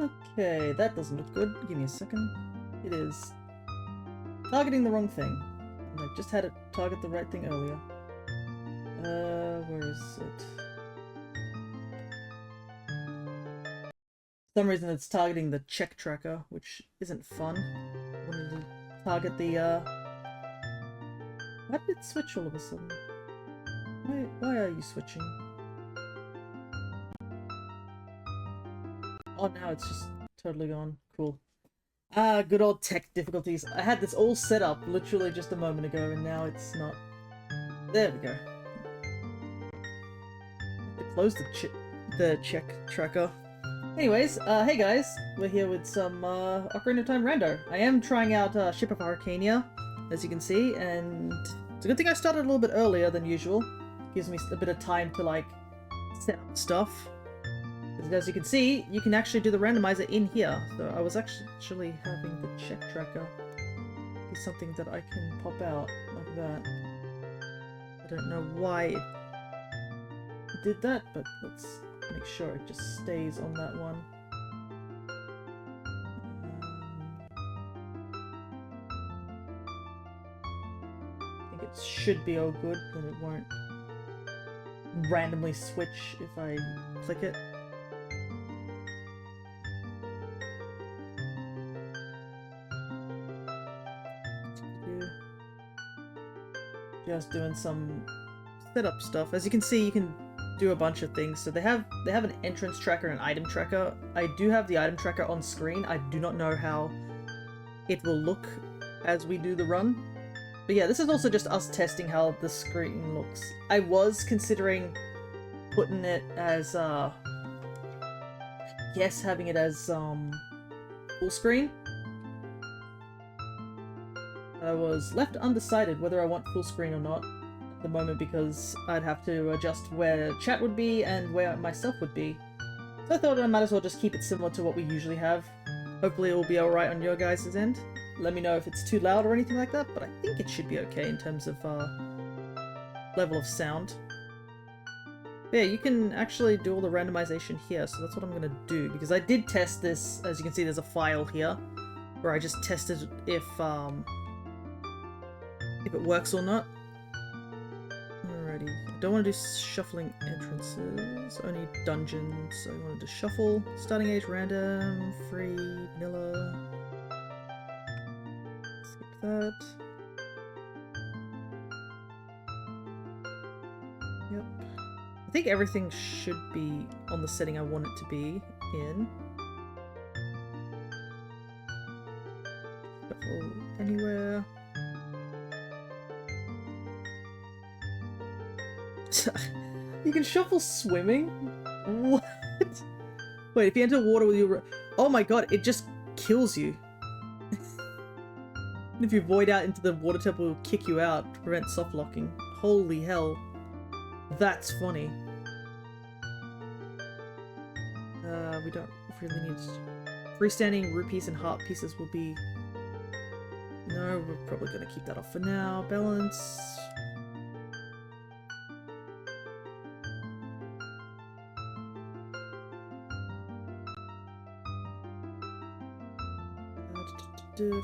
Okay, that doesn't look good. Give me a second. It is targeting the wrong thing. And I just had it target the right thing earlier. Where is it? For some reason it's targeting the check tracker, which isn't fun. I wanted to target the, Why did it switch all of a sudden? Why are you switching? Oh, now it's just totally gone. Cool. Ah, good old tech difficulties. I had this all set up literally just a moment ago, and now it's not. There we go. To close the check tracker. Anyways, hey guys, we're here with some Ocarina of Time rando. I am trying out Ship of Harkinian, as you can see, and it's a good thing I started a little bit earlier than usual. Gives me a bit of time to like set up stuff. As you can see, you can actually do the randomizer in here. So I was actually having the check tracker be something that I can pop out like that. I don't know why it did that, but let's make sure it just stays on that one. I think it should be all good, but it won't randomly switch if I click it. Just doing some setup stuff. As you can see, you can do a bunch of things. So they have an entrance tracker and an item tracker. I do have the item tracker on screen. I do not know how it will look as we do the run. But yeah, this is also just us testing how the screen looks. I was considering putting it as yes, having it as full screen. I was left undecided whether I want full screen or not at the moment because I'd have to adjust where chat would be and where myself would be. So I thought I might as well just keep it similar to what we usually have. Hopefully it will be alright on your guys' end. Let me know if it's too loud or anything like that, but I think it should be okay in terms of level of sound. But yeah, you can actually do all the randomization here, so that's what I'm gonna do, because I did test this. As you can see, there's a file here where I just tested if it works or not. Alrighty, I don't want to do shuffling entrances, only dungeons, so I wanted to shuffle. Starting age random, free, vanilla. Skip that. Yep. I think everything should be on the setting I want it to be in. Shuffle anywhere. You can shuffle swimming? What? Wait, if you enter water with your... Oh my god, it just kills you. If you void out into the water temple, it will kick you out to prevent soft locking. Holy hell. That's funny. We don't really need... Freestanding rupees and heart pieces will be... No, we're probably going to keep that off for now. Balance...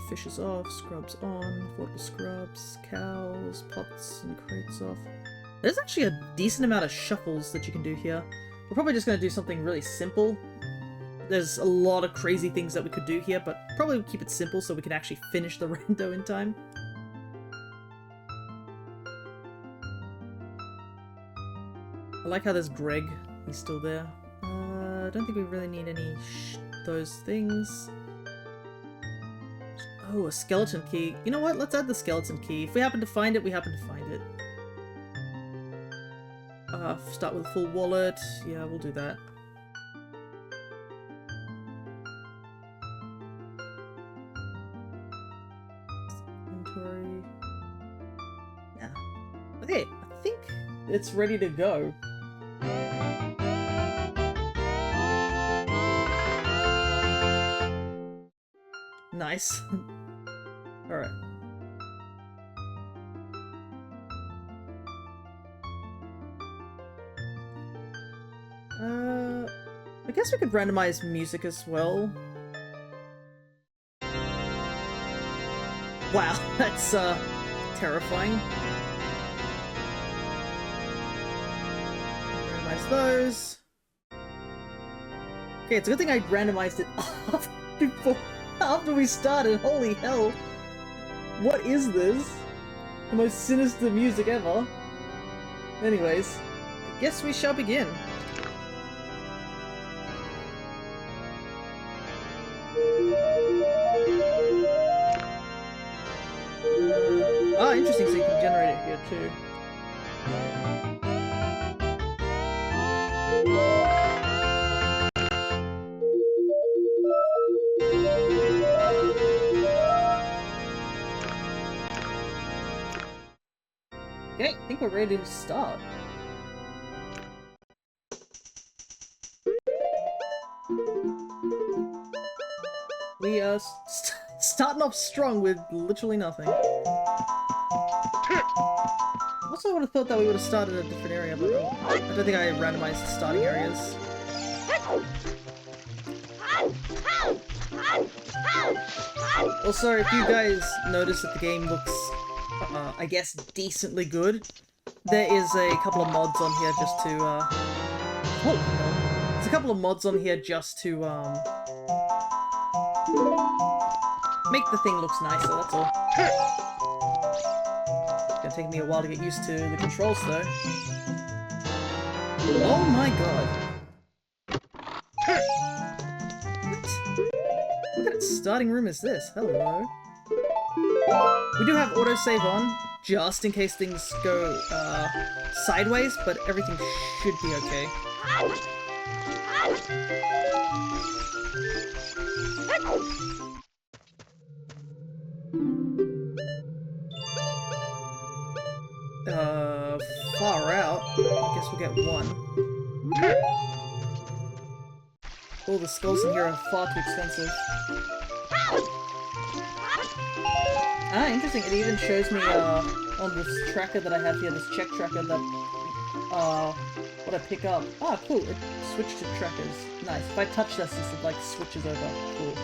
Fishes off, scrubs on, affordable scrubs, cows, pots, and crates off. There's actually a decent amount of shuffles that you can do here. We're probably just going to do something really simple. There's a lot of crazy things that we could do here, but probably keep it simple so we can actually finish the rando in time. I like how there's Greg. He's still there. I don't think we really need any those things. Oh, a skeleton key. You know what? Let's add the skeleton key. If we happen to find it, we happen to find it. Start with a full wallet. Yeah, we'll do that. Inventory. Yeah. Okay, I think it's ready to go. Nice. Alright. guess we could randomize music as well. Wow, that's terrifying. Randomize those. Okay, it's a good thing I randomized it after we started. Holy hell. What is this? The most sinister music ever. Anyways, I guess we shall begin. Interesting, so you can generate it here too. Okay, I think we're ready to start. We are starting off strong with literally nothing. Also, I would have thought that we would have started a different area, but I don't think I randomized the starting areas. Also, if you guys notice that the game looks, I guess, decently good, there is a couple of mods on here just to, there's a couple of mods on here just to, make the thing looks nicer, that's all. It's gonna take me a while to get used to the controls, though. Oh my god. What kind of starting room is this? Hello. We do have autosave on, just in case things go, sideways, but everything should be okay. Far out. I guess we'll get one. All the skulls in here are far too expensive. Ah, interesting. It even shows me, on this tracker that I have here, this check tracker, that, what I pick up. Ah, cool. It switched to trackers. Nice. If I touch this, it, like, switches over. Cool.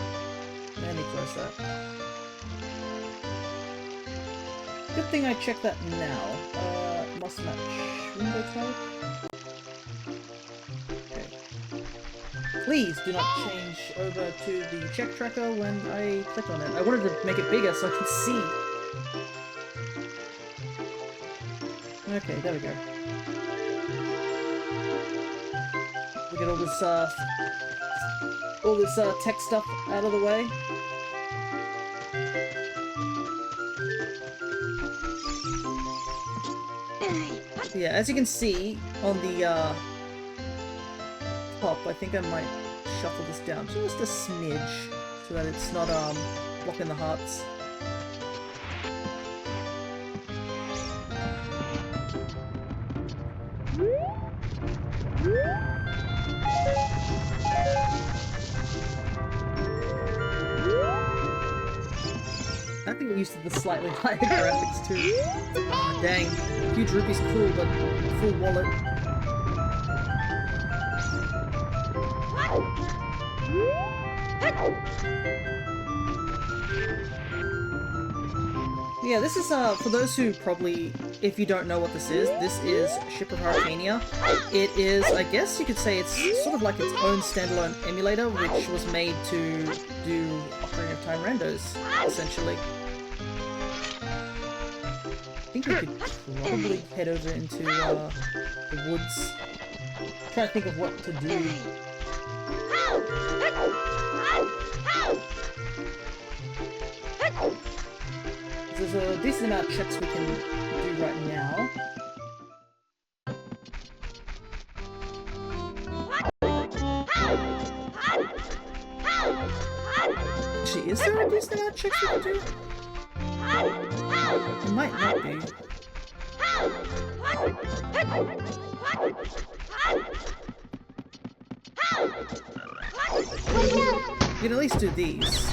Let me close that. Good thing I checked that now. Must match window type? Okay. Please do not change over to the check tracker when I click on it. I wanted to make it bigger so I can see. Okay, there we go. We get all this tech stuff out of the way. Yeah, as you can see on the top, I think I might shuffle this down just a smidge so that it's not blocking the hearts. I think we're used to the slightly higher graphics too. Oh, dang. Huge rupee's cool, but full wallet. Yeah, this is, for those who probably, if you don't know what this is Ship of Harkinian. It is, I guess you could say it's sort of like its own standalone emulator, which was made to do Ocarina of Time randos, essentially. I think we could probably head over into, the woods. Try to think of what to do. There's a decent amount of checks we can do right now. Actually, is there a decent amount of checks we can do? It might not be. You can at least do these.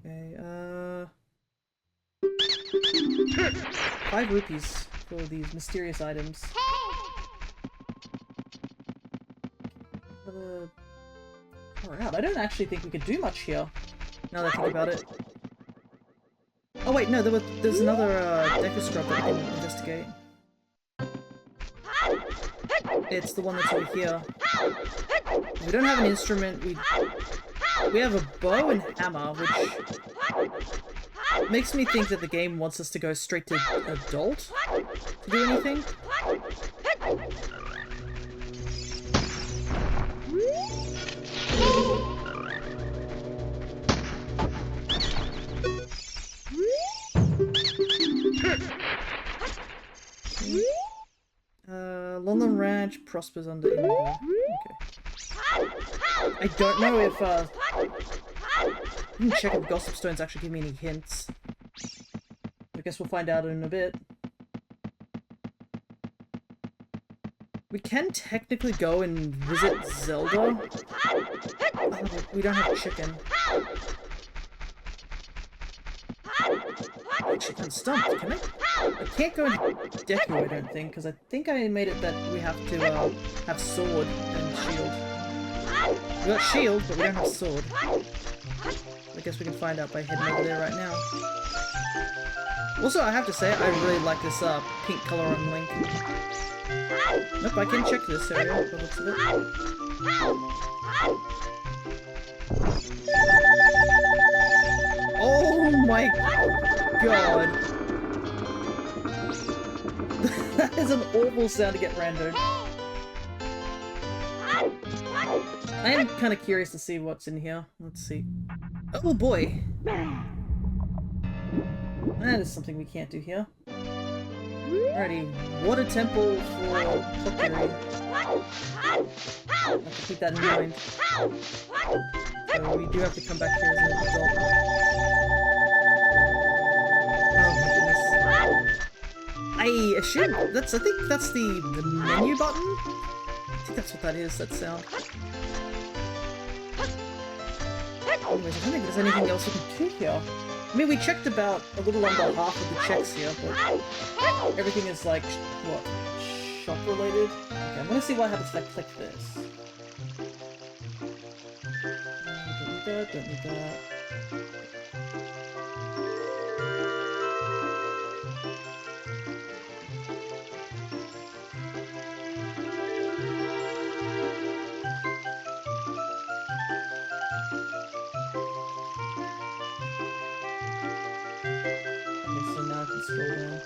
Okay, 5 rupees for these mysterious items. Far out. I don't actually think we could do much here, now that I think about it. Oh wait, no, there's another Deku Scrub that we can investigate. It's the one that's over here. We don't have an instrument, we have a bow and hammer, which makes me think that the game wants us to go straight to adult to do anything. London Ranch prospers under India. Okay. I don't know if check if Gossip Stones actually give me any hints. I guess we'll find out in a bit. We can technically go and visit Zelda. Oh, we don't have a chicken. Chicken stumped, can I? I can't go into Deku, I don't think, because I think I made it that we have to have sword and shield. We got shield, but we don't have sword. I guess we can find out by heading over there right now. Also, I have to say, I really like this pink color on Link. Nope, I can check this area, by the looks of it. Oh my god! That is an awful sound to get randoed. I am kind of curious to see what's in here. Let's see. Oh boy! That is something we can't do here. Alrighty, water temple for Kokiri. I'll have to keep that in mind. So we do have to come back here as an adult. Oh my goodness. I assume I think that's the menu button? I think that's what that is, that sound. Anyways, I don't think there's anything else we can do here. I mean, we checked about a little under half of the checks here, but everything is like, what, shop related? Okay, I'm gonna see what happens if I click this. Don't need that. Okay, so now I can scroll down.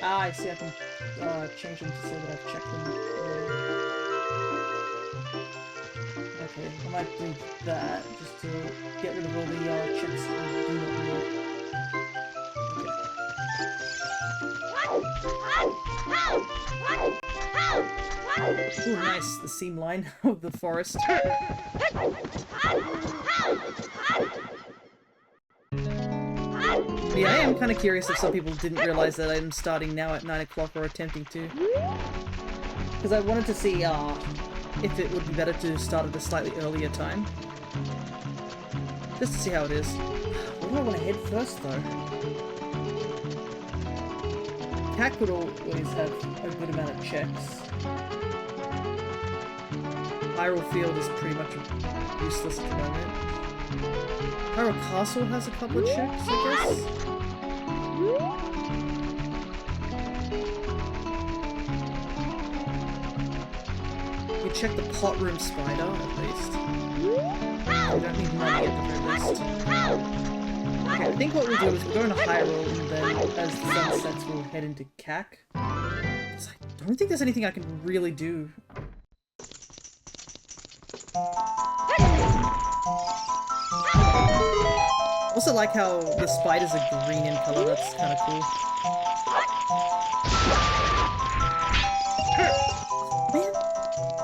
Ah, I see, I can change them to say that I've checked them already. Okay, I might do that, just to get rid of all the checks that I do not need. Okay. Ooh, nice, the seam line of the forest. Yeah, I am kind of curious if some people didn't realize that I'm starting now at 9 o'clock or attempting to. Because I wanted to see if it would be better to start at a slightly earlier time. Just to see how it is. Where do I want to head first, though? CAC would always have a good amount of checks. Hyrule Field is pretty much useless at the moment. Hyrule Castle has a couple of checks, I guess? We check the pot room spider, at least. We don't need money at the very least. Okay, I think what we'll do is we'll go into Hyrule, and then as the sun sets, we'll head into CAC. Because I don't think there's anything I can really do. Also like how the spiders are green in color, that's kind of cool. Man,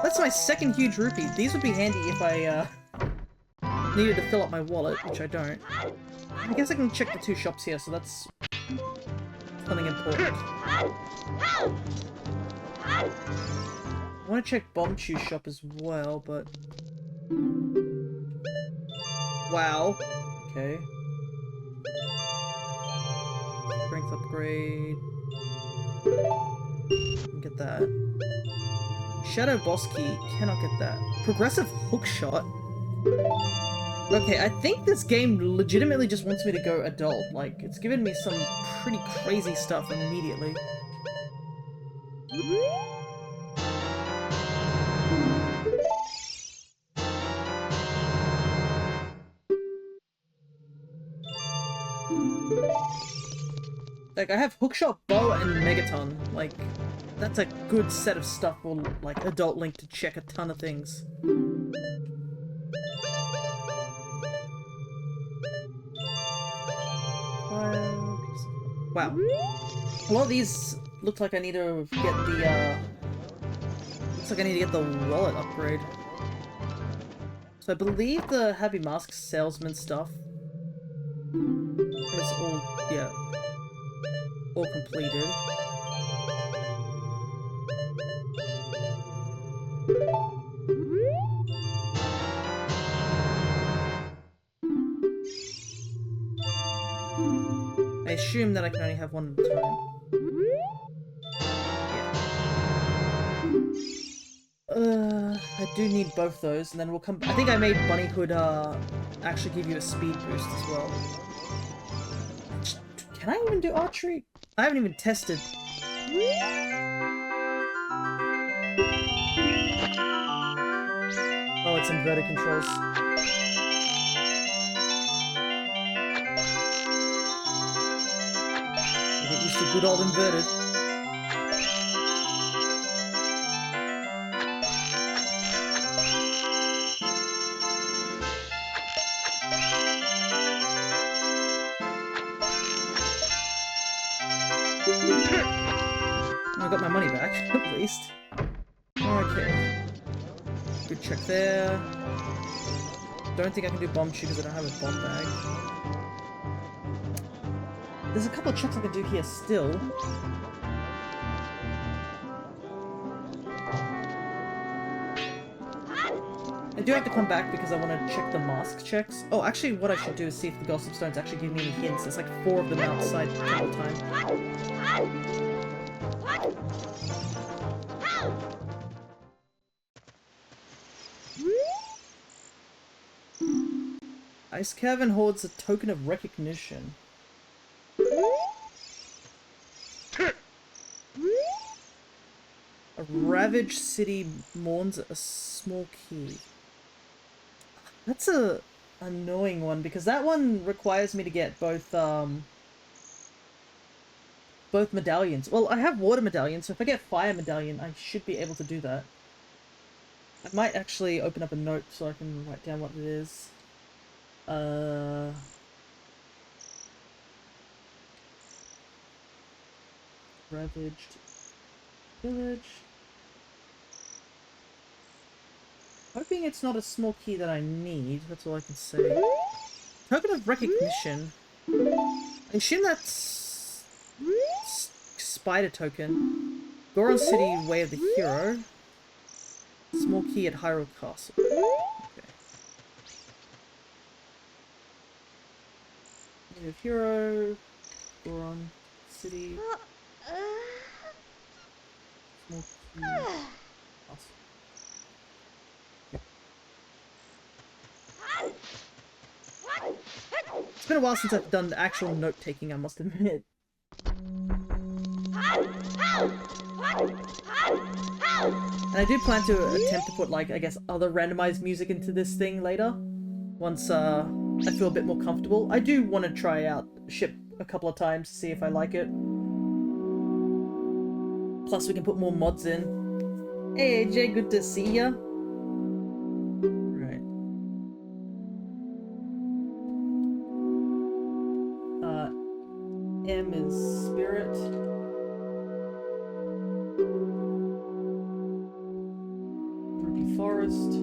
that's my second huge rupee. These would be handy if I needed to fill up my wallet, which I don't. I guess I can check the 2 shops here, so that's something important. I want to check Bombchew's shop as well, but... Wow. Okay. Strength upgrade. Get that. Shadow Boss Key. Cannot get that. Progressive Hook Shot. Okay, I think this game legitimately just wants me to go adult. Like, it's given me some pretty crazy stuff immediately. Like, I have Hookshot, Bow, and Megaton. Like, that's a good set of stuff for, like, Adult Link to check a ton of things. Wow. A lot of these look like I need to get the, looks like I need to get the wallet upgrade. So I believe the Happy Mask salesman stuff is all, yeah, all completed. I assume that I can only have one at a time. I do need both those, and then we'll come. I think I made Bunnyhood actually give you a speed boost as well. Can I even do archery? I haven't even tested. Oh, it's inverted controls. I get used to good old inverted. I got my money back, at least. Okay. Good check there. Don't think I can do bomb shoot because I don't have a bomb bag. There's a couple of checks I can do here still. I do have to come back because I want to check the mask checks. Oh, actually what I should do is see if the Gossip Stones actually give me any hints. There's like 4 of them outside all the time. Ice Cavern holds a token of recognition. A ravaged city mourns a small key. That's a annoying one because that one requires me to get both medallions. Well, I have water medallion, so if I get fire medallion, I should be able to do that. I might actually open up a note so I can write down what it is. Ravaged village. Hoping it's not a small key that I need, that's all I can say. Token of recognition. I assume that's... Spider token. Goron City, Way of the Hero. Small key at Hyrule Castle. Okay. Way of Hero. Goron City. Small key. Castle. It's been a while since I've done the actual note-taking, I must admit. And I do plan to attempt to put, like, I guess, other randomized music into this thing later. Once, I feel a bit more comfortable. I do want to try out Ship a couple of times to see if I like it. Plus, we can put more mods in. Hey, AJ, good to see ya. Right. M is Spirit. Ruby Forest.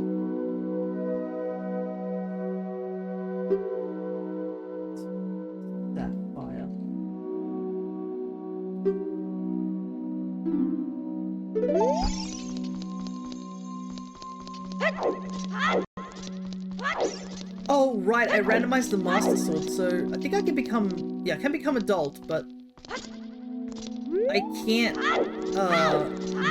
Oh, right, I randomized the Master Sword, so I think I can become... Yeah, I can become adult, but... I can't,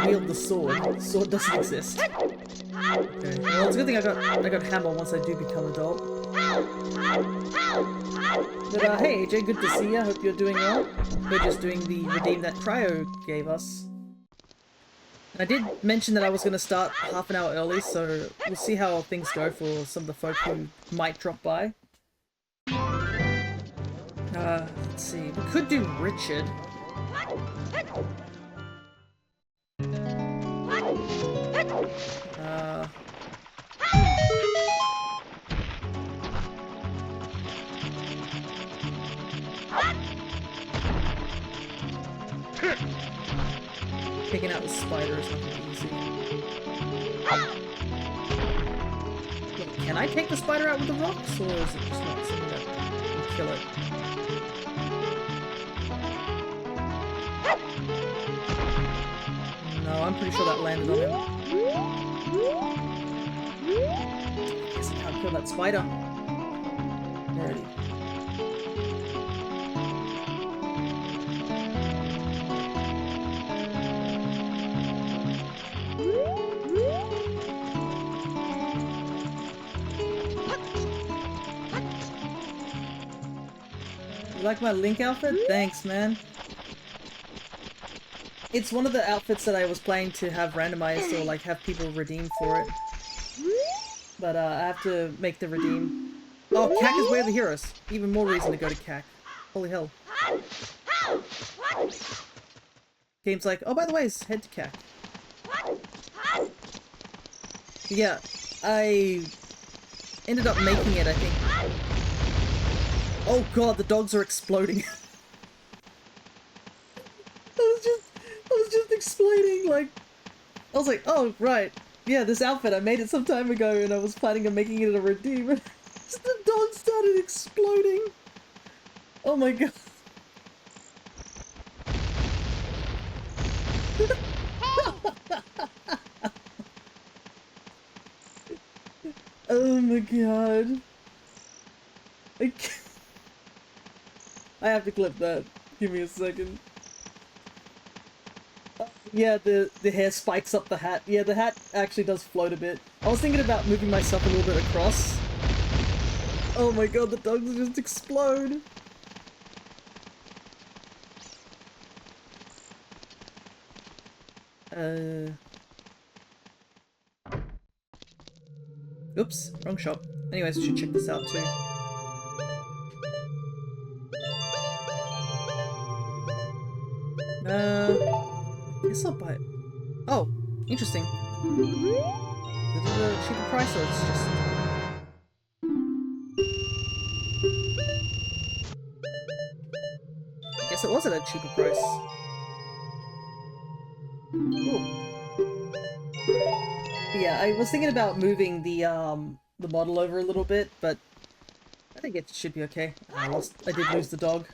wield the sword. The sword doesn't exist. Okay, well, it's a good thing I got hammer once I do become adult. But, hey, AJ, good to see you. Hope you're doing well. We're just doing the redeem that Cryo gave us. And I did mention that I was going to start half an hour early, so we'll see how things go for some of the folk who might drop by. Let's see. We could do Richard. Taking out the spider is not going to be easy. Wait, can I take the spider out with the rocks, or is it just not something that will kill it? No, I'm pretty sure that landed on him. Guess I can't kill that spider. Alrighty. You like my Link outfit? Thanks, man. It's one of the outfits that I was planning to have randomized or like have people redeem for it. But I have to make the redeem. Oh, CAC is Way of the Heroes. Even more reason to go to CAC. Holy hell. Game's like, oh, by the way, head to CAC. Yeah, I ended up making it, I think. Oh god, the dogs are exploding. I was just explaining, like... I was like, oh, right. Yeah, this outfit, I made it some time ago and I was planning on making it a redeem. And the dog started exploding. Oh my god. Oh my god. I have to clip that. Give me a second. Yeah, the hair spikes up the hat. Yeah, the hat actually does float a bit. I was thinking about moving myself a little bit across. Oh my god, the dogs just explode. Oops, wrong shop. Anyways, I should check this out too. I guess I'll buy it. Oh, interesting. Is it a cheaper price or it's just... I guess it was at a cheaper price. Ooh. Yeah, I was thinking about moving the model over a little bit, but I think it should be okay. I did lose the dog.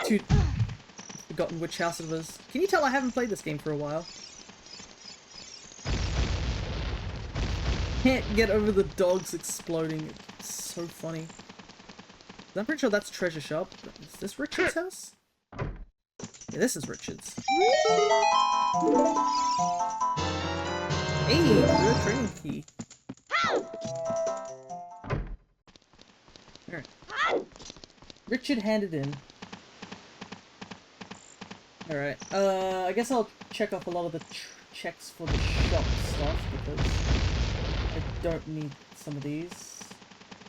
Too forgotten which house it was. Can you tell I haven't played this game for a while? Can't get over the dogs exploding. It's so funny. I'm pretty sure that's Treasure Shop. Is this Richard's house? Yeah, this is Richard's. Hey, you're a training key. Alright. Richard handed in. Alright, I guess I'll check off a lot of the checks for the shop stuff, because I don't need some of these.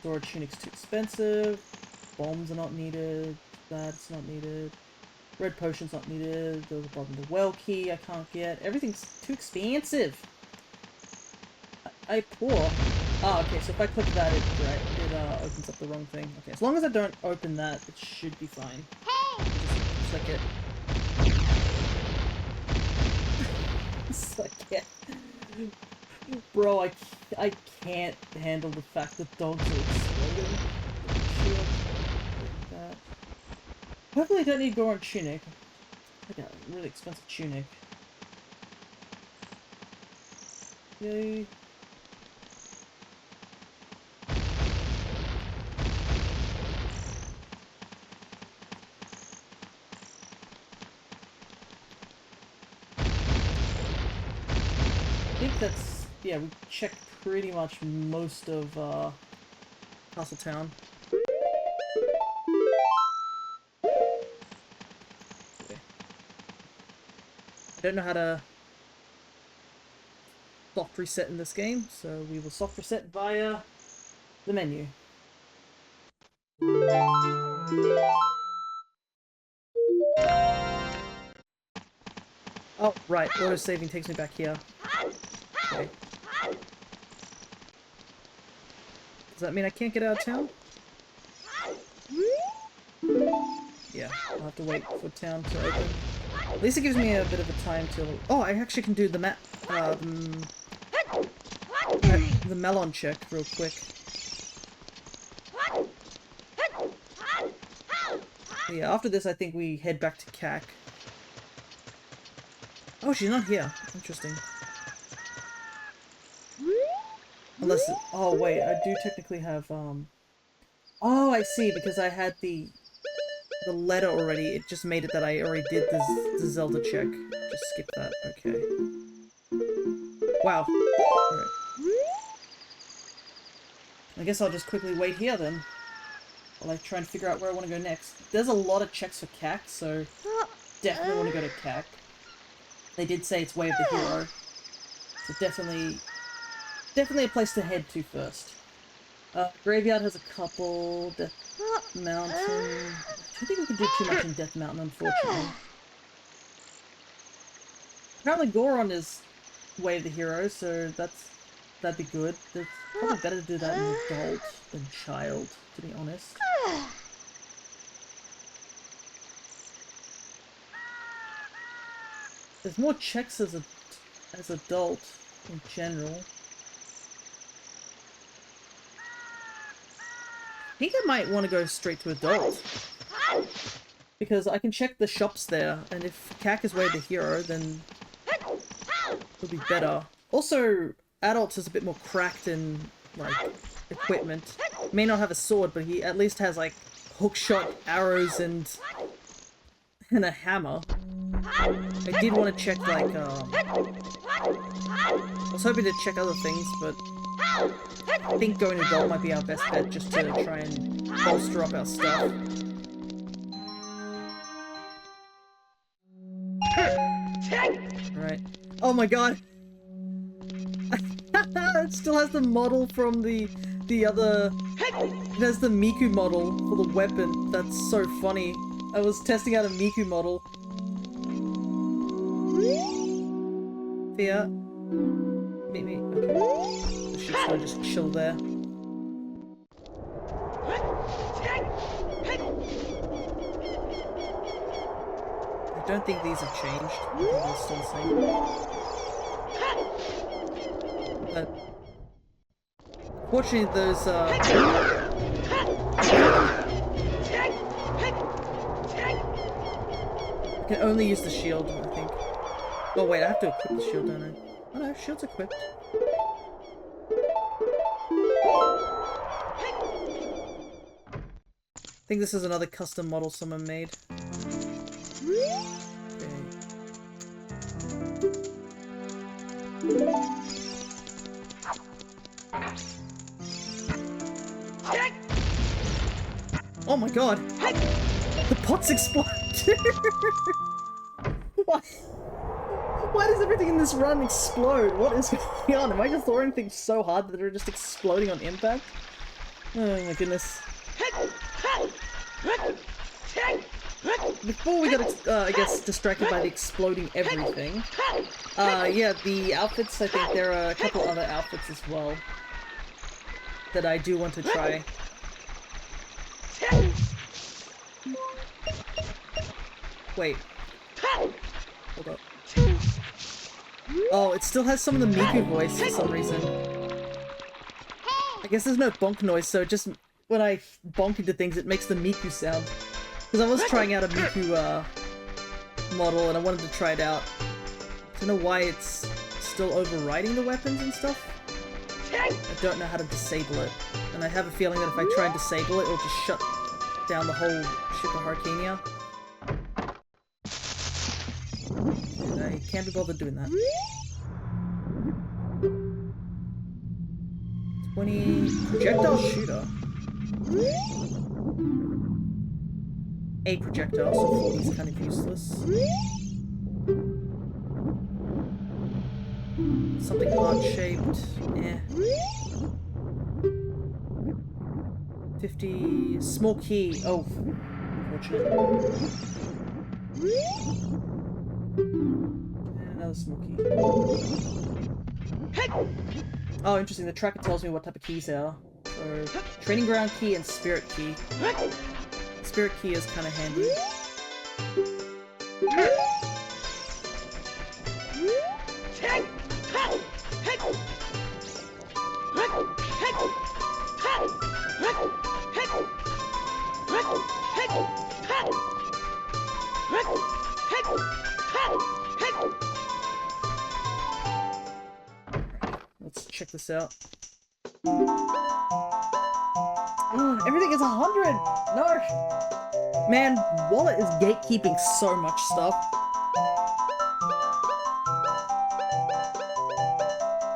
Dora tunic's too expensive. Bombs are not needed. That's not needed. Red potion's not needed. There's a bottom of the well key I can't get. Everything's too expensive. I poor. Ah, okay, so if I click that, it opens up the wrong thing. Okay, as long as I don't open that, it should be fine. Just click it. Like, bro, I can't handle the fact that dogs are exploding. Like that. Hopefully I don't need Goron tunic. I got a really expensive tunic. Yay. that's... yeah, we checked pretty much most of, Castle Town. Okay. I don't know how to soft reset in this game, so we will soft reset via the menu. Oh, right, auto-saving takes me back here. Okay. Does that mean I can't get out of town? Yeah, I'll have to wait for town to open. At least it gives me a bit of a time to... oh, I actually can do the the melon check real quick. Yeah, after this I think we head back to CAC. Oh, she's not here. Interesting. Unless... oh, wait, I do technically have, oh, I see, because I had the letter already, it just made it that I already did the Zelda check. Just skip that. Okay. Wow. Alright. I guess I'll just quickly wait here then, while I try and figure out where I want to go next. There's a lot of checks for CAC, so definitely want to go to CAC. They did say it's Way of the Hero, so definitely a place to head to first. Graveyard has a couple. Death Mountain. I don't think we can do too much in Death Mountain, unfortunately. Apparently Goron is Way of the Hero, so that'd be good. It's probably better to do that in adult than child, to be honest. There's more checks as adult in general. I think I might want to go straight to adult. Because I can check the shops there, and if CAC is Way of the Hero, then it'll be better. Also, adults is a bit more cracked in, like, equipment. May not have a sword, but he at least has, like, hookshot arrows and a hammer. I did want to check, like, I was hoping to check other things, but I think going adult might be our best bet just to try and bolster up our stuff. Alright. Oh my god! It still has the model from the other... it has the Miku model for the weapon. That's so funny. I was testing out a Miku model. Thea. Meet me. Okay. The ship's gonna just chill there. I don't think these have changed. I think they're still the same. But fortunately those I can only use the shield, I think. Oh wait, I have to equip the shield, don't I? Oh no, shield's equipped. I think this is another custom model someone made. Okay. Oh my god! The pots explode! Why does everything in this run explode? What is going on? Am I just throwing things so hard that they're just exploding on impact? Oh my goodness. Before we got, I guess, distracted by the exploding everything, yeah, the outfits, I think there are a couple other outfits as well that I do want to try. Wait. Hold up. Oh, it still has some of the Miku voice for some reason. I guess there's no bonk noise, so just when I bonk into things, it makes the Miku sound. Because I was trying out a Miku model and I wanted to try it out. I don't know why it's still overriding the weapons and stuff. I don't know how to disable it. And I have a feeling that if I try and disable it, it'll just shut down the whole Ship of Harkinian. And I can't be bothered doing that. 20 projectile shooter. A projectile, so 40 is kind of useless. Something heart-shaped. Eh. 50 small key. Oh, unfortunate. And another small key. Oh, interesting. The tracker tells me what type of keys they are. So, training ground key and spirit key. Spirit key is kind of handy. Let's check this out. Oh, everything is 100! No! Man, Wallet is gatekeeping so much stuff.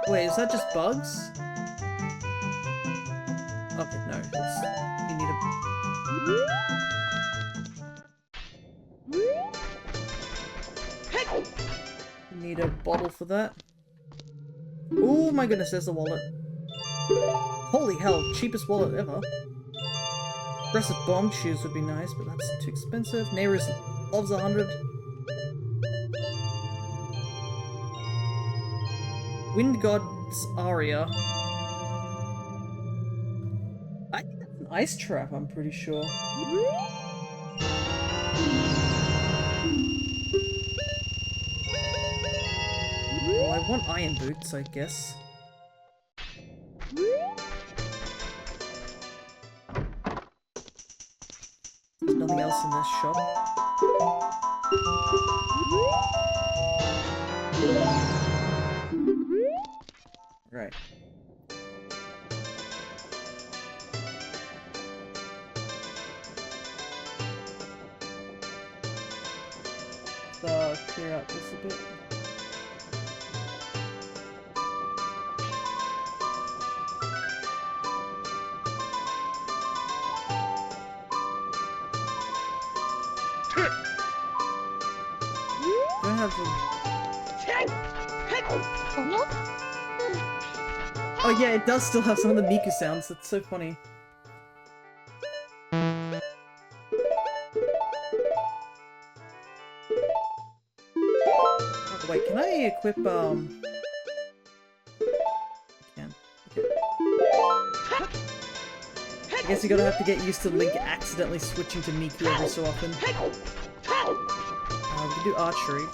Wait, is that just bugs? Okay, no, it's... You need a... You need a bottle for that. Oh my goodness, there's the wallet. Holy hell, cheapest wallet ever. Aggressive bomb shoes would be nice, but that's too expensive. Neighbors loves 100. Wind God's Aria. I think that's an ice trap, I'm pretty sure. Well, I want iron boots, I guess. There's nothing else in this shop. Right. Let's clear out this a bit. Don't have them. Oh yeah, it does still have some of the Miku sounds. That's so funny. Oh, wait, can I equip I can. Okay. I guess you're gonna have to get used to Link accidentally switching to Miku every so often. We can do archery.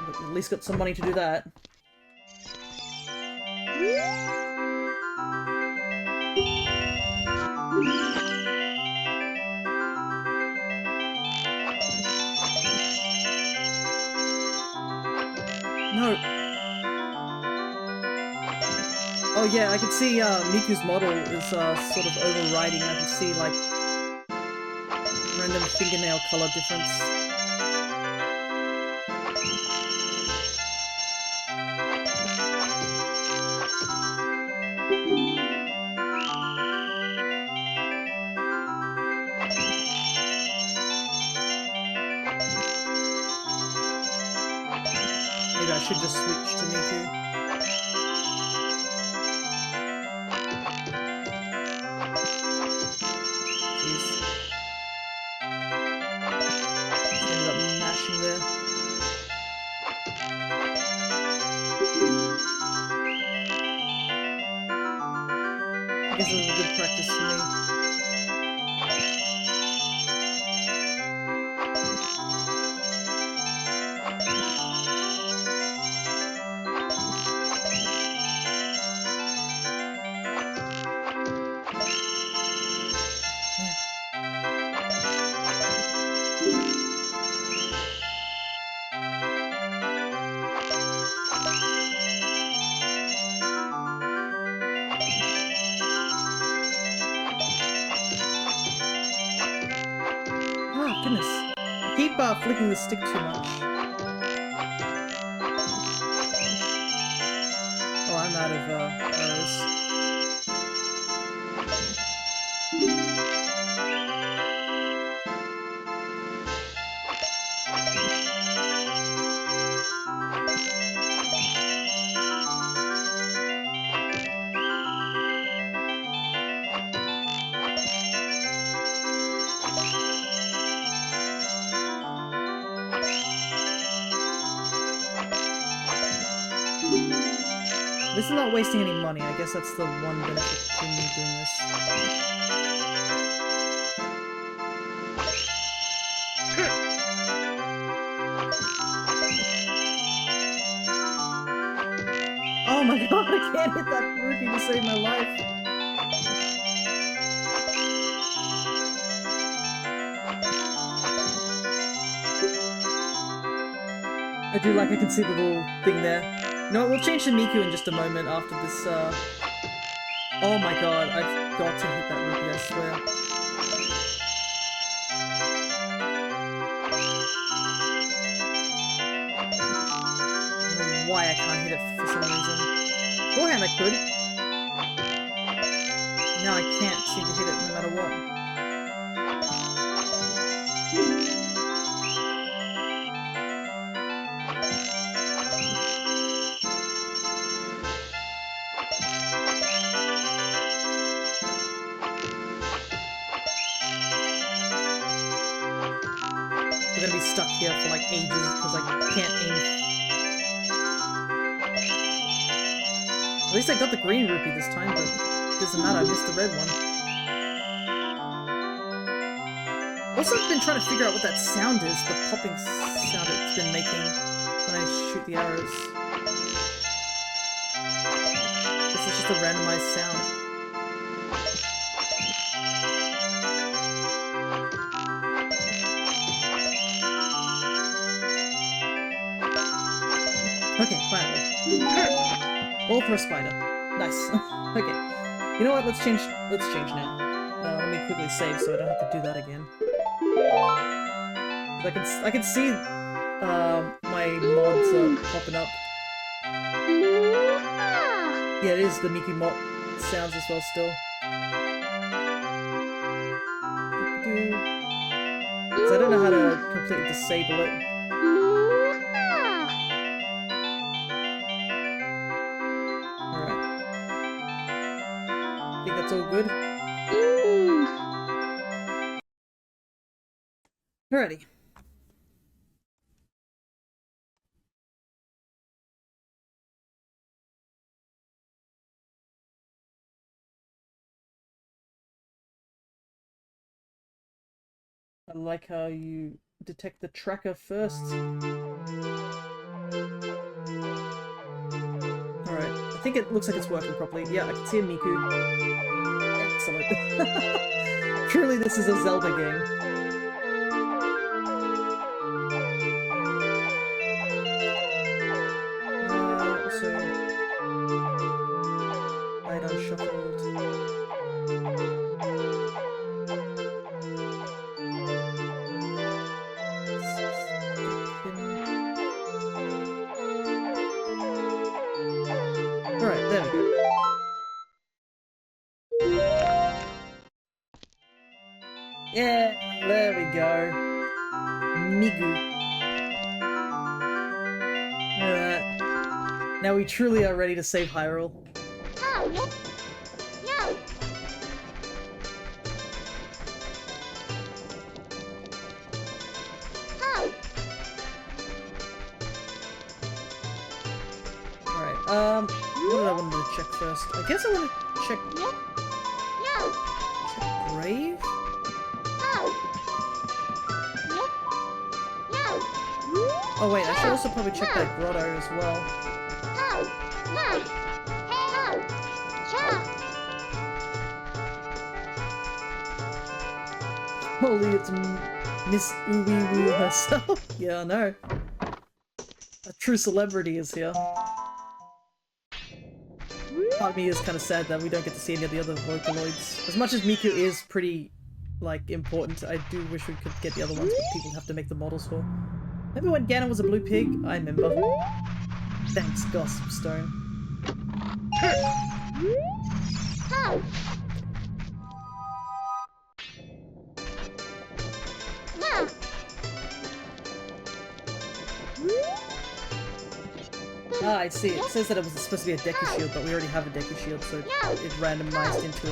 But at least got some money to do that. No! Oh yeah, I can see Miku's model is sort of overriding. I can see like random fingernail color difference. Maybe I should just switch to Miku. Jeez. Ended up mashing there. I guess it was a good practice for me. Oh, goodness. I keep flicking the stick too much. Oh, I'm out out of arrows. This is not wasting any money. I guess that's the one benefit to me doing this. Oh my god, I can't hit that rupee to save my life. I do like I can see the little thing there. No, we'll change to Miku in just a moment after this, Oh my god, I've got to hit that rupee, I swear. I don't know why I can't hit it for some reason. Beforehand I could. Now I can't seem to hit it no matter what. We're gonna be stuck here for like ages because I can't aim. At least I got the green rupee this time, but it doesn't matter, I missed the red one. Also, I've been trying to figure out what that sound is, the popping sound it's been making when I shoot the arrows. This is just a randomized sound. Okay, finally. All for a spider. Nice. Okay. You know what? Let's change now. Let me quickly save so I don't have to do that again. I can see my mods popping up. Yeah, it is the Miku mod sounds as well still. So I don't know how to completely disable it. That's all good. Alrighty. I like how you detect the tracker first. Alright, I think it looks like it's working properly. Yeah, I can see a Miku. Excellent. Truly, this is a Zelda game. Also, light unshuffled. Alright, there we go. Yeah, there we go. Migu. Look at that. Now we truly are ready to save Hyrule. Alright, what did I want to check first? I guess I want to check... Check Grave? Oh wait, I should also probably check that grotto as well. Holy, it's Miss Uwe herself. Yeah, I know. A true celebrity is here. Part of me is kind of sad that we don't get to see any of the other Vocaloids. As much as Miku is pretty, like, important, I do wish we could get the other ones, but people have to make the models for. Remember when Ganon was a blue pig? I remember. Thanks, Gossip Stone. Ah, I see. It says that it was supposed to be a Deku Shield, but we already have a Deku Shield, so it randomized into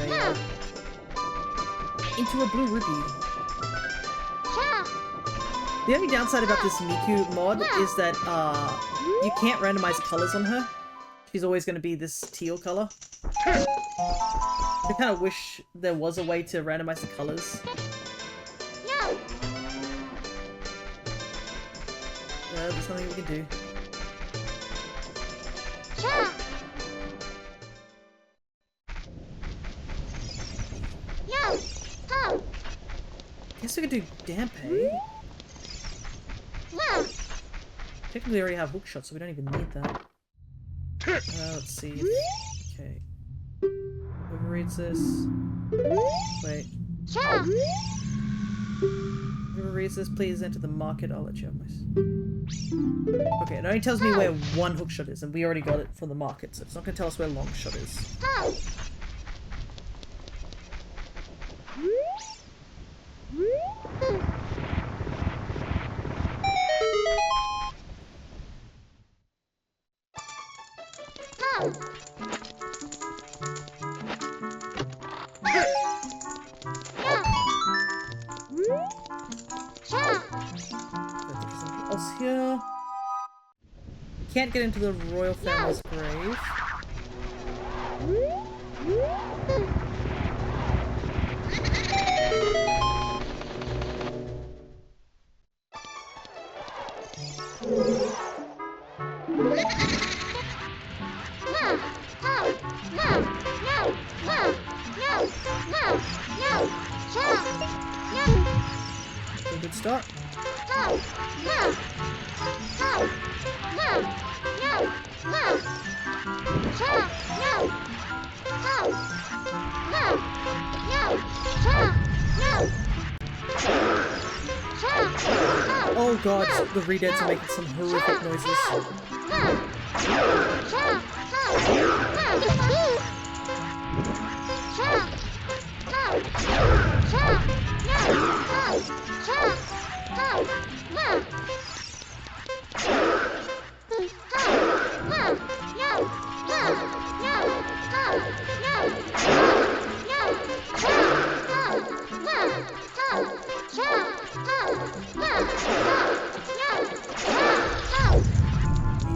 a blue rupee. The only downside about this Miku mod is that you can't randomize colors on her. She's always going to be this teal color. I kind of wish there was a way to randomize the colors. There's nothing we can do. Guess we could do Dampe. Technically, we already have hookshot, so we don't even need that. Let's see. Okay. Whoever reads this. Wait. Whoever reads this, please enter the market. I'll let you have my. Okay, it only tells me where one hookshot is, and we already got it from the market, so it's not going to tell us where long shot is. Here. Can't get into the royal family's grave. A good start. Oh god, the redeads are making some horrific noises.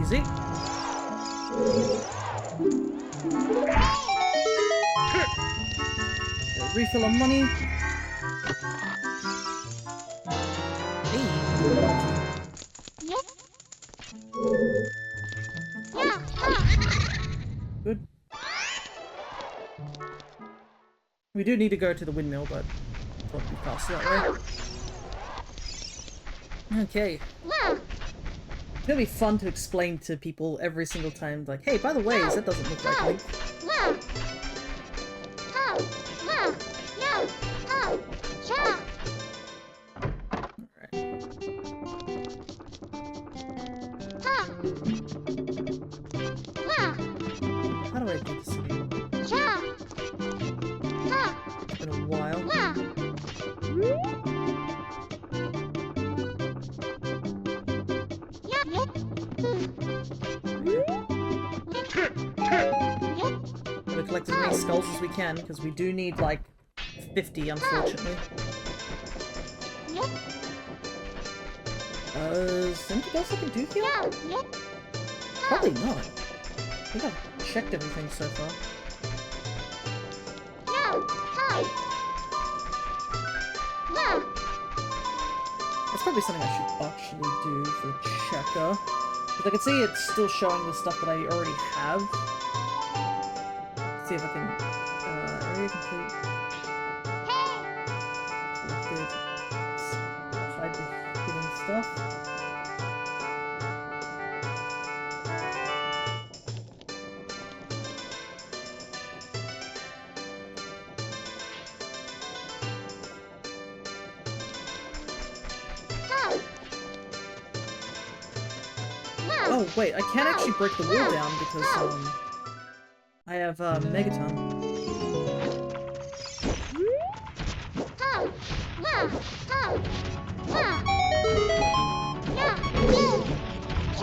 Easy. Refill of money. Good. We do need to go to the windmill, but it's not too fast that way. Okay. It's gonna be fun to explain to people every single time, like, hey, by the way, that doesn't look like Link. How do I do this anymore? It's been a while. Gotta collect as many skulls as we can, because we do need, like, 50, unfortunately. Is there anything else I can do here? Probably not. I think I've checked everything so far. That's probably something I should actually do for the checker. Because I can see it's still showing the stuff that I already have. Let's see if I can... area complete. Collected. Let's hide the hidden stuff. Oh, wait, I can't actually break the wall down because, I have, Megaton.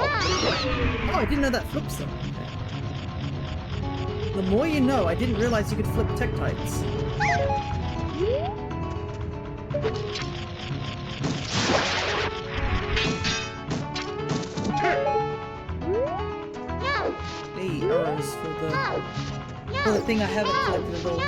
Oh, I didn't know that flips them. Okay. The more you know, I didn't realize you could flip Tektites. Hey, arrows for the thing I haven't collected at all.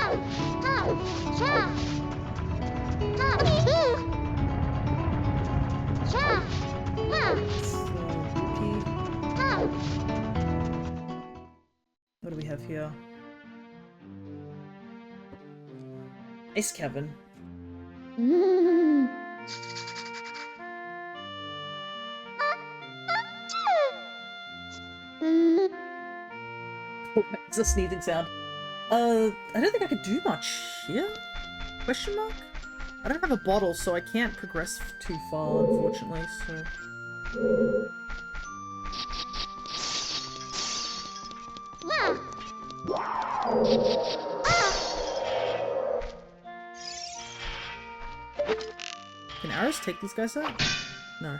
What do we have here? Ice Cavern. It's a sneezing sound. I don't think I could do much here? Question mark? I don't have a bottle, so I can't progress too far, unfortunately, so... Can arrows take these guys out? No.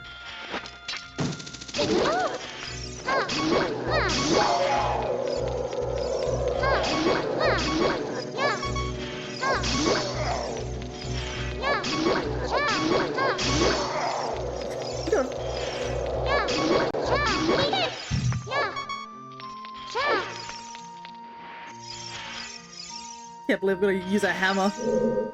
Can't believe I'm gonna use a hammer. There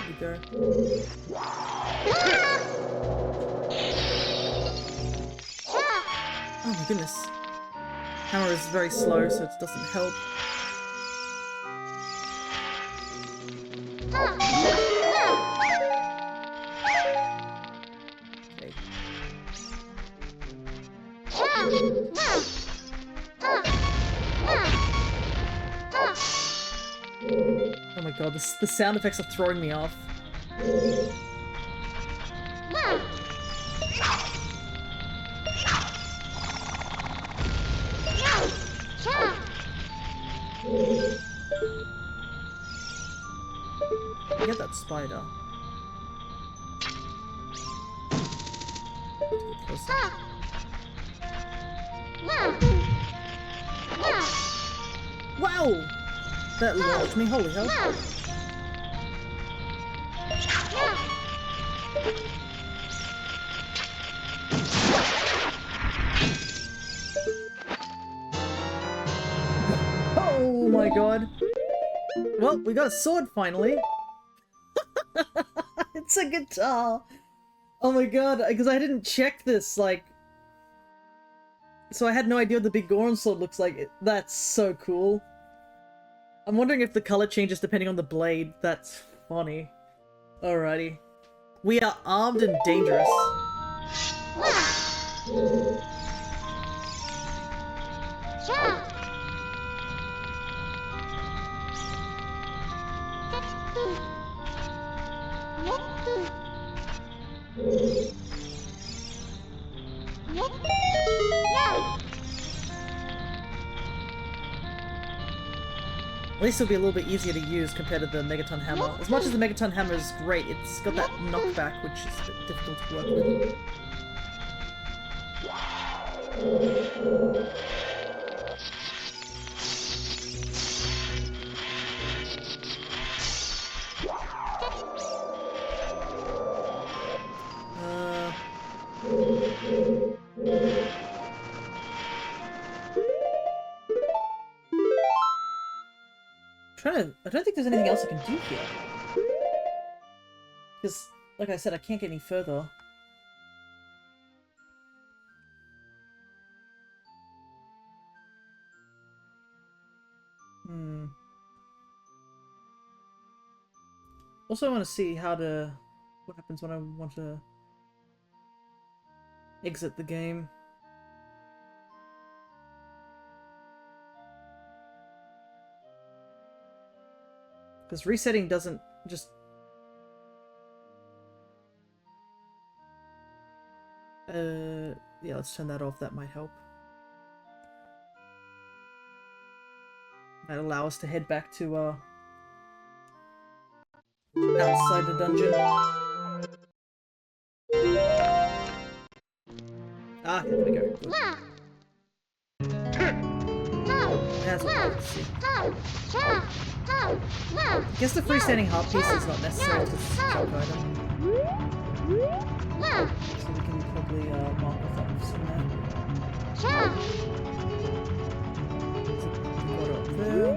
we go. Oh my goodness. Hammer is very slow, so it doesn't help. Oh my god, the sound effects are throwing me off. Get that spider. Wow! That launched me, holy hell. Oh my god. Well, we got a sword finally. It's a guitar. Oh my god, because I didn't check this, like... So I had no idea what the big Goron sword looks like. That's so cool. I'm wondering if the color changes depending on the blade. That's funny. Alrighty. We are armed and dangerous. At least it'll be a little bit easier to use compared to the Megaton Hammer. As much as the Megaton Hammer is great, it's got that knockback, which is a bit difficult to work with. I don't think there's anything else I can do here. Because, like I said, I can't get any further. Also, I want to see what happens when I want to exit the game. Because resetting doesn't just... yeah, let's turn that off. That might help. Might allow us to head back to, outside the dungeon. Ah, there we go. Good. That's what I want to see. I guess the freestanding heart piece is not necessary to junk item. So we can probably mark off that somewhere. Got it up there.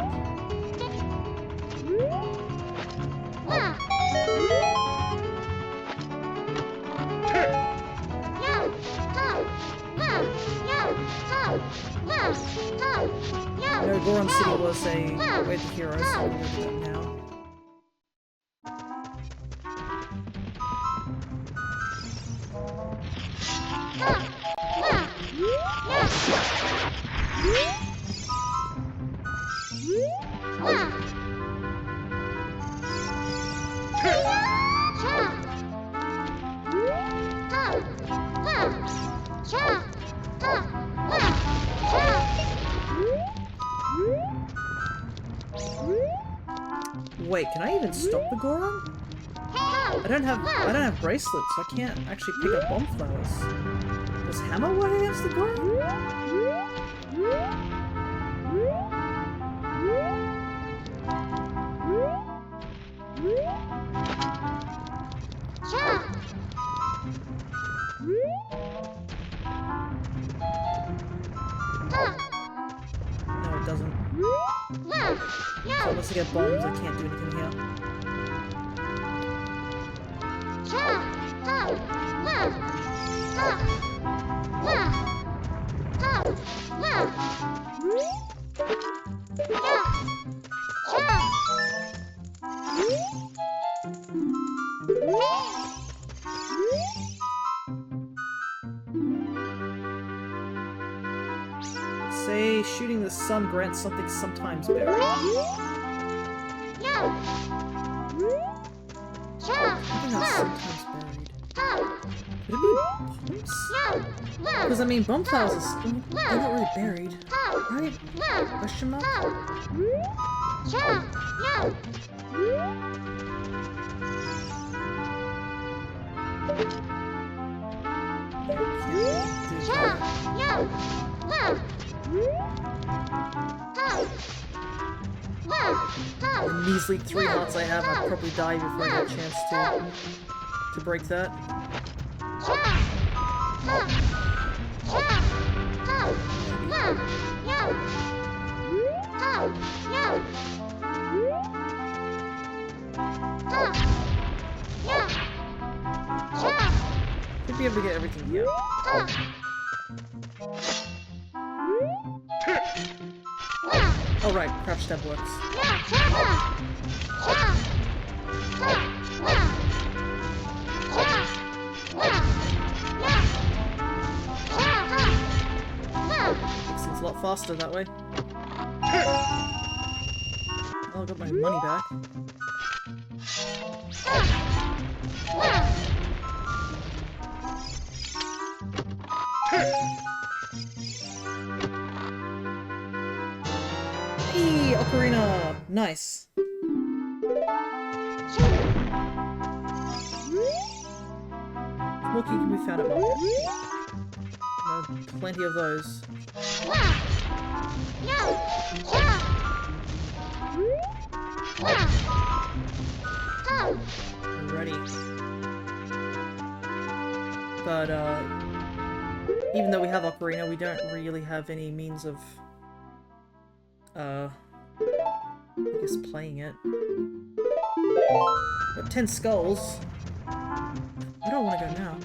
No, Goron City was a way to heroes, so I'm gonna do that now. Wait, can I even stop the Goron? I don't have bracelets, so I can't actually pick up bomb flowers. Does Hammer work against the Goron? No, it doesn't. So unless I get bombs, I can't do anything here. Say shooting the sun grants something sometimes buried. I think that's sometimes buried. Could it be bombs? Because I mean, bomb flowers are still, they're not really buried, right? Question mark? The measly 3 hearts I have, I'd probably die before I get a chance to break that. Should be able to get everything here. Oh right, crouch step works. Seems a lot faster that way. Oh, I got my money back. Hey, Ocarina! Nice. What key can we found at market? Plenty of those. Alrighty. But, even though we have Ocarina, we don't really have any means of, I guess playing it. Got 10 skulls. Where do I want to go now?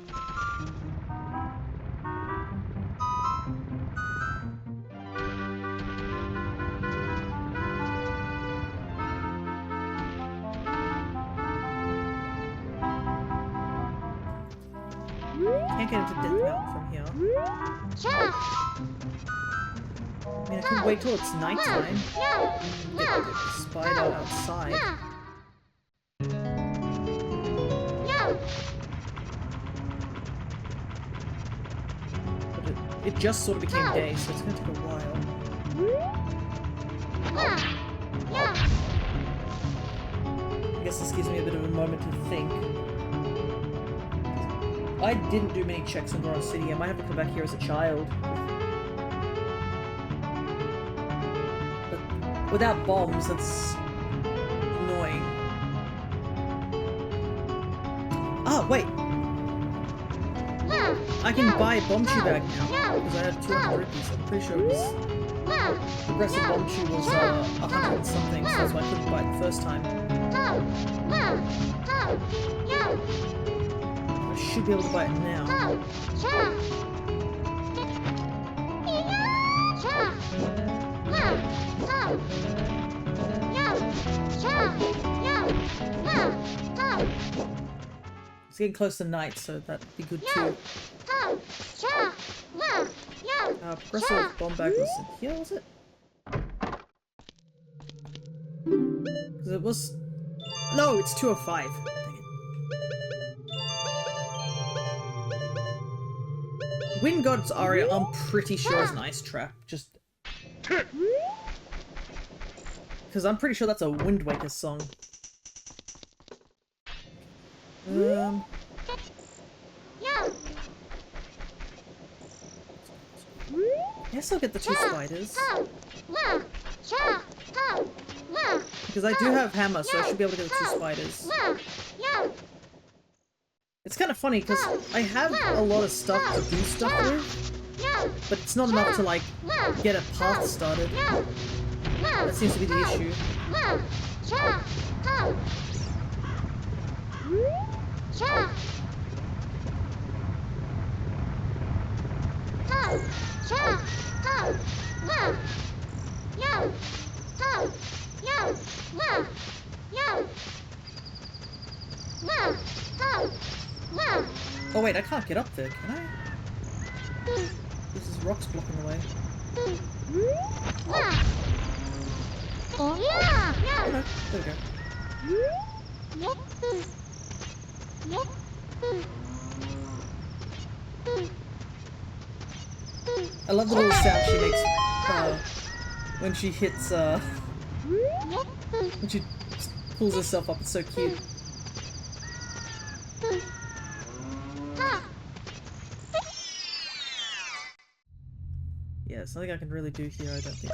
Can't get into Death Mountain from here. I mean, I could wait till it's nighttime. Get the spider outside. But it just sort of became day, so it's gonna take a while. I guess guess this gives me a bit of a moment to think. I didn't do many checks on Goron City. I might have to come back here as a child. But without bombs, that's annoying. Ah, wait! I can buy a bomb chew bag now, because I have 200 rupees. I'm pretty sure it was... Progressive bomb chew was 100 and something, so that's why I couldn't buy it the first time. I should be able to buy it now. It's getting close to night, so that'd be good too. Progressive bomb bag was in here, was it? Because it was... No, it's 205. Dang it. Wind God's aria, I'm pretty sure is an ice trap. Just... Because I'm pretty sure that's a Wind Waker song. Guess I'll get the 2 spiders. Because I do have hammer, so I should be able to get the 2 spiders. It's kind of funny, because I have a lot of stuff to do stuff with, but it's not enough to, like, get a path started. That seems to be the issue. Oh wait, I can't get up there, can I? This is rocks blocking the way. Oh, no, there we go. I love the little sound she makes when she hits, when she pulls herself up. It's so cute. Yeah, there's nothing I can really do here, I don't think.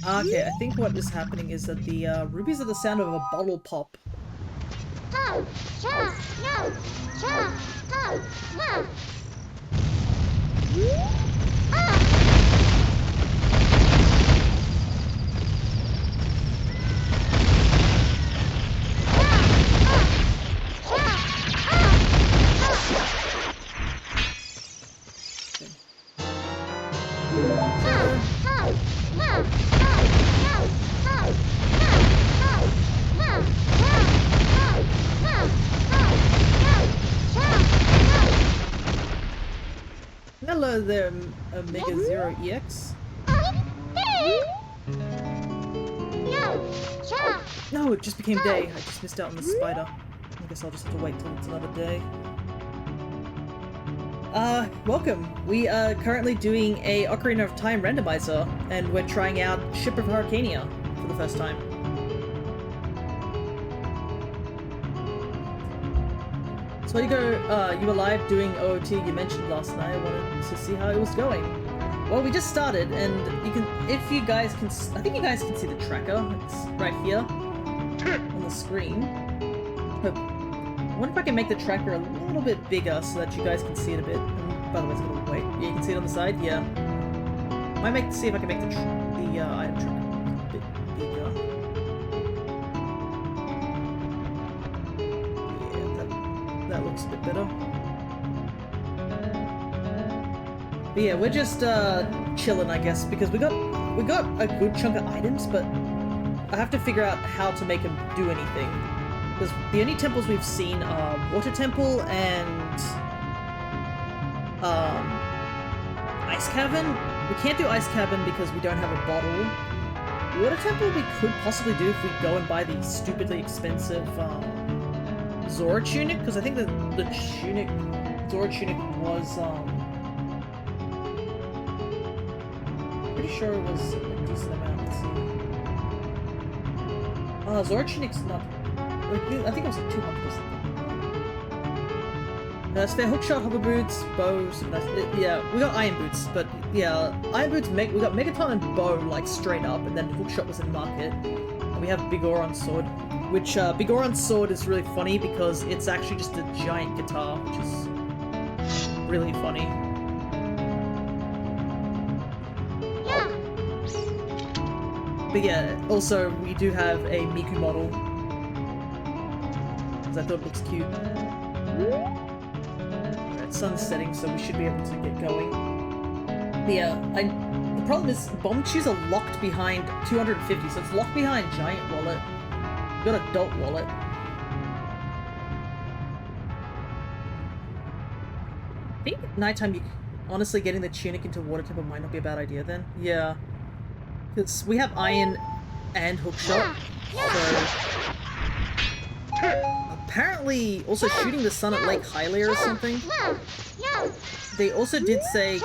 Okay, I think what is happening is that the rubies are the sound of a bottle pop. Hello there, Omega Zero EX. No, it just became day. I just missed out on the spider. I guess I'll just have to wait till it's another day. Welcome. We are currently doing a Ocarina of Time randomizer, and we're trying out Ship of Harkinian for the first time. So you were live doing OOT, you mentioned last night. I wanted to see how it was going. Well, we just started, and you can, if you guys can, I think you guys can see the tracker. It's right here on the screen. But I wonder if I can make the tracker a little bit bigger so that you guys can see it a bit. And by the way, it's a little, wait, yeah, you can see it on the side. Yeah. Might see if I can make the item tracker a bit bigger. That looks a bit better. But yeah, we're just chilling, I guess, because we got a good chunk of items, but I have to figure out how to make them do anything. Because the only temples we've seen are Water Temple and Ice Cavern. We can't do Ice Cavern because we don't have a bottle. Water Temple we could possibly do if we go and buy the stupidly expensive Zora tunic, because I think the tunic Zora Tunic was, pretty sure it was a decent amount. Let's see. Zora Tunic's not... I think it was like 200 or something. That's fair. Hookshot, hover boots, bows. Yeah, we got iron boots, but yeah, iron boots. We got Megaton and bow like straight up, and then hookshot was in market. And we have Big Oron sword, which Big Oron sword is really funny because it's actually just a giant guitar, which is really funny. But yeah, also we do have a Miku model because I thought it looks cute. Sun's setting, so we should be able to get going. But yeah, the problem is bomb chews are locked behind 250, so it's locked behind giant wallet. We've got adult wallet. I think at nighttime, honestly, getting the tunic into water temper might not be a bad idea then. Yeah, because we have iron and hookshot, so... Apparently, also shooting the sun at Lake Hylia or something. They also did say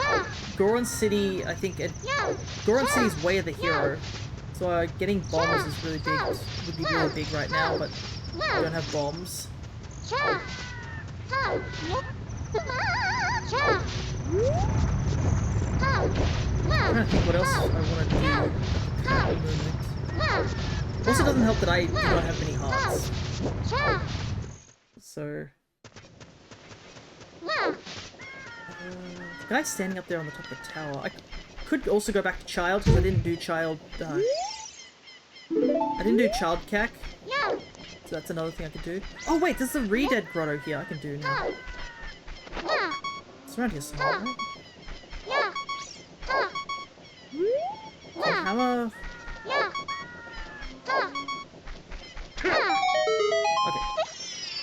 Goron City, I think, Goron City's way of the hero. So getting bombs is really big, would be really big right now, but we don't have bombs. I'm trying to think what else I want to do at the moment. Also doesn't help that I do not have many hearts. So... the guy standing up there on the top of the tower. I could also go back to Child, because I didn't do Child... I didn't do Child Cack. So that's another thing I could do. Oh wait, there's a Redead Grotto here I can do now. It's around here somewhere, right? Okay, hammer... Okay.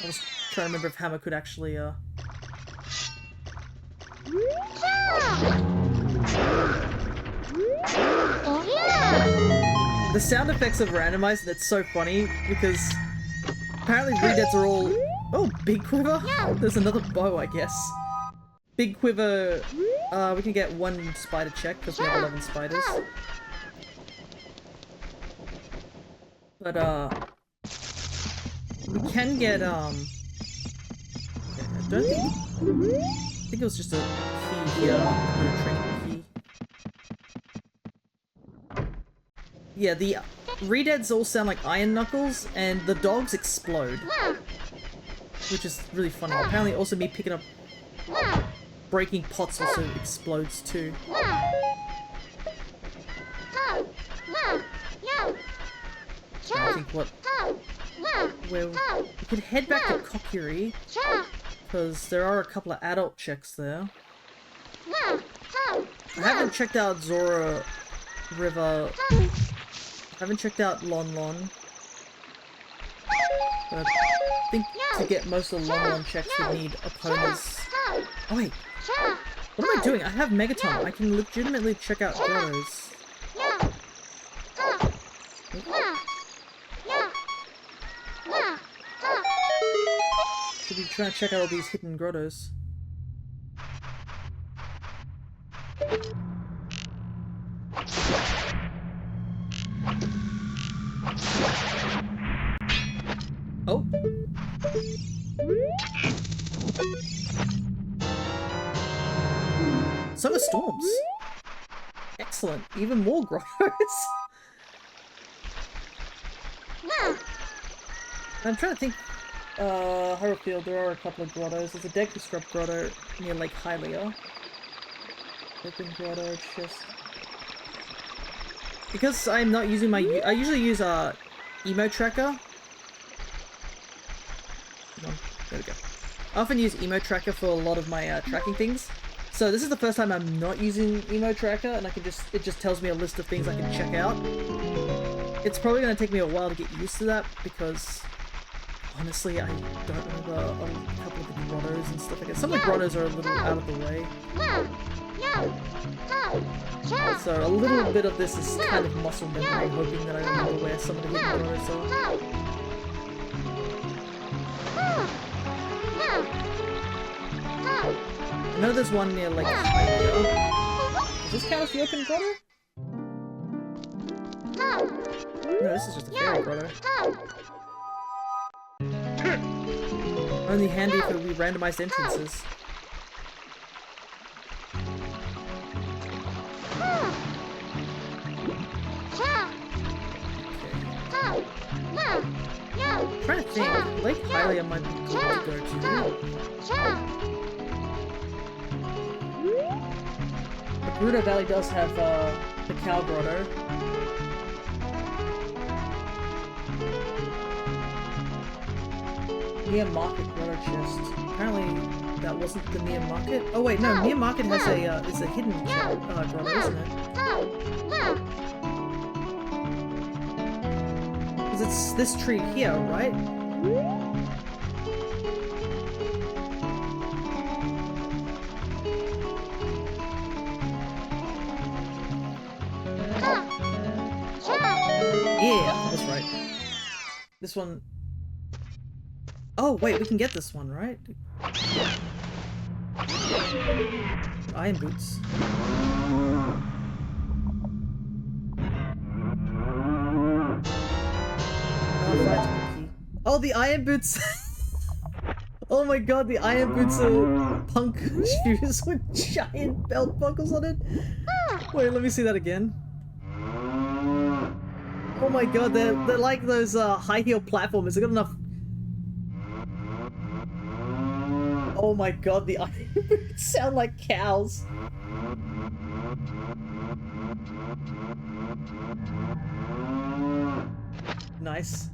I was trying to remember if hammer could actually, The sound effects of Randomiser, that's so funny, because apparently Redeads are all... Oh, Big Quiver? There's another bow, I guess. Big Quiver, we can get 1 spider check, because we have 11 spiders. But, we can get, I don't think... I think it was just a key here, or a training key. Yeah, the Redeads all sound like Iron Knuckles, and the dogs explode. Which is really funny. Apparently also me picking up... breaking pots also explodes too. I think what... Well, we could head back to Kokiri, because there are a couple of adult checks there. I haven't checked out Zora River. I haven't checked out Lon Lon. But I think to get most of the Lon Lon checks we need opponents. Oh wait, what am I doing? I have Megaton. I can legitimately check out grottos. Should be trying to check out all these hidden grottos. Oh! Summer Storms! Excellent! Even more grottos! I'm trying to think... Harrowfield, there are a couple of grottos. There's a Deku Scrub grotto near Lake Hylia. Open grotto, chest. Because I'm not using my... I usually use, Emo Tracker. Come on, there we go. I often use Emo Tracker for a lot of my, tracking things. So this is the first time I'm not using Emo Tracker, and I can just... It just tells me a list of things I can check out. It's probably gonna take me a while to get used to that, because... Honestly, I don't remember a couple of the grottos and stuff like that. Some of the grottos are a little out of the way. So a little bit of this is kind of muscle memory, hoping that I remember where some of the hidden grottos are. know there's one near Lake Hylia. Does this count as the open grotto? No, this is just a fairy grotto. Only handy for we randomized entrances. I'm trying to think. Lake Hylia might be good to go to. The Gerudo Valley does have the Cow Grotto. Near Market Grotto chest. Apparently that wasn't the Near Market. Oh wait, no, Near Market has a is a hidden grotto, isn't it? Because it's this tree here, right? Yeah, that's right. This one... Oh, wait, we can get this one, right? Iron boots. Oh, the iron boots! Oh my god, the iron boots are punk shoes with giant belt buckles on it. Wait, let me see that again. Oh my god, they're like those high heel platformers. They got enough. Oh my god, the iron boots sound like cows. Nice.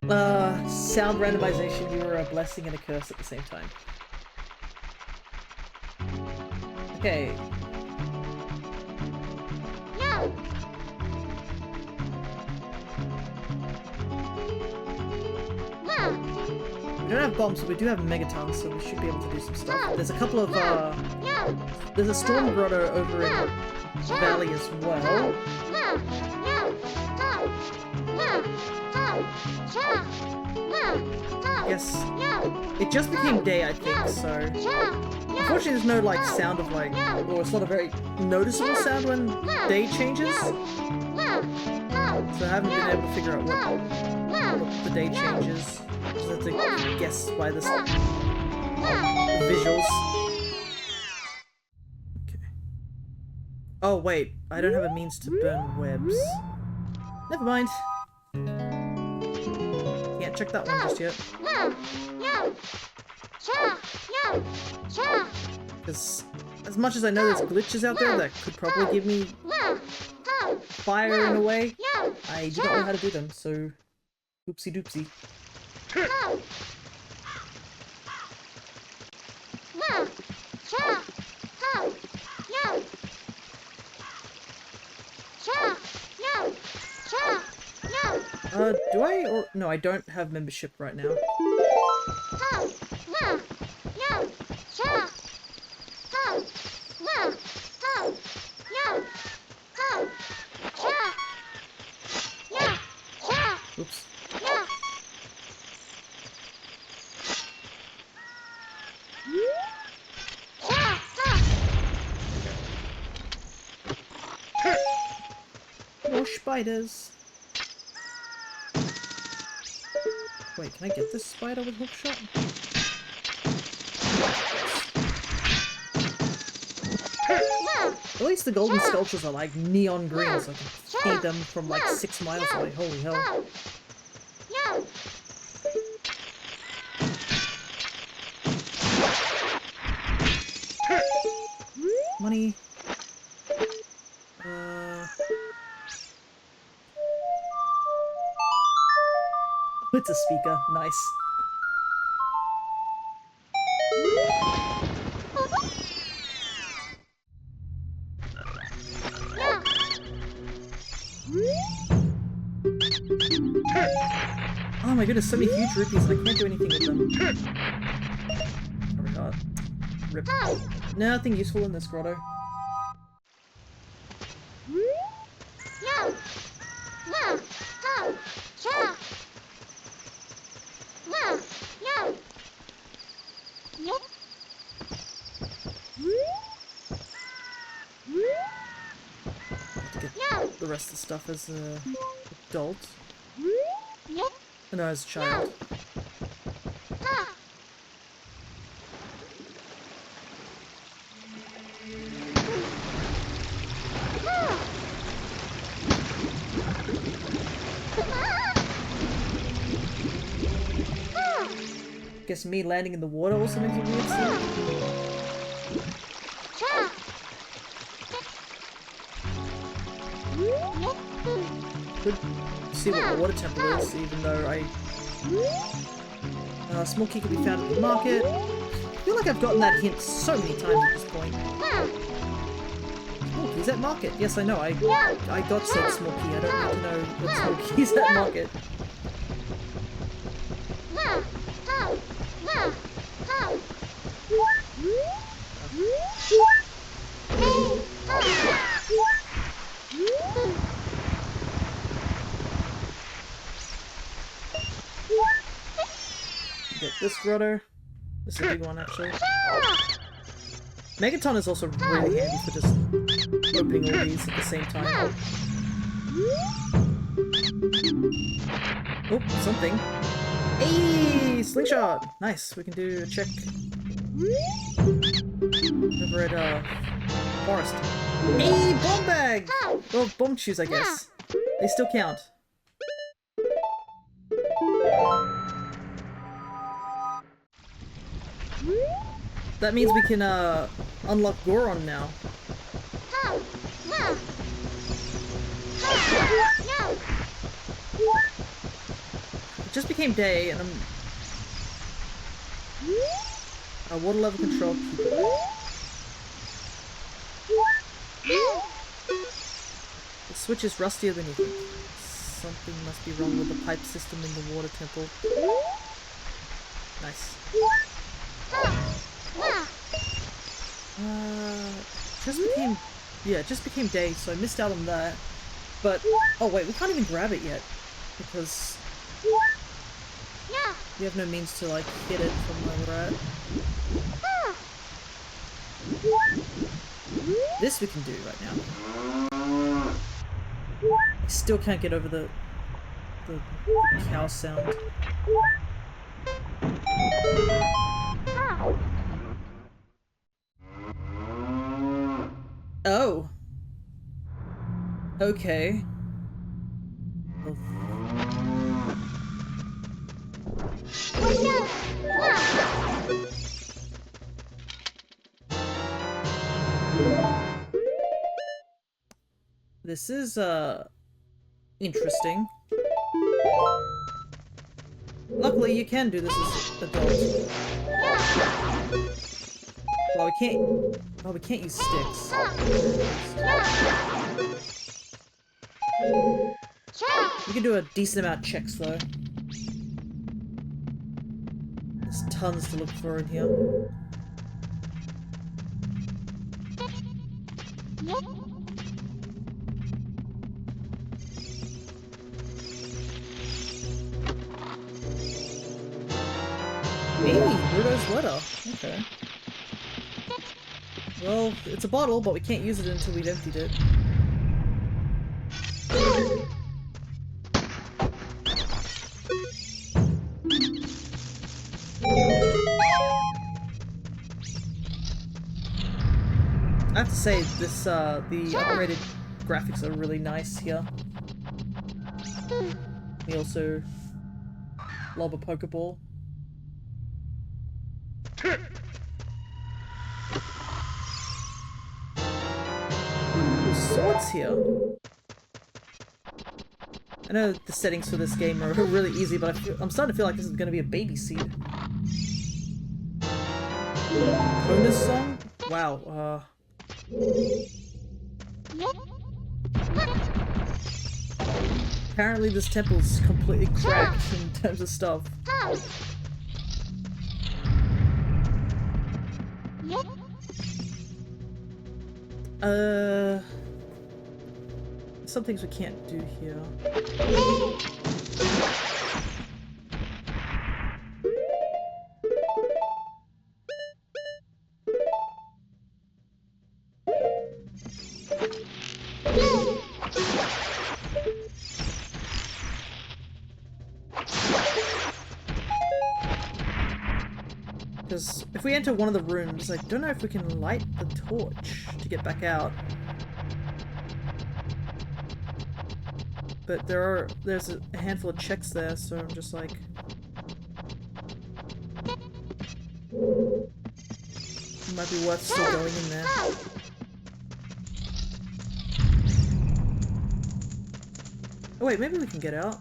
Sound randomization, you are a blessing and a curse at the same time. Okay. We don't have bombs, but we do have megatons, so we should be able to do some stuff. There's a couple of, there's a storm grotto over in the valley as well. Yes. It just became day, I think, so... Unfortunately, there's no, like, sound of, like... Or it's not a very noticeable sound when day changes. So I haven't been able to figure out what the day changes. Just have to guess by the visuals. Okay. Oh, wait. I don't have a means to burn webs. Never mind. Can't check that one just yet. Because as much as I know there's glitches out there that could probably give me fire in a way, I do not know how to do them, so oopsie doopsie. Do I, or no, I don't have membership right now. Oops. More spiders. Wait, can I get this spider with hookshot? At least the golden sculptures are like neon green, so I can see them from like 6 miles away. Holy hell. Money. It's a speaker. Nice. Oh my goodness, so many huge rupees and I can't do anything with them. Probably not. Rip. Nothing useful in this grotto. the rest of the stuff as an adult. No, as a child. Guess me landing in the water also makes a weird sound. Could see what the water temple is, even though small key can be found at the market. I feel like I've gotten that hint so many times at this point. Small keys at market. Yes, I know. I got said small key. I don't need to know what small keys at market. Get this grotto. This is a big one, actually. Megaton is also really handy for just opening all these at the same time. Oh, something. Hey, slingshot! Nice, we can do a check over at, forest. Hey, bomb bag! Well, bomb shoes, I guess. They still count. That means we can, unlock Goron now. It just became day, and I'm... water level control. The switch is rustier than you think. Something must be wrong with the pipe system in the water temple. Nice. It just became day, so I missed out on that. But, oh wait, we can't even grab it yet. Because we have no means to, like, hit it from where we're at. This we can do right now. I still can't get over the cow sound. Oh. Okay. This is, interesting. Luckily, you can do this as adults. Well, we can't use sticks. We can do a decent amount of checks, though. There's tons to look for in here. Hey, Rudo's letter. Okay. Well, it's a bottle, but we can't use it until we've emptied it. I have to say, this, the upgraded graphics are really nice here. We also lob a Pokeball. Swords here. I know the settings for this game are really easy, but I'm starting to feel like this is going to be a baby seed. Bonus song? Wow, apparently this temple's completely cracked in terms of stuff. Some things we can't do here. Because if we enter one of the rooms, I don't know if we can light the torch to get back out. But there's a handful of checks there, so I'm just like... It might be worth still going in there. Oh wait, maybe we can get out.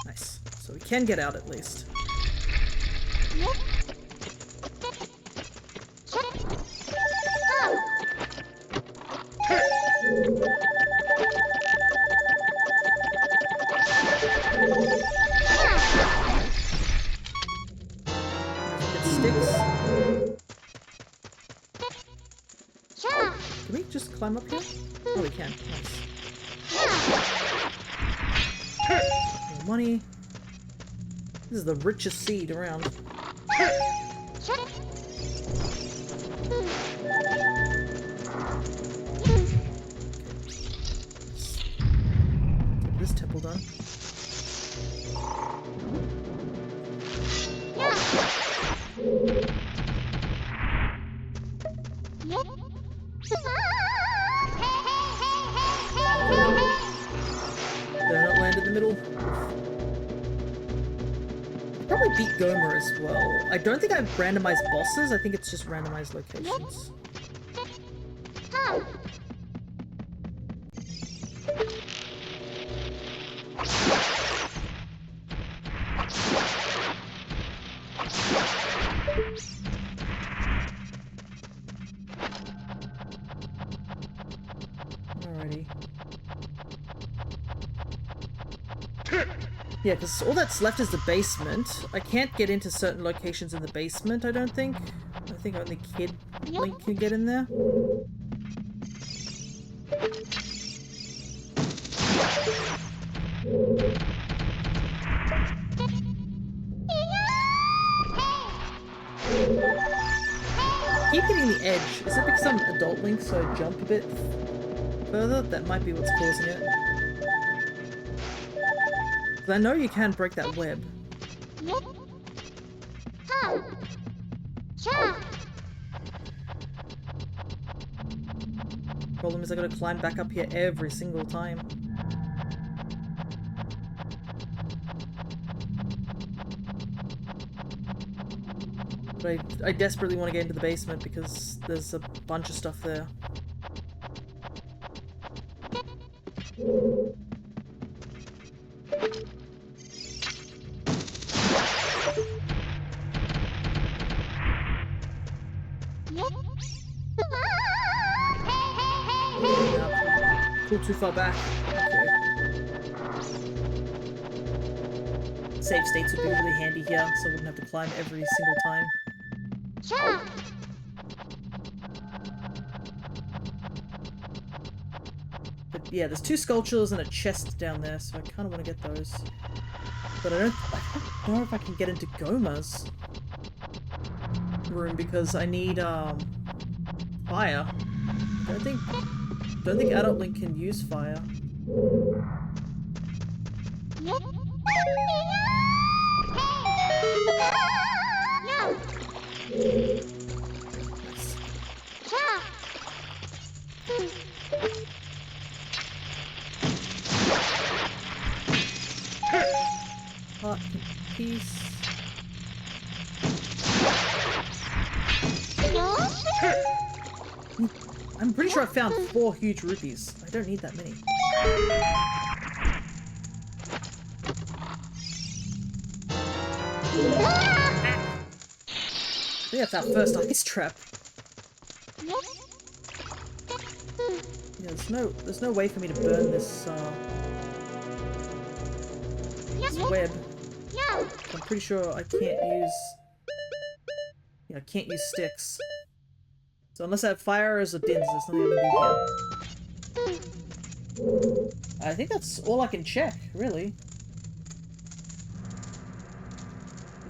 Nice. So we can get out at least. Can we just climb up here? Oh, we can. Nice. More money. This is the richest seed around. Get this temple done. Did I not land in the middle? Probably beat Gomer as well. I don't think I've randomized bosses, I think it's just randomized locations. Alrighty. Yeah, because all that's left is the basement. I can't get into certain locations in the basement, I don't think. I think only Kid Link can get in there. Keep hitting the edge. Is it because I'm adult Link, so I jump a bit further? That might be what's causing it. Because I know you can break that web. Problem is I gotta climb back up here every single time. But I desperately want to get into the basement because there's a bunch of stuff there. Pull too far back. Okay. Save states would be really handy here, so I wouldn't have to climb every single time. But yeah, there's 2 sculptures and a chest down there, so I kind of want to get those. But I don't know if I can get into Goma's room because I need fire. I don't think Adult Link can use fire. Hot piece. I'm pretty sure I found 4 huge rupees. I don't need that many. I think that's our first ice trap. Yeah, there's no way for me to burn this web. I'm pretty sure I can't use... Yeah, I can't use sticks. So unless I have fire as a dins, there's nothing I can do here. I think that's all I can check, really.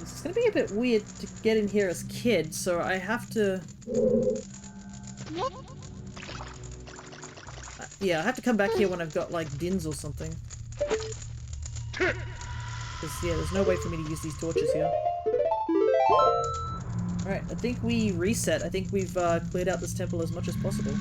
It's gonna be a bit weird to get in here as Kid, so I have to... yeah, I have to come back here when I've got, like, dins or something. Because, yeah, there's no way for me to use these torches here. Alright, I think we reset. I think we've cleared out this temple as much as possible.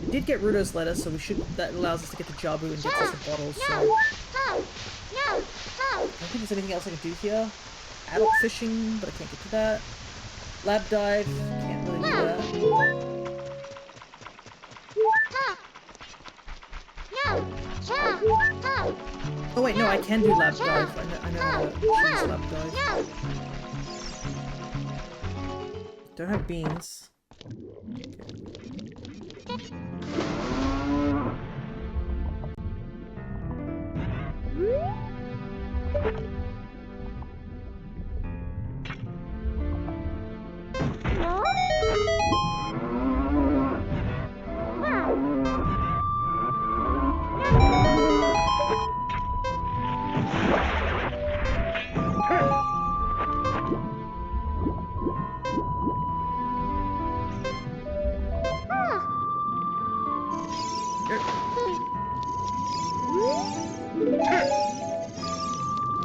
We did get Rudo's letter, so we should. That allows us to get to Jabu and gets us the bottles. So I don't think there's anything else I can do here. Adult fishing, but I can't get to that. Lab dive, can't really do that. Oh wait, no, I can do lab dive. I know how to use lab dive. Don't have beans.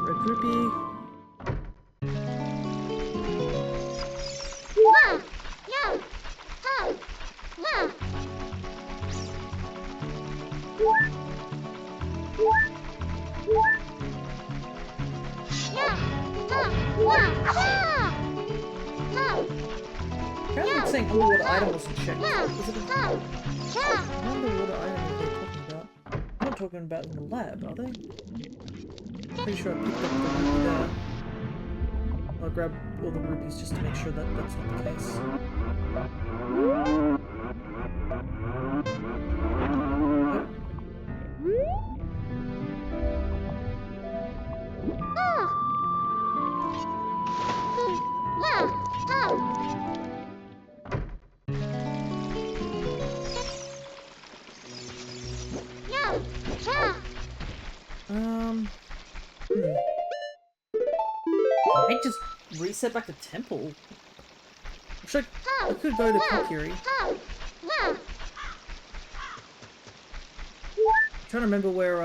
Red rupee. Apparently it's saying underwater item wasn't checked. Was it an underwater item that they're talking about? I'm not talking about in the lab, are they? Pretty sure I picked up the rupee there. I'll grab all the rupees just to make sure that that's not the case. I just reset back to temple. I could go to Kokiri. I'm trying to remember where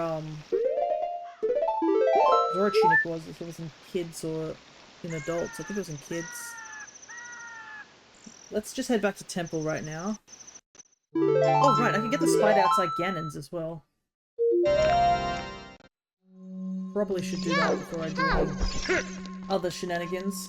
Zorochinik was, if it was in kids or in adults. I think it was in kids. Let's just head back to temple right now. Oh right, I can get the spider outside Ganon's as well. Probably should do that before I do any other shenanigans.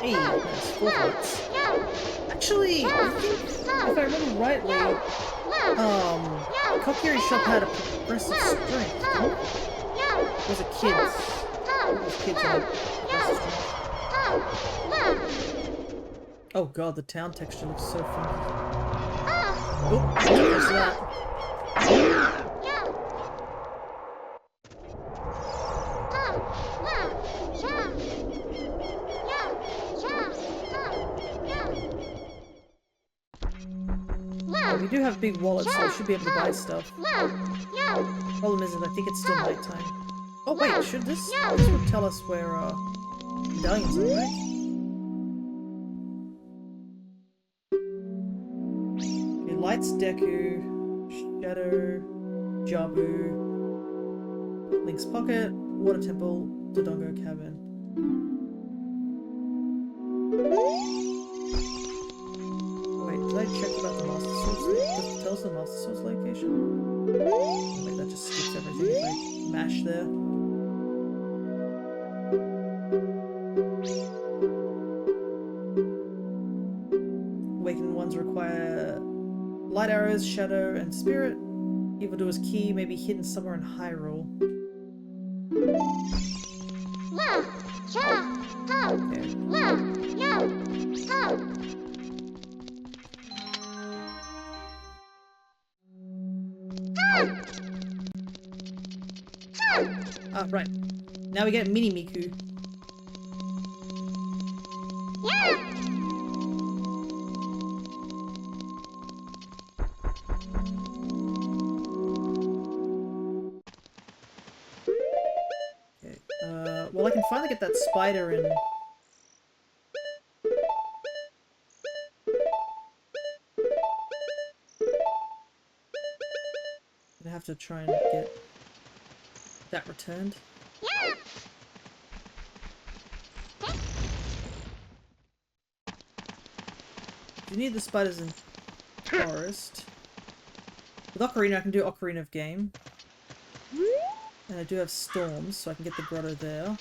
Hey, that's 4 hearts. Actually, I think, if I remember rightly, Kokiri shop had a progressive strength, didn't it? Or was it kids? It was kids had progressive strength. Oh god, the town texture looks so funky. Oh, there's that. We do have big wallets, so we should be able to buy stuff. Problem is that I think it's still nighttime. Oh wait, should this would tell us where medallions are, right? Okay, Lights Deku, Shadow, Jabu, Link's Pocket, Water Temple, Dodongo Cabin. Did I check about the Master Sword's location? Does it tell us the Master Sword's location? Oh, wait, that just skips everything if I mash there. light arrows, shadow, and spirit. Evildoer's key may be hidden somewhere in Hyrule. Ah, right. Now we get Mini Miku. Okay. Well, I can finally get that spider in. I have to try and get that returned. You need the spiders in forest. With Ocarina, I can do Ocarina of Game. And I do have storms, so I can get the grotto there.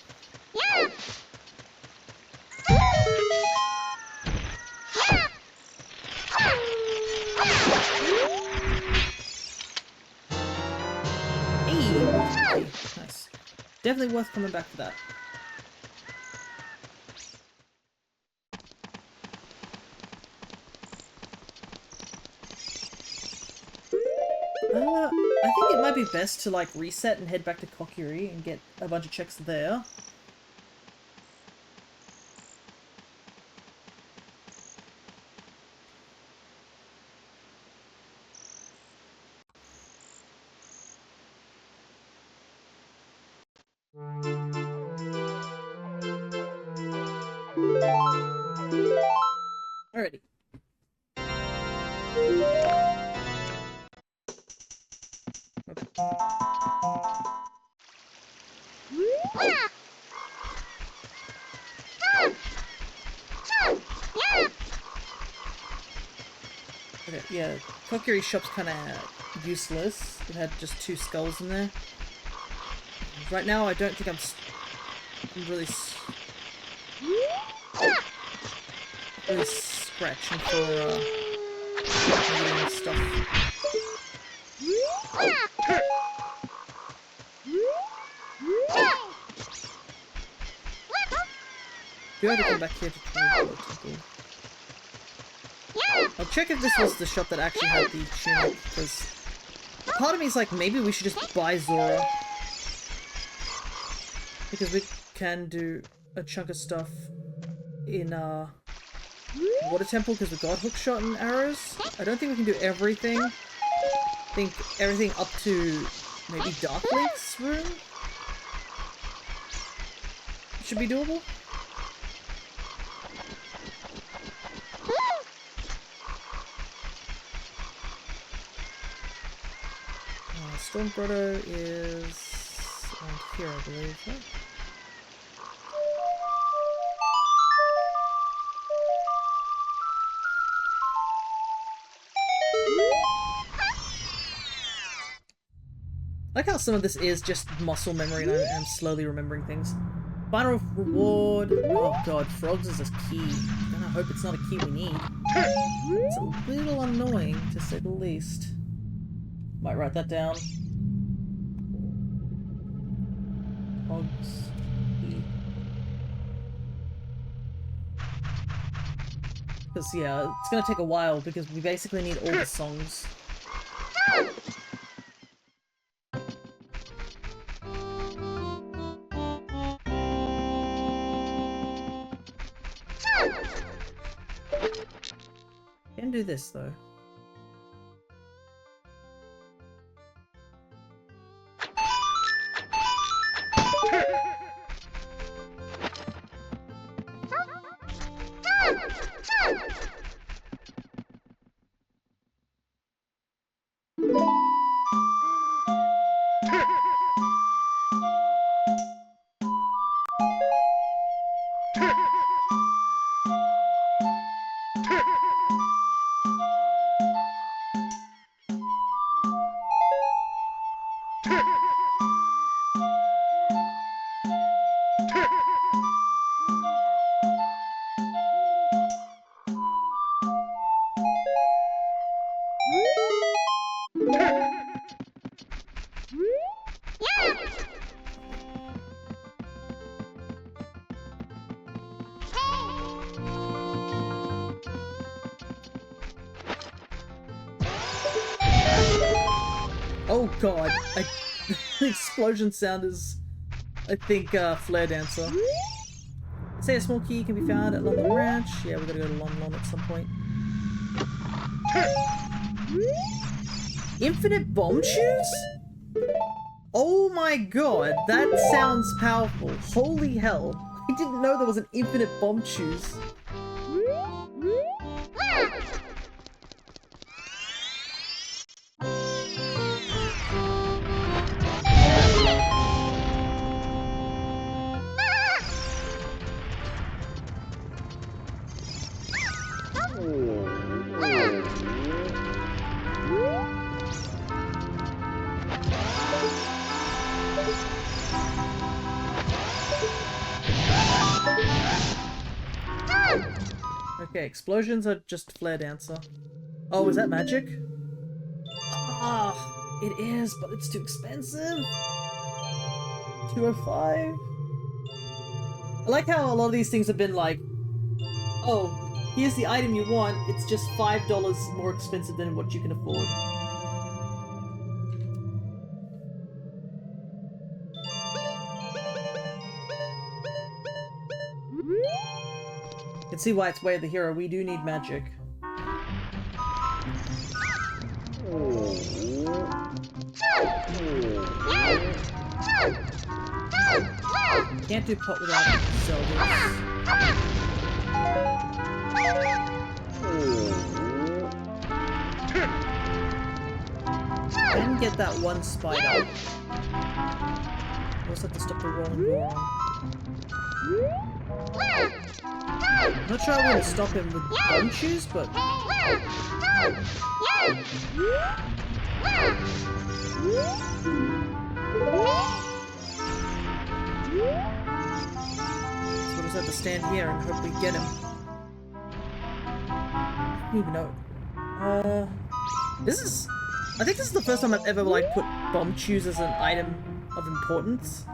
Hey! Nice. Definitely worth coming back for that. I think it might be best to like reset and head back to Kokiri and get a bunch of checks there. Alrighty. Okay, yeah, Kokiri shop's kind of useless. It had just 2 skulls in there. Right now, I don't think I'm really scratching for stuff. Do have to come back here to try and go. I'll check if this was the shop that actually had the tunic, because part of me is like, maybe we should just buy Zora. Because we can do a chunk of stuff in Water Temple because we got hookshot and arrows. I don't think we can do everything. I think everything up to maybe Dark Link's room should be doable. Storm Grotto is around here, I believe, right? I like how some of this is just muscle memory and I'm slowly remembering things. Final reward. Oh god, frogs is a key. And I hope it's not a key we need. It's a little annoying, to say the least. Might write that down. Frogs. Key. Because, yeah, it's gonna take a while because we basically need all the songs. Can do this though. Oh god, the explosion sound is, I think, Flare Dancer. Say a small key can be found at Lon Lon Ranch. Yeah, we gotta go to Lon Lon at some point. Infinite bomb shoes? Oh my god, that sounds powerful. Holy hell. I didn't know there was an infinite bomb shoes. Okay, explosions are just Flare Dancer. Oh, is that magic? Ah, it is, but it's too expensive. 205. I like how a lot of these things have been like, oh, here's the item you want, it's just $5 more expensive than what you can afford. You can see why it's Way of the Hero. We do need magic. Can't do pot without Zeldas. Can get that one spider. We also have to stop the rolling Goron. I'm not sure I want to stop him with bomb shoes, but... So we'll just have to stand here and hope we get him. I don't even know. This is... I think this is the first time I've ever, like, put bomb shoes as an item of importance.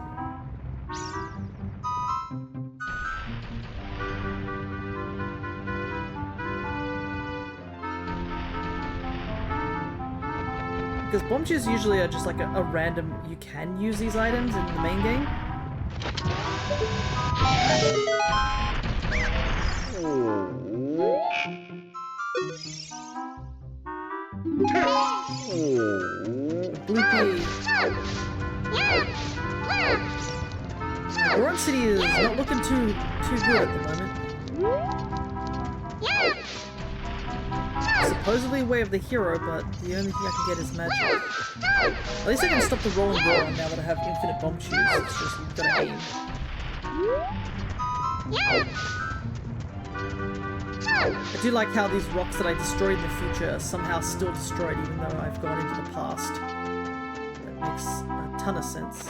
Because bomb shoes usually are just like a random... You can use these items in the main game. Bloopy. Goron City is not looking too good at the moment. Supposedly Way of the Hero, but the only thing I can get is magic. At least I can stop the rolling Goron now that I have infinite bomb shoes. It's just gotta aim. I do like how these rocks that I destroyed in the future are somehow still destroyed even though I've gone into the past. That makes a ton of sense.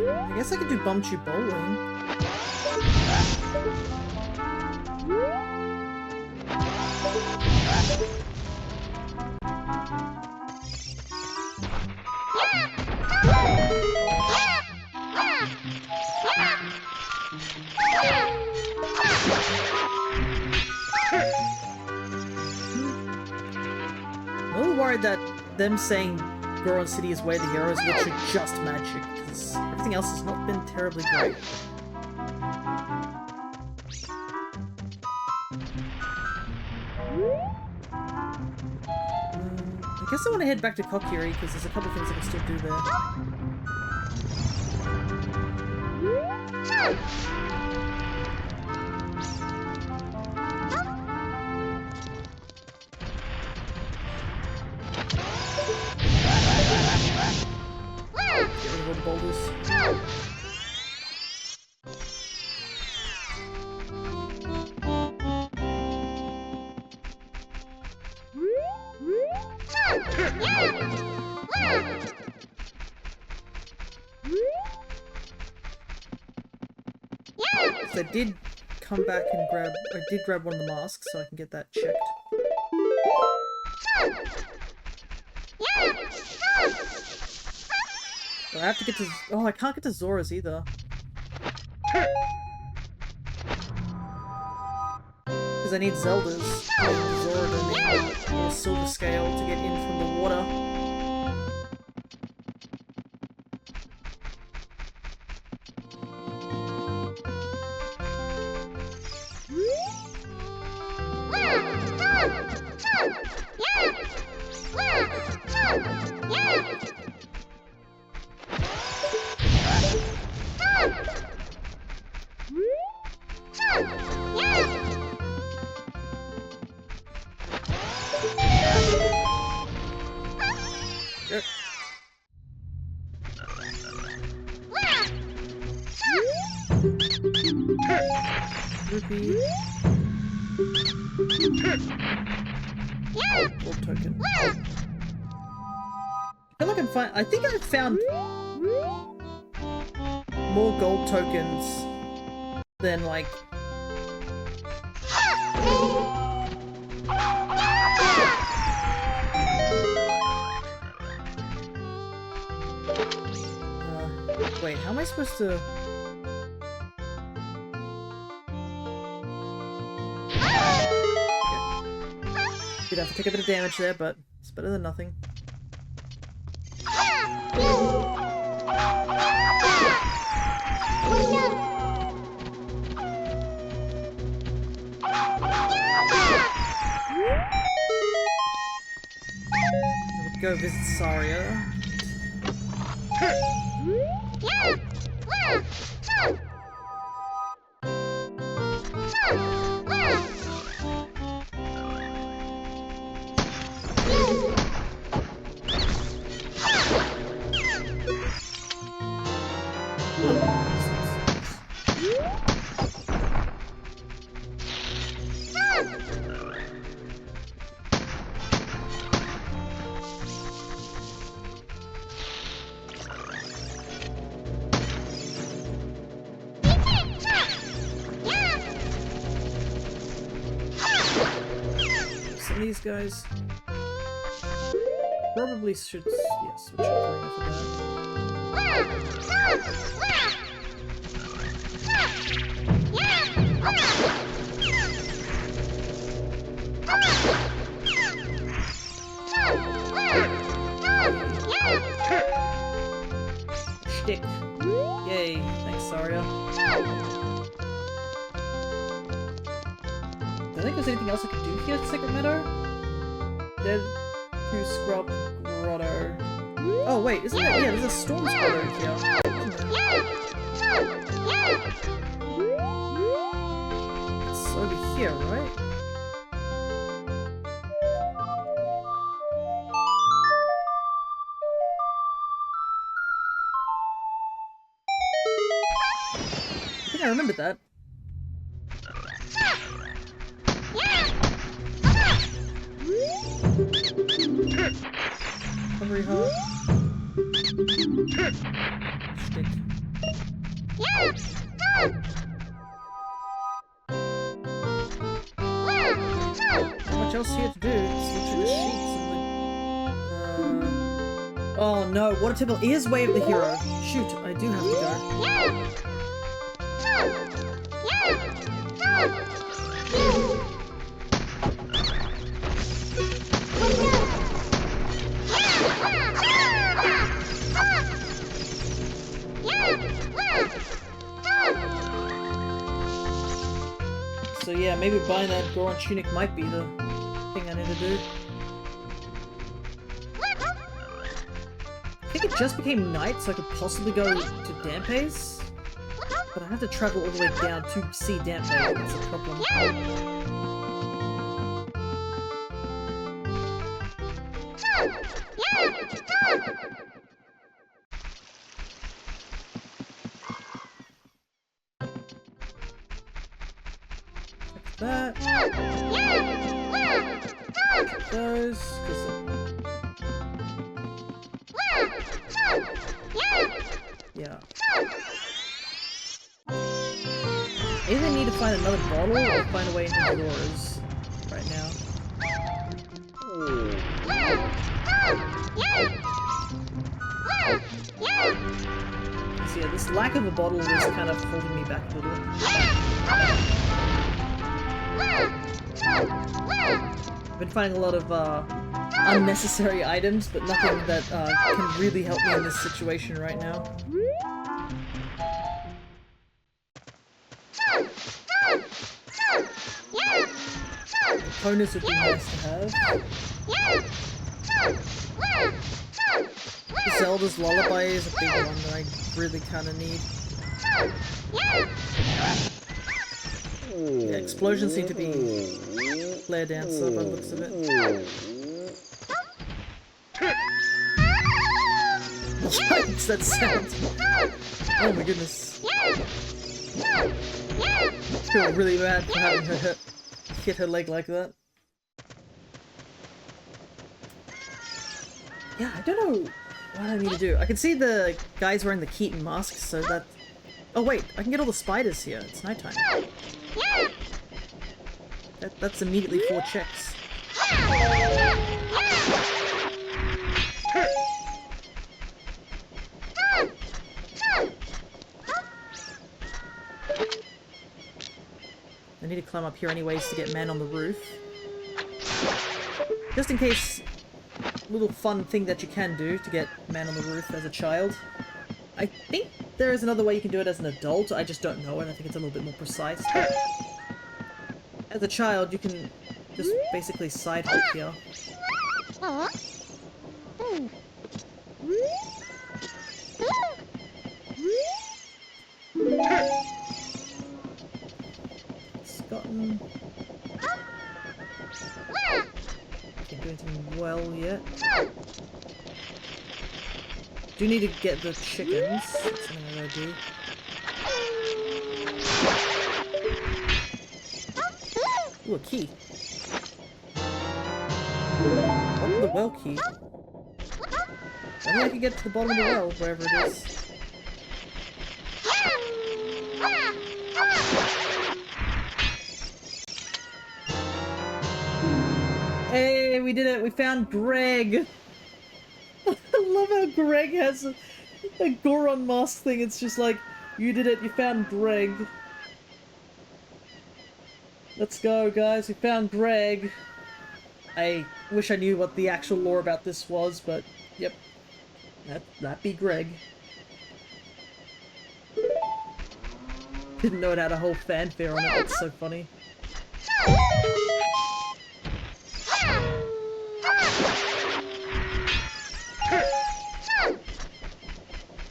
I guess I could do Bumchu Bowling. I'm a little worried that them saying Goron City is Way of the Hero is literally just magic, because everything else has not been terribly great. I guess I want to head back to Kokiri, because there's a couple things I can still do there. Get rid of all the boulders. So I did come back and grab one of the masks so I can get that checked. I have to get to... Oh, I can't get to Zora's either. Because I need Zelda's. Zora domain. Or Silver Scale to get in from the water. Yep. Rupee. Gold token. I feel like I'm fine. I think I found more gold tokens than like. Wait, how am I supposed to? Did have to take a bit of damage there, but it's better than nothing. Go visit Saria. These guys probably should, yeah, switch up for that. Shtick. Yay, thanks, Saria. I think there's anything else I could do here at Secret Meadow? Dead New Scrub Grotto. Oh wait, isn't that? Yeah, there's a Storm Grotto here. It's over here, right? I think I remembered that. Hungry Heart. Stick. Not much else here to do. Just look through the sheets and the... Oh no, Water Temple is Way of the Hero. Shoot, I do have to go. So yeah, maybe buying that Goron tunic might be the thing I need to do. I think it just became night, so I could possibly go to Dampes. But I have to travel all the way down to see Dampes, that's the problem. That. Those, because yeah. Either need to find another bottle or find a way into the doors right now. This lack of a bottle is kind of holding me back a little. I've been finding a lot of unnecessary items, but nothing that can really help me in this situation right now. Opponents would be nice to have. Zelda's Lullaby is a big one that I really kind of need. Yeah, explosions seem to be Flare Dancer by the looks of it. Yikes, that sound! Oh my goodness. I feel really bad for having her hit her leg like that. Yeah, I don't know what I need to do. I can see the guys wearing the Keaton masks, so that... Oh wait, I can get all the spiders here. It's nighttime. That's immediately 4 checks. I need to climb up here anyways to get man on the roof. Just in case, little fun thing that you can do to get man on the roof as a child. I think there is another way you can do it as an adult, I just don't know it. I think it's a little bit more precise. But as a child, you can just basically side hop here. Gotten... Can't do anything well yet. Do need to get the chickens. That's something I gotta do. Ooh, a key. Bottom of the well key. Only I can get to the bottom of the well, wherever it is. Hey, we did it! We found Greg! I love how Greg has a Goron mask thing. It's just like, you did it, you found Greg. Let's go, guys, we found Greg. I wish I knew what the actual lore about this was, but yep. That'd be Greg. Didn't know it had a whole fanfare on it, that's so funny.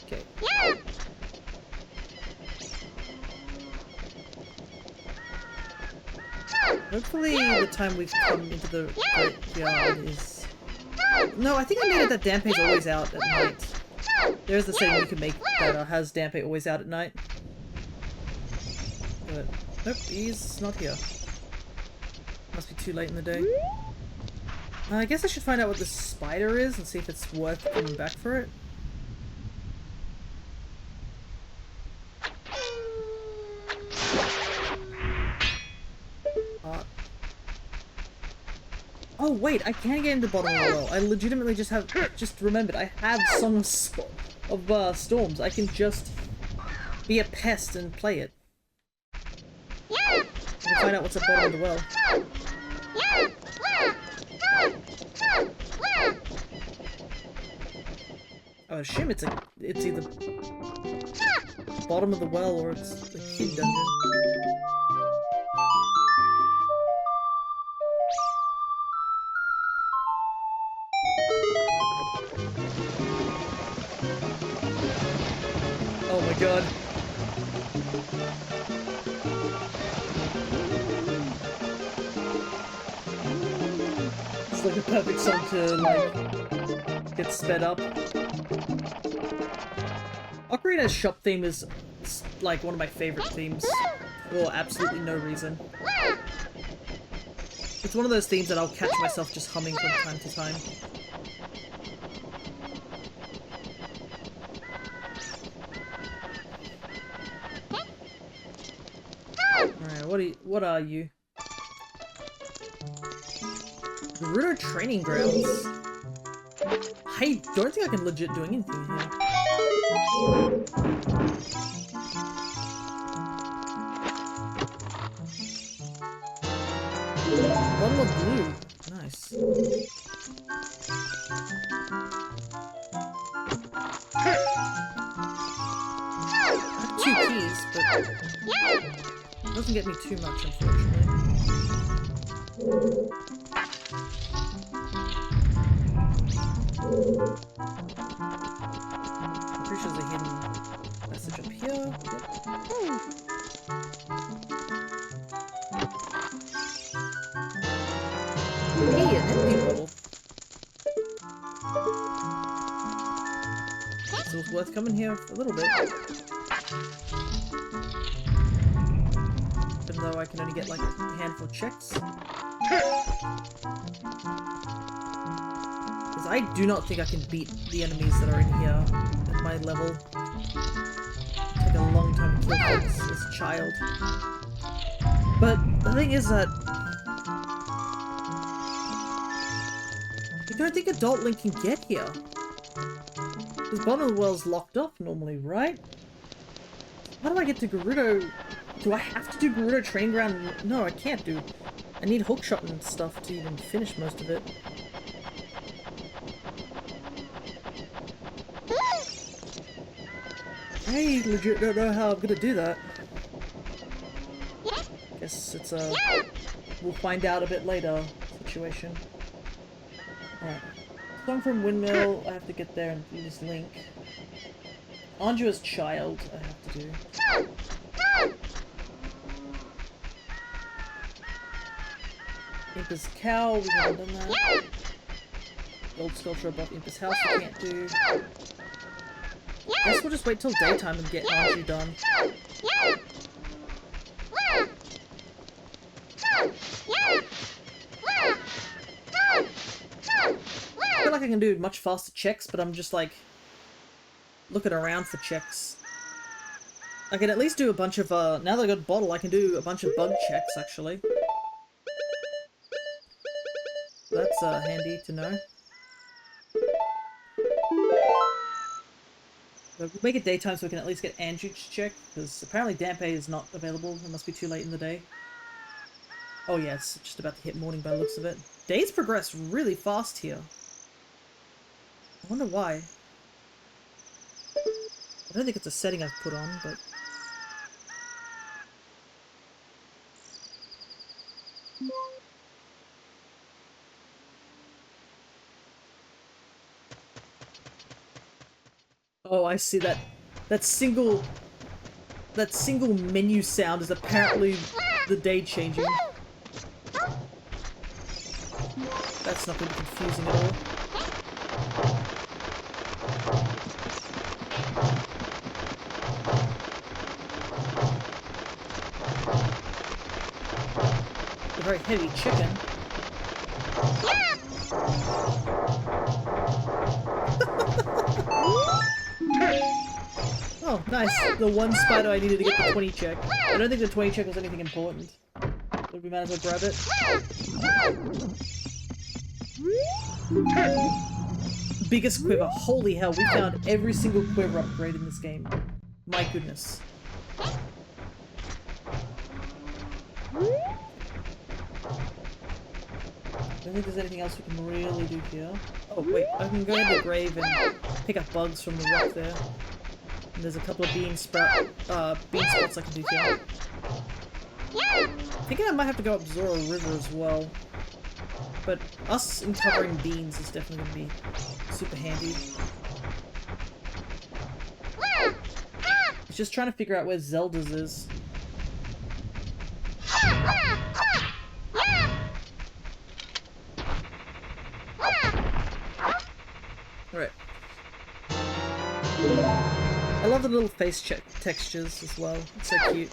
Okay. Hopefully the time we've come into the graveyard is... No, I think I made it that Dampé's always out at night. There's the setting you can make that has Dampé always out at night. But, nope, he's not here. Must be too late in the day. I guess I should find out what this spider is and see if it's worth coming back for it. Oh wait, I can get into the bottom of the well. I legitimately just remembered, I have Song of Storms. I can just be a pest and play it. I can find out what's at the bottom of the well. I assume it's either bottom of the well or it's the kid dungeon. Oh my god. It's like a perfect song to, like, get sped up. Ocarina's shop theme is, like, one of my favorite themes, for absolutely no reason. It's one of those themes that I'll catch myself just humming from time to time. Alright, what are you? Gerudo Training Grounds. I don't think I can legit do anything here. Bottle of glue. Nice. I have 2 keys, but it doesn't get me too much, unfortunately. I'm pretty sure there's a hidden message up here. Yep. Hey, an empty bottle. So it's worth coming here for a little bit. Even though I can only get like a handful of checks. Because I do not think I can beat the enemies that are in here at my level. It'll take a long time to kill things as a child. But the thing is that I don't think adult Link can get here. Because bottom of the well's locked off normally, right? How do I get to Gerudo? Do I have to do Gerudo Training Ground? No, I can't do. I need hookshot and stuff to even finish most of it. I legit don't know how I'm gonna do that. Guess it's a we'll find out a bit later situation. Alright. Song from Windmill, I have to get there and use Link. Anjua's Child, I have to do. Impa's Cow, we haven't done that. Gold Sculpture above Impa's House, we can't do. Guess we'll just wait till daytime and get Anju done. I feel like I can do much faster checks, but I'm just like looking around for checks. I can at least do a bunch of now that I got bottle, I can do a bunch of bug checks actually. That's handy to know. But we'll make it daytime so we can at least get Anju's check, because apparently Dampé is not available. It must be too late in the day. Oh yeah, it's just about to hit morning by the looks of it. Days progress really fast here. I wonder why. I don't think it's a setting I've put on, but... Oh, I see that. That single menu sound is apparently the day changing. That's not going to be confusing at all. A very heavy chicken. Oh, nice. The one spider I needed to get the 20 check. I don't think the 20 check was anything important. Would we might as well grab it? Biggest quiver. Holy hell, we found every single quiver upgrade in this game. My goodness. I don't think there's anything else we can really do here. Oh wait, I can go into the grave and pick up bugs from the rock there. And there's a couple of bean spots I can do here. Thinking I might have to go up Zora River as well. But us uncovering beans is definitely going to be super handy. It's just trying to figure out where Zelda's is. Alright. I love the little face textures as well. It's so cute.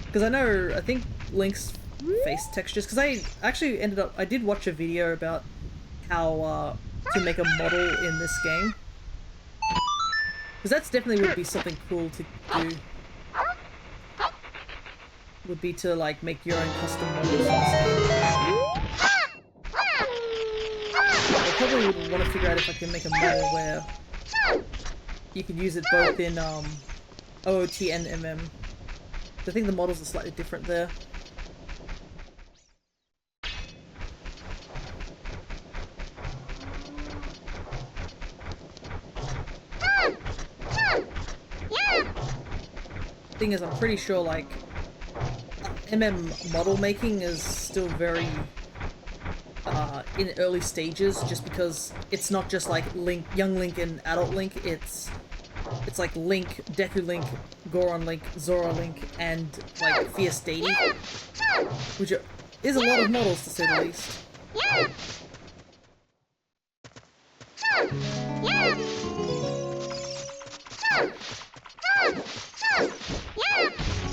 Because I think Link's face textures, because I actually I did watch a video about how to make a model in this game. Because that's definitely would be something cool to do. Would be to like make your own custom models in this game. They'll probably would want to figure out if I can make a model where you can use it both in OOT and MM. I think the models are slightly different there. Thing is, I'm pretty sure like MM model making is still very in early stages, just because it's not just like Link, young Link and adult Link. It's like Link, Deku Link, Goron Link, Zora Link, and like Fierce Deity, which is a lot of models to say the least.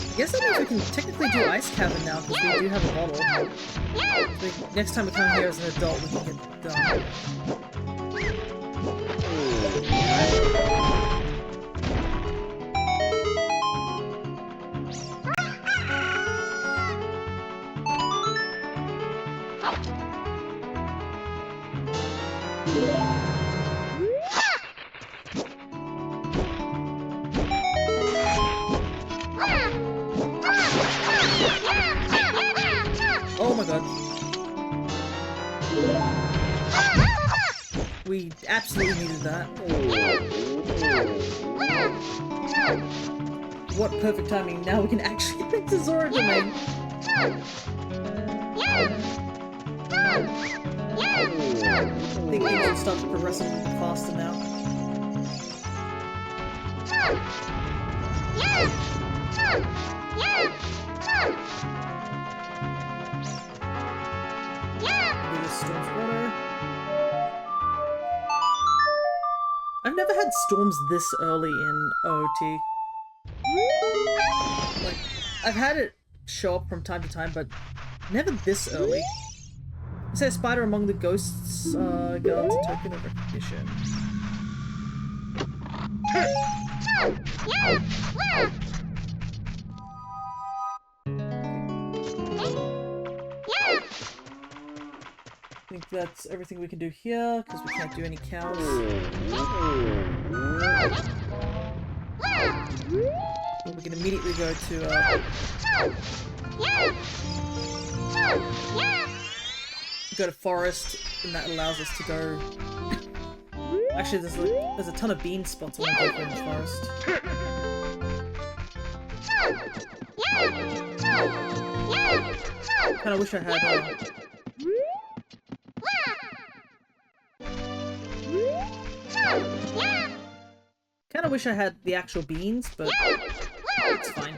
I guess that means we can technically do Ice Cavern now, because we do have a bottle. So next time we come here as an adult, we can get it done. Oh my god. We absolutely needed that. What perfect timing. Now we can actually get into Zora domain. I think things will start to progress a little bit faster now. I've never had storms this early in OOT. Like, I've had it show up from time to time, but never this early. It says spider among the ghosts guards a token of recognition. I think that's everything we can do here, because we can't do any cows. And we can immediately go to, go to forest, and that allows us to go... Actually, there's a ton of bean spots I want to go for in the forest. Kinda wish I had, Kinda wish I had the actual beans, but it's fine.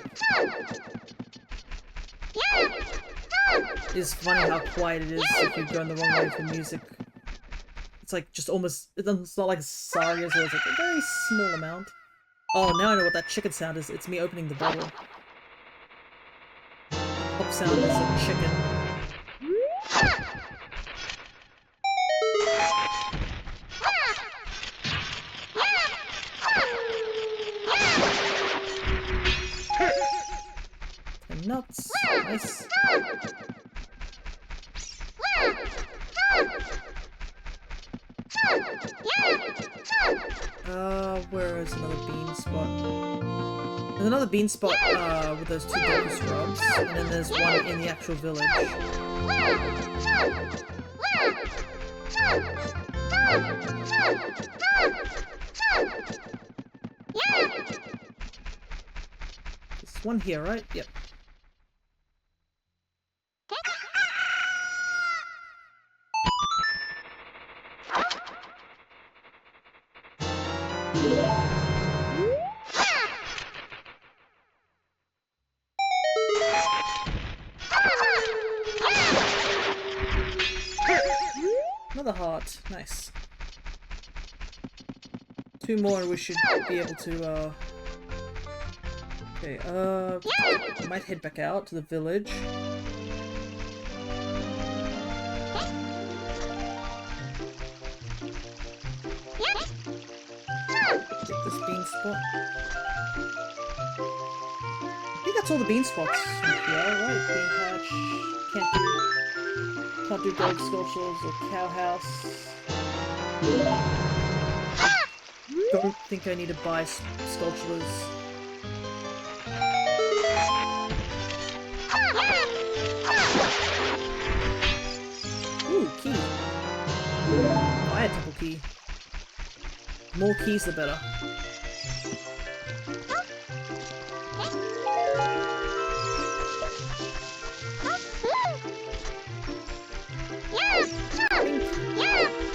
It's funny how quiet it is if you go in the wrong way for music. It's like just almost, it's not like Saria's where it's like a very small amount. Oh, now I know what that chicken sound is. It's me opening the bottle. The pop sound is a chicken. Nuts. Nice. Where is another bean spot? There's another bean spot, with those two Deku scrubs, and then there's one in the actual village. There's one here, right? Yep. Another heart. Nice. Two more and we should be able to, okay, I might head back out to the village. Get this bean spot. I think that's all the bean spots here, right? Bean patch. Can't do dog sculptures or cow house. Don't think I need to buy sculptures. Ooh, key. Buy a temple key. More keys the better.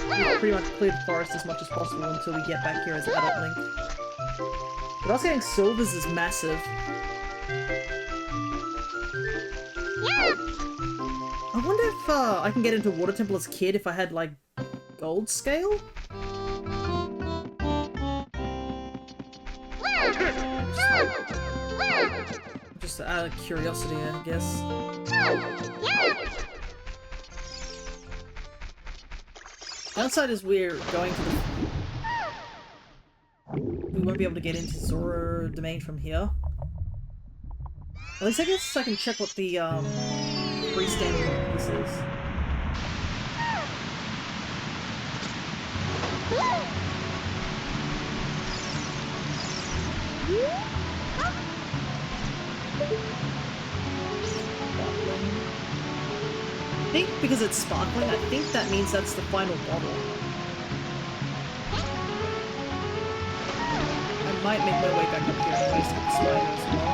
We've pretty much cleared the forest as much as possible until we get back here as adult Link. But us getting silvers is massive. I wonder if I can get into Water Temple as a kid if I had, like, gold scale? Just out of curiosity, I guess. Downside is we're going to the... We won't be able to get into Zora domain from here. At least I guess I can check what the freestanding piece is. I think because it's sparkling, I think that means that's the final bottle. I might make my way back up here anyways to get the spider as well.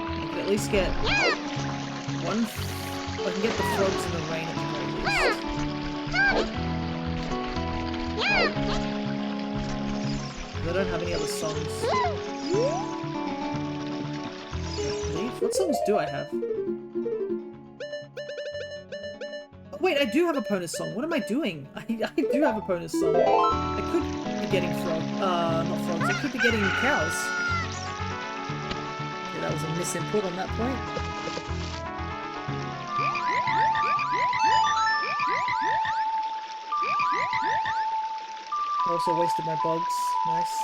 I can at least get one... I can get the frogs in the rain at the very least. I don't have any other songs. What songs do I have? Oh, wait, I do have a bonus song. What am I doing? I do have a bonus song. I could be getting not frogs. I could be getting cows. Okay, that was a misinput on that point. I also wasted my bugs. Nice.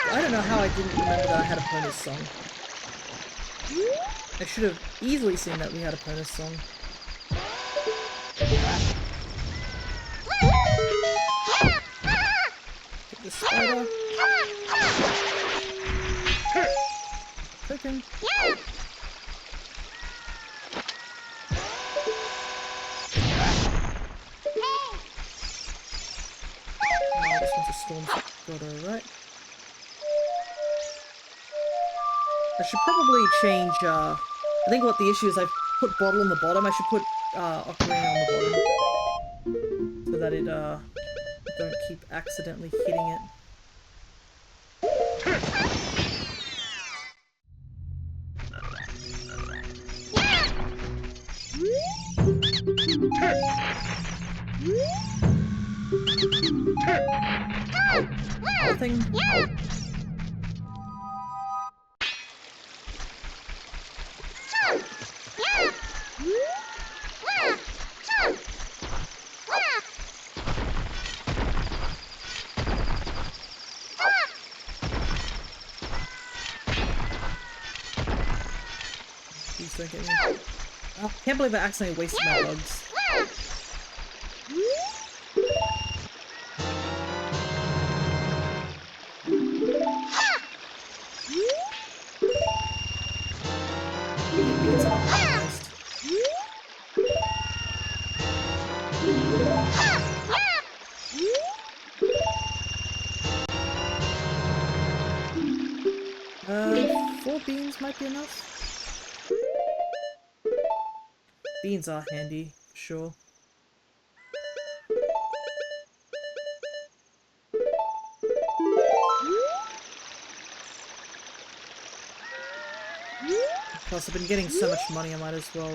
I don't know how I didn't remember that I had a bonus song. I should have easily seen that we had a bonus song. Get the spider. Cooking. Oh, this one's a storm grotto, right? I should probably change, I think what the issue is, I've put bottle on the bottom. I should put, ocarina on the bottom. So that it, don't keep accidentally hitting it. Nothing. Please don't get me. Oh, can't believe I accidentally wasted my bugs. Four beans might be enough. Beans are handy, for sure. Plus, I've been getting so much money, I might as well.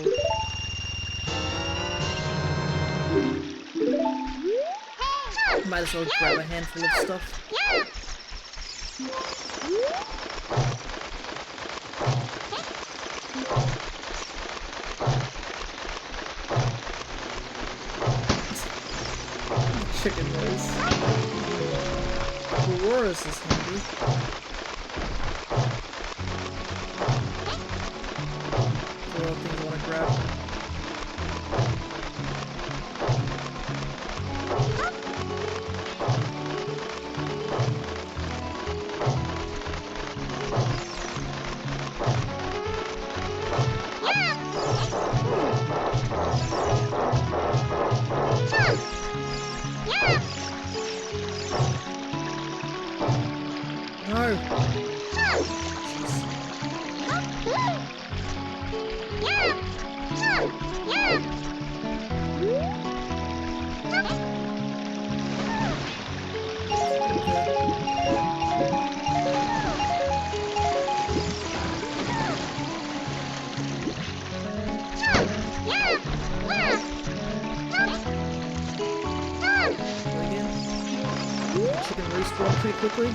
Might as well grab a handful of stuff. Chicken noise. Aurora's is handy. What other things I want to grab? No! Chicken respawn pretty quickly.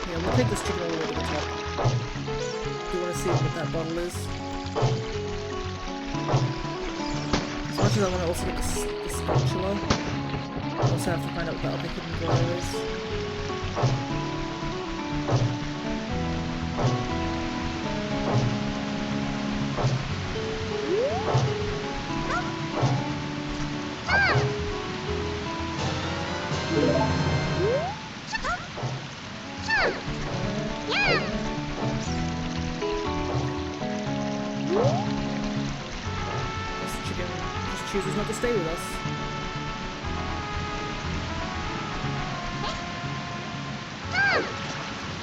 Yeah, we'll take this chicken all the way to the top. Do you want to see what that bottle is? As much as I want to also get the spatula, I also have to find out what the other hidden grotto is. This chicken just chooses not to stay with us.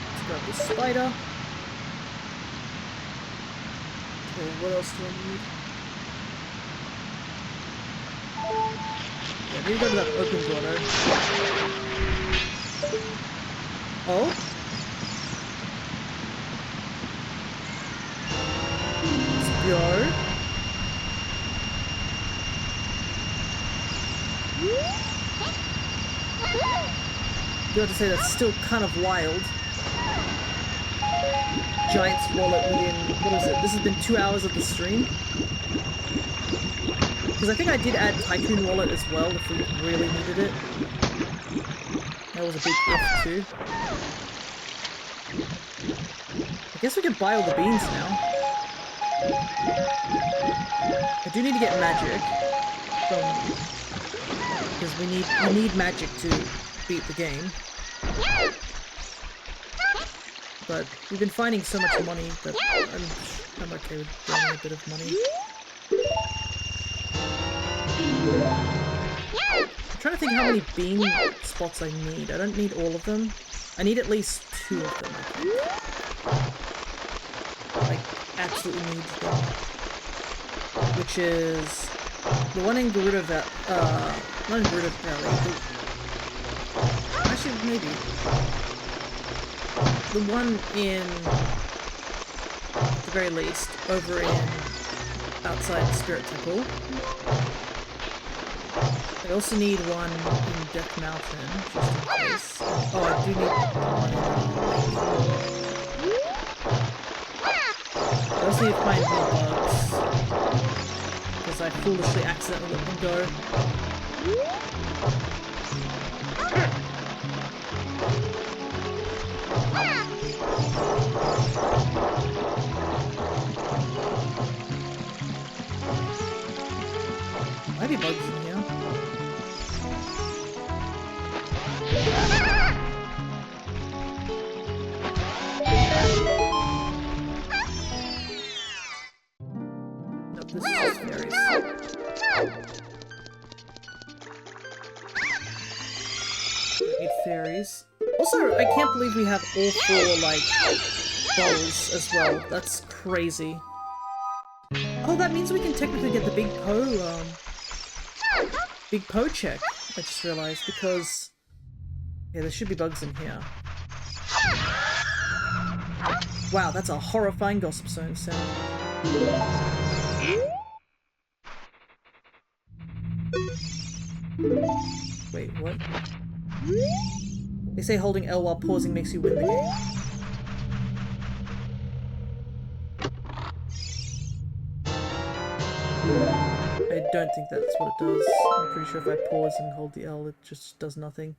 Let's grab the spider. Okay, what else do I need? Yeah, I need to go to that open grotto. Oh? Let's go. You have to say that's still kind of wild. Giant's wallet within, what is it? This has been 2 hours of the stream. Because I think I did add Tycoon wallet as well if we really needed it. That was a big if too. I guess we can buy all the beans now. I do need to get magic. Because we need magic to beat the game. But we've been finding so much money that I'm okay with burning a bit of money. I'm trying to think how many bean spots I need. I don't need all of them. I need at least 2 of them, I think. I absolutely need them. Which is the one in Gerudo Valley. Not in Gerudo Valley. Actually, maybe. The one in, at the very least, over in outside Spirit Temple. I also need one in Death Mountain, just in case. Oh, I do need one in I also need to find more bugs. Because I foolishly accidentally let them go. Might be bugs in here. Nice. Need fairies. Also, I can't believe we have all 4, like, bowls as well. That's crazy. Oh, that means we can technically get the big Poe check, I just realized, because... Yeah, there should be bugs in here. Wow, that's a horrifying gossip zone sound. Wait, what? They say holding L while pausing makes you win the game. I don't think that's what it does. I'm pretty sure if I pause and hold the L, it just does nothing.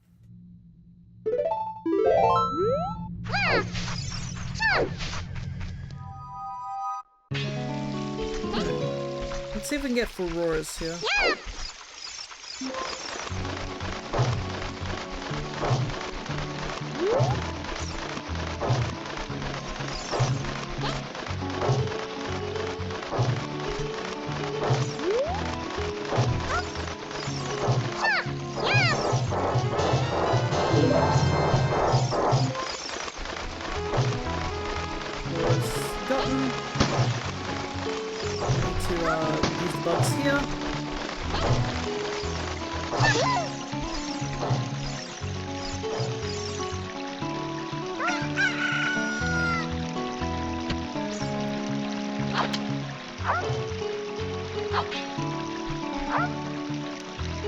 Let's see if we can get Furoras here. Gotten. Need to use the bugs here.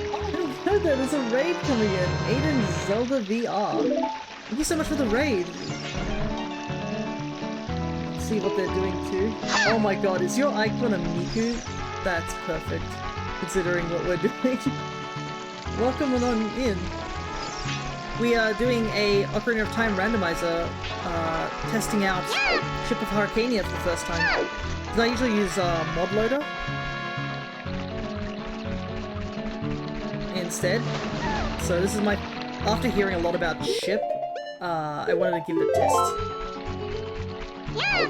I heard that there's a raid coming in. Aiden Zelda VR. Thank you so much for the raid. See what they're doing too. Oh my god, is your icon a Miku? That's perfect, considering what we're doing. Welcome on in. We are doing a Ocarina of Time randomizer, testing out Ship of Harkinian for the first time. Because I usually use mod loader instead. So this is my... After hearing a lot about Ship, I wanted to give it a test. Okay,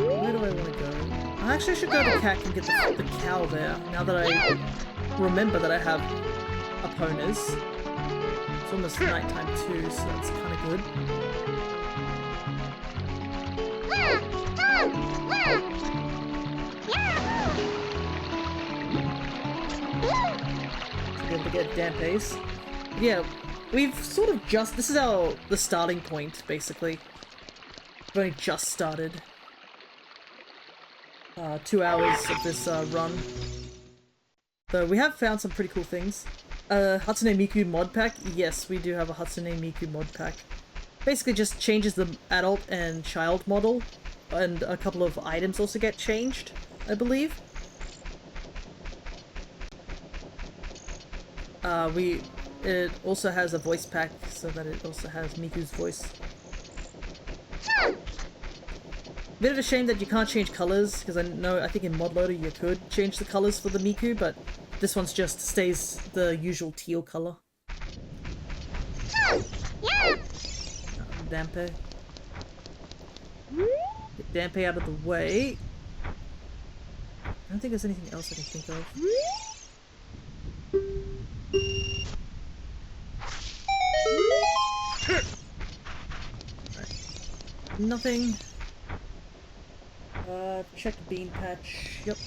where do I want to go? Actually, I should go to Cat and get the cow there, now that I remember that I have opponents. It's almost nighttime too, so that's kind of good. Should be able to get damp ace. Yeah, we've sort of just... This is the starting point, basically. We've only just started. 2 hours of this run. So we have found some pretty cool things. Hatsune Miku mod pack. Yes, we do have a Hatsune Miku mod pack. Basically just changes the adult and child model. And a couple of items also get changed, I believe. It also has a voice pack so that it also has Miku's voice. Bit of a shame that you can't change colors, because I think in mod loader you could change the colors for the Miku, but this one's just stays the usual teal color. Dampe. Get Dampe out of the way. I don't think there's anything else I can think of. Right. Nothing. Check bean patch. Yep.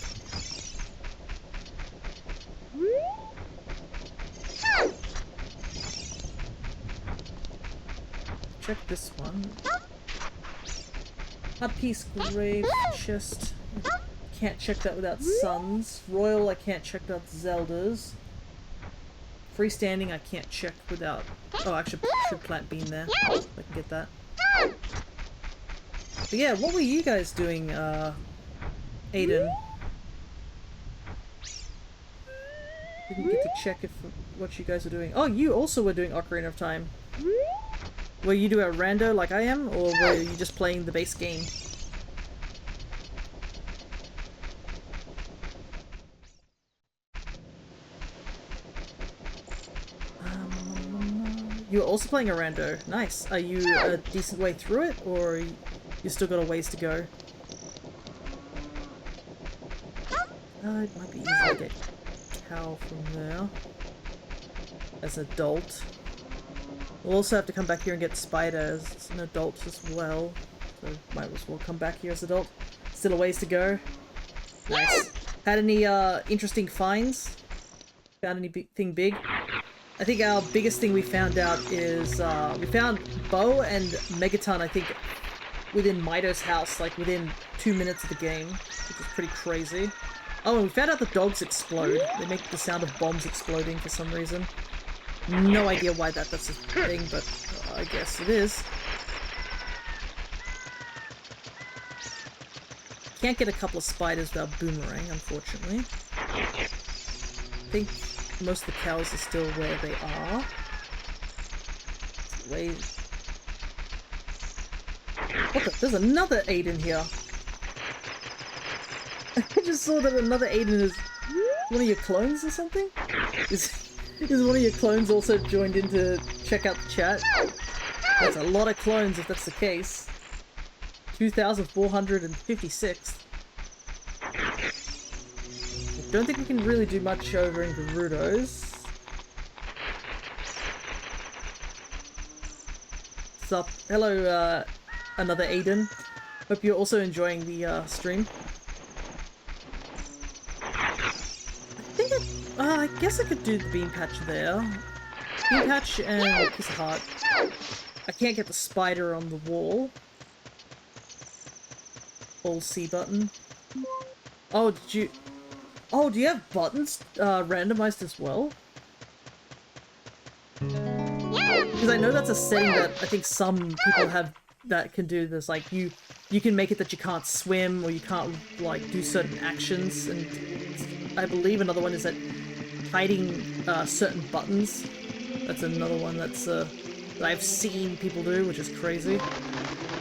Check this one. Hot piece grave chest. Can't check that without Suns. Royal I can't check without Zeldas. Freestanding I can't check without... Oh, I should plant bean there. I can get that. But yeah, what were you guys doing, Aiden? Didn't get to check what you guys were doing. Oh, you also were doing Ocarina of Time. Were you doing a rando like I am, or were you just playing the base game? You were also playing a rando. Nice. Are you a decent way through it, or you still got a ways to go? It might be easy to get cow from there. As an adult. We'll also have to come back here and get spider as an adult as well. So might as well come back here as adult. Still a ways to go. Nice. Had any interesting finds? Found anything big? I think our biggest thing we found out is we found Bo and Megaton, I think, within Mido's house, like within 2 minutes of the game, which is pretty crazy. Oh, and we found out the dogs explode. They make the sound of bombs exploding for some reason. No idea why that's a thing, but I guess it is. Can't get a couple of spiders without boomerang, unfortunately. I think most of the cows are still where they are. Wait. What the? There's another Aiden here. I just saw that another Aiden is one of your clones or something? Is one of your clones also joined in to check out the chat? That's a lot of clones if that's the case. 2,456. I don't think we can really do much over in Gerudo's. What's up? Hello, another Aiden. Hope you're also enjoying the stream. I guess I could do the bean patch there. Bean patch and piece of heart. I can't get the spider on the wall. All C button. Oh, did you... Oh, do you have buttons randomized as well? Because I know that's a setting that I think some people have that can do this. Like, you can make it that you can't swim or you can't, like, do certain actions. And I believe another one is that hiding certain buttons. That's another one that's that I've seen people do, which is crazy.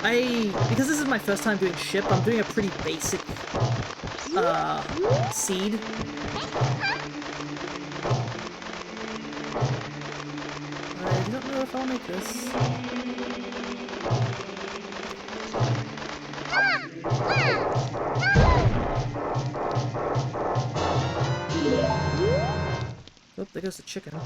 Because this is my first time doing ship, I'm doing a pretty basic seed. I don't know if I'll make this. Oh, there goes the chicken.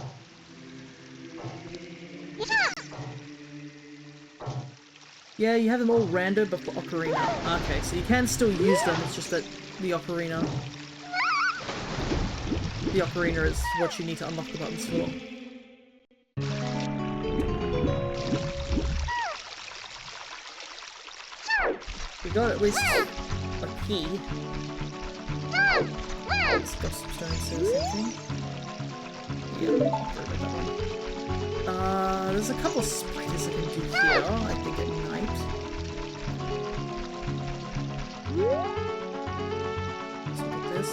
Yeah, you have them all rando before Ocarina. Okay, so you can still use them, it's just that the Ocarina is what you need to unlock the buttons for. We got at least a key. It's got some stones there or something. Yeah, there's a couple of spiders I can do here, I think at night. Let's look at this.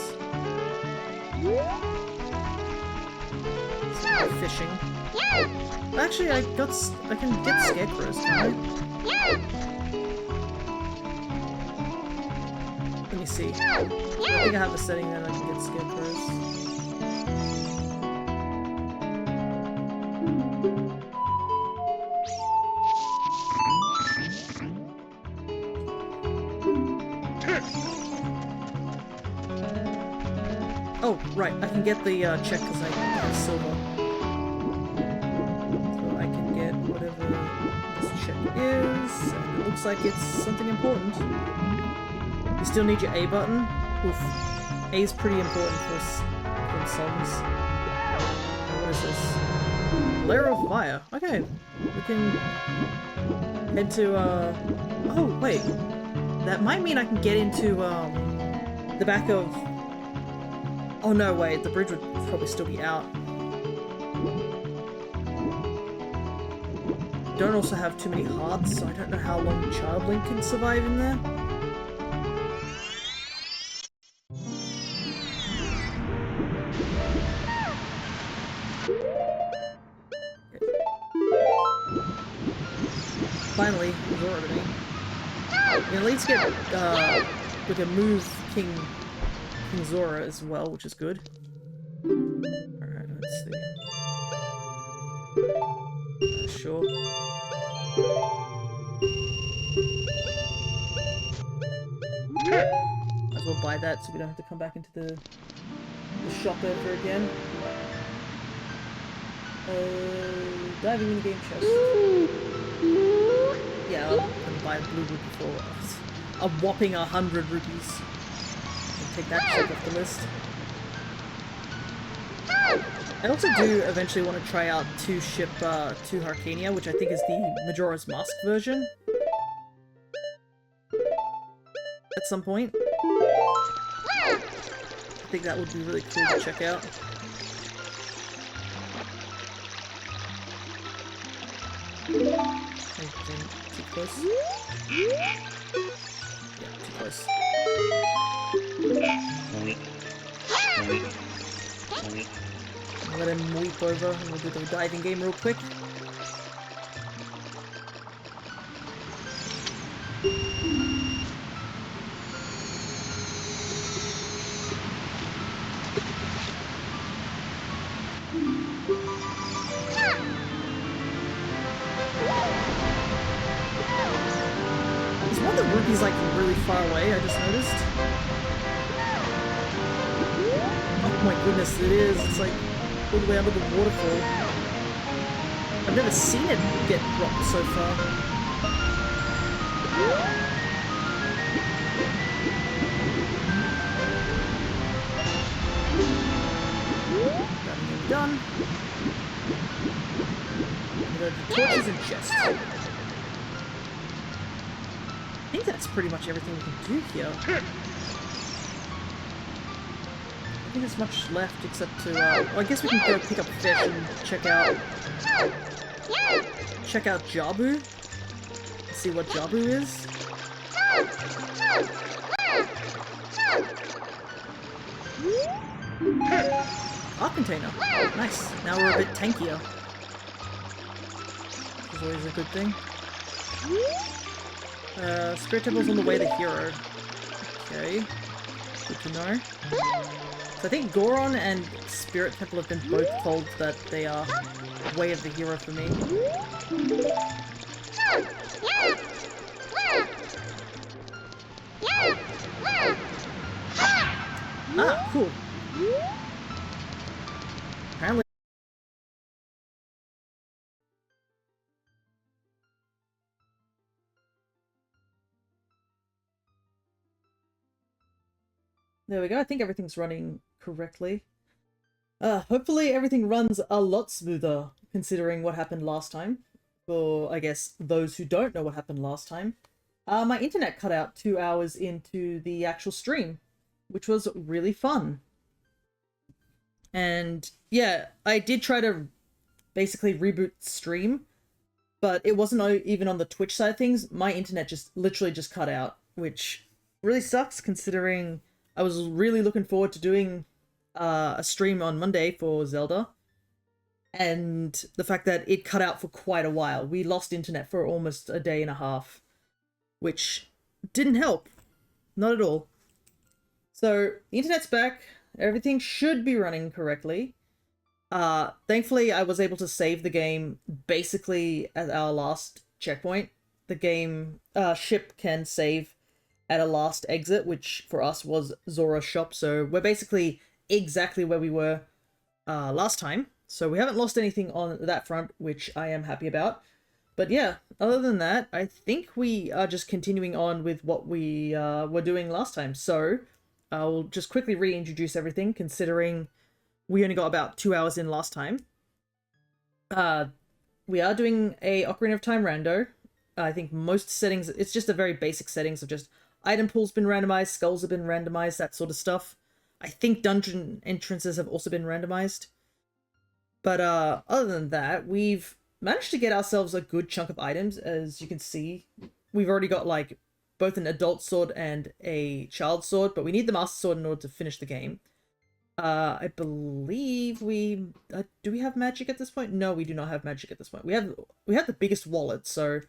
Some more fishing. Actually, I can get scarecrows, can I? Let me see. I think I have a setting that I can get scarecrows. Oh, right, I can get the check because I have silver. So I can get whatever this check is, and it looks like it's something important. You still need your A button? Oof. A is pretty important for songs. What is this? Layer of fire. Okay, we can head to, oh, wait. That might mean I can get into, the back of... Oh no, wait, the bridge would probably still be out. Don't also have too many hearts, so I don't know how long Child Link can survive in there. Finally, we're orbiting. We can at least get, we can move King Zora as well, which is good. Alright, let's see. Sure. That's as well buy that so we don't have to come back into the shop ever again. Diving in the game chest. Yeah, I'm gonna buy a blue rupee for a whopping 100 rupees. And take that check off the list. I also do eventually want to try out Ship of Harkinian, which I think is the Majora's Mask version. At some point. I think that would be really cool to check out. Too close. Yeah, too close. Let him weep over and we'll do the diving game real quick. Is one of the rupees like really far away, I just noticed? Oh my goodness, it is. It's like all the way under the waterfall. I've never seen it get dropped so far. That done. The torches and chests. I think that's pretty much everything we can do here. I don't think there's much left except to, well, I guess we can go pick up fish and check out Jabu. See what Jabu is. Our container. Nice. Now we're a bit tankier. Which is always a good thing. Spirit Temple's on the way to Hero. Okay. Good to know. So I think Goron and Spirit Temple have been both told that they are way of the hero for me. Ah, cool. Apparently. There we go. I think everything's running correctly. Hopefully everything runs a lot smoother considering what happened last time. For, I guess, those who don't know what happened last time. My internet cut out 2 hours into the actual stream, which was really fun. And yeah, I did try to basically reboot stream, but it wasn't even on the Twitch side of things. My internet literally just cut out, which really sucks considering I was really looking forward to doing a stream on Monday for Zelda. And the fact that it cut out for quite a while. We lost internet for almost a day and a half, which didn't help. Not at all. So, the internet's back. Everything should be running correctly. Thankfully, I was able to save the game basically at our last checkpoint. The game, ship can save at a last exit, which for us was Zora's shop. So we're basically exactly where we were last time. So we haven't lost anything on that front, which I am happy about. But yeah, other than that, I think we are just continuing on with what we were doing last time. So I'll just quickly reintroduce everything, considering we only got about 2 hours in last time. We are doing a Ocarina of Time rando. I think most settings, it's just a very basic settings of just item pool's been randomized, skulls have been randomized, that sort of stuff. I think dungeon entrances have also been randomized. But other than that, we've managed to get ourselves a good chunk of items. As you can see, we've already got like both an adult sword and a child sword, but we need the master sword in order to finish the game. I believe we do we have magic at this point? No, we do not have magic at this point. We have the biggest wallet, so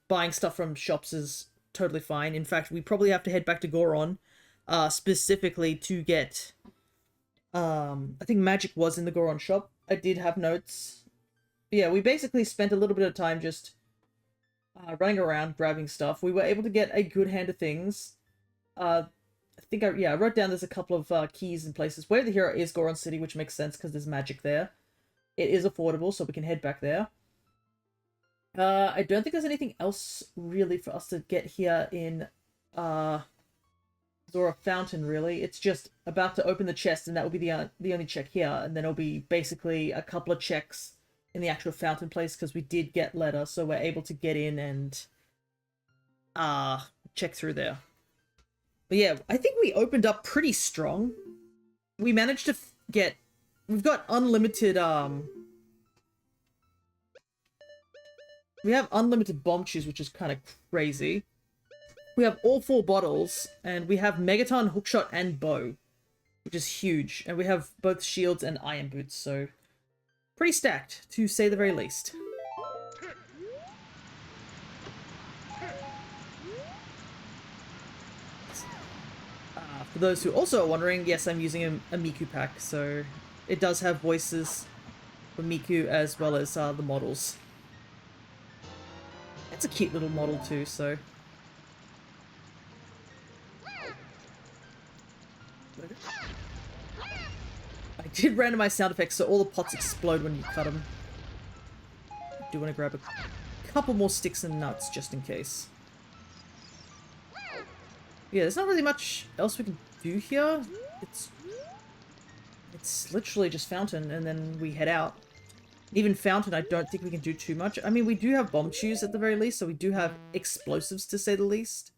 buying stuff from shops is totally fine. In fact, we probably have to head back to Goron specifically to get I think magic was in the Goron shop. I did have notes. But yeah, we basically spent a little bit of time just running around grabbing stuff. We were able to get a good hand of things. I think I wrote down there's a couple of keys and places. Where the hero is Goron City, which makes sense because there's magic there. It is affordable, so we can head back there. I don't think there's anything else really for us to get here in Zora Fountain, really. It's just about to open the chest, and that will be the only check here, and then it'll be basically a couple of checks in the actual fountain place, because we did get letter, so we're able to get in and check through there. But yeah, I think we opened up pretty strong. We managed to get... We've got unlimited, we have unlimited bomb chews, which is kind of crazy. We have all 4 bottles, and we have Megaton, Hookshot, and Bow, which is huge. And we have both shields and iron boots, so pretty stacked, to say the very least. For those who also are wondering, yes, I'm using a Miku pack, so it does have voices for Miku as well as the models. It's a cute little model too, so... I did randomize sound effects so all the pots explode when you cut them. I do want to grab a couple more sticks and nuts just in case. Yeah, there's not really much else we can do here. It's literally just fountain, and then we head out. Even fountain, I don't think we can do too much. I mean, we do have bomb chews at the very least, so we do have explosives to say the least.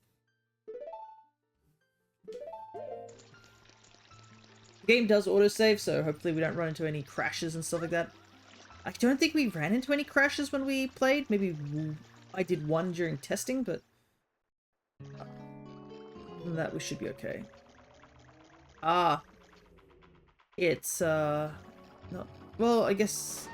The game does autosave, so hopefully we don't run into any crashes and stuff like that. I don't think we ran into any crashes when we played. Maybe I did one during testing, but... other than that, we should be okay. Ah. It's, not... Well, I guess...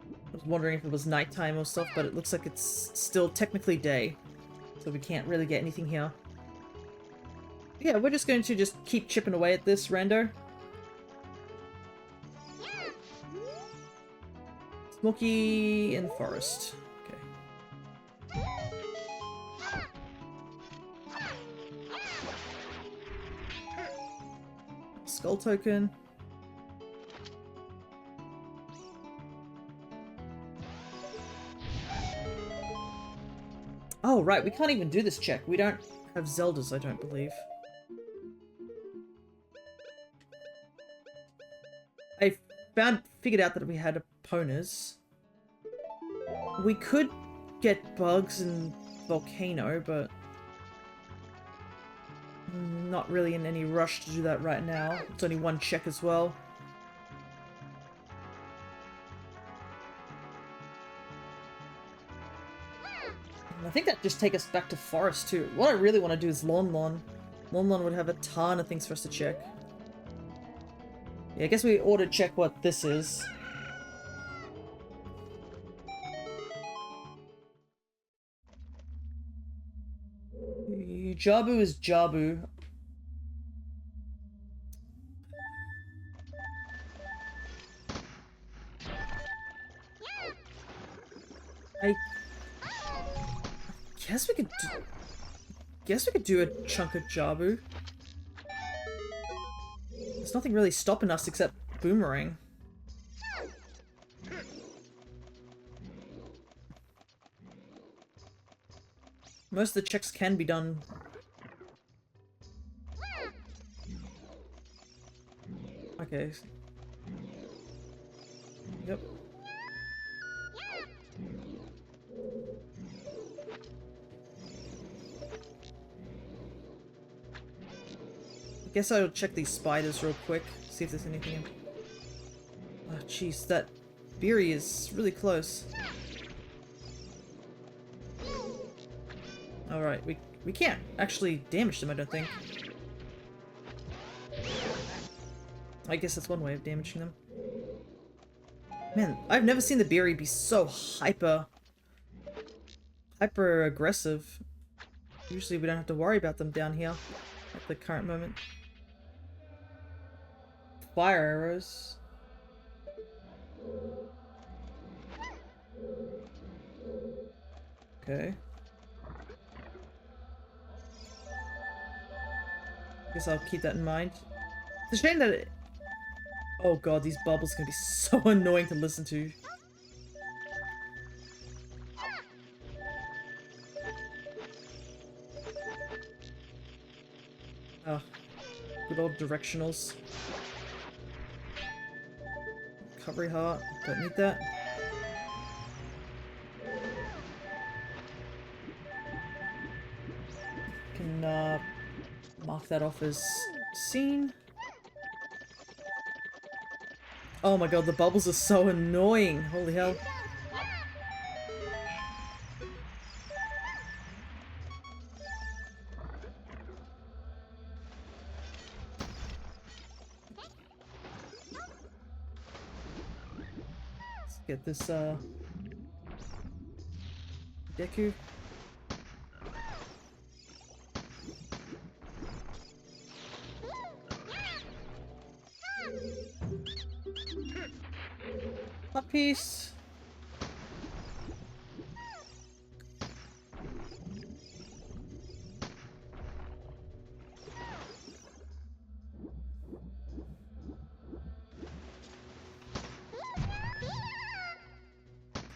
I was wondering if it was nighttime or stuff, but it looks like it's still technically day. So we can't really get anything here. Yeah, we're just going to just keep chipping away at this, rando. Smoky in the forest. Okay. Skull token. Oh, right, we can't even do this check. We don't have Zeldas, I don't believe. I figured out that we had opponents. We could get bugs and volcano, but not really in any rush to do that right now. It's only one check as well. And I think that just takes us back to forest too. What I really want to do is Lon Lon. Lon Lon would have a ton of things for us to check. Yeah, I guess we ought to check what this is. Jabu is Jabu. I guess we could do a chunk of Jabu. There's nothing really stopping us except Boomerang. Most of the checks can be done. Okay. Yep. I guess I'll check these spiders real quick, see if there's anything in... Oh jeez, that Beery is really close. Alright, we can't actually damage them, I don't think. I guess that's one way of damaging them. Man, I've never seen the Beery be so hyper aggressive. Usually we don't have to worry about them down here at the current moment. Fire arrows. Okay. Guess I'll keep that in mind. It's a shame that it... Oh god, these bubbles are gonna be so annoying to listen to. Oh, good old directionals. Recovery heart, don't need that. Can mark that off as seen. Oh my god, the bubbles are so annoying. Holy hell. Let's get this Deku. A piece.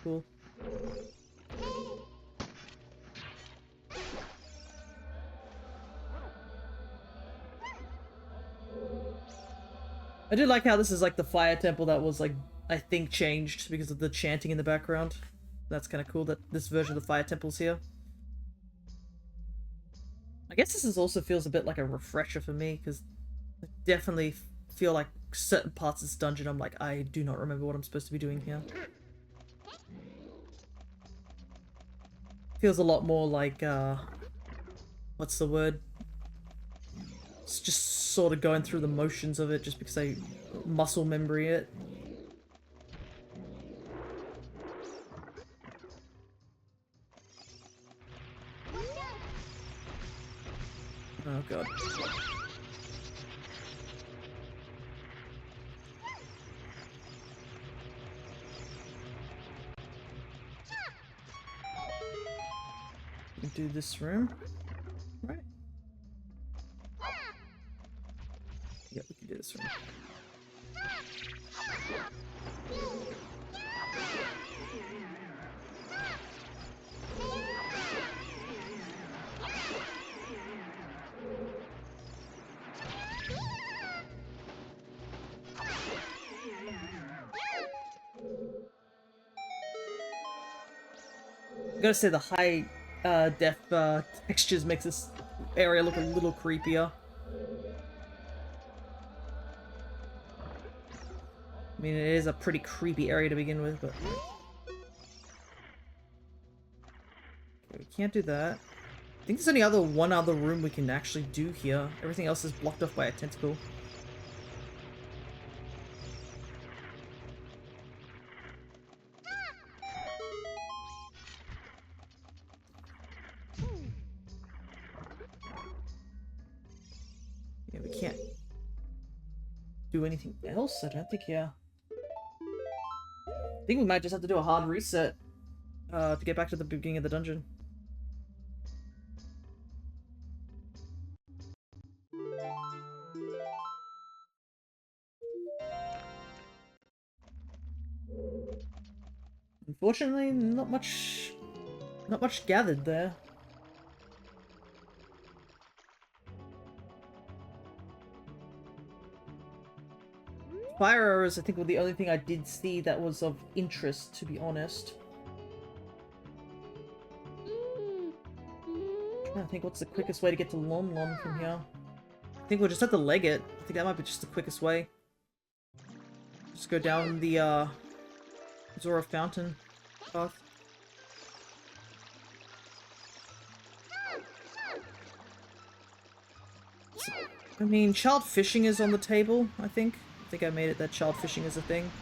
Cool. I do like how this is like the fire temple that was like, I think, changed because of the chanting in the background. That's kind of cool that this version of the fire temple's here. I guess this also feels a bit like a refresher for me, because I definitely feel like certain parts of this dungeon I'm like, I do not remember what I'm supposed to be doing here. Feels a lot more like, what's the word? It's just sort of going through the motions of it just because I muscle memory it. Oh god. Do this room. Right. Yep, we can do this room. I gotta say the high def textures makes this area look a little creepier. I mean, it is a pretty creepy area to begin with, but... Okay, we can't do that. I think there's only one other room we can actually do here. Everything else is blocked off by a tentacle. Yeah, we can't do anything else? I don't think, yeah. I think we might just have to do a hard reset to get back to the beginning of the dungeon. Unfortunately, not much gathered there. Fire arrows, I think, were the only thing I did see that was of interest, to be honest. I think what's the quickest way to get to Lon Lon from here? I think we'll just have to leg it. I think that might be just the quickest way. Just go down the Zora Fountain path. I mean, child fishing is on the table, I think. I think I made it that child fishing is a thing.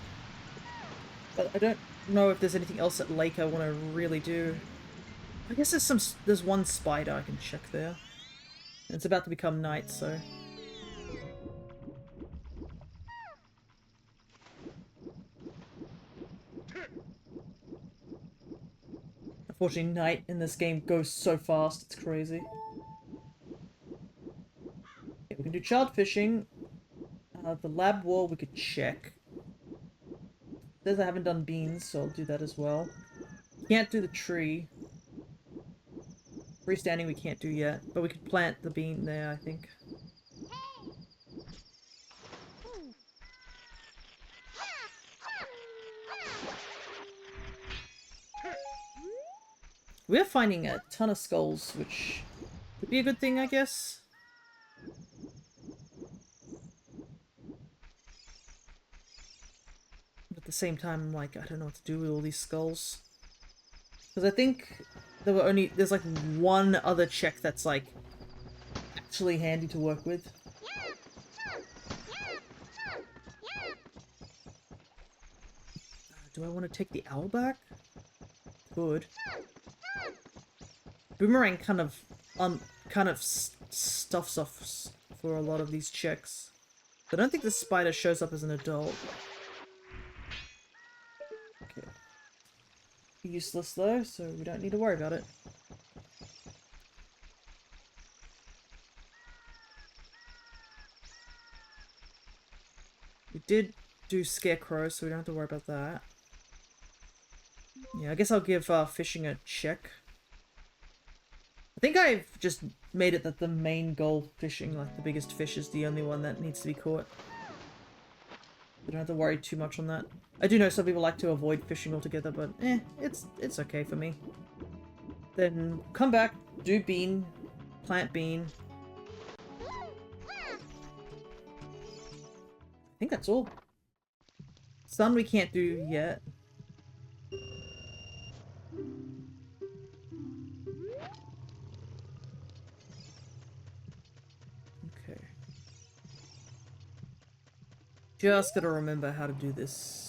But I don't know if there's anything else at Lake I want to really do. I guess there's one spider I can check there. And it's about to become night, so... Unfortunately, night in this game goes so fast, it's crazy. Okay, we can child fishing. The lab wall we could check. Says I haven't done beans, so I'll do that as well. Can't do the tree. Freestanding we can't do yet, but we could plant the bean there, I think. We're finding a ton of skulls, which could be a good thing, I guess. But at the same time, I'm like, I don't know what to do with all these skulls. Because I think there's like one other check that's like actually handy to work with. Do I want to take the owl back? Good. Boomerang kind of stuffs off for a lot of these checks. I don't think the spider shows up as an adult. Okay. Useless though, so we don't need to worry about it. We did do scarecrow, so we don't have to worry about that. Yeah, I guess I'll give fishing a check. I think I've just made it that the main goal fishing, like the biggest fish, is the only one that needs to be caught. We don't have to worry too much on that. I do know some people like to avoid fishing altogether, but it's okay for me. Then come back, do bean, plant bean. I think that's all. Sun we can't do yet. Okay. Just gotta remember how to do this.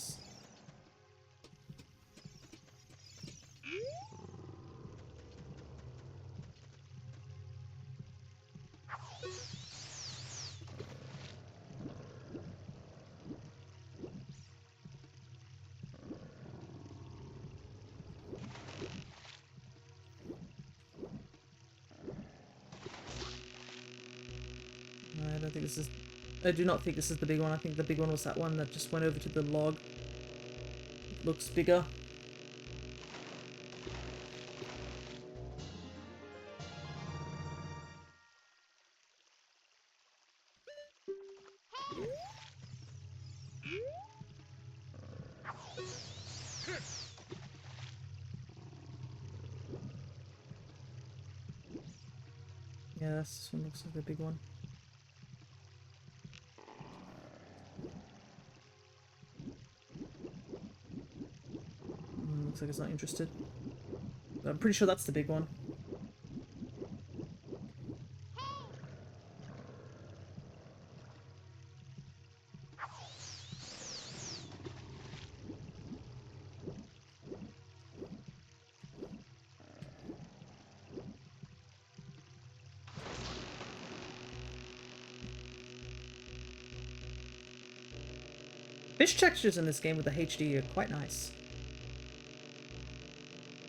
I don't think this is... I do not think this is the big one. I think the big one was that one that just went over to the log. It looks bigger. Yeah, this one looks like the big one. Looks like it's not interested. But I'm pretty sure that's the big one. Fish textures in this game with the HD are quite nice.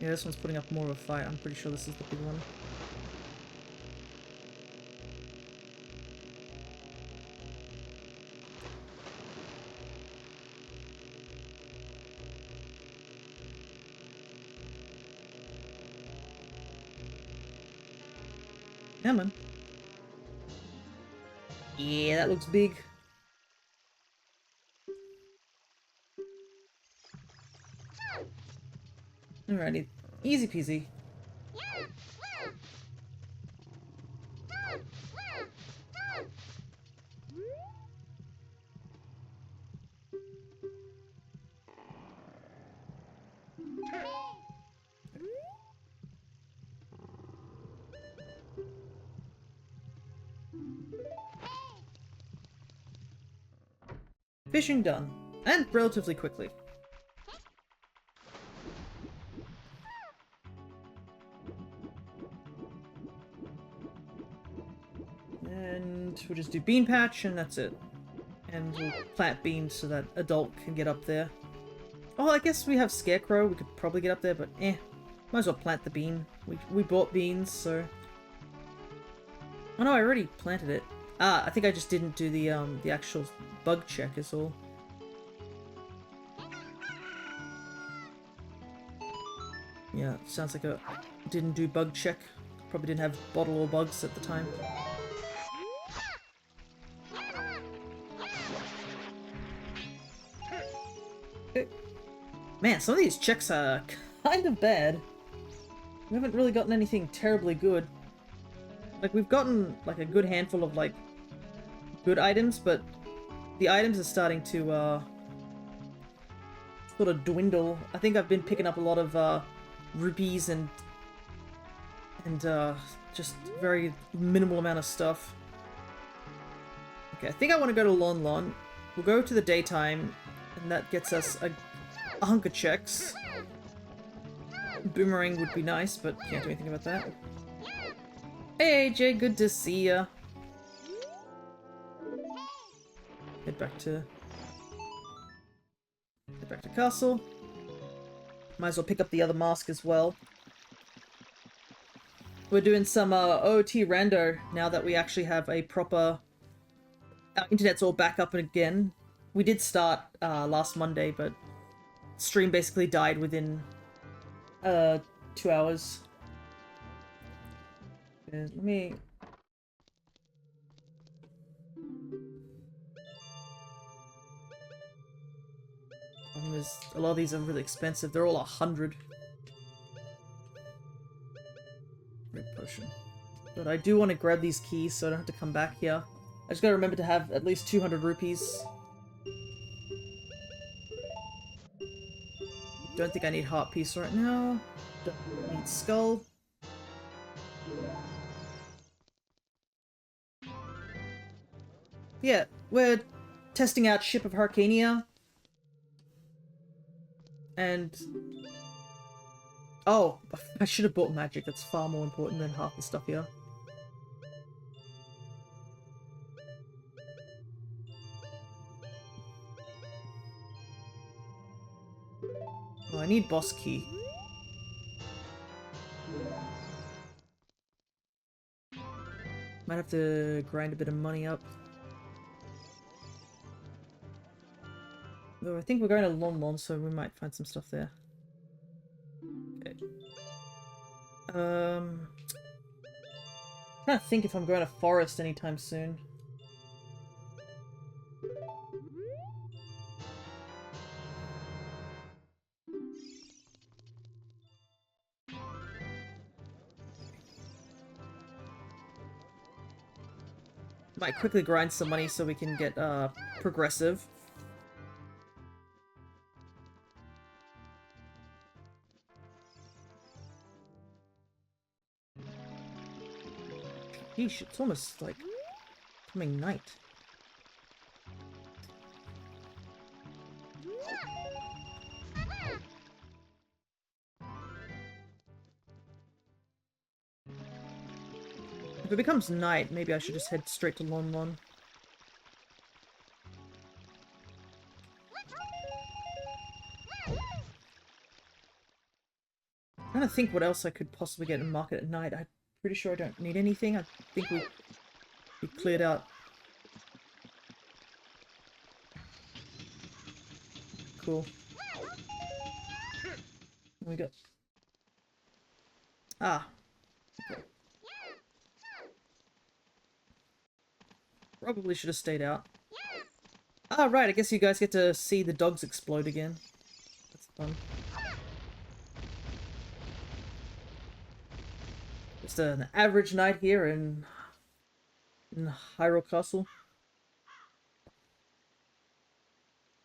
Yeah, this one's putting up more of a fight. I'm pretty sure this is the big one. Yeah, man. Yeah, that looks big. Alrighty. Easy peasy. Fishing done. And relatively quickly. And we'll just do bean patch and that's it. And we'll plant beans so that adult can get up there. Oh, I guess we have scarecrow. We could probably get up there, but might as well plant the bean. We bought beans, so... Oh no, I already planted it. Ah, I think I just didn't do the actual bug check is all. Yeah, sounds like I didn't do bug check. Probably didn't have bottle or bugs at the time. Man, some of these checks are kind of bad. We haven't really gotten anything terribly good. Like, we've gotten, like, a good handful of, like, good items, but the items are starting to, sort of dwindle. I think I've been picking up a lot of, rupees and just very minimal amount of stuff. Okay, I think I want to go to Lon Lon. We'll go to the daytime, and that gets us a hunk of checks. Boomerang would be nice, but can't do anything about that. Hey AJ, good to see ya. Head back to castle. Might as well pick up the other mask as well. We're doing some OoT Rando now that we actually have a proper... Our internet's all back up again. We did start last Monday, but stream basically died within 2 hours. Yeah, let me... A lot of these are really expensive. They're all 100. Red potion. But I do want to grab these keys so I don't have to come back here. I just gotta remember to have at least 200 rupees. Don't think I need heart piece right now. Don't need skull. Yeah, we're testing out Ship of Harkinian. And... oh, I should have bought magic. That's far more important than half the stuff here. Oh, I need boss key. Might have to grind a bit of money up. Though I think we're going to Lon Lon, so we might find some stuff there. Okay. I'm trying to think if I'm going to Forest anytime soon. Might quickly grind some money so we can get progressive. Yeesh, it's almost like coming night. If it becomes night, maybe I should just head straight to Lon Lon. I'm trying to think what else I could possibly get in market at night. I'm pretty sure I don't need anything. I think we cleared out. Cool. What we got? Ah. Okay. Probably should have stayed out. Ah, right, I guess you guys get to see the dogs explode again. That's fun. Just an average night here in Hyrule Castle.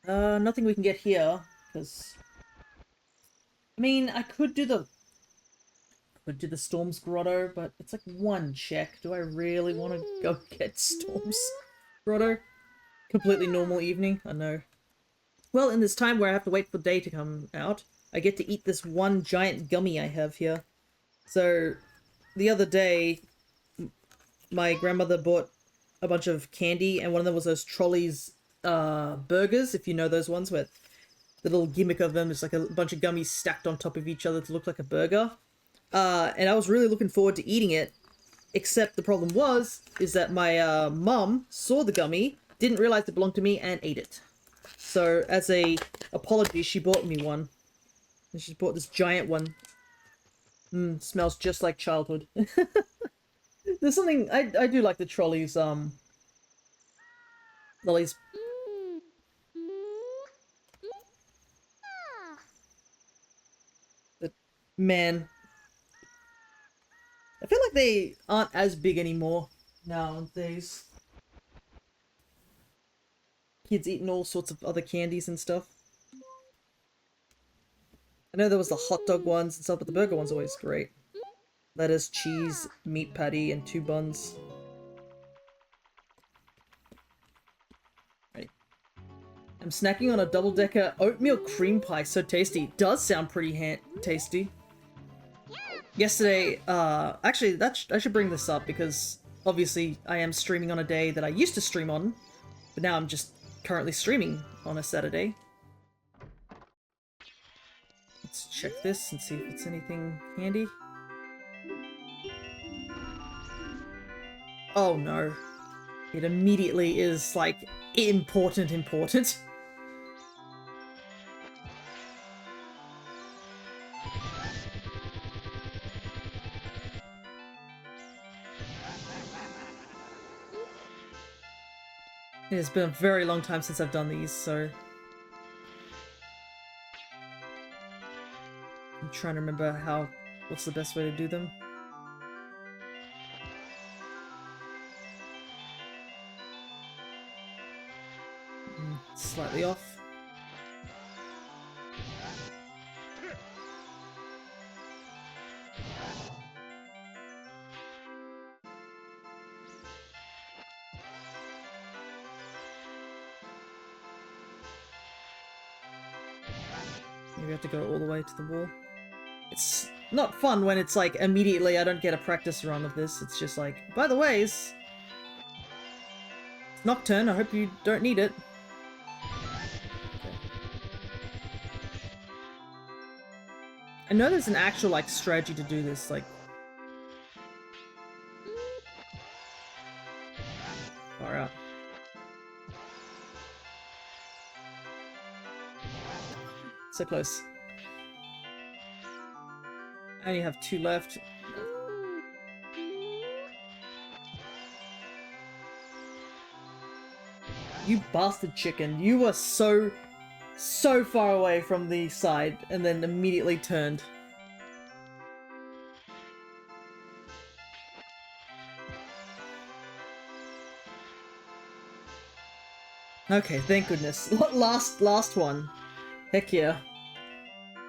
Nothing we can get here, because... I mean, I could do the Storm's Grotto, but it's like one check. Do I really want to go get Storm's Grotto? Completely normal evening, I know. Well, in this time where I have to wait for day to come out, I get to eat this one giant gummy I have here. So, the other day, my grandmother bought a bunch of candy, and one of them was those Trolleys burgers, if you know those ones, where the little gimmick of them is like a bunch of gummies stacked on top of each other to look like a burger. And I was really looking forward to eating it, Except the problem is that my mum saw the gummy, didn't realize it belonged to me, and ate it. So as a apology, she bought me one. And she bought this giant one. Smells just like childhood. There's something I do like the trolleys lollies. But man, I feel like they aren't as big anymore nowadays. Kids eating all sorts of other candies and stuff. I know there was the hot dog ones and stuff, but the burger one's always great. Lettuce, cheese, meat patty, and 2 buns. Right. I'm snacking on a double-decker oatmeal cream pie. So tasty. Does sound pretty tasty. Yesterday, actually, I should bring this up because obviously I am streaming on a day that I used to stream on, but now I'm just currently streaming on a Saturday. Let's check this and see if it's anything handy. Oh no. It immediately is, like, important. It has been a very long time since I've done these, so... I'm trying to remember what's the best way to do them. Slightly off. Maybe I have to go all the way to the wall. It's not fun when it's like immediately I don't get a practice run of this. It's just like, by the way, it's Nocturne, I hope you don't need it. Okay. I know there's an actual like strategy to do this, like... Far out. So close. I only have 2 left. You bastard chicken. You were so far away from the side and then immediately turned. Okay, thank goodness. Last one. Heck yeah.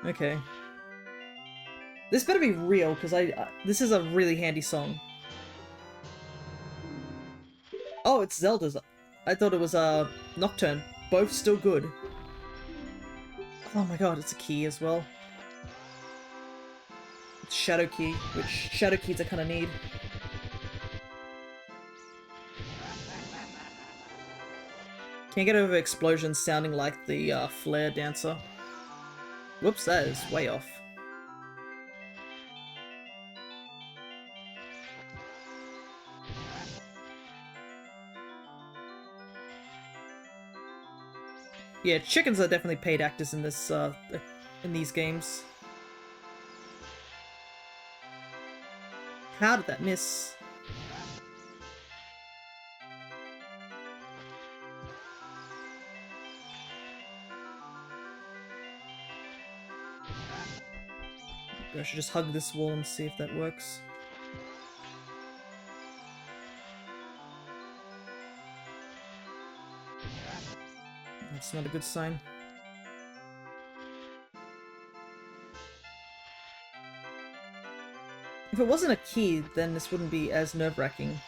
Okay. This better be real, because this is a really handy song. Oh, it's Zelda's. I thought it was Nocturne. Both still good. Oh my god, it's a key as well. It's Shadow Key, which Shadow Keys I kind of need. Can't get over explosions sounding like the Flare Dancer. Whoops, that is way off. Yeah, chickens are definitely paid actors in this, in these games. How did that miss? I should just hug this wall and see if that works. That's not a good sign. If it wasn't a key, then this wouldn't be as nerve-wracking.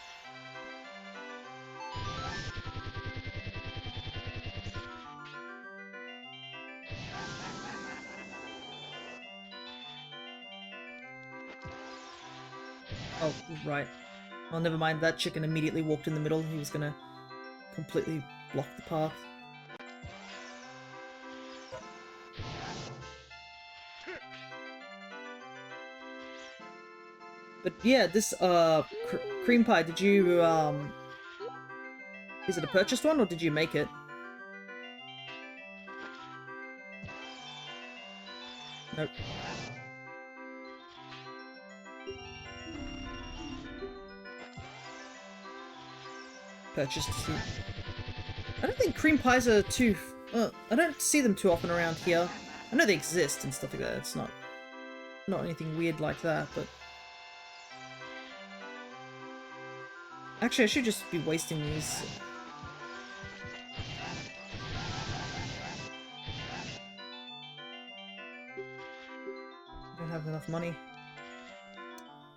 Oh, right. Well, never mind. That chicken immediately walked in the middle. He was gonna completely block the path. But yeah, this, cream pie, did you, is it a purchased one, or did you make it? Nope. Purchased. I don't think cream pies are too... I don't see them too often around here. I know they exist and stuff like that. It's not anything weird like that, but... Actually, I should just be wasting these. I don't have enough money.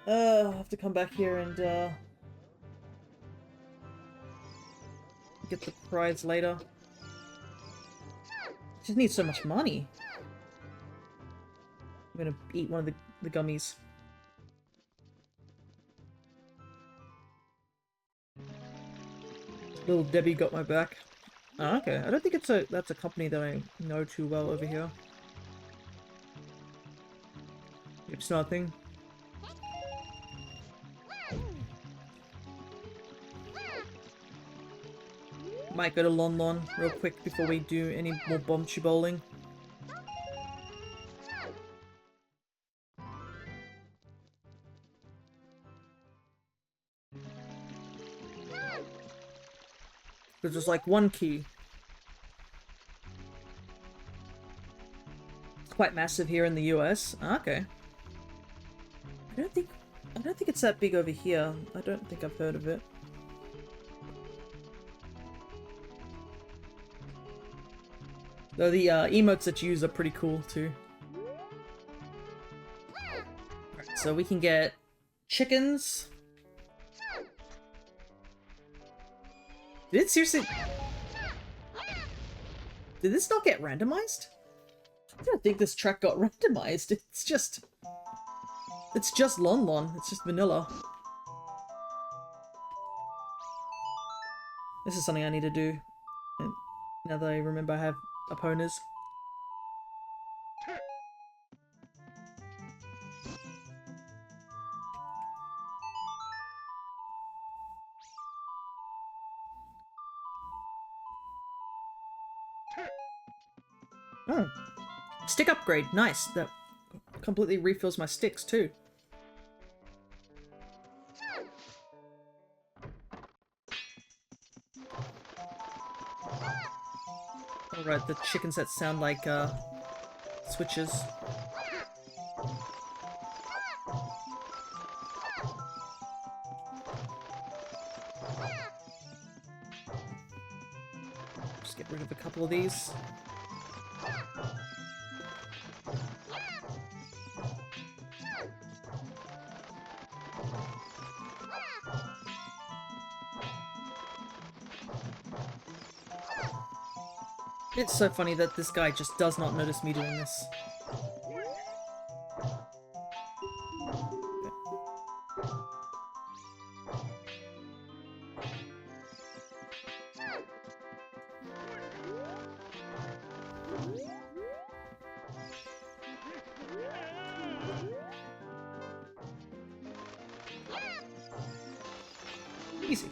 I'll have to come back here and, get the prize later. I just need so much money. I'm gonna eat one of the gummies. Little Debbie got my back. Oh, okay. I don't think that's a company that I know too well over here. It's nothing. Might go to Lon Lon real quick before we do any more bombchu bowling. There's just like one key. It's quite massive here in the US. Okay. I don't think it's that big over here. I don't think I've heard of it. Though the emotes that you use are pretty cool too. Alright, so we can get chickens. Did it seriously... Did this not get randomized? I don't think this track got randomized. It's just Lon Lon. It's just vanilla. This is something I need to do. And now that I remember I have opponents. Oh. Stick upgrade. Nice. That completely refills my sticks too. Alright, the chickens that sound like, switches. Just get rid of a couple of these. It's so funny that this guy just does not notice me doing this. Easy.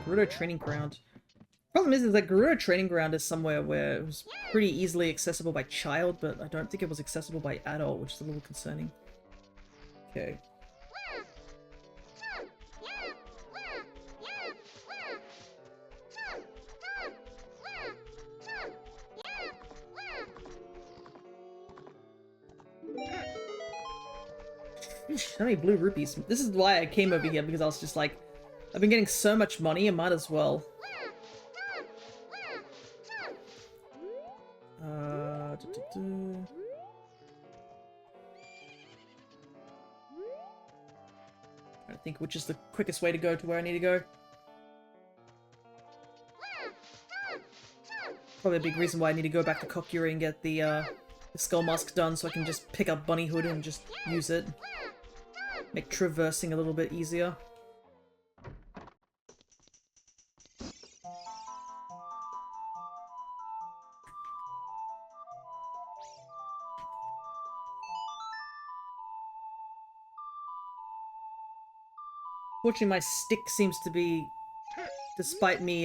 Gerudo Training Ground. Problem is that Gerudo Training Ground is somewhere where it was pretty easily accessible by child, but I don't think it was accessible by adult, which is a little concerning. Okay. How many blue rupees? This is why I came over here, because I was just like, I've been getting so much money, I might as well. I think which is the quickest way to go to where I need to go. Probably a big reason why I need to go back to Kokiri and get the skull mask done, so I can just pick up Bunny Hood and just use it. Make traversing a little bit easier. Fortunately, my stick seems to be, despite me,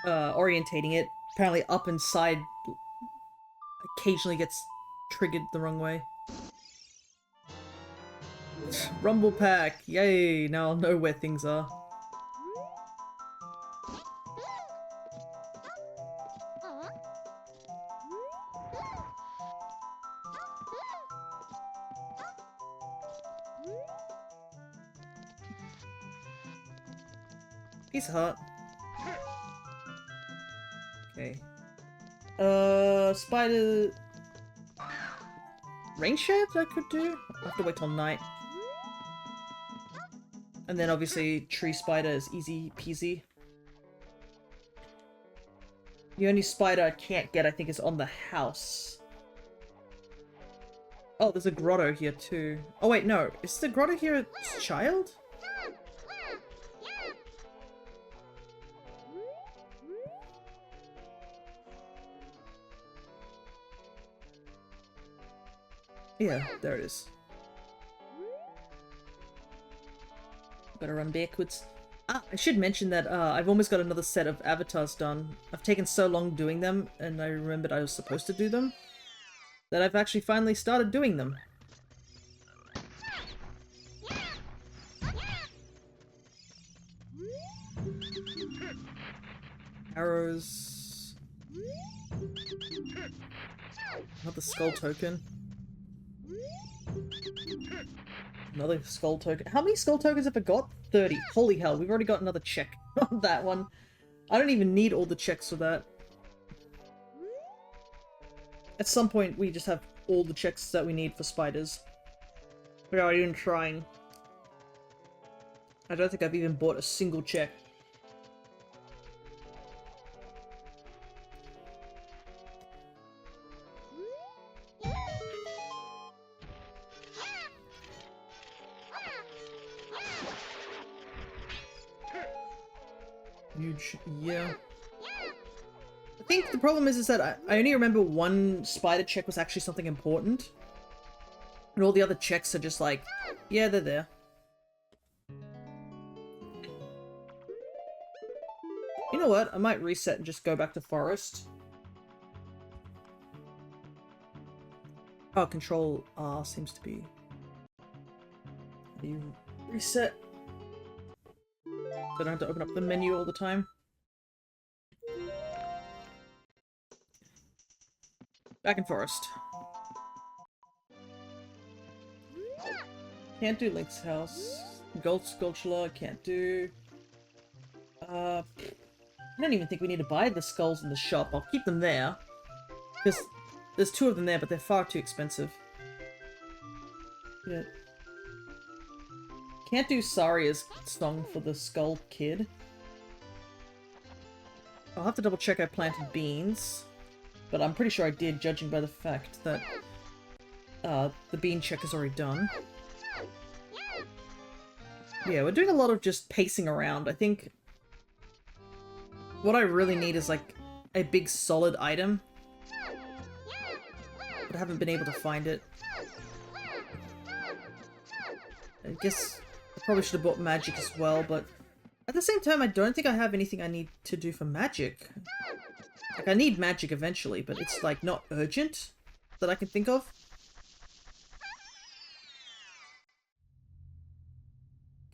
orientating it, apparently up and side occasionally gets triggered the wrong way. Rumble pack! Yay! Now I'll know where things are. Piece of heart. Okay. Spider... Rain sheds I could do? I'll have to wait till night. And then obviously tree spider is easy peasy. The only spider I can't get, I think, is on the house. Oh, there's a grotto here too. Oh wait, no. Is the grotto here a child? Yeah, there it is. Better run backwards. Ah, I should mention that I've almost got another set of avatars done. I've taken so long doing them, and I remembered I was supposed to do them, that I've actually finally started doing them. Arrows. Another skull token. Another skull token. How many skull tokens have I got? 30. Holy hell, we've already got another check on that one. I don't even need all the checks for that. At some point, we just have all the checks that we need for spiders. Without even trying. I don't think I've even bought a single check. Huge, yeah. I think the problem is that I only remember one spider check was actually something important. And all the other checks are just like, yeah, they're there. You know what? I might reset and just go back to forest. Oh, control R seems to be... How do you reset? So I don't have to open up the menu all the time. Back in forest. Can't do Link's house. Gold Sculpture, can't do. I don't even think we need to buy the skulls in the shop. I'll keep them there. Because there's two of them there, but they're far too expensive. Yeah. Can't do Saria's song for the Skull Kid. I'll have to double check I planted beans. But I'm pretty sure I did, judging by the fact that the bean check is already done. Yeah, we're doing a lot of just pacing around. I think what I really need is like a big solid item. But I haven't been able to find it. I guess I probably should have bought magic as well, but at the same time I don't think I have anything I need to do for magic. Like, I need magic eventually, but it's like not urgent that I can think of.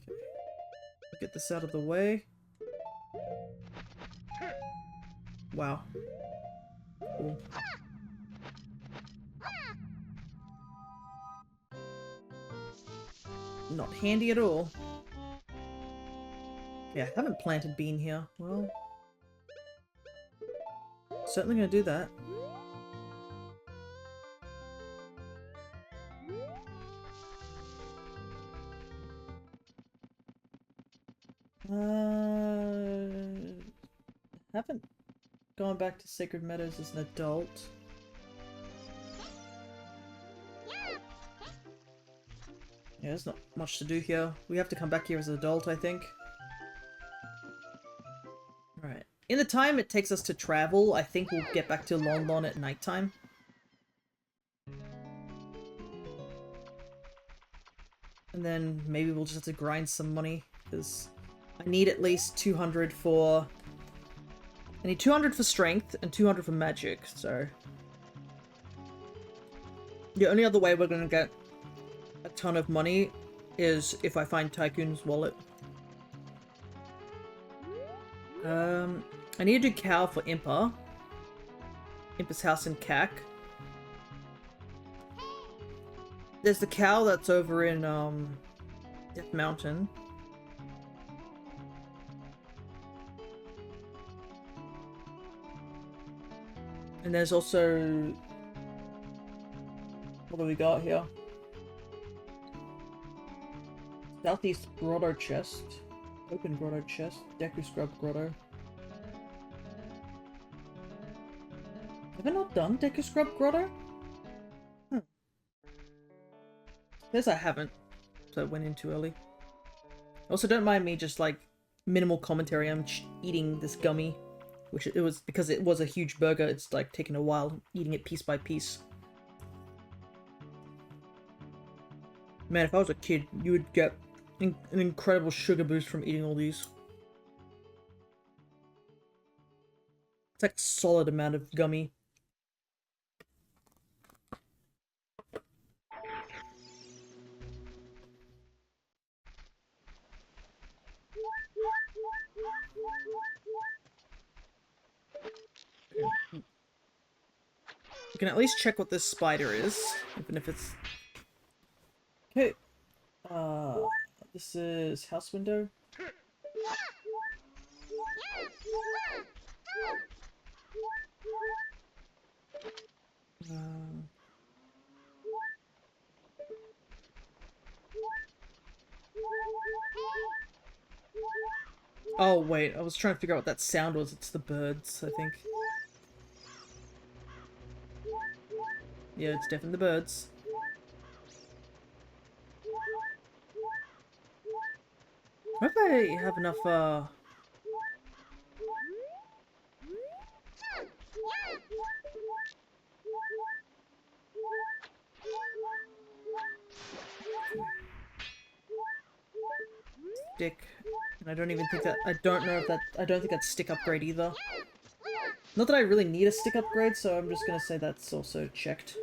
Okay. Get this out of the way. Wow. Cool. Not handy at all. Yeah, I haven't planted bean here. Well, certainly gonna do that. Haven't gone back to Sacred Meadows as an adult. Yeah, there's not much to do here. We have to come back here as an adult, I think. Right. In the time it takes us to travel, I think we'll get back to Lon Lon at nighttime. And then maybe we'll just have to grind some money, because I need at least 200 for... I need 200 for strength and 200 for magic, so... The only other way we're gonna get a ton of money is if I find Tycoon's wallet. I need to do cow for Impa. Impa's house in Cac. There's the cow that's over in, Death Mountain. And there's also... What do we got here? Southeast Grotto Chest. Open Grotto Chest. Deku Scrub Grotto. Have I not done Deku Scrub Grotto? Guess I haven't. So I went in too early. Also, don't mind me just, like, minimal commentary. I'm eating this gummy. Which it was, because it was a huge burger, it's, like, taking a while eating it piece by piece. Man, if I was a kid, you would get an incredible sugar boost from eating all these. It's like a solid amount of gummy. You can at least check what this spider is, even if it's... Okay. This is house window. Oh wait, I was trying to figure out what that sound was. It's the birds, I think. Yeah, it's definitely the birds. What if I have enough, stick, and I don't even think that- I don't know if that- I don't think that's stick upgrade either. Not that I really need a stick upgrade, so I'm just gonna say that's also checked.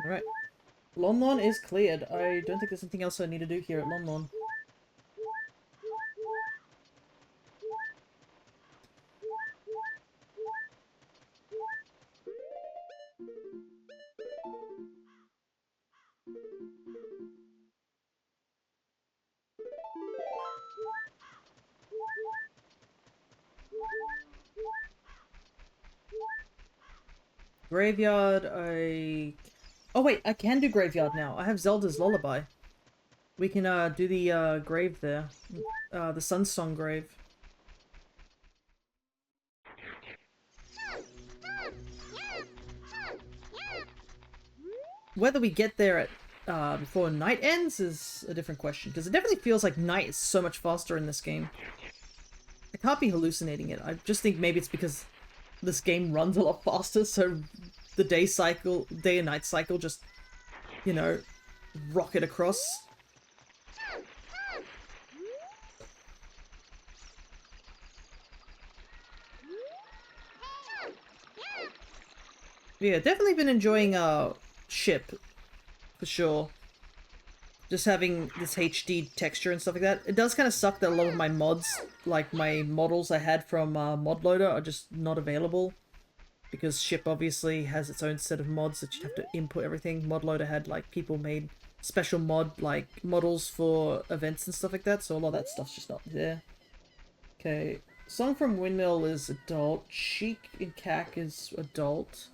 Alright. Lon Lon is cleared. I don't think there's anything else I need to do here at Lon Lon. Graveyard, Oh wait, I can do Graveyard now. I have Zelda's Lullaby. We can, do the, grave there. The Sunsong grave. Whether we get there at, before night ends is a different question, because it definitely feels like night is so much faster in this game. I can't be hallucinating it. I just think maybe it's because this game runs a lot faster, so the day and night cycle just, you know, rocket across. Yeah, definitely been enjoying, Ship, for sure. Just having this HD texture and stuff like that. It does kind of suck that a lot of my mods, like my models I had from, ModLoader, are just not available. Because Ship obviously has its own set of mods that you have to input everything. ModLoader had, like, people made special like, models for events and stuff like that, so a lot of that stuff's just not there. Okay, Song from Windmill is adult. Chic in Cac is adult.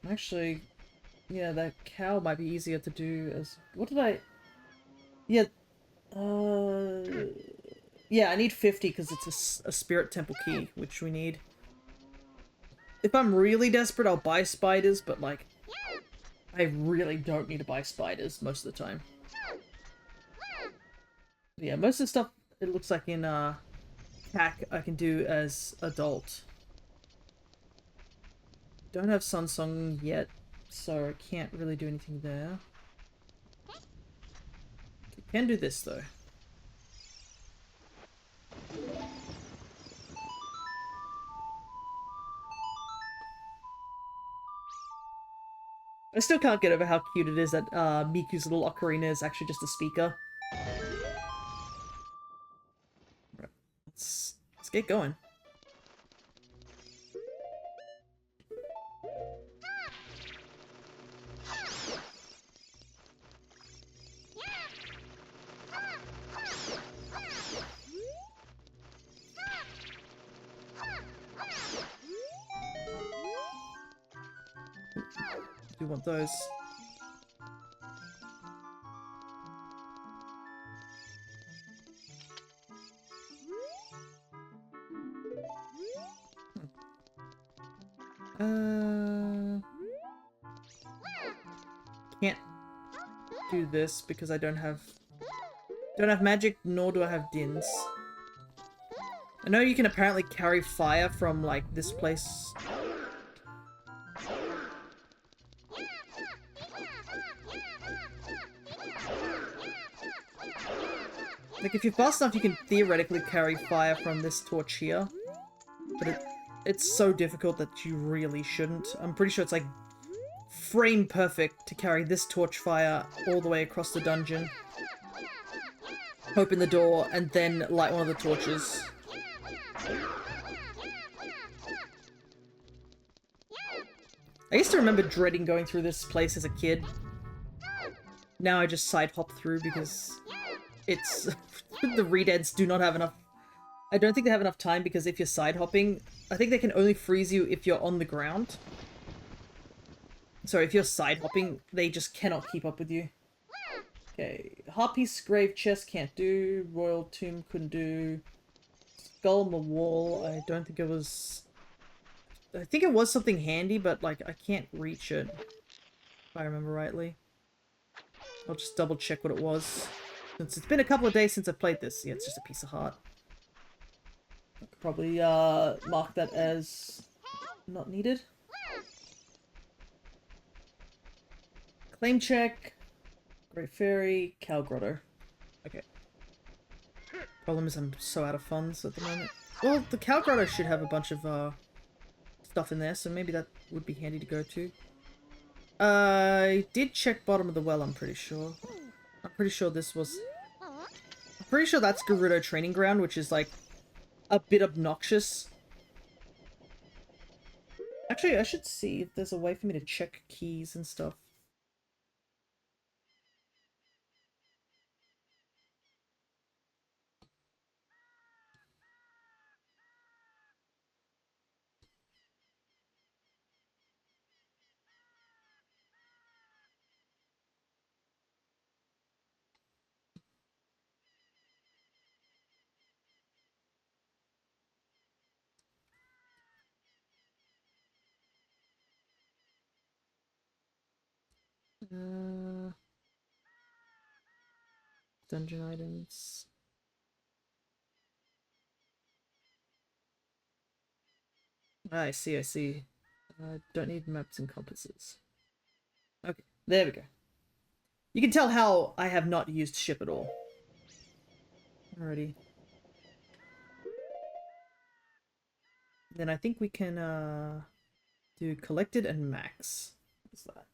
Actually, yeah, that cow might be easier to do as... What did I... Yeah, yeah, I need 50 because it's a Spirit Temple key, which we need. If I'm really desperate, I'll buy spiders, but, like, I really don't need to buy spiders most of the time. Yeah, most of the stuff it looks like in CAC I can do as adult. Don't have Sunsong yet, so I can't really do anything there. Can do this though. I still can't get over how cute it is that Miku's little ocarina is actually just a speaker. Right, let's get going. Do want those. Can't do this because I don't have magic, nor do I have Dins. I know you can apparently carry fire from like this place. Like if you're fast enough, you can theoretically carry fire from this torch here, but it's so difficult that you really shouldn't. I'm pretty sure it's like frame perfect to carry this torch fire all the way across the dungeon, open the door, and then light one of the torches. I used to remember dreading going through this place as a kid. Now I just side hop through because it's... the redeads do not have enough... I don't think they have enough time because if you're side hopping, I think they can only freeze you if you're on the ground. So if you're side hopping, they just cannot keep up with you. Okay, Harpies Grave Chest can't do, Royal Tomb couldn't do, Skull on the Wall, I don't think it was... I think it was something handy, but like I can't reach it, if I remember rightly. I'll just double check what it was. Since it's been a couple of days since I played this. Yeah, it's just a piece of heart. I could probably mark that as not needed. Claim check. Great Fairy. Cow Grotto. Okay. Problem is I'm so out of funds at the moment. Well, the Cow Grotto should have a bunch of stuff in there, so maybe that would be handy to go to. I did check bottom of the well, I'm pretty sure. I'm pretty sure this was... I'm pretty sure that's Gerudo Training Ground, which is like a bit obnoxious. Actually, I should see if there's a way for me to check keys and stuff. Dungeon items. Ah, I see, I see. Don't need maps and compasses. Okay, there we go. You can tell how I have not used ship at all. Alrighty. Then I think we can do collected and max. What's that?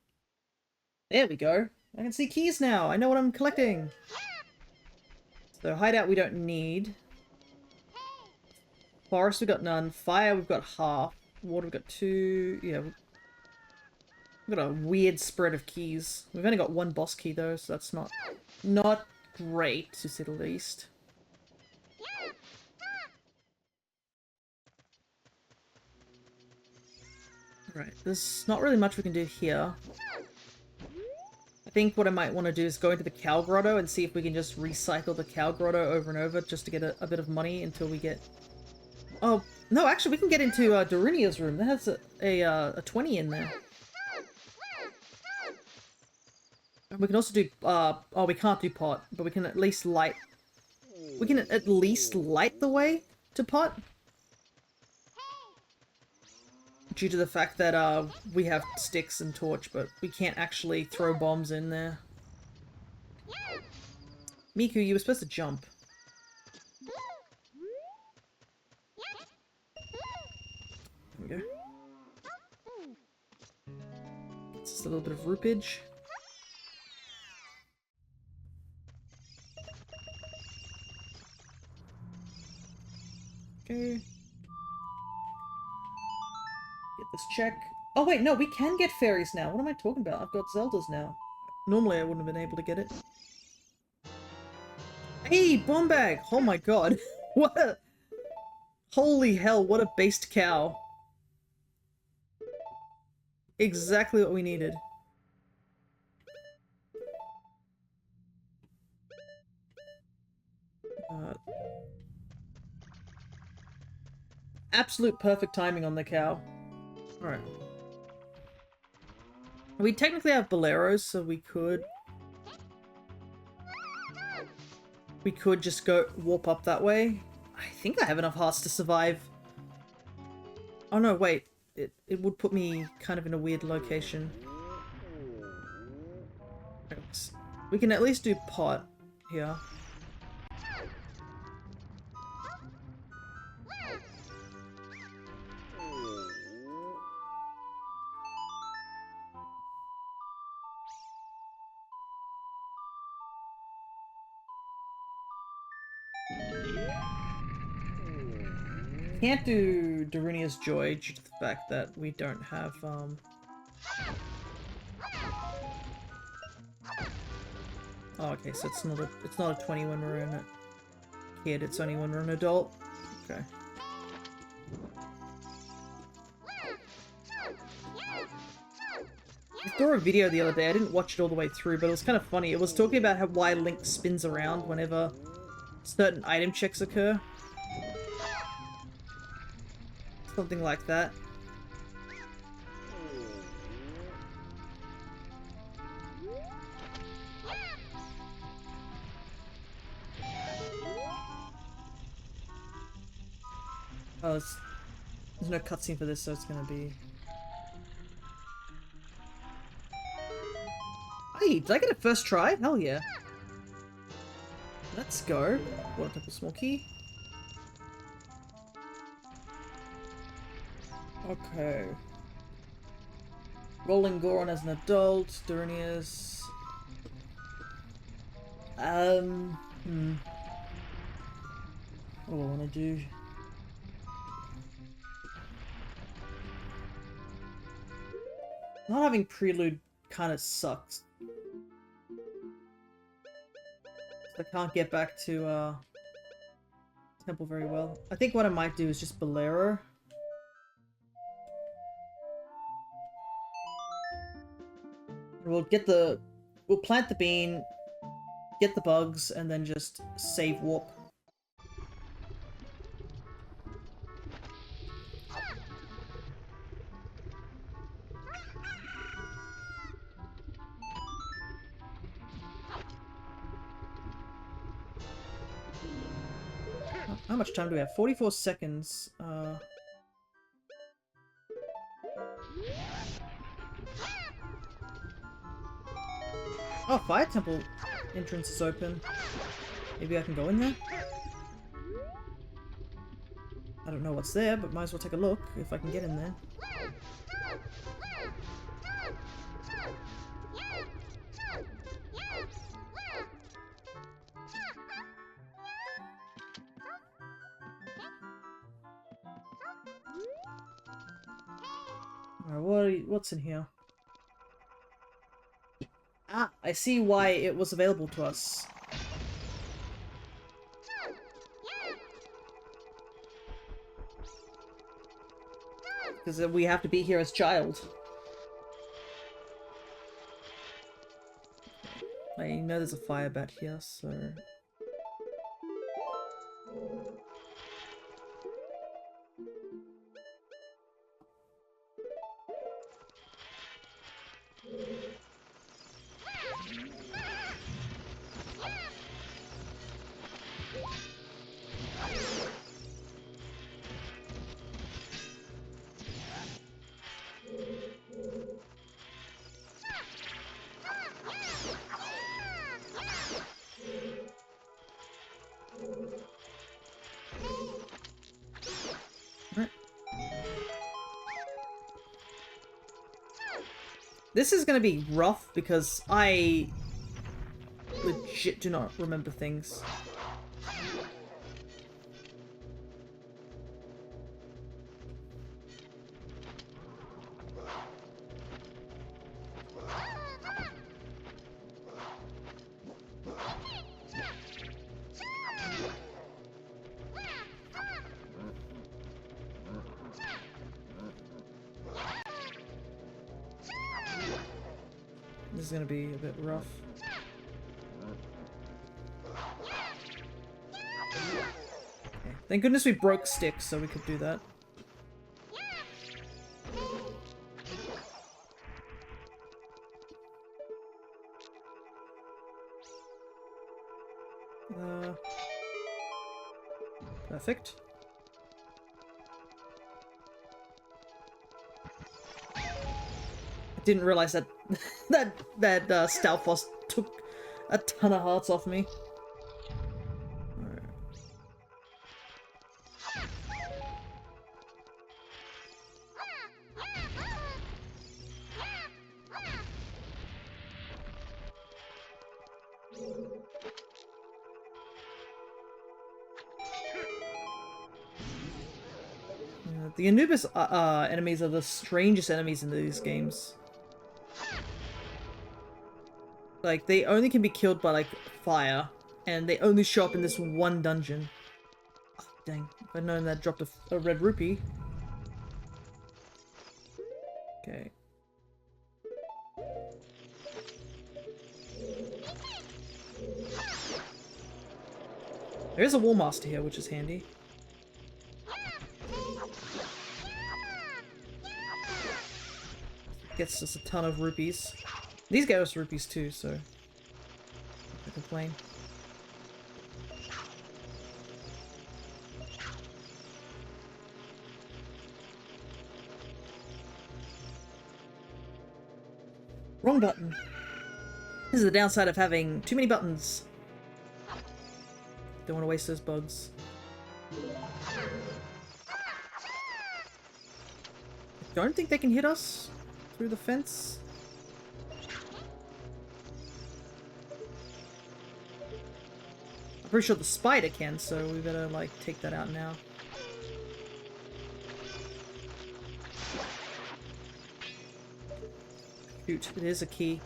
There we go. I can see keys now. I know what I'm collecting. So hideout we don't need. Forest we've got none. Fire we've got half. Water we've got 2. Yeah, we've got a weird spread of keys. We've only got 1 boss key though, so that's not great, to say the least. Right, there's not really much we can do here. I think what I might want to do is go into the Cow Grotto and see if we can just recycle the Cow Grotto over and over just to get a bit of money until we get... Oh, no, actually we can get into Darunia's room. That has a 20 in there. And we can also do... oh, we can't do pot, but we can at least light we can at least light the way to pot. Due to the fact that we have sticks and torch, but we can't actually throw bombs in there. Miku, you were supposed to jump. There we go. It's just a little bit of roopage. Okay. Get this check. Oh wait, no, we can get fairies now. What am I talking about? I've got Zeldas now. Normally I wouldn't have been able to get it. Hey, bomb bag! Oh my god. What a... Holy hell, what a based cow. Exactly what we needed. Absolute perfect timing on the cow. Alright. We technically have boleros, so we could just go warp up that way. I think I have enough hearts to survive. Oh no, wait. It would put me kind of in a weird location. We can at least do pot here. Can't do Darunia's Joy due to the fact that we don't have, Oh, okay, so it's not a 20 when we're in a kid, it's only when we're an adult. Okay. I saw a video the other day, I didn't watch it all the way through, but it was kind of funny. It was talking about why Link spins around whenever certain item checks occur. Something like that. Oh, there's no cutscene for this, so it's gonna be... Hey, did I get a first try? Hell yeah. Let's go. Water Temple Small Key. Okay. Rolling Goron as an adult. Durnius. What do I want to do? Not having Prelude kind of sucks. I can't get back to Temple very well. I think what I might do is just Bolero. We'll plant the bean, get the bugs, and then just save warp. How much time do we have? 44 seconds. Oh, Fire Temple entrance is open. Maybe I can go in there? I don't know what's there, but might as well take a look if I can get in there. Alright, what's in here? Ah, I see why it was available to us. Because we have to be here as child. I know there's a fire bat here, so... This is gonna be rough because I legit do not remember things. This is gonna be a bit rough. Okay. Thank goodness we broke sticks so we could do that. Perfect. I didn't realize that that stealth boss took a ton of hearts off me. Alright. The Anubis enemies are the strangest enemies in these games. Like, they only can be killed by, like, fire, and they only show up in this one dungeon. Oh, dang. If I'd known that dropped a red rupee. Okay. There is a War Master here, which is handy. Gets us a ton of rupees. These get us rupees too, so I complain. Wrong button. This is the downside of having too many buttons. Don't want to waste those bugs. I don't think they can hit us through the fence. I'm pretty sure the spider can, so we better, like, take that out now. Shoot, it is a key.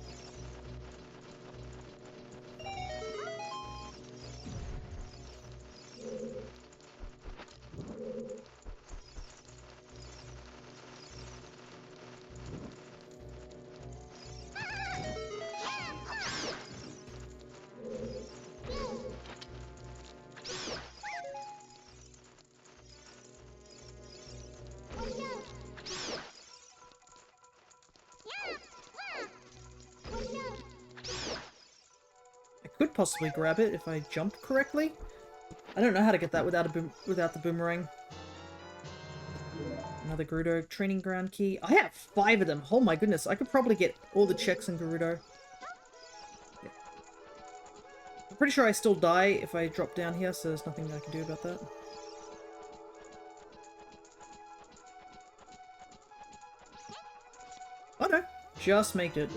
Could possibly grab it if I jump correctly. I don't know how to get that without the boomerang. Another Gerudo training ground key. I have 5 of them. Oh my goodness, I could probably get all the checks in Gerudo. Yeah. I'm pretty sure I still die if I drop down here, so there's nothing I can do about that. Oh no, just made it.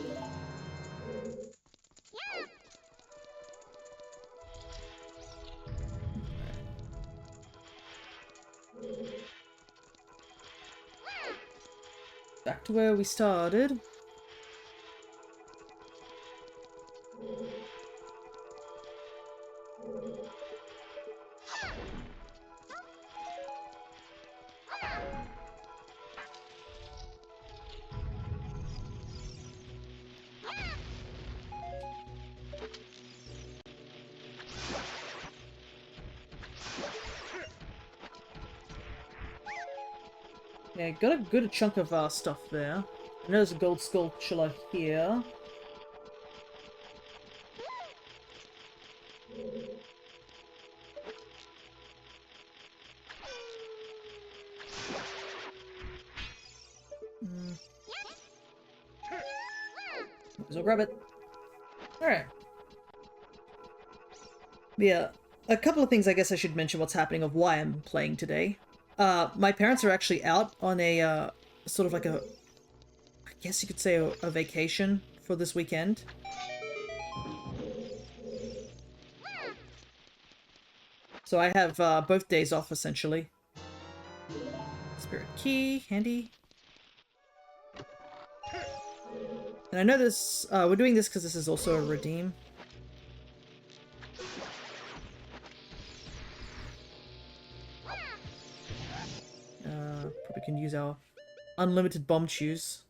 Back to where we started. Yeah, got a good chunk of stuff there. I know there's a gold sculpture here. So grab it. Alright. Yeah, a couple of things I guess I should mention what's happening of why I'm playing today. My parents are actually out on a, sort of like a... I guess you could say a vacation for this weekend. So I have both days off, essentially. Spirit key, handy. And I know this, we're doing this because this is also a redeem. Probably can use our unlimited bomb chews.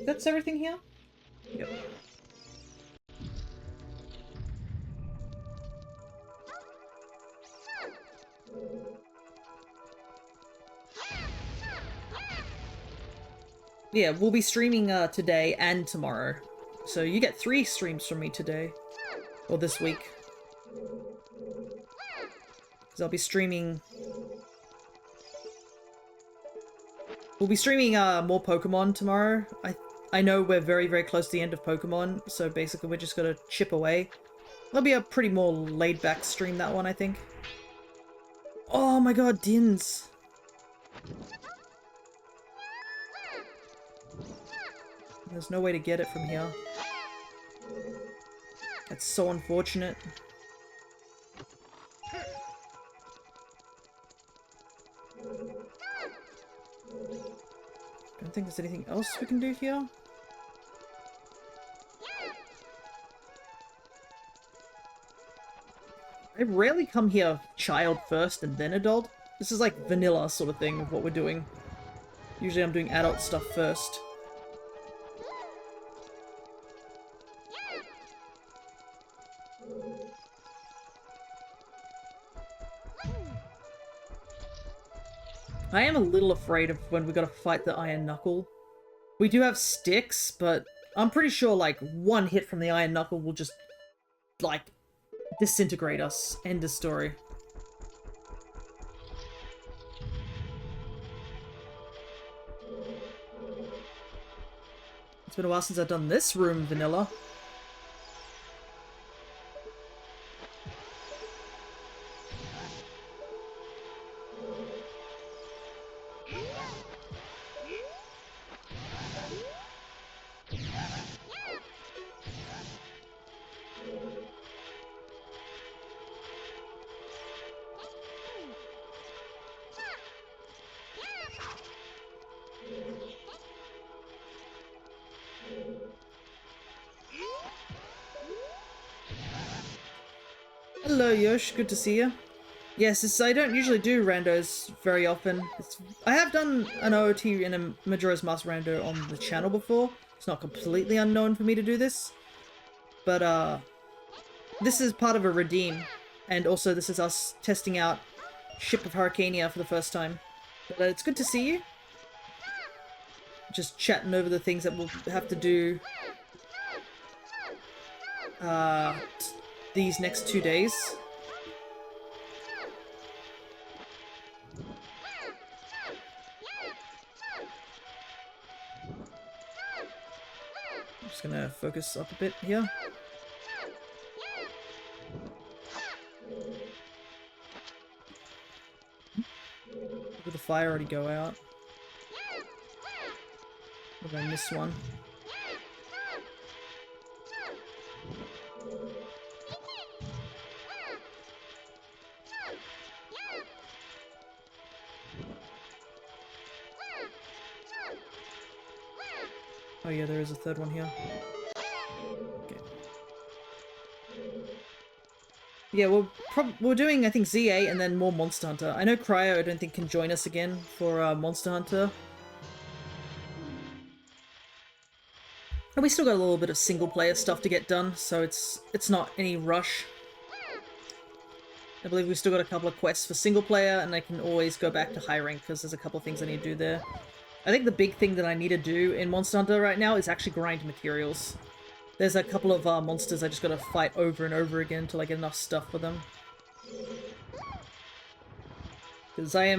That's everything here? Yep. Yeah, we'll be streaming today and tomorrow. So you get 3 streams from me today. Or this week. Because I'll be streaming... We'll be streaming more Pokemon tomorrow. I know we're very, very close to the end of Pokemon, so basically we're just gonna chip away. That'll be a pretty more laid-back stream, that one, I think. Oh my god, Dins! There's no way to get it from here. That's so unfortunate. Don't think there's anything else we can do here. I rarely come here child first and then adult. This is like vanilla sort of thing of what we're doing. Usually I'm doing adult stuff first. I am a little afraid of when we gotta fight the Iron Knuckle. We do have sticks, but I'm pretty sure, like, one hit from the Iron Knuckle will just, like, disintegrate us. End of story. It's been a while since I've done this room, vanilla. Hello, Yosh. Good to see you. Yes, I don't usually do randos very often. I have done an OoT and a Majora's Mask rando on the channel before. It's not completely unknown for me to do this. But, this is part of a redeem. And also, this is us testing out Ship of Harkinian for the first time. But it's good to see you. Just chatting over the things that we'll have to do these next 2 days. I'm just gonna focus up a bit here. Did the fire already go out? Or did I miss one? Oh yeah, there is a third one here. Okay. Yeah, we're doing, I think, Z8 and then more Monster Hunter. I know Cryo, I don't think, can join us again for Monster Hunter. And we still got a little bit of single-player stuff to get done, so it's not any rush. I believe we've still got a couple of quests for single-player, and I can always go back to high rank, because there's a couple of things I need to do there. I think the big thing that I need to do in Monster Hunter right now is actually grind materials. There's a couple of monsters I just gotta fight over and over again until I get enough stuff for them. Because a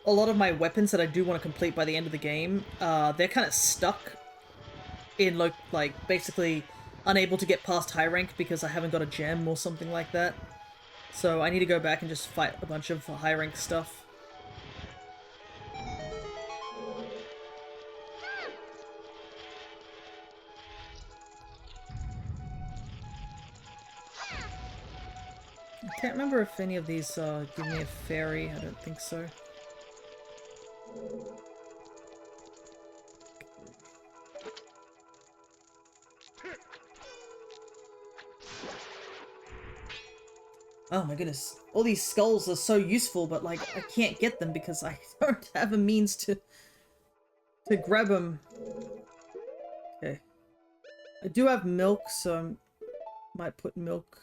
lot of my weapons that I do want to complete by the end of the game, they're kind of stuck in, like, basically unable to get past high rank because I haven't got a gem or something like that. So I need to go back and just fight a bunch of high rank stuff. I can't remember if any of these give me a fairy. I don't think so. Oh my goodness. All these skulls are so useful, but like I can't get them because I don't have a means to grab them. Okay. I do have milk, so I might put milk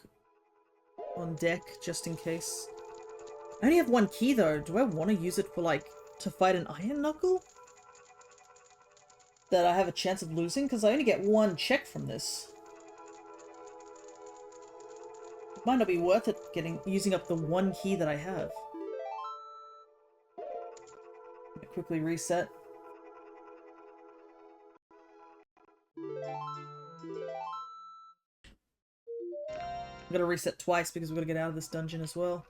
on deck just in case. I only have one key though. Do I want to use it for like to fight an iron knuckle that I have a chance of losing? Because I only get one check from this. It might not be worth it using up the one key that I have. Quickly reset. I'm gonna reset twice because we're gonna get out of this dungeon as well.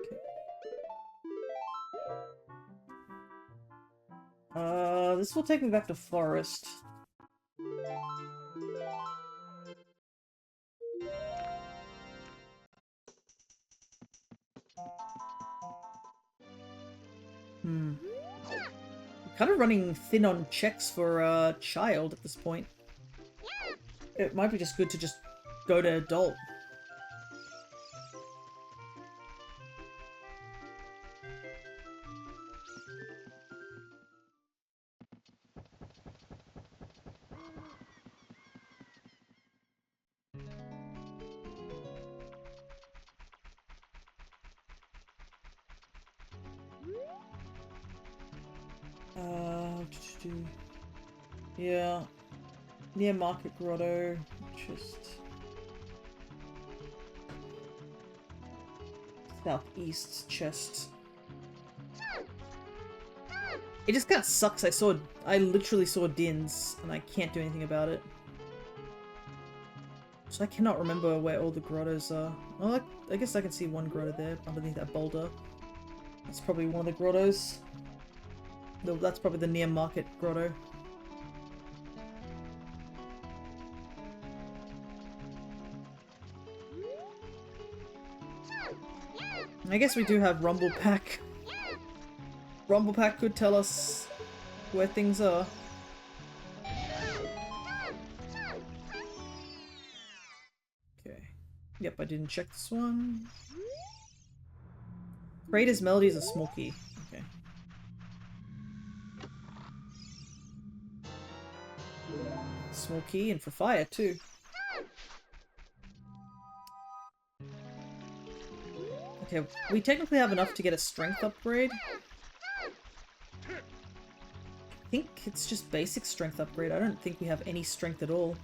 Okay. This will take me back to forest. Kind of running thin on checks for a child at this point. It might be just good to just go to adult. Yeah. Near Market Grotto. Just southeast chest. It just kind of sucks. I literally saw Dins, and I can't do anything about it. So I cannot remember where all the grottos are. Well, I guess I can see one grotto there, underneath that boulder. That's probably one of the grottos. No, that's probably the near market grotto. I guess we do have Rumble Pack. Rumble Pack could tell us where things are. Okay. Yep, I didn't check this one. Creator's Melody is a small key. Okay. Small key, and for fire too. Okay, we technically have enough to get a strength upgrade. I think it's just basic strength upgrade. I don't think we have any strength at all.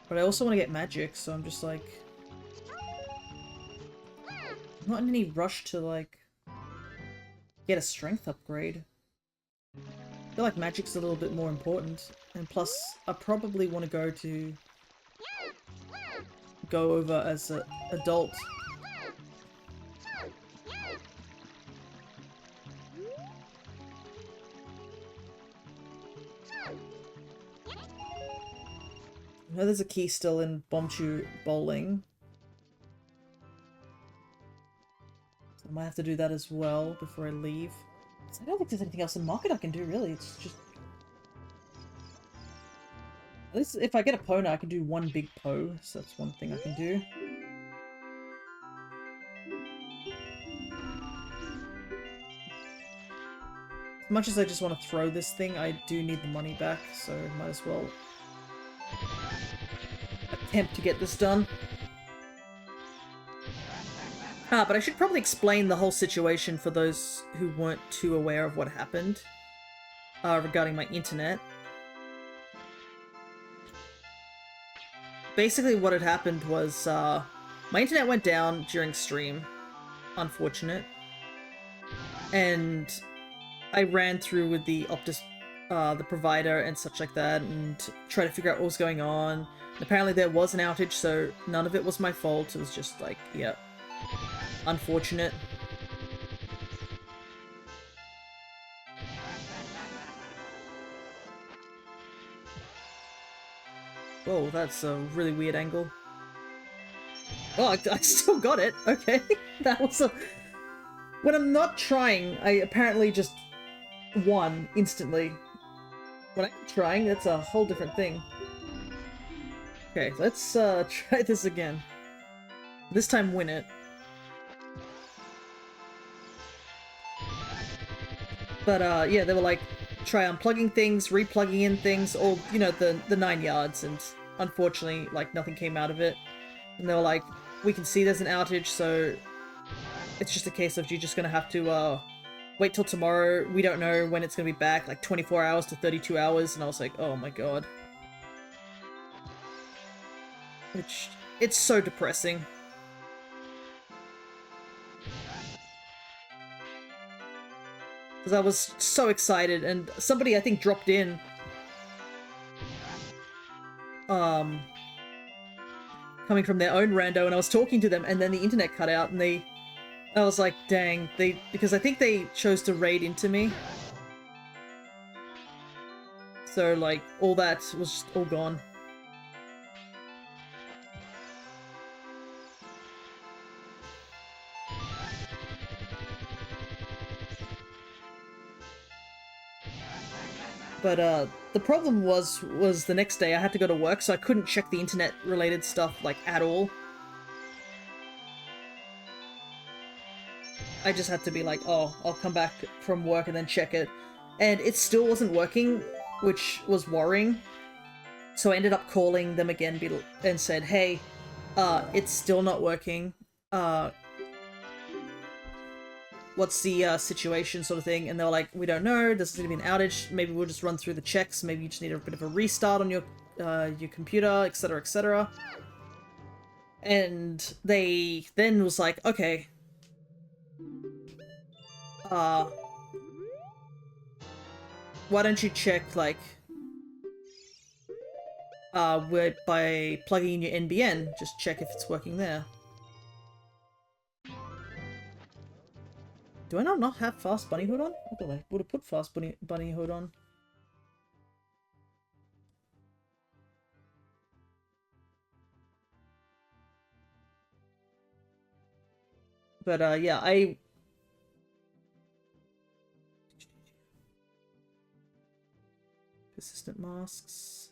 But I also want to get magic, so I'm just like... not in any rush to, like, get a strength upgrade. I feel like magic's a little bit more important. And plus, I probably want to go over as an adult. I know there's a key still in Bombchu Bowling. So I might have to do that as well before I leave. I don't think there's anything else in Market I can do, really. It's just... at least if I get a Pona, I can do one big Po, so that's one thing I can do. As much as I just want to throw this thing, I do need the money back, so might as well attempt to get this done. But I should probably explain the whole situation for those who weren't too aware of what happened regarding my internet. Basically what had happened was my internet went down during stream. Unfortunate. And I ran through with the the provider and such like that, and try to figure out what was going on. And apparently there was an outage, so none of it was my fault. It was just like, yeah, unfortunate. Whoa, that's a really weird angle. Oh, I still got it. Okay, that was a... When I'm not trying, I apparently just won instantly. When I'm trying, that's a whole different thing. Okay, let's try this again. This time win it. But yeah, they were like, try unplugging things, replugging in things, all, you know, the 9 yards, and unfortunately, like, nothing came out of it. And they were like, we can see there's an outage, so it's just a case of you're just gonna have to wait till tomorrow. We don't know when it's gonna be back, like 24 hours to 32 hours, and I was like, oh my god. Which, it's so depressing. Because I was so excited, and somebody, I think, dropped in. Coming from their own rando, and I was talking to them, and then the internet cut out, and I was like, dang, because I think they chose to raid into me. So, like, all that was just all gone. But the problem was the next day I had to go to work, so I couldn't check the internet-related stuff, like, at all. I just had to be like, oh, I'll come back from work and then check it. And it still wasn't working, which was worrying. So I ended up calling them again and said, hey, it's still not working. What's the situation, sort of thing? And they were like, we don't know, there's going to be an outage, maybe we'll just run through the checks, maybe you just need a bit of a restart on your computer, etc, etc. And they then was like, okay, why don't you check, like, by plugging in your NBN, just check if it's working there. Do I not have fast bunny hood on? I thought I would have put fast bunny hood on. But yeah, persistent masks.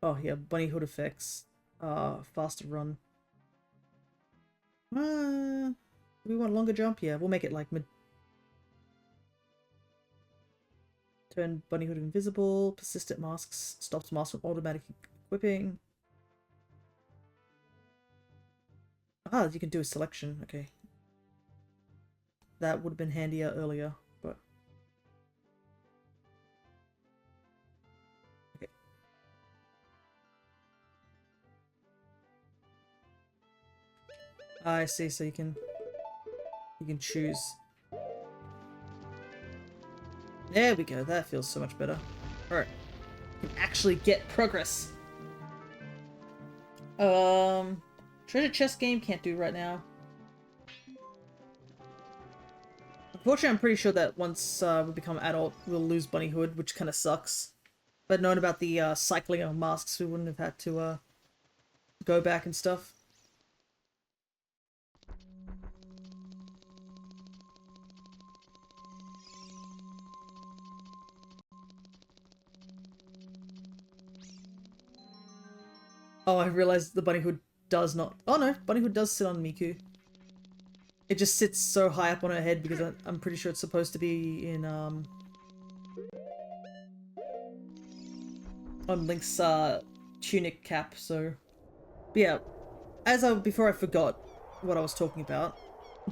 Oh yeah, bunny hood effects. Faster run. We want longer jump? Yeah, we'll make it like mid. Turn bunny hood invisible. Persistent masks stops mask from automatic equipping. Ah, you can do a selection. Okay. That would have been handier earlier, but... Okay. I see, so you can choose. There we go, that feels so much better. Alright. Can actually get progress. Treasure chest game, can't do right now. Unfortunately, I'm pretty sure that once we become adult, we'll lose bunny hood, which kind of sucks. But knowing about the cycling of masks, we wouldn't have had to go back and stuff. Oh, I realized the bunny hood does not... Oh no, bunny hood does sit on Miku. It just sits so high up on her head because I'm pretty sure it's supposed to be in, on Link's, tunic cap, so... But yeah, before I forgot what I was talking about,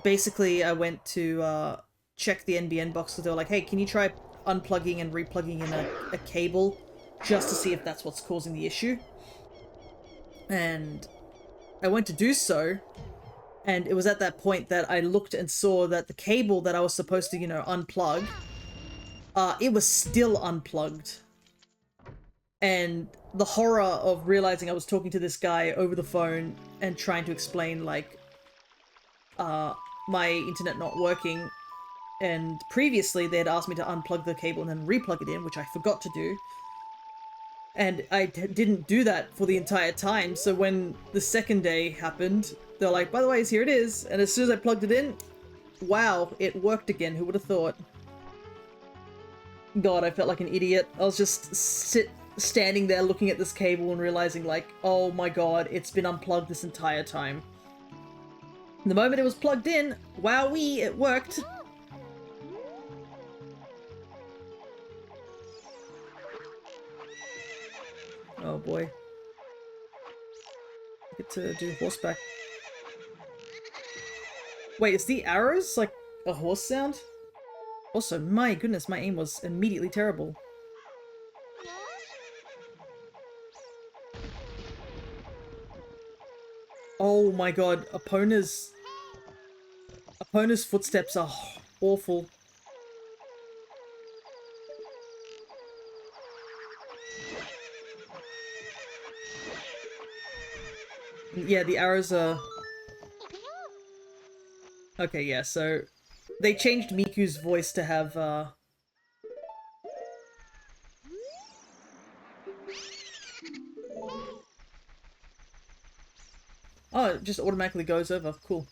basically I went to, check the NBN box because they were like, hey, can you try unplugging and replugging in a cable just to see if that's what's causing the issue? And I went to do so, and it was at that point that I looked and saw that the cable that I was supposed to, you know, unplug it was still unplugged. And the horror of realizing I was talking to this guy over the phone and trying to explain, like, my internet not working, and previously they had asked me to unplug the cable and then replug it in, which I forgot to do. And I didn't do that for the entire time, so when the second day happened, they're like, by the way, here it is, and as soon as I plugged it in, wow, it worked again, who would have thought? God, I felt like an idiot. I was just standing there looking at this cable and realizing, like, oh my god, it's been unplugged this entire time. The moment it was plugged in, wowee, it worked. Oh boy. I get to do horseback. Wait, is the arrows like a horse sound? Also, my goodness, my aim was immediately terrible. Oh my god, Epona's footsteps are awful. Yeah, the arrows are... Okay, yeah, so they changed Miku's voice to have, Oh, it just automatically goes over. Cool.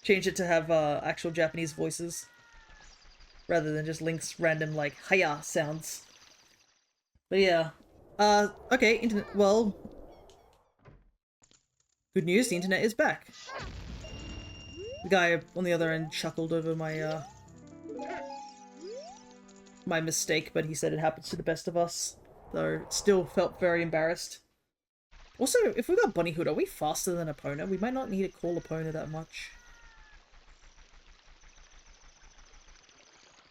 Change it to have, actual Japanese voices. Rather than just Link's random, like, hiya sounds. But yeah. Okay, internet... Well... Good news, the internet is back. The guy on the other end chuckled over my, my mistake, but he said it happens to the best of us. Though, still felt very embarrassed. Also, if we got Bunnyhood, are we faster than Epona? We might not need to call Epona that much.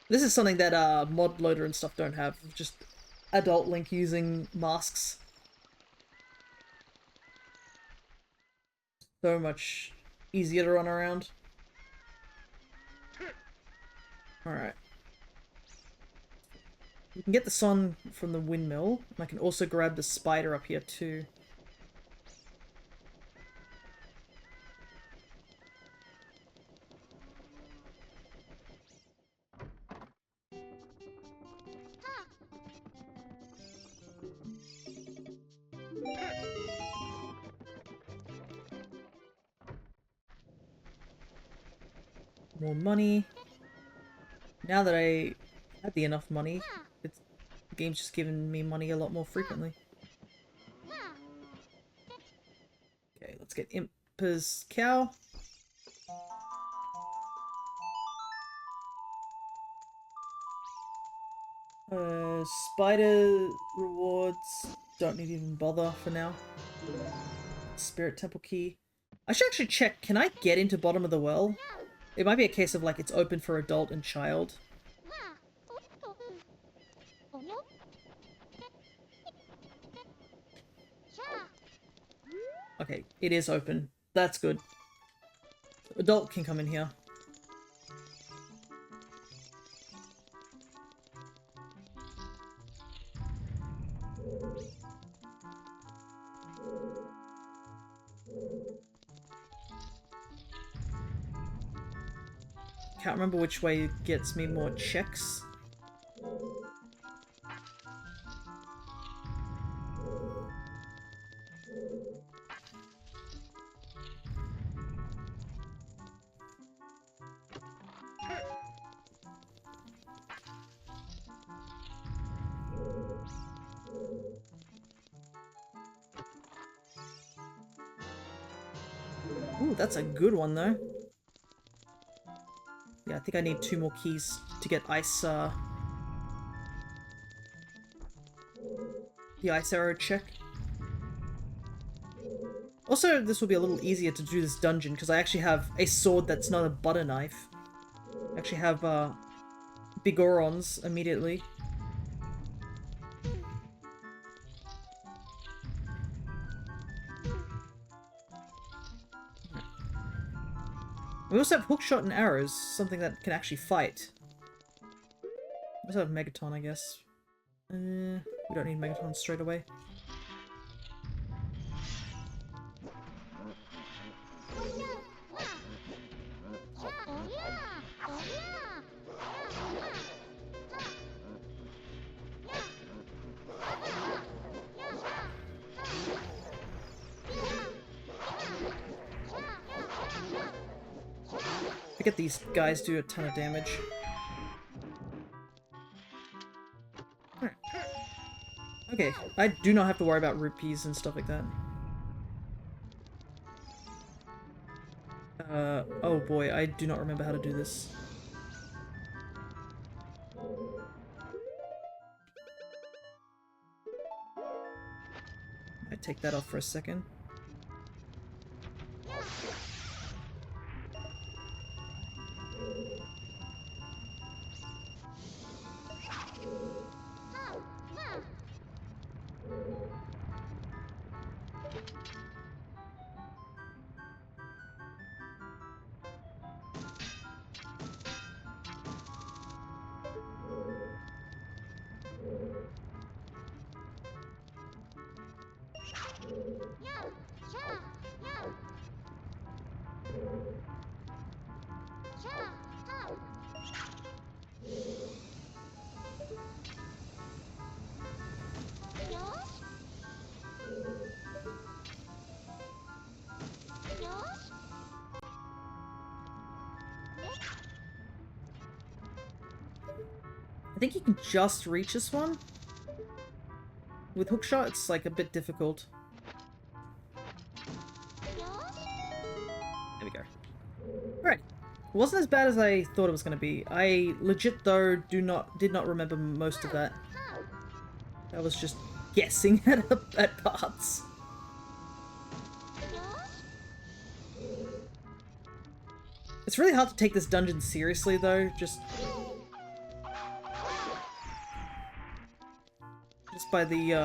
This is something that mod loader and stuff don't have. Just adult Link using masks. So much easier to run around. Alright. We can get the sun from the windmill. And I can also grab the spider up here too. More money. Now that I had enough money, the game's just giving me money a lot more frequently. Okay, let's get Impa's cow. Spider rewards. Don't need to even bother for now. Spirit Temple key. I should actually check, can I get into Bottom of the Well? It might be a case of like it's open for adult and child. Okay, it is open. That's good. Adult can come in here. Can't remember which way gets me more checks. Ooh, that's a good one though. Yeah, I think I need 2 more keys to get ice, the ice arrow check. Also, this will be a little easier to do this dungeon, because I actually have a sword that's not a butter knife. I actually have, Bigorons immediately. We also have hookshot and arrows, something that can actually fight. Let's have Megaton, I guess. We don't need Megaton straight away. I get these guys do a ton of damage. Okay, I do not have to worry about rupees and stuff like that. Oh boy, I do not remember how to do this. I take that off for a second. I think you can just reach this one. With hookshot, it's like a bit difficult. There we go. Alright. Wasn't as bad as I thought it was going to be. I legit, though, did not remember most of that. I was just guessing at parts. It's really hard to take this dungeon seriously, though. Just by the,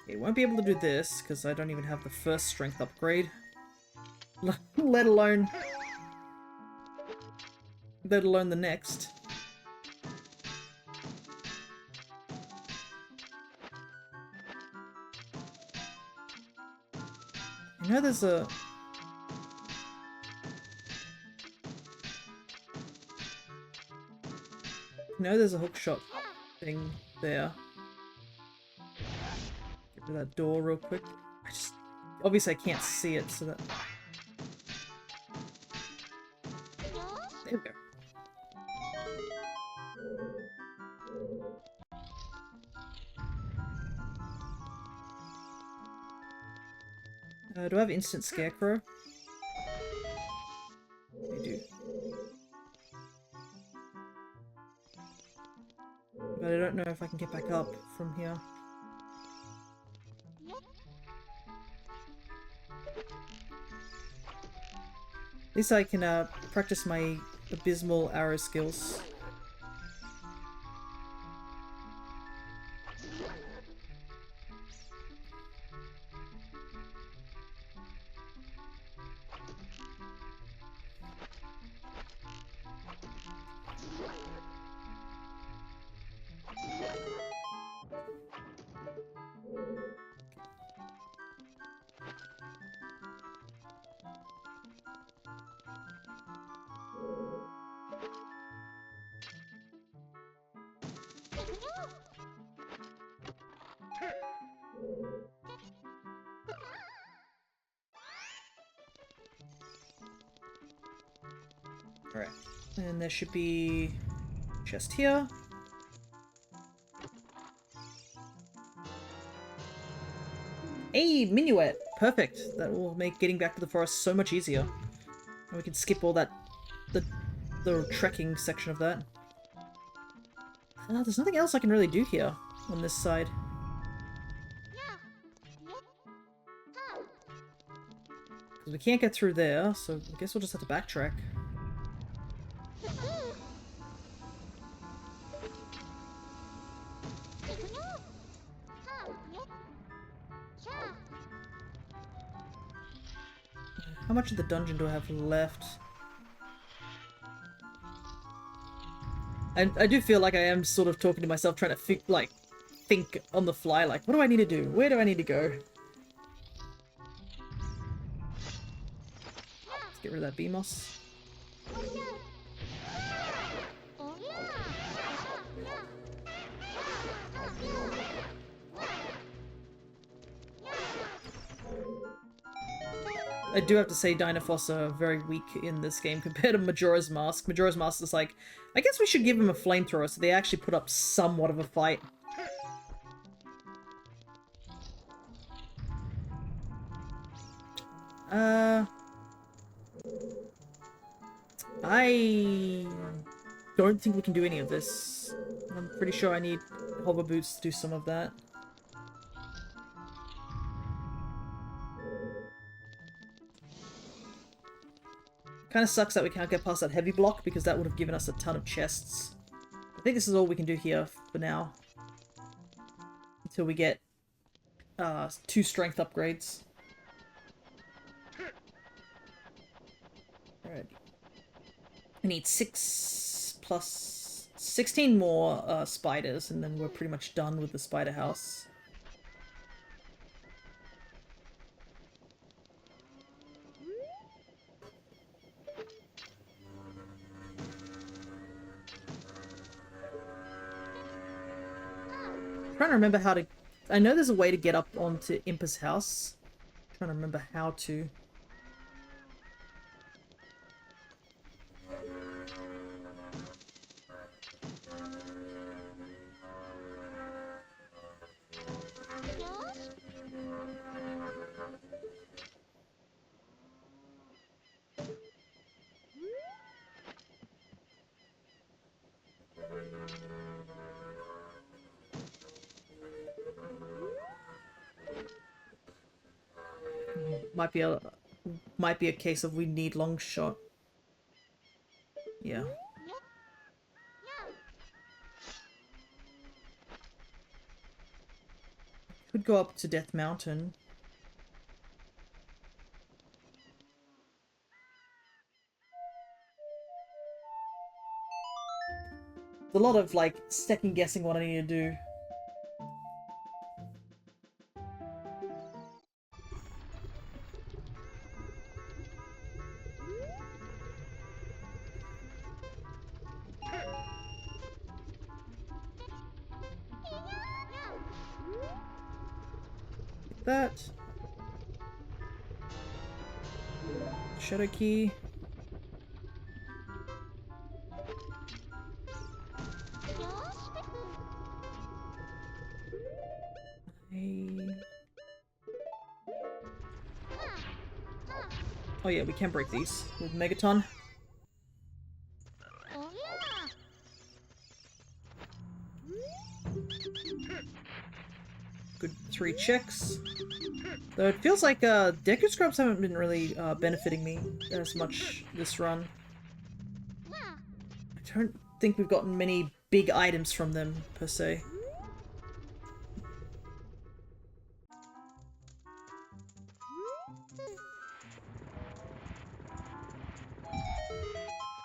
Okay, won't be able to do this, because I don't even have the first strength upgrade. Let alone the next. I know there's a... there's a hookshot thing there. Get rid of that door real quick. Obviously I can't see it, so that... There we go. Do I have instant scarecrow? I do. But I don't know if I can get back up from here. At least I can practice my abysmal arrow skills. Alright, and there should be a chest here. Hey, minuet! Perfect! That will make getting back to the forest so much easier. And we can skip all that, the trekking section of that. There's nothing else I can really do here on this side. We can't get through there, so I guess we'll just have to backtrack. How much of the dungeon do I have left? And I do feel like I am sort of talking to myself, trying to think on the fly, like, what do I need to do? Where do I need to go? Let's get rid of that BMOS. I do have to say Dynaphos are very weak in this game compared to Majora's Mask. Majora's Mask is like, I guess we should give him a flamethrower so they actually put up somewhat of a fight. I don't think we can do any of this. I'm pretty sure I need hover boots to do some of that. Kind of sucks that we can't get past that heavy block because that would have given us a ton of chests. I think this is all we can do here for now. Until we get 2 strength upgrades. Alright. I need 6 plus 16 more spiders and then we're pretty much done with the spider house. I'm trying to remember how to... I know there's a way to get up onto Impa's house. I'm trying to remember how to... Might be a case of we need long shot. Yeah. Could go up to Death Mountain. There's a lot of like second guessing what I need to do. That shadow key. Oh yeah, we can break these with Megaton. Good 3 checks. Though it feels like Deku Scrubs haven't been really benefiting me as much this run. I don't think we've gotten many big items from them, per se.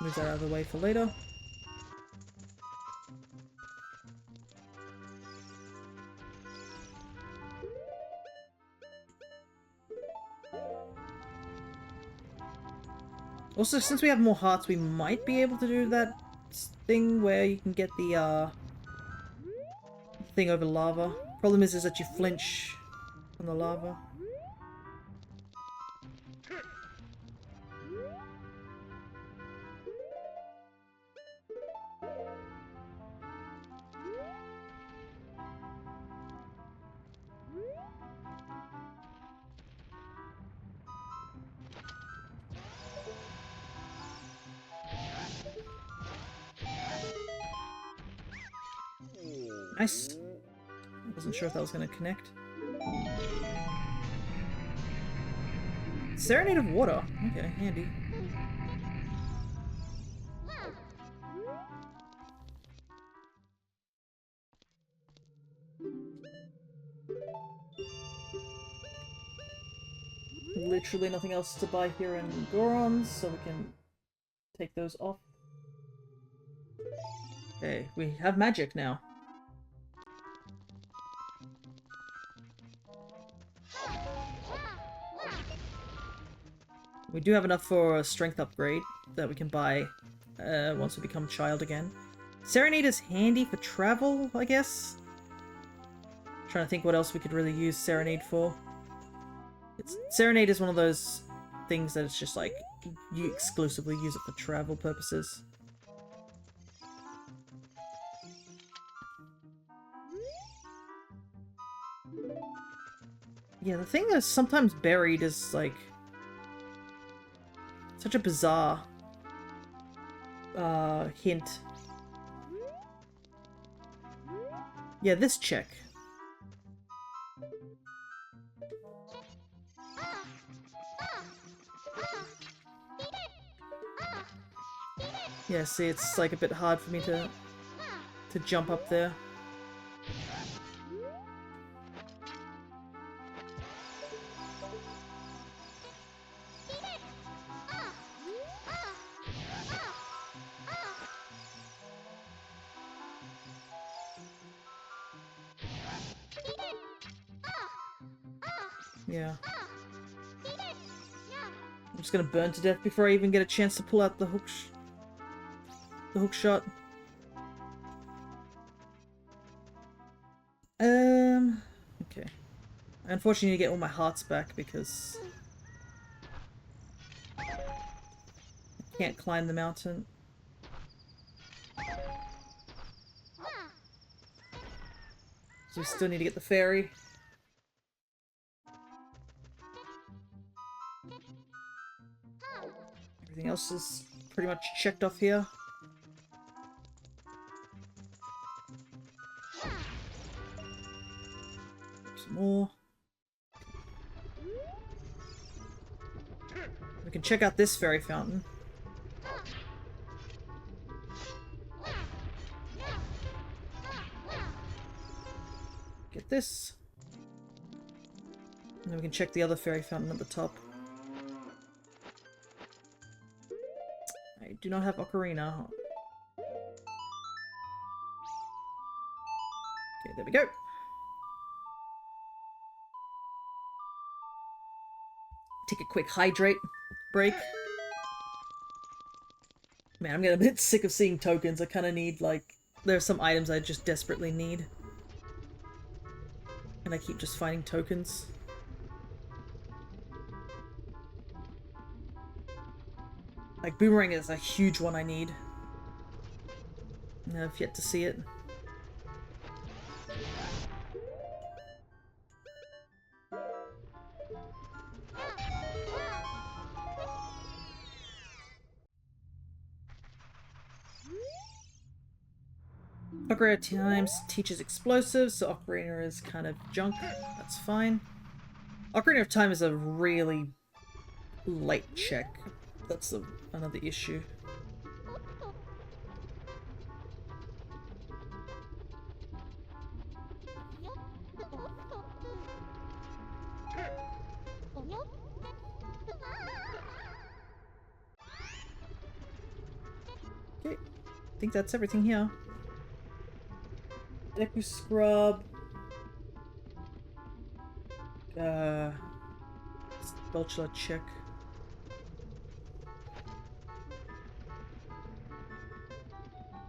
Move that out of the way for later. Also, since we have more hearts, we might be able to do that thing where you can get the thing over lava. Problem is that you flinch on the lava. Nice. Wasn't sure if that was going to connect. Serenade of water. Okay, handy. Literally nothing else to buy here in Goron, so we can take those off. Okay, we have magic now. We do have enough for a strength upgrade that we can buy once we become child again. Serenade is handy for travel, I guess? Trying to think what else we could really use Serenade for. Serenade is one of those things that it's just like, you exclusively use it for travel purposes. Yeah, the thing that's sometimes buried is like such a bizarre hint. Yeah, this chick. Yeah, see, it's like a bit hard for me to jump up there. Yeah. I'm just gonna burn to death before I even get a chance to pull out the hook shot. Okay. I unfortunately need to get all my hearts back because I can't climb the mountain. So we still need to get the ferry. Everything else is pretty much checked off here. Some more. We can check out this fairy fountain. Get this. And then we can check the other fairy fountain at the top. I do not have Ocarina. Okay, there we go. Take a quick hydrate break. Man, I'm getting a bit sick of seeing tokens. I kind of need, like... There are some items I just desperately need. And I keep just finding tokens. Like, Boomerang is a huge one I need. And I've yet to see it. Ocarina of Time teaches explosives, so Ocarina is kind of junk. That's fine. Ocarina of Time is a really late check. That's another issue. Okay, I think that's everything here. Deku Scrub. Spellchilla check.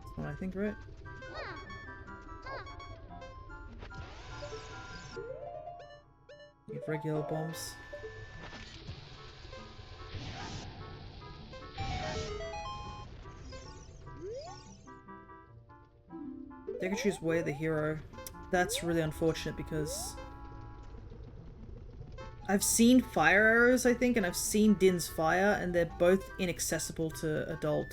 That's what I think, right? Need regular bombs. Dekuchi's way the hero. That's really unfortunate because I've seen fire arrows, I think, and I've seen Din's fire, and they're both inaccessible to adult.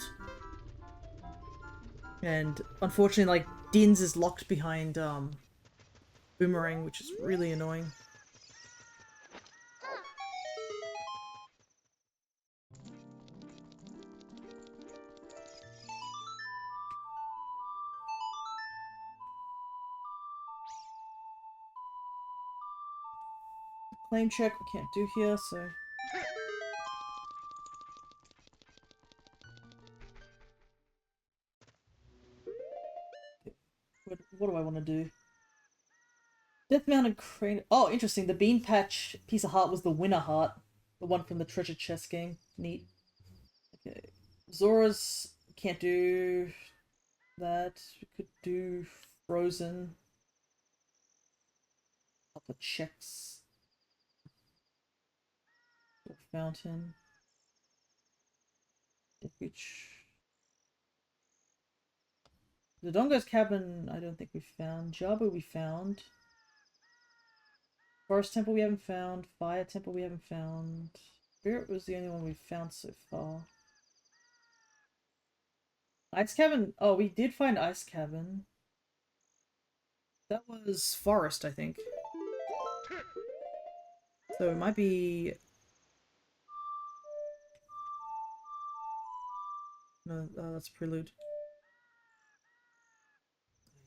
And unfortunately, like, Din's is locked behind Boomerang, which is really annoying. Claim check we can't do here, so... What do I want to do? Death Mounted Crane... Oh, interesting. The Bean Patch piece of heart was the winner heart. The one from the treasure chest game. Neat. Okay. Zora's can't do that. We could do Frozen. Couple checks. Fountain. Beach. The Dongo's Cabin, I don't think we found. Jabu we found. Forest Temple we haven't found. Fire Temple we haven't found. Spirit was the only one we've found so far. Ice Cabin? Oh, we did find Ice Cabin. That was Forest, I think. So it might be... No, that's Prelude.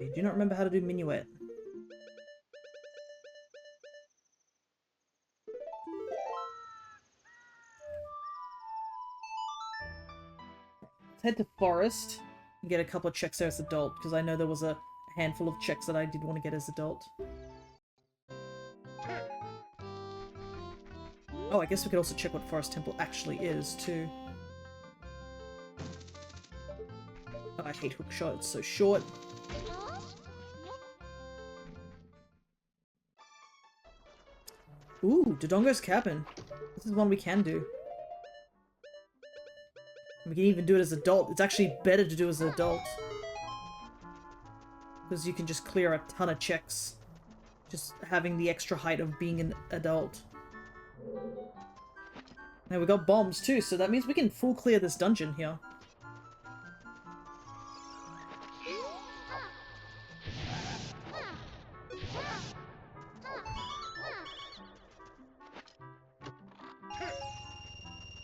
I do not remember how to do Minuet. Let's head to Forest and get a couple of checks there as adult, because I know there was a handful of checks that I did want to get as adult. Oh, I guess we could also check what Forest Temple actually is, too. Oh, I hate Hookshot, it's so short. Ooh, Dodongo's Cabin. This is one we can do. We can even do it as adult. It's actually better to do as an adult. Because you can just clear a ton of checks. Just having the extra height of being an adult. Now we got bombs too, so that means we can full clear this dungeon here.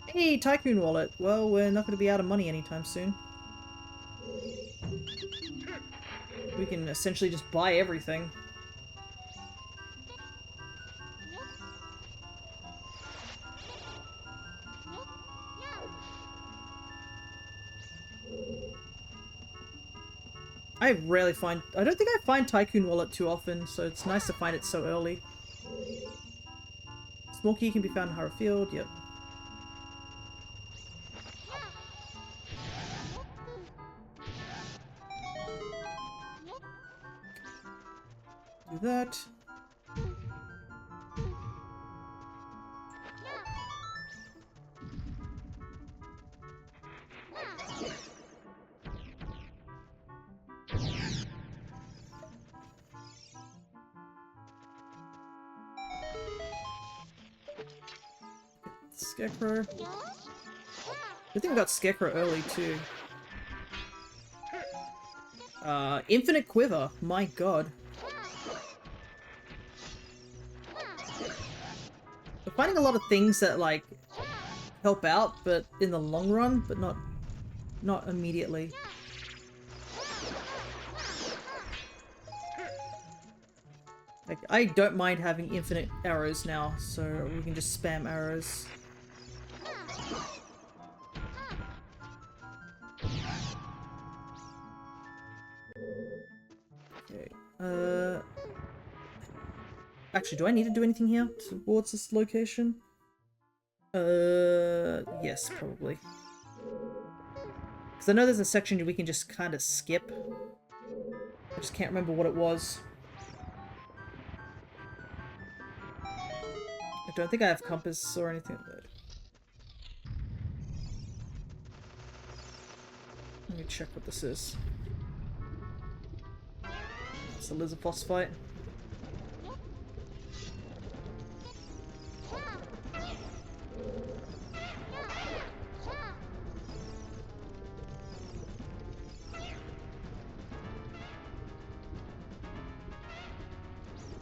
Hey, Tycoon Wallet! Well, we're not going to be out of money anytime soon. We can essentially just buy everything. I rarely find... I don't think I find Tycoon Wallet too often, so it's nice to find it so early. Small key can be found in Harrow Field, yep. Do that. Scarecrow. I think we got Scarecrow early too. Infinite Quiver. My god. We're finding a lot of things that like help out, but in the long run, but not immediately. Like, I don't mind having infinite arrows now, so we can just spam arrows. Okay. Actually, do I need to do anything here towards this location? Yes, probably. Because I know there's a section we can just kind of skip. I just can't remember what it was. I don't think I have compass or anything. Let me check what this is. It's a lizard boss fight.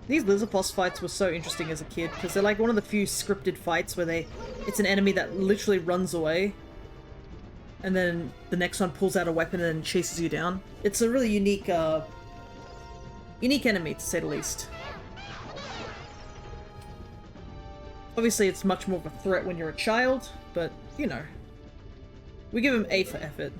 These lizard boss fights were so interesting as a kid, because they're like one of the few scripted fights where it's an enemy that literally runs away, and then the next one pulls out a weapon and chases you down. It's a really unique, unique enemy, to say the least. Obviously, it's much more of a threat when you're a child, but, you know. We give him A for effort.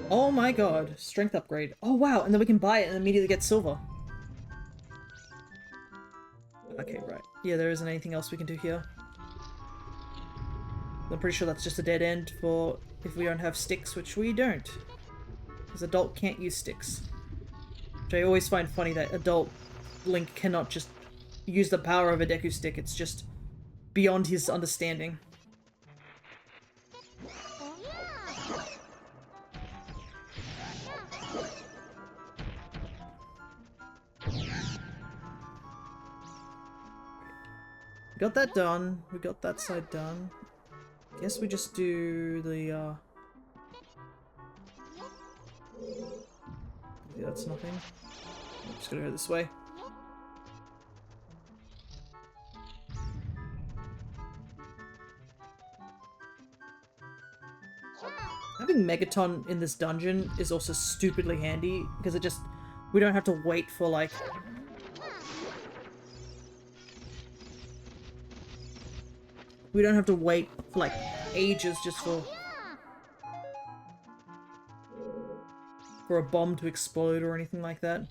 Oh my god, strength upgrade. Oh wow, and then we can buy it and immediately get silver. Okay, right. Yeah, there isn't anything else we can do here. I'm pretty sure that's just a dead end for if we don't have sticks, which we don't. Because adult can't use sticks. Which I always find funny that adult Link cannot just use the power of a Deku stick. It's just beyond his understanding. We got that done. We got that side done. Guess we just do the, yeah, that's nothing. I'm just gonna go this way. Having Megaton in this dungeon is also stupidly handy, because it just... we don't have to wait for, like... we don't have to wait for, like, ages just for a bomb to explode or anything like that.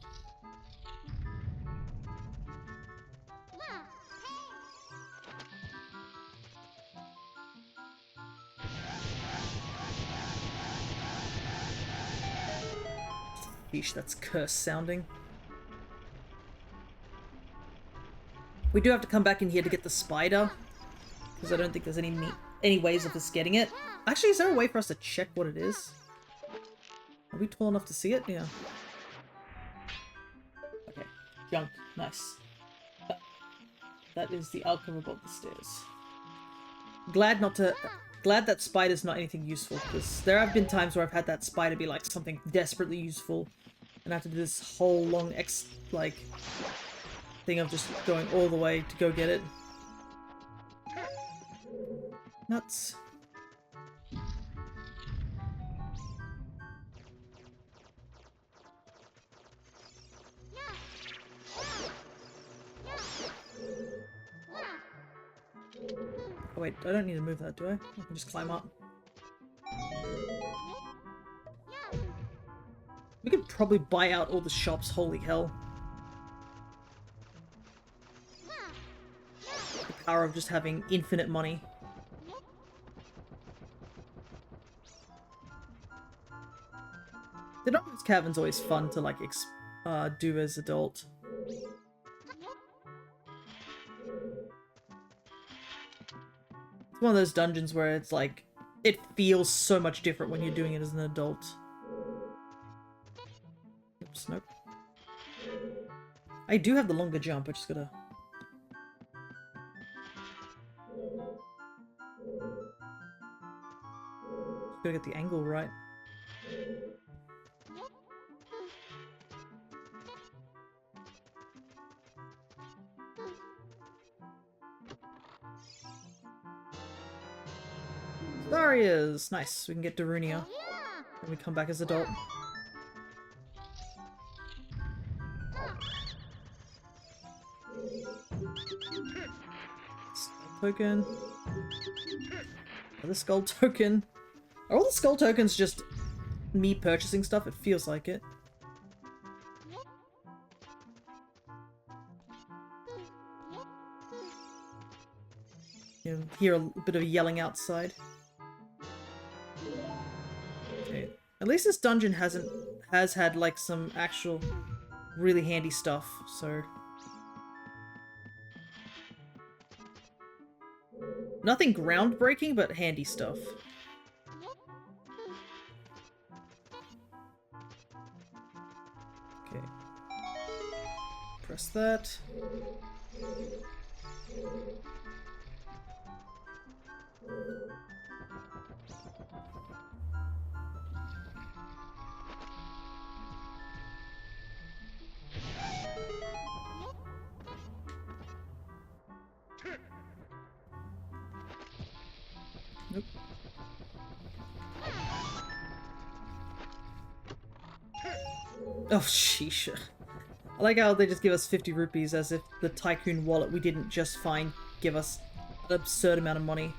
Yeesh, that's curse sounding. We do have to come back in here to get the spider, because I don't think there's any ways of us getting it. Actually, is there a way for us to check what it is? Are we tall enough to see it? Yeah. Okay. Junk. Nice. That is the outcome above the stairs. Glad that spider's not anything useful, because there have been times where I've had that spider be like something desperately useful, and I have to do this whole long thing of just going all the way to go get it. Nuts. Oh wait, I don't need to move that, do I? I can just climb up. We could probably buy out all the shops, holy hell. The power of just having infinite money. The Darkness Cavern's always fun to, like, do as adult. It's one of those dungeons where it's like, it feels so much different when you're doing it as an adult. Oops, nope. I do have the longer jump, I just gotta... gotta get the angle right. There he is! Nice, we can get Darunia. When we come back as adult. Skull token. Another skull token. Are all the skull tokens just me purchasing stuff? It feels like it. You hear a bit of yelling outside. Okay. At least this dungeon has had like some actual really handy stuff, so... Nothing groundbreaking, but handy stuff. Okay. Press that. Oh, sheesh. I like how they just give us 50 rupees as if the tycoon wallet we didn't just find give us an absurd amount of money.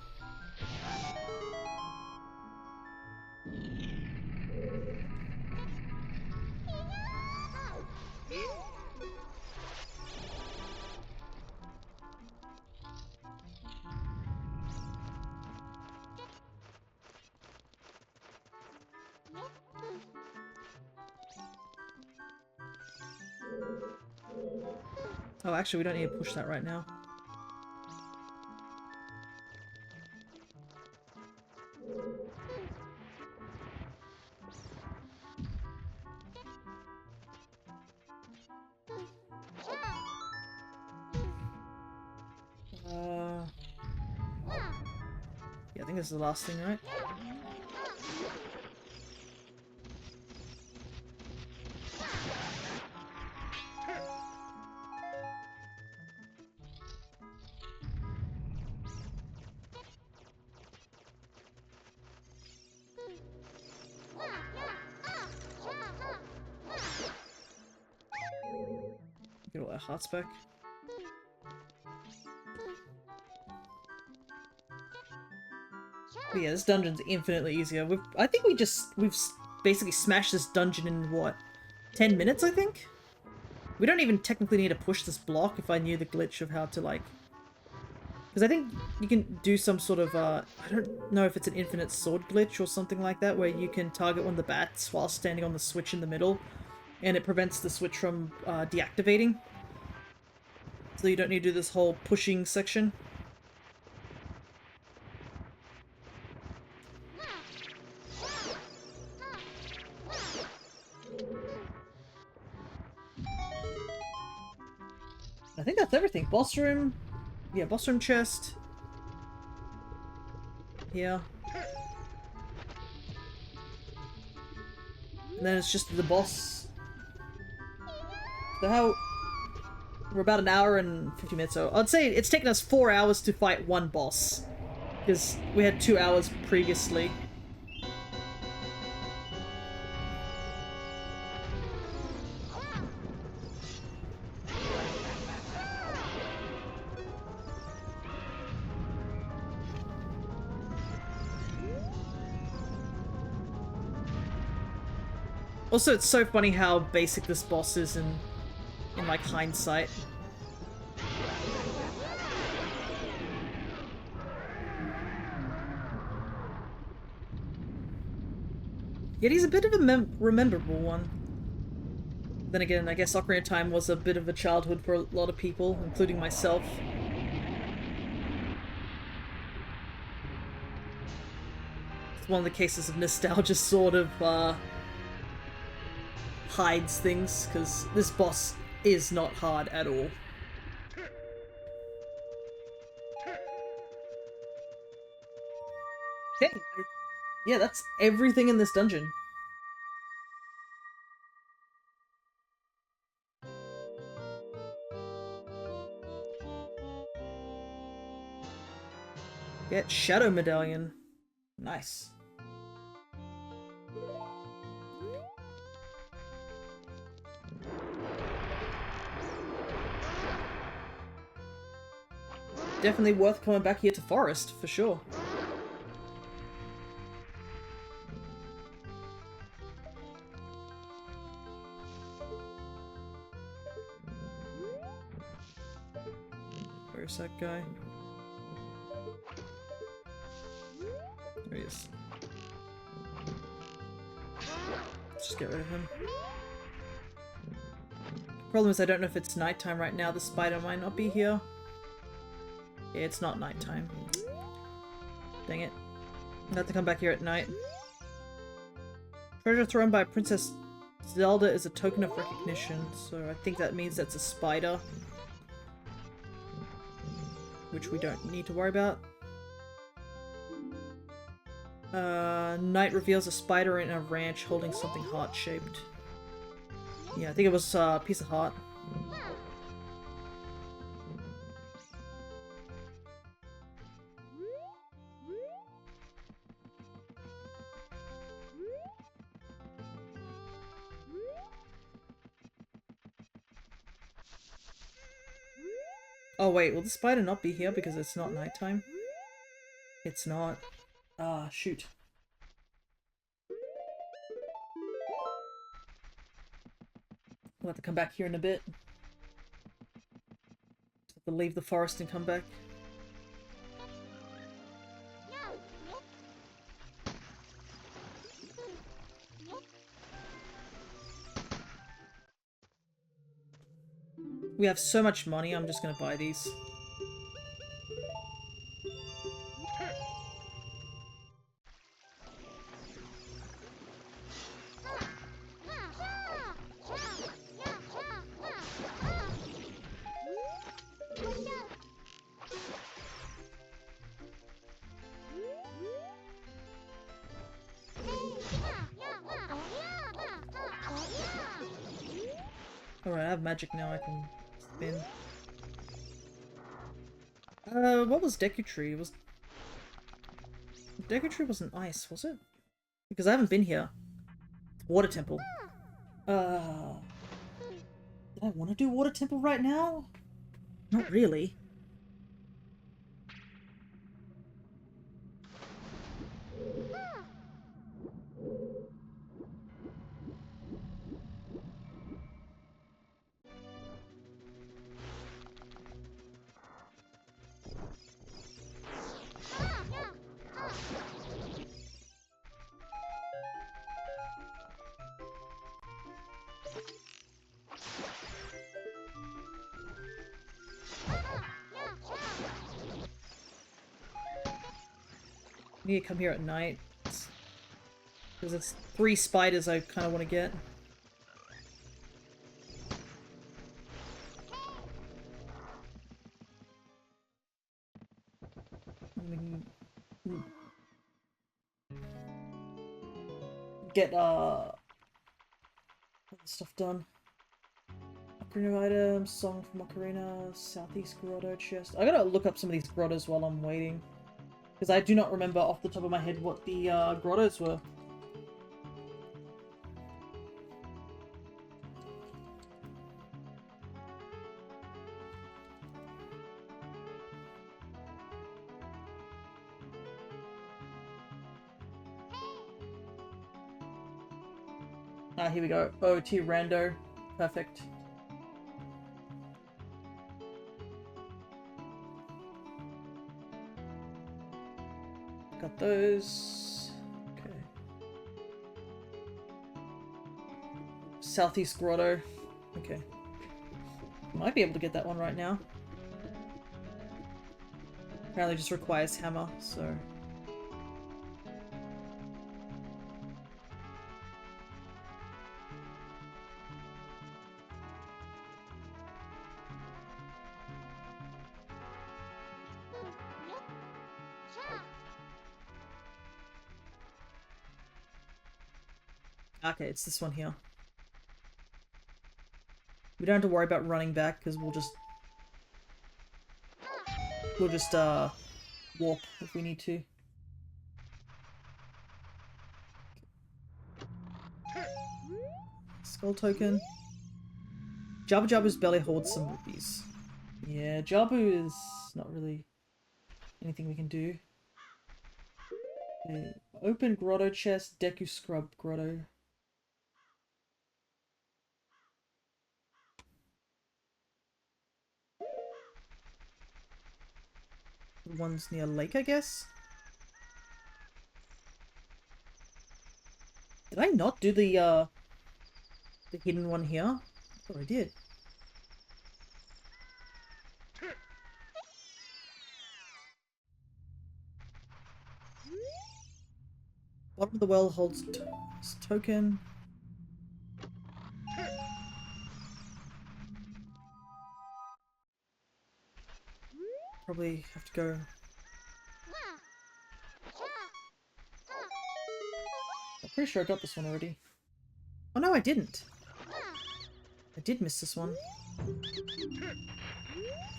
Oh, actually, we don't need to push that right now. Yeah, I think this is the last thing, right? Get all our hearts back. But yeah, this dungeon's infinitely easier. I think we've basically smashed this dungeon in what, 10 minutes? I think. We don't even technically need to push this block if I knew the glitch of how to like. Because I think you can do some sort of I don't know if it's an infinite sword glitch or something like that, where you can target one of the bats while standing on the switch in the middle, and it prevents the switch from deactivating. So you don't need to do this whole pushing section. I think that's everything. Boss room. Yeah, boss room chest. Here. And then it's just the boss. So how... We're about an hour and 50 minutes, so I'd say it's taken us 4 hours to fight one boss. Because we had 2 hours previously. Also, it's so funny how basic this boss is in like hindsight. Yet he's a bit of a rememberable one. Then again, I guess Ocarina of Time was a bit of a childhood for a lot of people, including myself. It's one of the cases of nostalgia sort of hides things, because this boss is not hard at all. Okay, yeah, that's everything in this dungeon. Get Shadow Medallion. Nice. Definitely worth coming back here to Forest, for sure. Where's that guy? There he is. Let's just get rid of him. Problem is I don't know if it's nighttime right now. The spider might not be here. Yeah, it's not nighttime. Dang it. I have to come back here at night. Treasure thrown by Princess Zelda is a token of recognition, so I think that means that's a spider. Which we don't need to worry about. Night reveals a spider in a ranch holding something heart-shaped. Yeah, I think it was a piece of heart. Oh wait, will the spider not be here because it's not nighttime? It's not. Ah, shoot. We'll have to come back here in a bit. Have to leave the forest and come back. We have so much money, I'm just gonna buy these. Alright, I have magic now, I can spin. What was Deku Tree? Deku Tree wasn't ice, was it? Because I haven't been here. Water Temple. Did I want to do Water Temple right now? Not really. I need to come here at night. Because it's 3 spiders I kind of want to get. We can get other stuff done. Ocarina items, song from Ocarina, Southeast Grotto chest. I gotta look up some of these grottos while I'm waiting. Because I do not remember off the top of my head what the grottos were. Ah, here we go. OoT Rando. Perfect. Got those. Okay. Southeast Grotto. Okay. Might be able to get that one right now. Apparently just requires hammer, so... Okay, it's this one here. We don't have to worry about running back, because we'll just warp if we need to. Skull token. Jabu Jabu's belly holds some rupees. Yeah, Jabu is not really anything we can do. Okay. Open grotto chest, Deku Scrub grotto. The one's near lake, I guess? Did I not do the hidden one here? I thought I did. Bottom of the well holds token. Probably have to go. I'm pretty sure I got this one already. Oh no, I didn't. I did miss this one.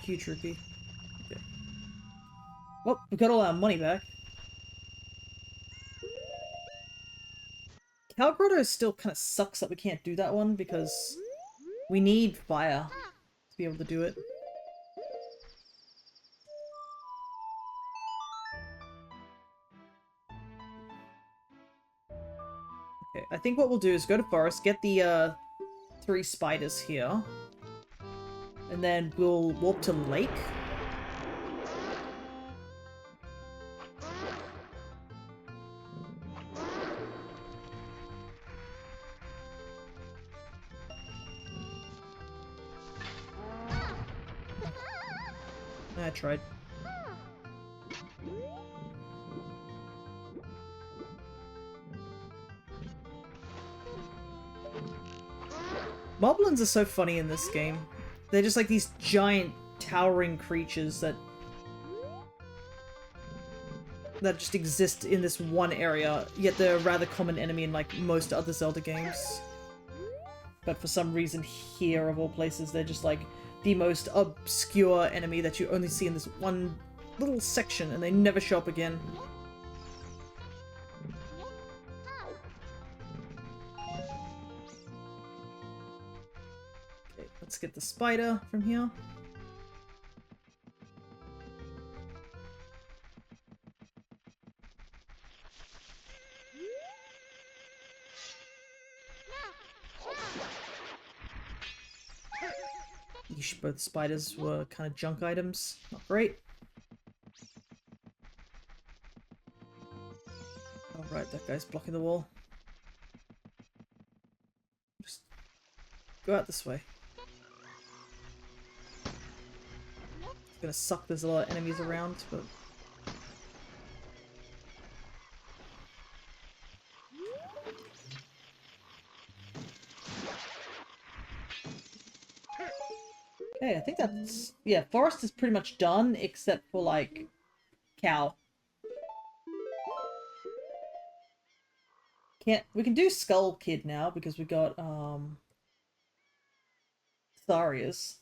Huge rupee. Okay. Well, we got all our money back. Cow Grotto still kind of sucks that we can't do that one because we need fire to be able to do it. I think what we'll do is go to forest, get the 3 spiders here, and then we'll warp to lake. I tried. Moblins are so funny in this game. They're just like these giant, towering creatures that just exist in this one area, yet they're a rather common enemy in like most other Zelda games. But for some reason here, of all places, they're just like the most obscure enemy that you only see in this one little section, and they never show up again. Okay, let's get the spider from here. Yeesh, both spiders were kind of junk items. Not great. Alright, that guy's blocking the wall. Just go out this way. It's gonna suck, there's a lot of enemies around, but... Okay, I think that's... yeah, forest is pretty much done, except for, like, cow. We can do Skull Kid now, because we got, Tharias.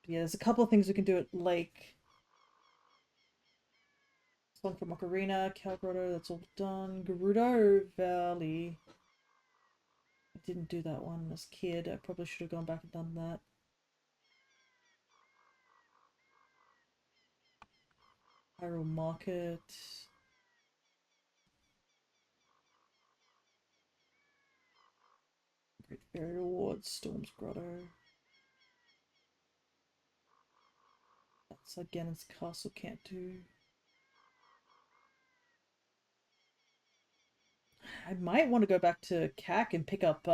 Yeah, there's a couple of things we can do at Lake. One from Ocarina, Cow Grotto, that's all done. Gerudo Valley. I didn't do that one as a kid. I probably should have gone back and done that. Hyrule Market. Great Fairy Rewards, Storm's Grotto. That's Ganon's Castle, can't do. I might want to go back to CAC and pick up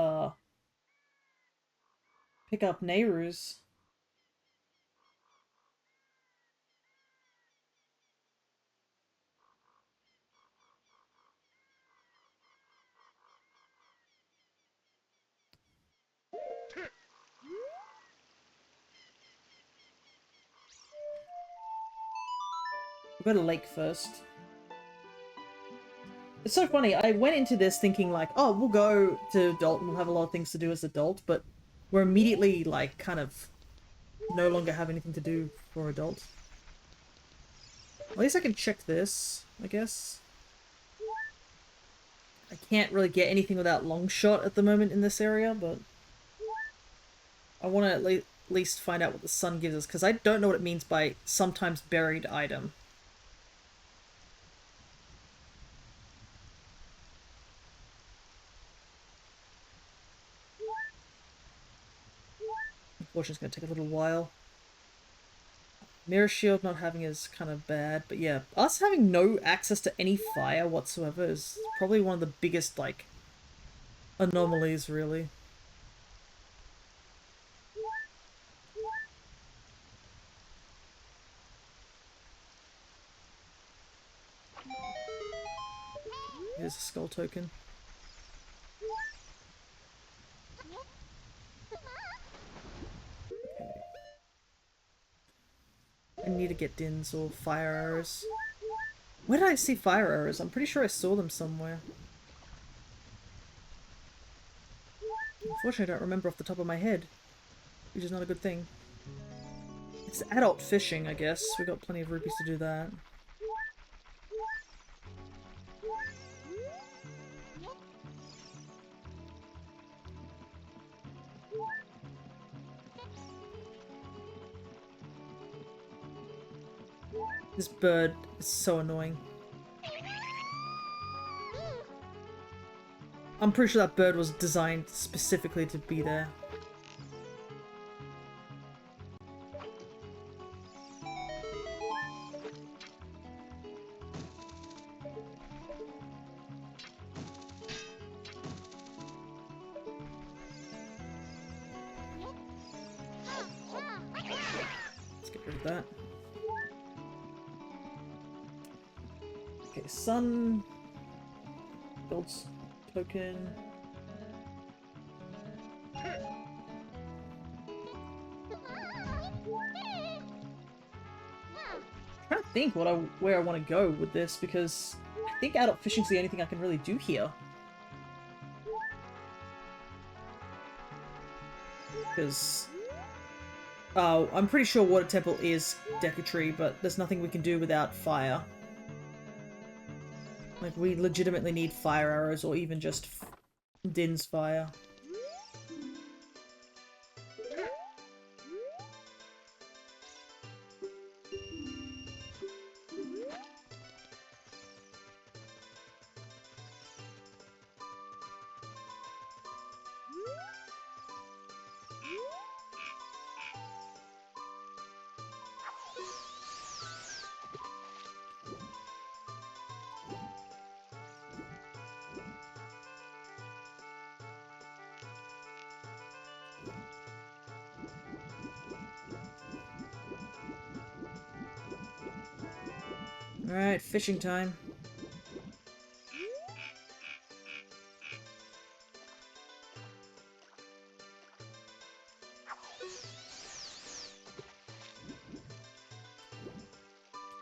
Nehru's. We'll go to Lake first. It's so funny, I went into this thinking like, oh, we'll go to adult and we'll have a lot of things to do as adult, but we're immediately like kind of no longer have anything to do for adult. At least I can check this, I guess. I can't really get anything without long shot at the moment in this area, but I want to at least find out what the sun gives us, because I don't know what it means by sometimes buried item. Unfortunately, it's going to take a little while. Mirror Shield not having is kind of bad, but yeah, us having no access to any fire whatsoever is probably one of the biggest, like, anomalies, really. Here's a skull token. Okay. I need to get Dins or fire arrows. Where did I see fire arrows? I'm pretty sure I saw them somewhere. Unfortunately, I don't remember off the top of my head, which is not a good thing. It's adult fishing, I guess. We got plenty of rupees to do that. This bird is so annoying. I'm pretty sure that bird was designed specifically to be there. Let's get rid of that. Okay, sun builds token. I'm trying to think where I want to go with this, because I think adult fishing's the only thing I can really do here. Because I'm pretty sure Water Temple is Decatry, but there's nothing we can do without fire. Like, we legitimately need fire arrows, or even just Din's fire. Alright, fishing time.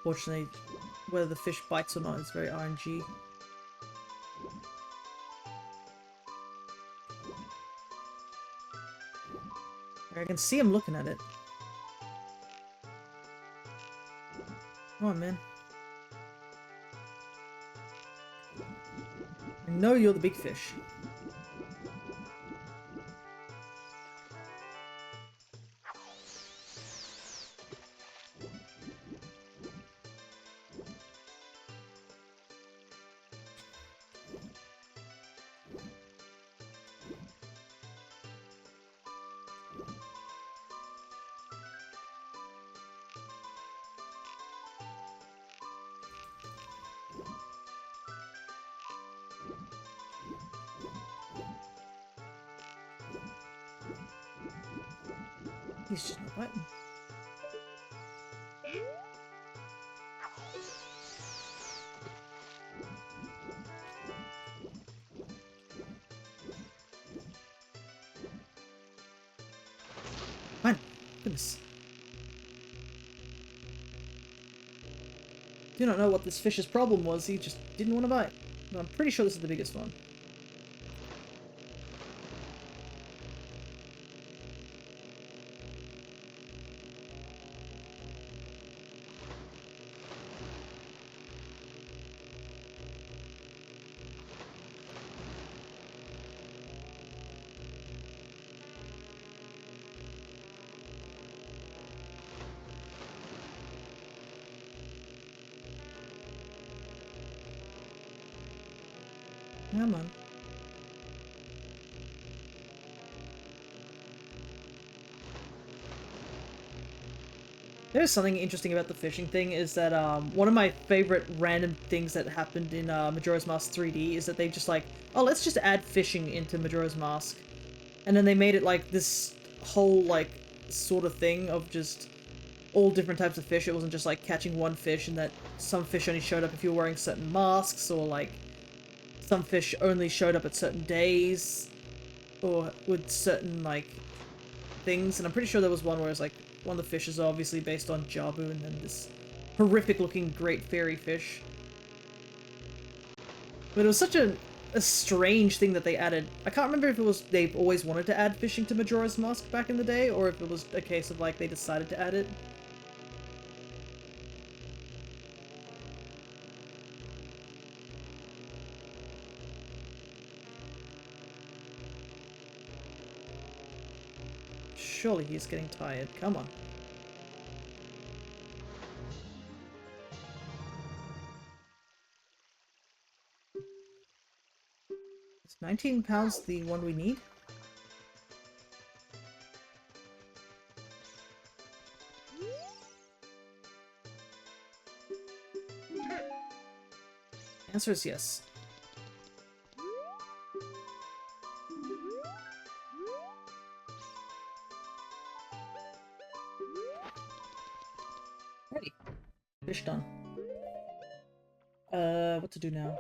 Fortunately, whether the fish bites or not is very RNG. I can see him looking at it. Come on, man. I know you're the big fish. He's just not biting. Man, goodness. Do not know what this fish's problem was, he just didn't want to bite. But I'm pretty sure this is the biggest one. Come on. There's something interesting about the fishing thing is that one of my favorite random things that happened in Majora's Mask 3D is that they just like, oh, let's just add fishing into Majora's Mask. And then they made it like this whole like sort of thing of just all different types of fish. It wasn't just like catching one fish and that some fish only showed up if you were wearing certain masks, or like some fish only showed up at certain days or with certain like things. And I'm pretty sure there was one where it's like one of the fish is obviously based on Jabu, and then this horrific looking great fairy fish. But it was such a strange thing that they added. I can't remember if it was they've always wanted to add fishing to Majora's Mask back in the day, or if it was a case of like they decided to add it. Surely he's getting tired. Come on. £19 the one we need? Answer is yes. Ready. Fish done. What to do now?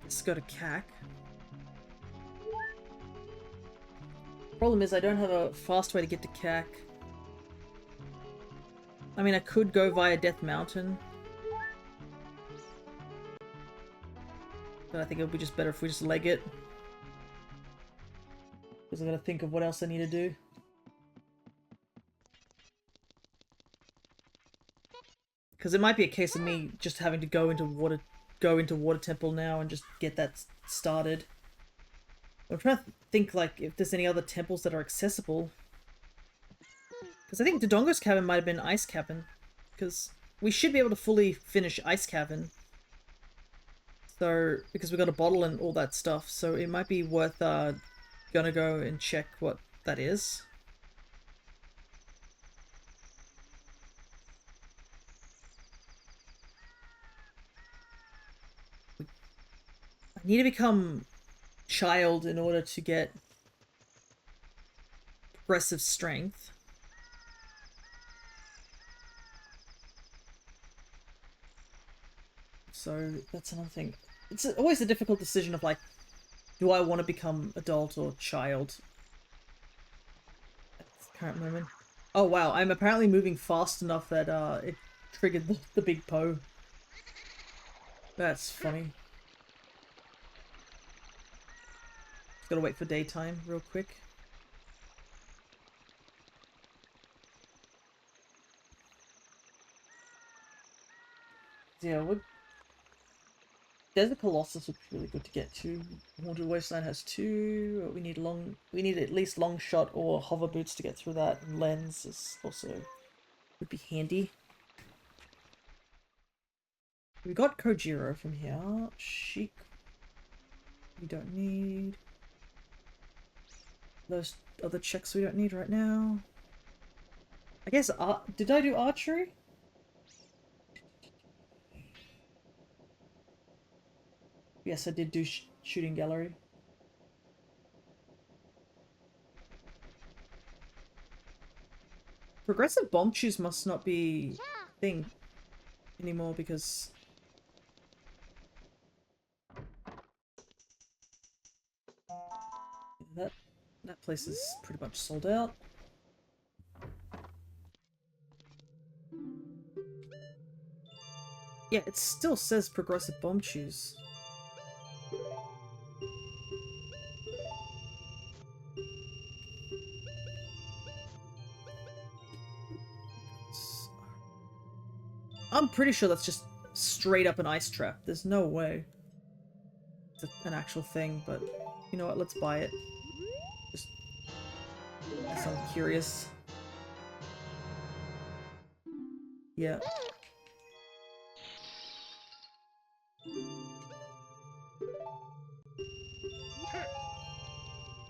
Let's go to CAC. Problem is I don't have a fast way to get to CAC. I mean, I could go via Death Mountain. But I think it would be just better if we just leg it. Because I gotta think of what else I need to do. Because it might be a case of me just having to go into Water Temple now and just get that started. I'm trying to think, like, if there's any other temples that are accessible. Because I think Dodongo's Cavern might have been Ice Cavern. Because we should be able to fully finish Ice Cavern. So, because we got a bottle and all that stuff. So it might be worth gonna go and check what that is. I need to become child in order to get progressive strength. So that's another thing. It's always a difficult decision of like, do I want to become adult or child at this current moment? Oh wow, I'm apparently moving fast enough that it triggered the big Poe. That's funny. Just gotta wait for daytime real quick. Yeah, Desert Colossus would be really good to get to. Haunted Wasteland has 2. We need at least long shot or hover boots to get through that. And lens is also would be handy. We got Kojiro from here. Chic. We don't need. Those other checks we don't need right now. I guess did I do archery? Yes, I did do shooting gallery. Progressive bomb choose must not be a thing anymore because that place is pretty much sold out. Yeah, it still says progressive bomb choose. I'm pretty sure that's just straight up an ice trap. There's no way it's an actual thing, but you know what? Let's buy it. Just because I'm curious. Yeah.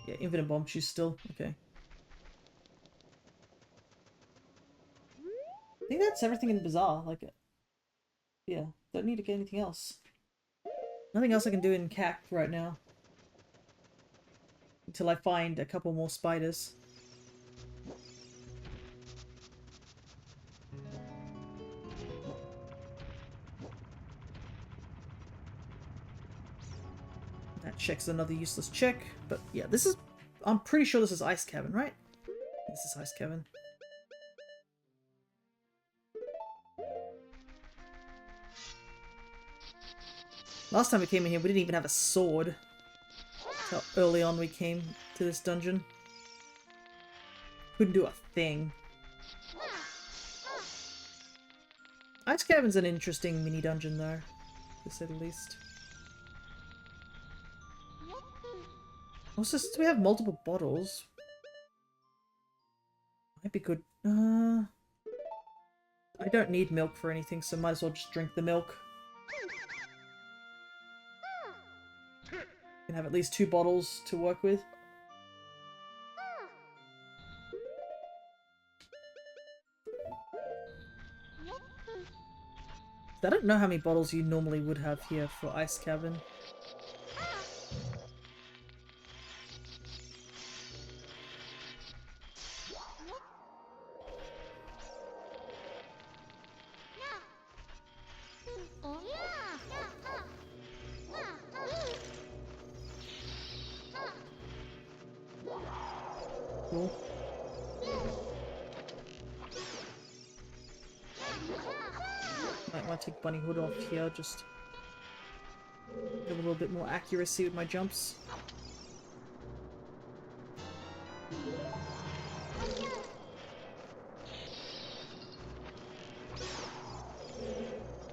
Yeah, infinite bomb choose still. Okay. I think that's everything in the bazaar. Like, yeah, don't need to get anything else. Nothing else I can do in CAC right now. Until I find a couple more spiders. That check's another useless check. But yeah, this is... I'm pretty sure this is Ice Cavern, right? This is Ice Cavern. Last time we came in here, we didn't even have a sword. That's how early on we came to this dungeon. Couldn't do a thing. Ice Cavern's an interesting mini dungeon though, to say the least. Also, since we have multiple bottles, might be good. I don't need milk for anything, so might as well just drink the milk. Can have at least 2 bottles to work with. I don't know how many bottles you normally would have here for Ice Cabin. Cool. Might want to take Bunny Hood off here, just get a little bit more accuracy with my jumps.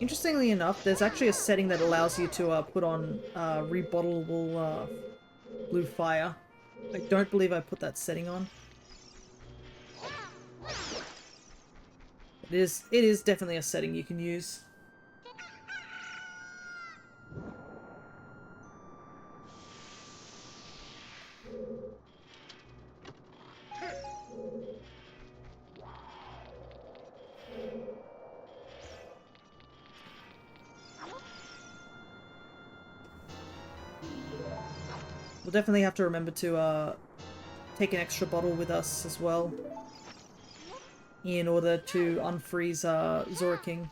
Interestingly enough, there's actually a setting that allows you to put on rebottleable blue fire. I don't believe I put that setting on. It is definitely a setting you can use. We'll definitely have to remember to take an extra bottle with us as well in order to unfreeze Zora King.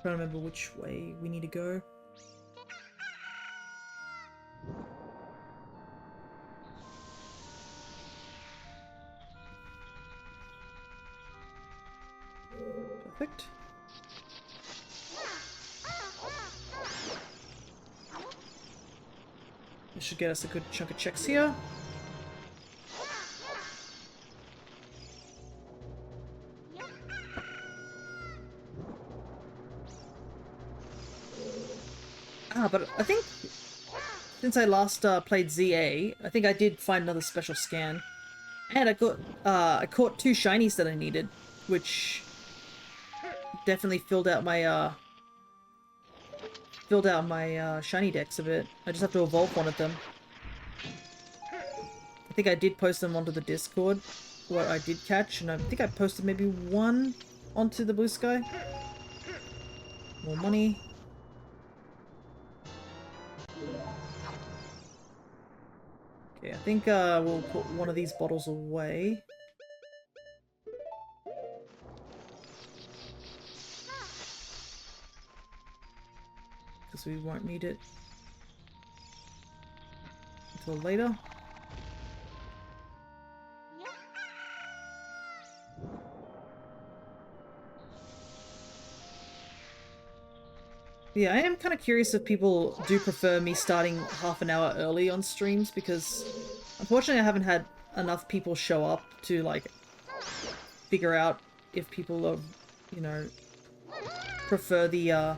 Trying to remember which way we need to go. Perfect. This should get us a good chunk of checks here. But I think since I last played ZA, I think I did find another special scan. And I caught 2 shinies that I needed, which definitely filled out my shiny decks a bit. I just have to evolve one of them. I think I did post them onto the Discord, what I did catch, and I think I posted maybe 1 onto the Blue Sky. More money. Okay, I think we'll put one of these bottles away. Because we won't need it until later. Yeah, I am kind of curious if people do prefer me starting half an hour early on streams, because unfortunately I haven't had enough people show up to, like, figure out if people are, you know, prefer the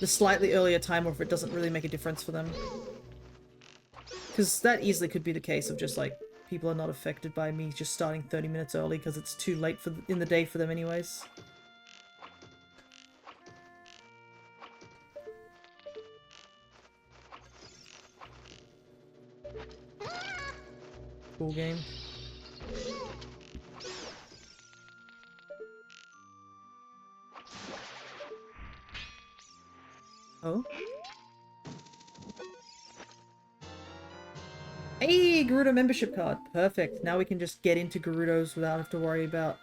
slightly earlier time, or if it doesn't really make a difference for them. Because that easily could be the case of just, like, people are not affected by me just starting 30 minutes early because it's too late in the day for them anyways. Cool game. Oh? Hey, Gerudo membership card. Perfect. Now we can just get into Gerudos without having to worry about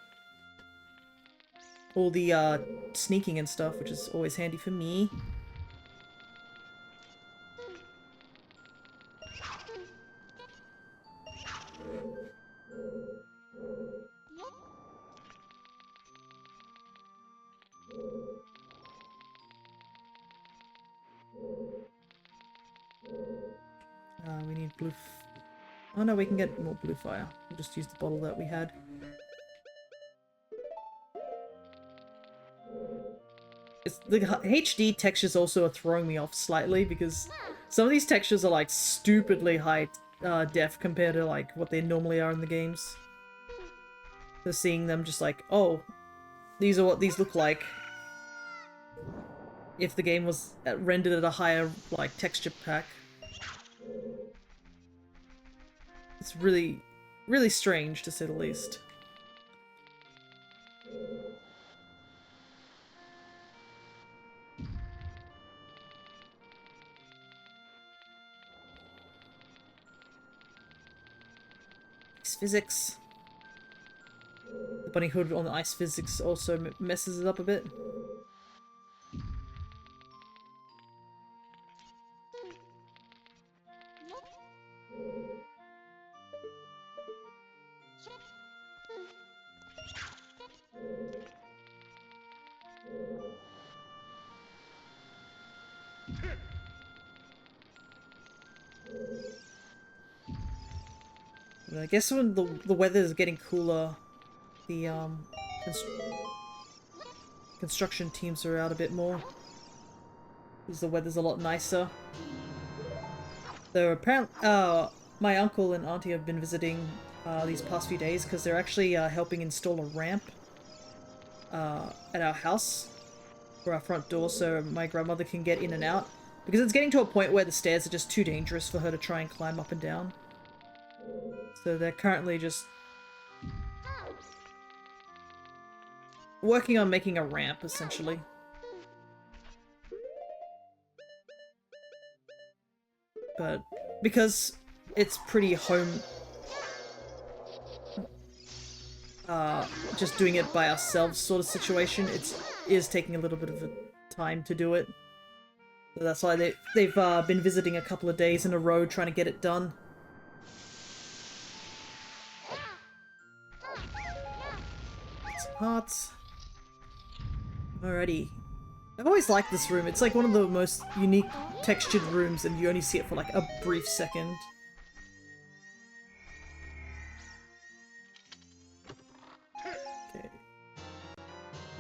all the sneaking and stuff, which is always handy for me. We need blue Oh no, we can get more blue fire. We'll just use the bottle that we had. The HD textures also are throwing me off slightly because some of these textures are like stupidly high def compared to like what they normally are in the games. So seeing them just like, oh, these are what these look like if the game was rendered at a higher like texture pack. It's really, really strange to say the least. Physics. The bunny hood on the ice physics also messes it up a bit. But I guess when the weather is getting cooler, the construction teams are out a bit more. Because the weather's a lot nicer. Though apparently, my uncle and auntie have been visiting these past few days because they're actually helping install a ramp at our house for our front door so my grandmother can get in and out. Because it's getting to a point where the stairs are just too dangerous for her to try and climb up and down. So they're currently just working on making a ramp, essentially. But because it's pretty home... just doing it by ourselves sort of situation, it is taking a little bit of a time to do it. So that's why they've been visiting a couple of days in a row trying to get it done. Some hearts. Alrighty. I've always liked this room. It's like one of the most unique textured rooms and you only see it for like a brief second. Okay.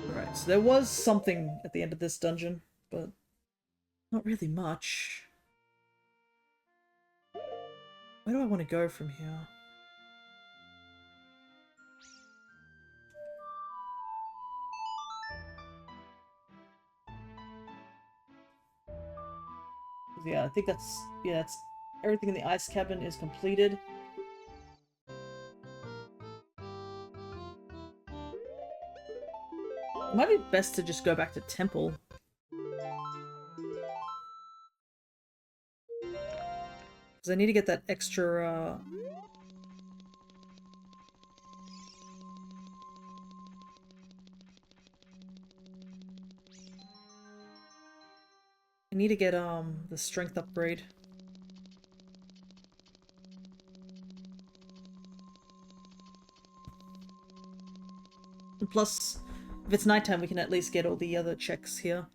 Alright, so there was something at the end of this dungeon, but not really much. Where do I want to go from here? Yeah, I think that's everything in the ice cabin is completed. It might be best to just go back to temple. Because I need to get that extra I need to get the strength upgrade. And plus, if it's nighttime, we can at least get all the other checks here.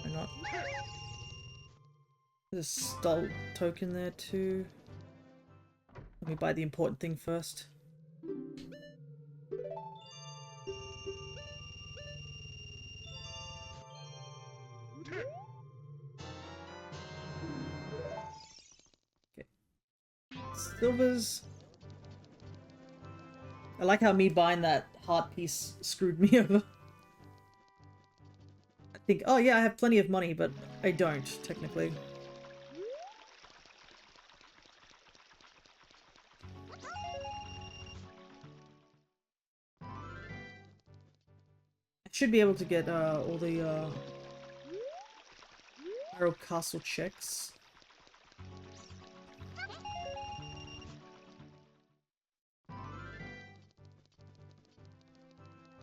Why not? There's a stall token there too. Let me buy the important thing first. Okay. Silvers. I like how me buying that heart piece screwed me over. I think, oh yeah, I have plenty of money, but I don't, technically. I should be able to get all the Arrow Castle checks.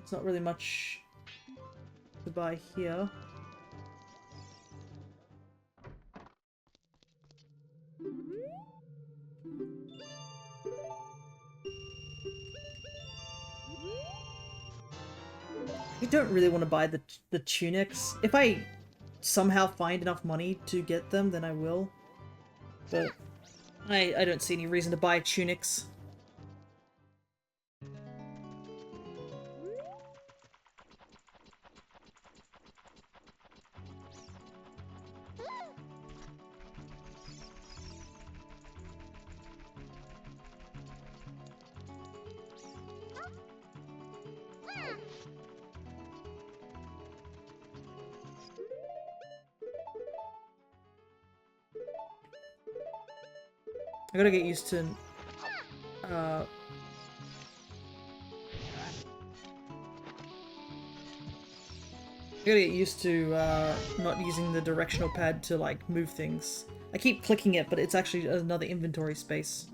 It's not really much to buy here. I don't really want to buy the tunics. If I somehow find enough money to get them, then I will. But I don't see any reason to buy tunics. I gotta get used to I gotta get used to not using the directional pad to like move things. I keep clicking it, but it's actually another inventory space.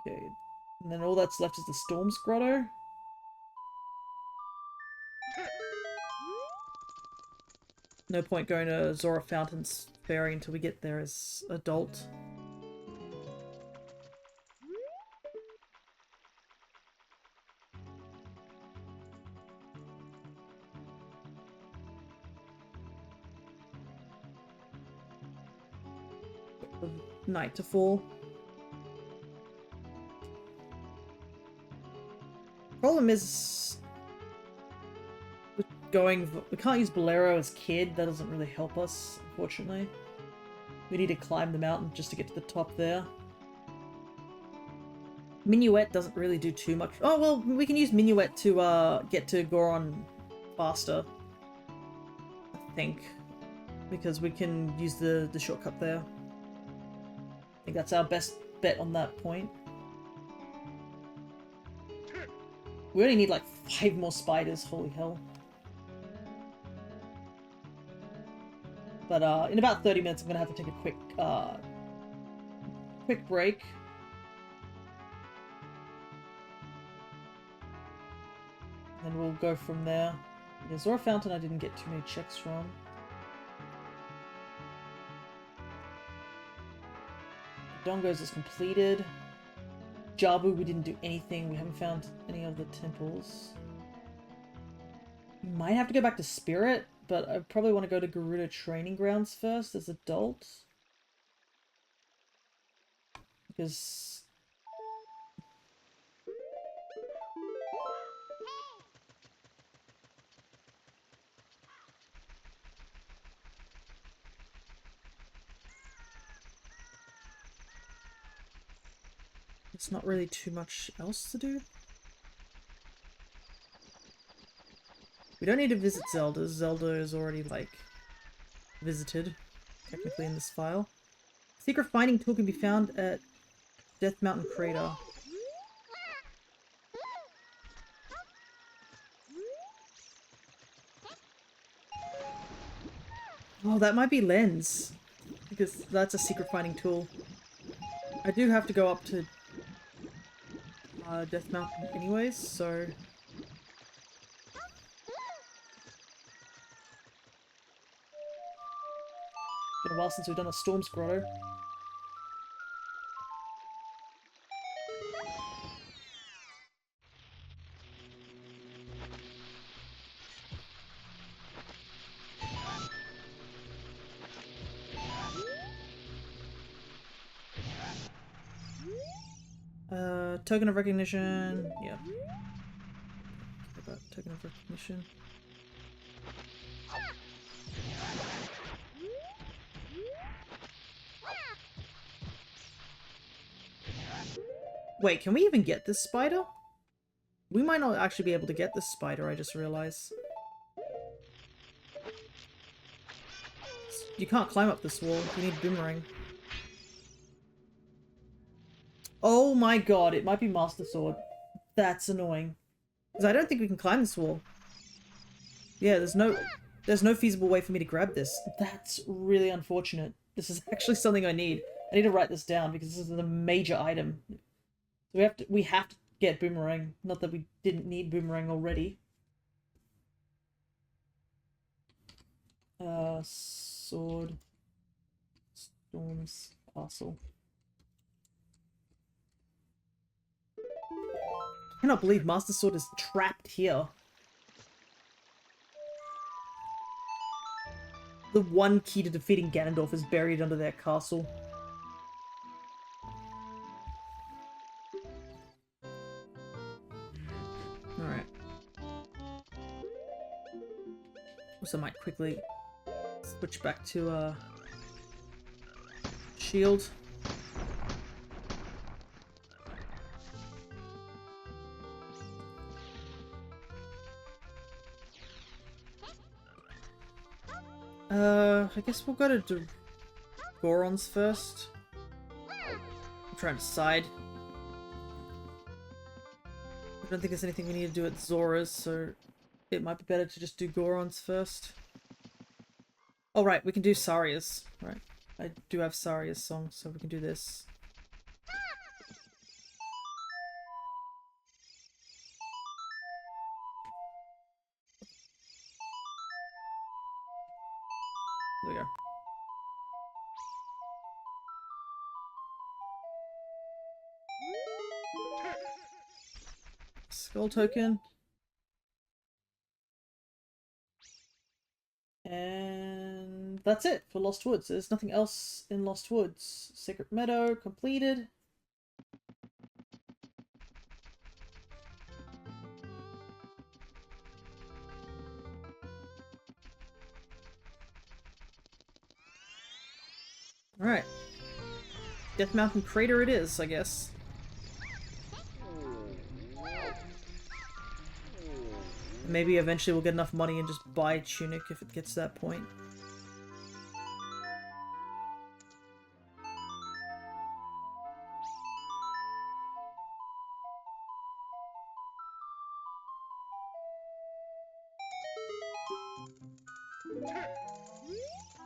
Okay, and then all that's left is the Storm's Grotto. No point going to Zora Fountain's Ferry until we get there as adult. Night to fall. Problem is, we can't use Bolero as Kid. That doesn't really help us, unfortunately. We need to climb the mountain just to get to the top there. Minuet doesn't really do too much. Oh well, we can use Minuet to get to Goron faster, I think, because we can use the shortcut there. I think that's our best bet on that point. We only need like 5 more spiders, holy hell. But in about 30 minutes I'm gonna have to take a quick break. And we'll go from there. Yeah, Zora Fountain I didn't get too many checks from. Dongos is completed. Jabu, we didn't do anything. We haven't found any of the temples. We might have to go back to Spirit, but I probably want to go to Garuda Training Grounds first as adults. Because... there's not really too much else to do. We don't need to visit Zelda. Zelda is already, like, visited, technically, in this file. Secret finding tool can be found at Death Mountain Crater. Oh, that might be Lens, because that's a secret finding tool. I do have to go up to Death Mountain anyways, so... Been a while since we've done a Storm's Grotto. Token of recognition. Yeah. What about token of recognition? Wait, can we even get this spider? We might not actually be able to get this spider, I just realized. You can't climb up this wall. You need boomerang. Oh my god, it might be Master Sword. That's annoying. Because I don't think we can climb this wall. Yeah, there's no feasible way for me to grab this. That's really unfortunate. This is actually something I need. I need to write this down because this is a major item. So we have to get boomerang. Not that we didn't need boomerang already. Sword. Storm's Castle. I cannot believe Master Sword is trapped here. The one key to defeating Ganondorf is buried under their castle. Alright. Also might quickly switch back to shield. I guess we'll go to Goron's first. I'm trying to decide. I don't think there's anything we need to do at Zora's, so it might be better to just do Goron's first. Oh right, we can do Saria's. Right, I do have Saria's song, so we can do this. There we go. Skull token. And that's it for Lost Woods. There's nothing else in Lost Woods. Sacred Meadow completed. Alright. Death Mountain Crater it is, I guess. Maybe eventually we'll get enough money and just buy Tunic if it gets to that point.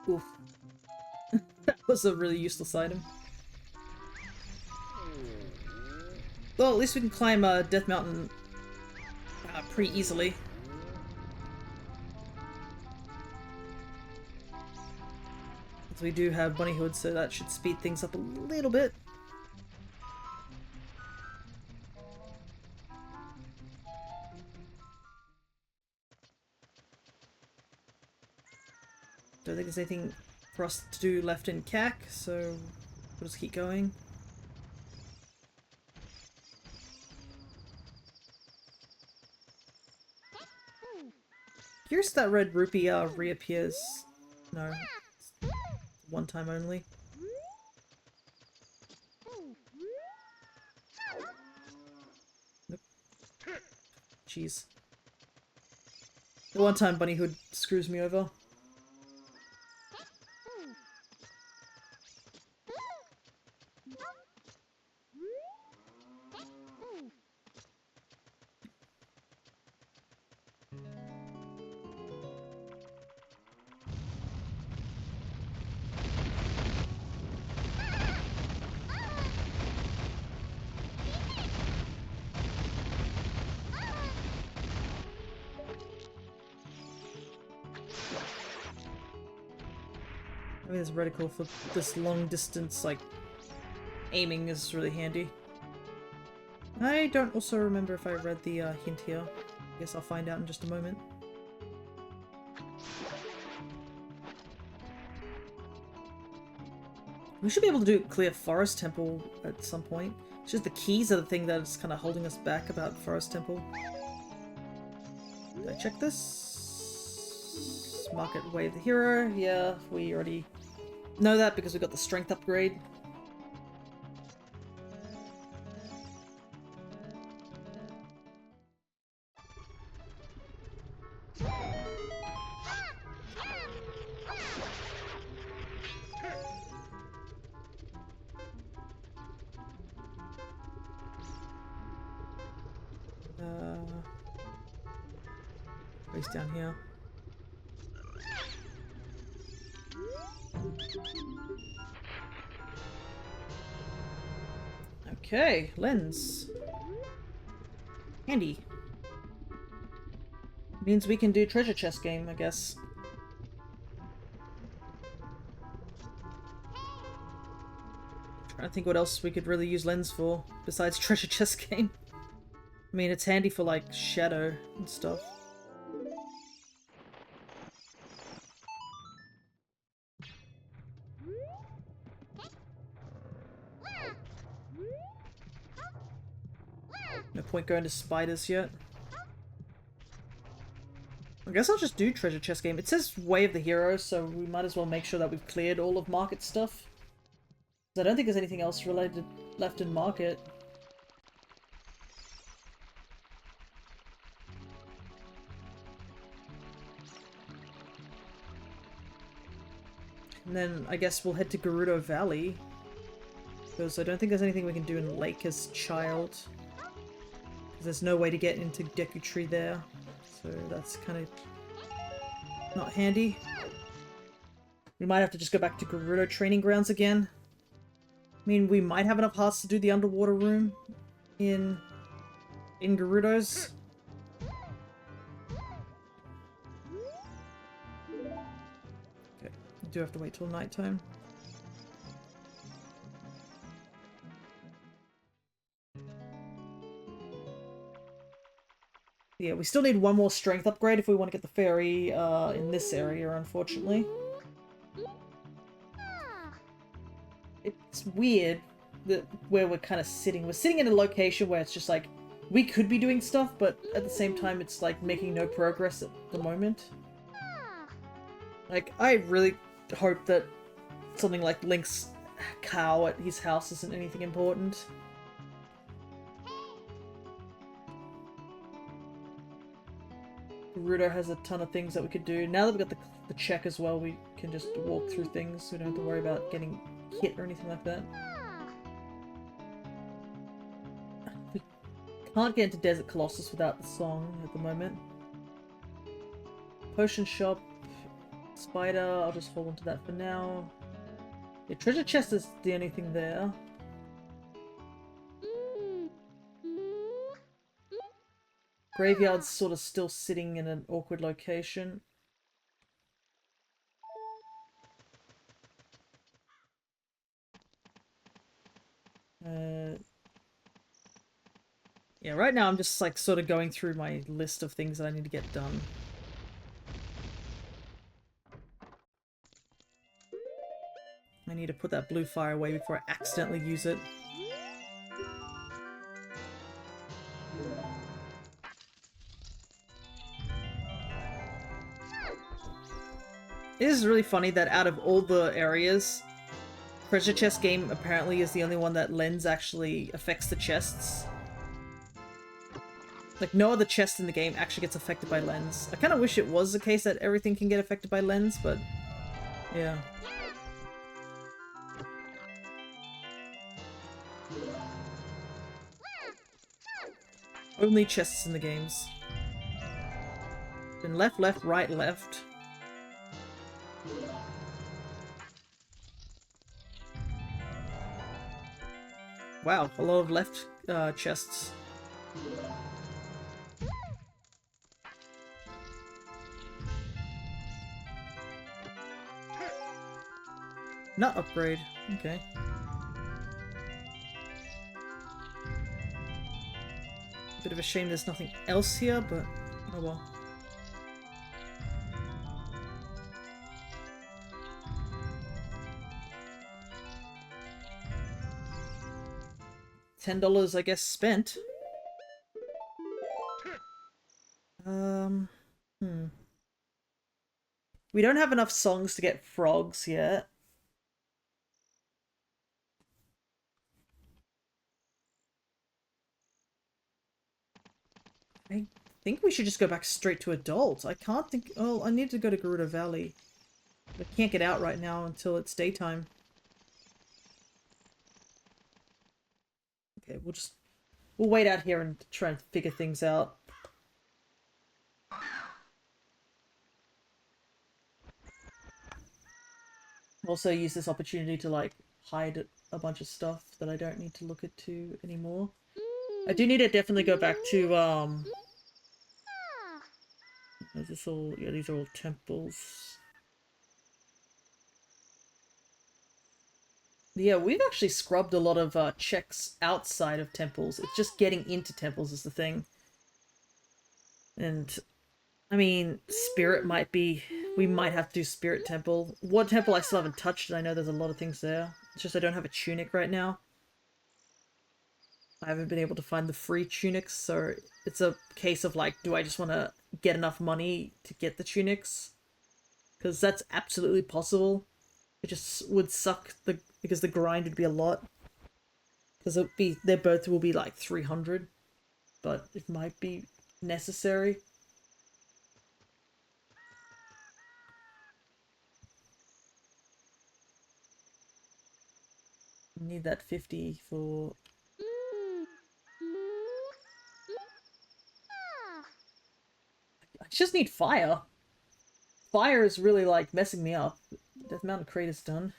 Oof. That was a really useless item. Well, at least we can climb Death Mountain pretty easily. Because we do have Bunny Hood, so that should speed things up a little bit. Don't think there's anything for us to do left in CAC, so we'll just keep going. Curious if that red rupee reappears. No. It's one time only. Nope. Jeez. The one time Bunny Hood screws me over. I mean, it's reticle for this long distance, like, aiming is really handy. I don't also remember if I read the hint here. I guess I'll find out in just a moment. We should be able to do Clear Forest Temple at some point. It's just the keys are the thing that's kind of holding us back about Forest Temple. Did I check this? Market Wave the Hero. Yeah, we already know that because we got the strength upgrade. Place down here. Okay, lens. Handy. Means we can do treasure chest game, I guess. Trying to think what else we could really use lens for besides treasure chest game. I mean, it's handy for like shadow and stuff. No point going to spiders yet. I guess I'll just do treasure chest game. It says Way of the Hero, so we might as well make sure that we've cleared all of Market stuff. I don't think there's anything else related left in Market. And then I guess we'll head to Gerudo Valley. Because I don't think there's anything we can do in Lake as Child. Because there's no way to get into Deku Tree there. So that's kind of not handy. We might have to just go back to Gerudo Training Grounds again. I mean, we might have enough hearts to do the underwater room in Gerudo's. Okay, we do have to wait till nighttime. Yeah, we still need one more strength upgrade if we want to get the fairy in this area, unfortunately. It's weird that where we're kind of sitting. We're sitting in a location where it's just like, we could be doing stuff, but at the same time it's like making no progress at the moment. Like, I really hope that something like Link's cow at his house isn't anything important. Gerudo has a ton of things that we could do. Now that we've got the check as well, we can just walk through things. We don't have to worry about getting hit or anything like that. We can't get into Desert Colossus without the song at the moment. Potion shop, spider, I'll just hold on to that for now. The treasure chest is the only thing there. Graveyard's sort of still sitting in an awkward location. Yeah, right now I'm just like sort of going through my list of things that I need to get done. I need to put that blue fire away before I accidentally use it. It is really funny that out of all the areas, treasure chest game apparently is the only one that lens actually affects the chests. Like, no other chest in the game actually gets affected by lens. I kind of wish it was the case that everything can get affected by lens, but yeah. Only chests in the games. Then left, left, right, left. Wow, a lot of left chests. Nut upgrade. Okay. Bit of a shame there's nothing else here, but oh well. $10, I guess, spent. We don't have enough songs to get frogs yet. I think we should just go back straight to adult. I can't think... Oh, I need to go to Gerudo Valley. I can't get out right now until it's daytime. Okay, we'll wait out here and try and figure things out. Also use this opportunity to, like, hide a bunch of stuff that I don't need to look at anymore. I do need to definitely go back to, is this all... Yeah, these are all temples. Yeah, we've actually scrubbed a lot of checks outside of temples. It's just getting into temples is the thing. And I mean, spirit might be... We might have to do spirit temple. What temple I still haven't touched, and I know there's a lot of things there. It's just I don't have a tunic right now. I haven't been able to find the free tunics, so it's a case of like, do I just want to get enough money to get the tunics? Because that's absolutely possible. It just would suck because the grind would be a lot. Because they both will be like 300, but it might be necessary. Need that 50 for... I just need fire. Fire is really like messing me up. Death Mountain Crater's done.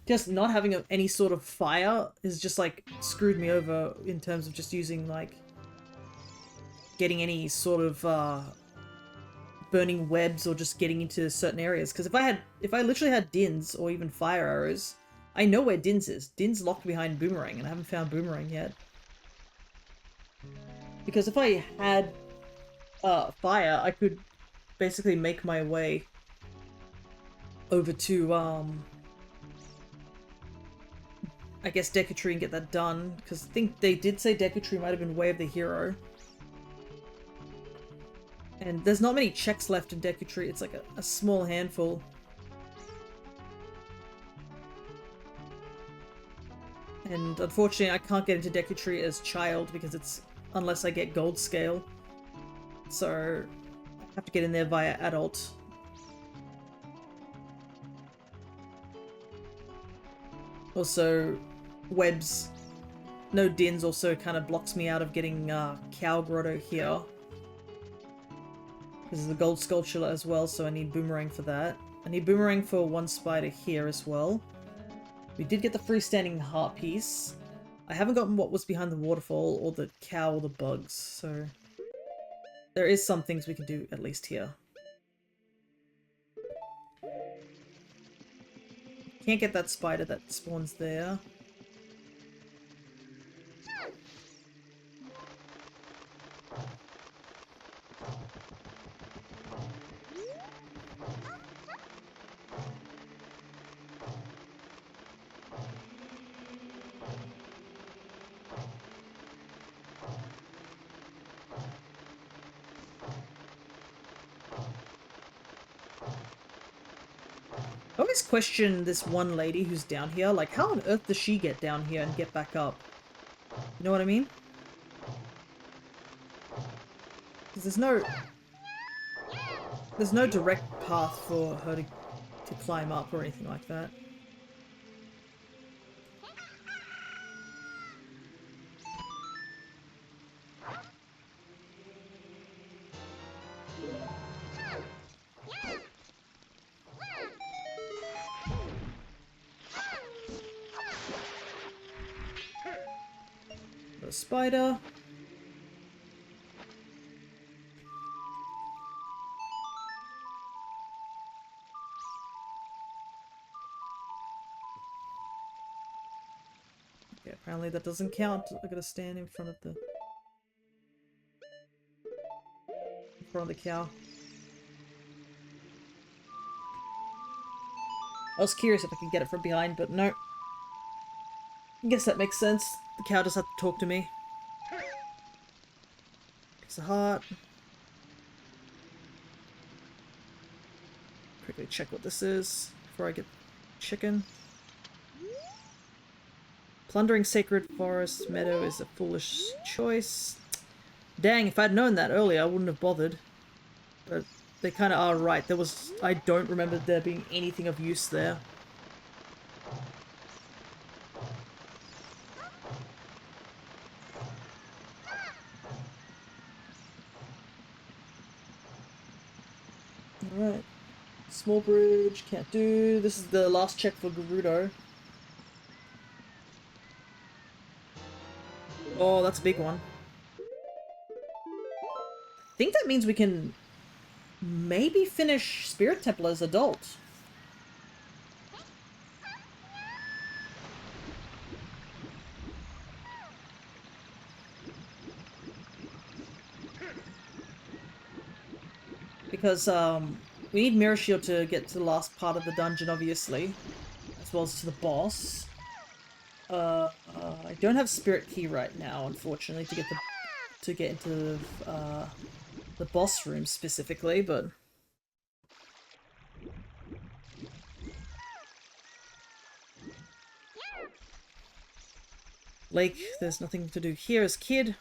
Just not having any sort of fire is just like screwed me over in terms of just using like getting any sort of burning webs or just getting into certain areas. Because if I literally had Dins or even fire arrows, I know where Dins is. Dins locked behind Boomerang, and I haven't found Boomerang yet. Because if I had fire, I could basically make my way over to I guess Deku and get that done, because I think they did say Deku might have been Way of the Hero. And there's not many checks left in Deku, it's like a small handful. And unfortunately I can't get into Deku as child because it's unless I get gold scale. So I have to get in there via adult. Also, webs. No Dins also kind of blocks me out of getting Cow Grotto here. This is the gold sculpture as well, so I need Boomerang for that. I need Boomerang for one spider here as well. We did get the freestanding heart piece. I haven't gotten what was behind the waterfall, or the cow, or the bugs, so... There is some things we can do, at least here. Can't get that spider that spawns there. I always question this one lady who's down here, like how on earth does she get down here and get back up? You know what I mean? Because there's no direct path for her to climb up or anything like that. The spider. Okay, apparently that doesn't count. I gotta stand in front of the cow. I was curious if I could get it from behind, but no. I guess that makes sense. The cow just had to talk to me. Piece of heart. Quickly check what this is before I get chicken. Plundering Sacred Forest Meadow is a foolish choice. Dang, if I'd known that earlier, I wouldn't have bothered. But they kind of are right. I don't remember there being anything of use there. Alright. Small bridge, can't do. This is the last check for Gerudo. Oh, that's a big one. I think that means we can maybe finish Spirit Temple as adult. Because, we need Mirror Shield to get to the last part of the dungeon, obviously. As well as to the boss. I don't have Spirit Key right now, unfortunately, to get into, the boss room specifically, but... Lake, there's nothing to do here as Kid.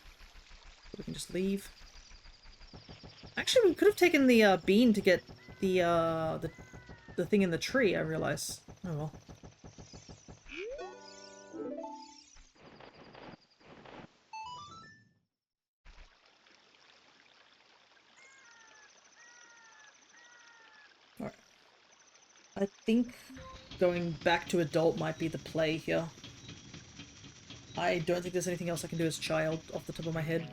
We can just leave. Actually, we could have taken the, bean to get the thing in the tree, I realize. Oh well. Alright. I think going back to adult might be the play here. I don't think there's anything else I can do as child off the top of my head.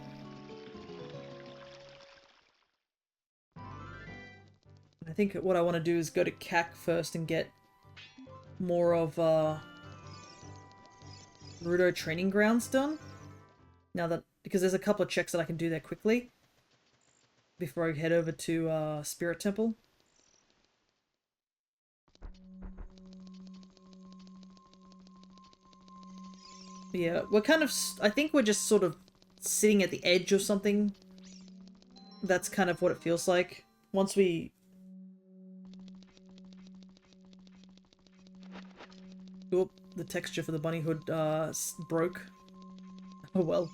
I think what I want to do is go to CAC first and get more of Rudo training grounds done. Now that, because there's a couple of checks that I can do there quickly before I head over to Spirit Temple. Yeah, we're kind of, I think we're just sort of sitting at the edge of something. That's kind of what it feels like. Once we... Oop, the texture for the bunny hood broke. Oh well.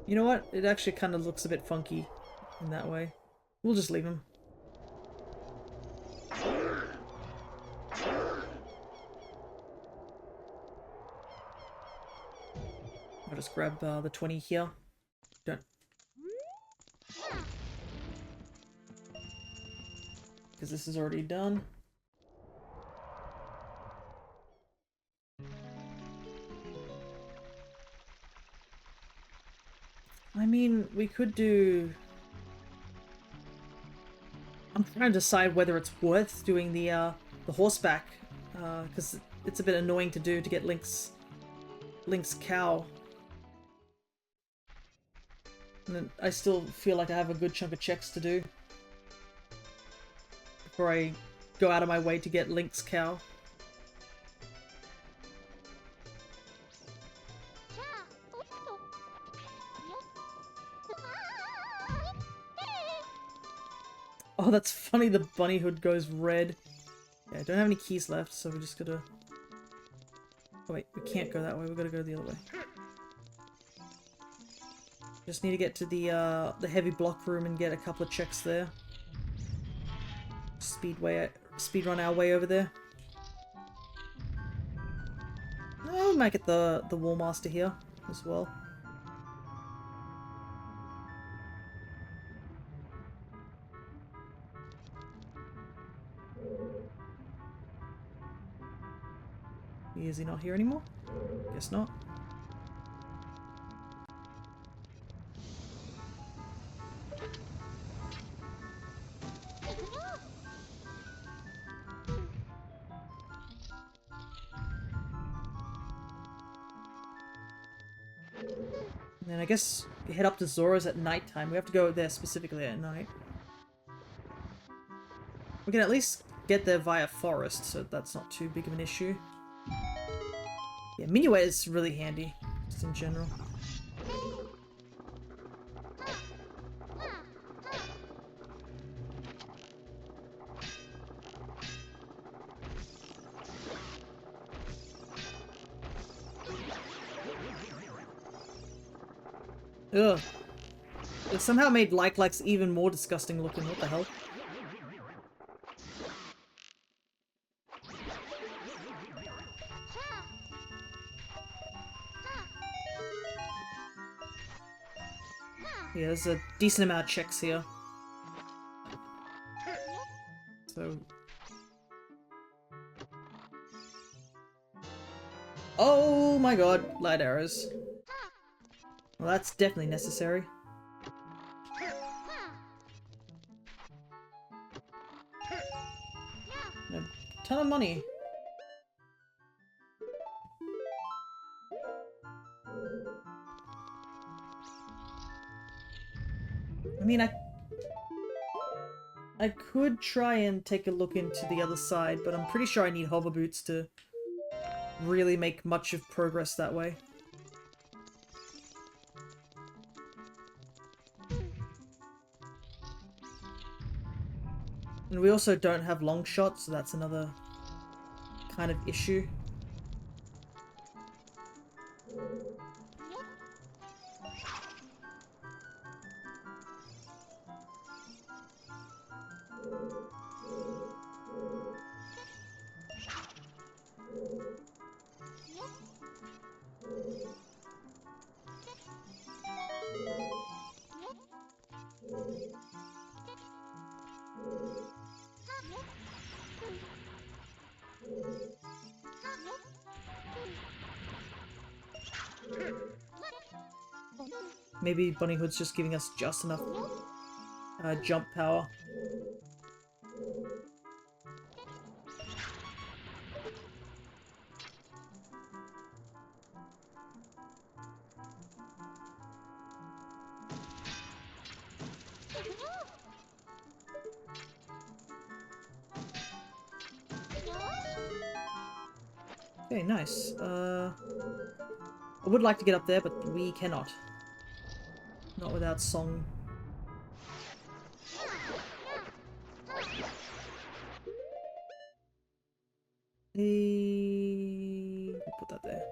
You know what? It actually kind of looks a bit funky in that way. We'll just leave him. I'll just grab the 20 here. Don't. Because this is already done. I mean, we could do... I'm trying to decide whether it's worth doing the horseback, because it's a bit annoying to do to get Link's cow. And then I still feel like I have a good chunk of checks to do before I go out of my way to get Link's cow. Oh, that's funny, the bunny hood goes red. Yeah, I don't have any keys left, so we're just gonna... Oh wait, we can't go that way, we gotta go the other way. Just need to get to the heavy block room and get a couple of checks there. Speedrun our way over there. Oh, we might get the Wall Master here as well. Is he not here anymore? Guess not. And then I guess we head up to Zora's at nighttime. We have to go there specifically at night. We can at least get there via forest, so that's not too big of an issue. Yeah, Minuet is really handy, just in general. Ugh. It somehow made Like-Likes even more disgusting looking. What the hell? Yeah, there's a decent amount of checks here. So... Oh my god, light arrows. Well, that's definitely necessary. A ton of money. I mean, I could try and take a look into the other side, but I'm pretty sure I need hover boots to really make much of progress that way. And we also don't have long shots, so that's another kind of issue. Maybe Bunnyhood's just giving us just enough jump power. Okay, nice. I would like to get up there, but we cannot. Not without song. We'll put that there.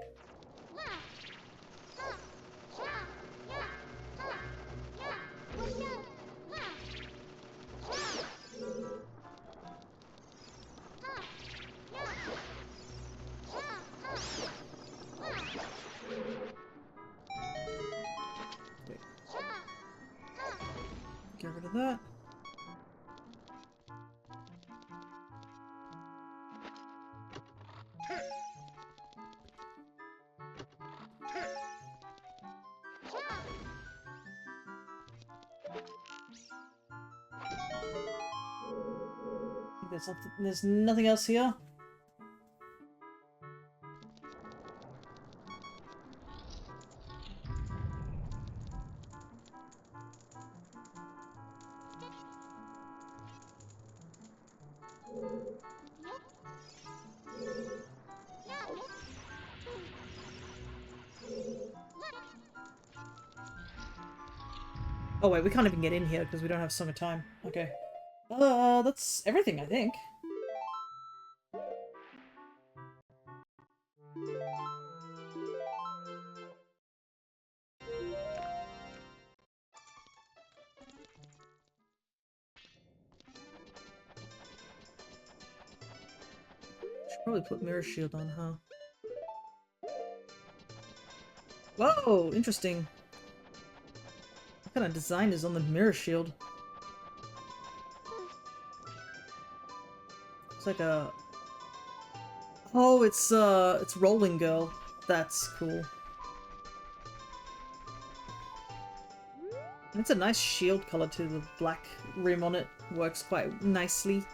Get rid of that. There's nothing else here. Oh wait, we can't even get in here because we don't have summer time. Okay. That's everything, I think. Should probably put mirror shield on, huh? Whoa, interesting. What kind of design is on the mirror shield? It's like a... Oh, it's Rolling Girl. That's cool. And it's a nice shield color too. The black rim on it works quite nicely.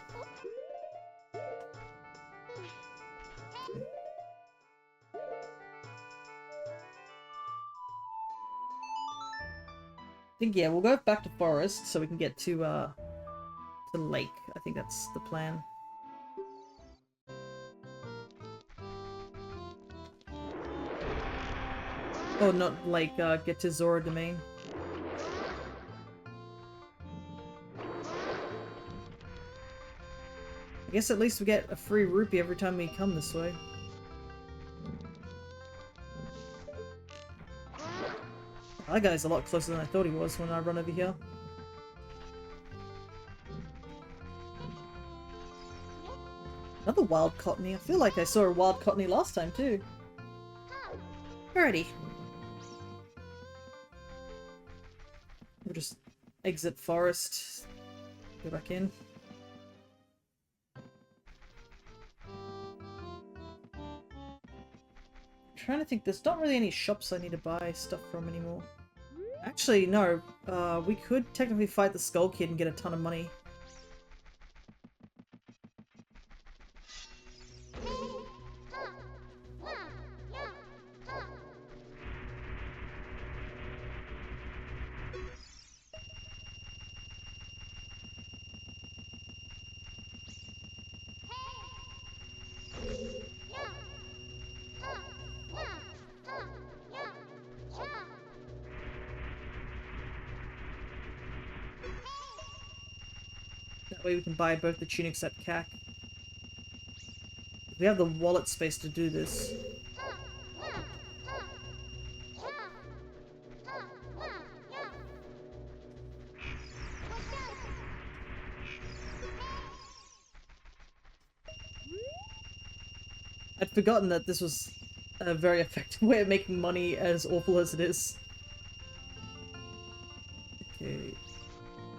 I think, yeah, we'll go back to forest so we can get to lake. I think that's the plan. Oh, not like get to Zora Domain. I guess at least we get a free rupee every time we come this way. That guy's a lot closer than I thought he was when I run over here. Another wild cottony. I feel like I saw a wild cottony last time too. Alrighty. We'll just exit forest. Go back in. Trying to think, there's not really any shops I need to buy stuff from anymore. Actually, no. We could technically fight the Skull Kid and get a ton of money. That way we can buy both the tunics at CAC. We have the wallet space to do this. I'd forgotten that this was a very effective way of making money, as awful as it is. Okay.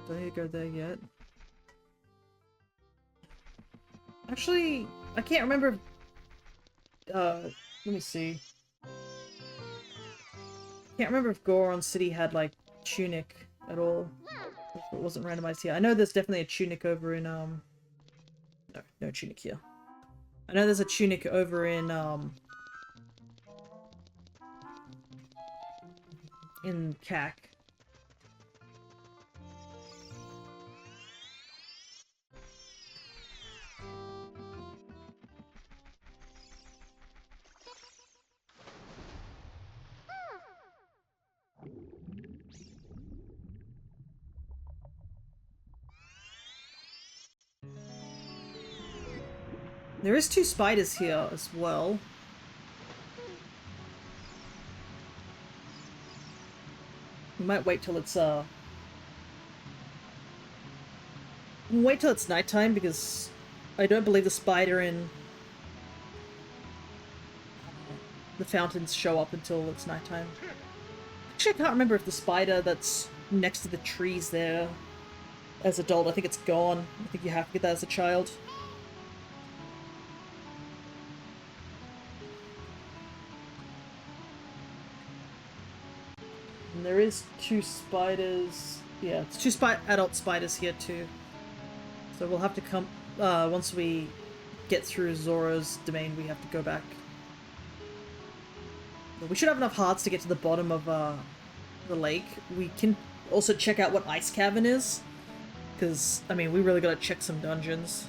Do I need to go there yet? Actually, I can't remember if, let me see. Can't remember if Goron City had, like, tunic at all. If it wasn't randomized here. I know there's definitely a tunic over in, No, no tunic here. I know there's a tunic over in CAC. There is 2 spiders here as well. We might wait till it's wait till it's nighttime, because I don't believe the spider in the fountains show up until it's nighttime. Actually, I can't remember if the spider that's next to the trees there as adult, I think it's gone. I think you have to get that as a child. And there is 2 spiders. Yeah, it's 2 adult spiders here too. So we'll have to come once we get through Zora's domain, we have to go back. But we should have enough hearts to get to the bottom of the lake. We can also check out what Ice Cavern is, because I mean we really gotta check some dungeons.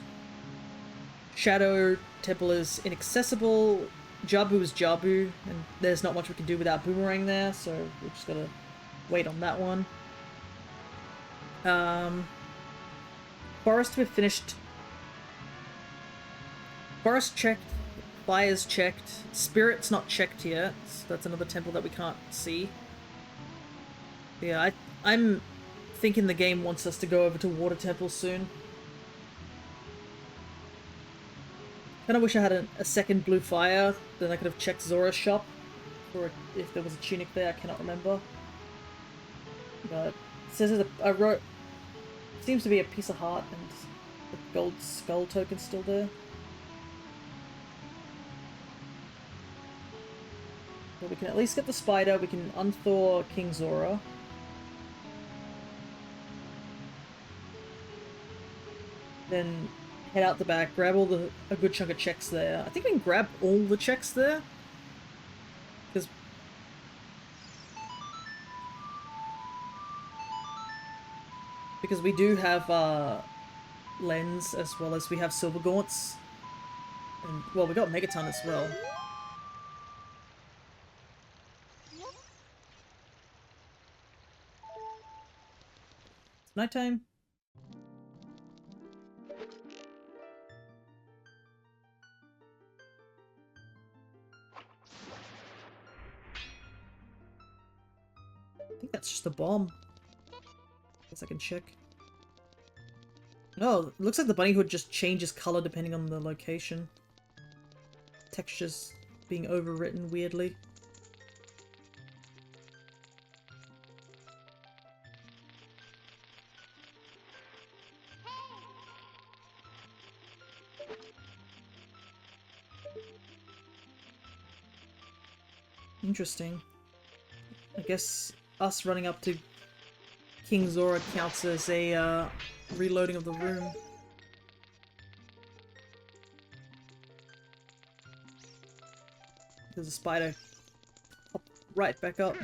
Shadow Temple is inaccessible. Jabu is Jabu, and there's not much we can do without Boomerang there, so we're just gotta wait on that one. Forest we've finished. Forest checked. Fire's checked. Spirit's not checked yet. So that's another temple that we can't see. Yeah, I'm thinking the game wants us to go over to Water Temple soon. Kinda wish I had a second blue fire, then I could have checked Zora's shop. Or if there was a tunic there, I cannot remember. But it says there's I wrote... Seems to be a piece of heart and the gold skull token still there. But we can at least get the spider, we can unthaw King Zora. Then head out the back, grab a good chunk of checks there. I think we can grab all the checks there. Because we do have Lens as well as we have Silver Gaunts. And, well, we got Megaton as well. It's nighttime. I think that's just a bomb. Guess I can check. Oh, it looks like the bunny hood just changes color depending on the location. Textures being overwritten weirdly. Interesting. I guess us running up to King Zora counts as a reloading of the room. There's a spider. Pop right back up.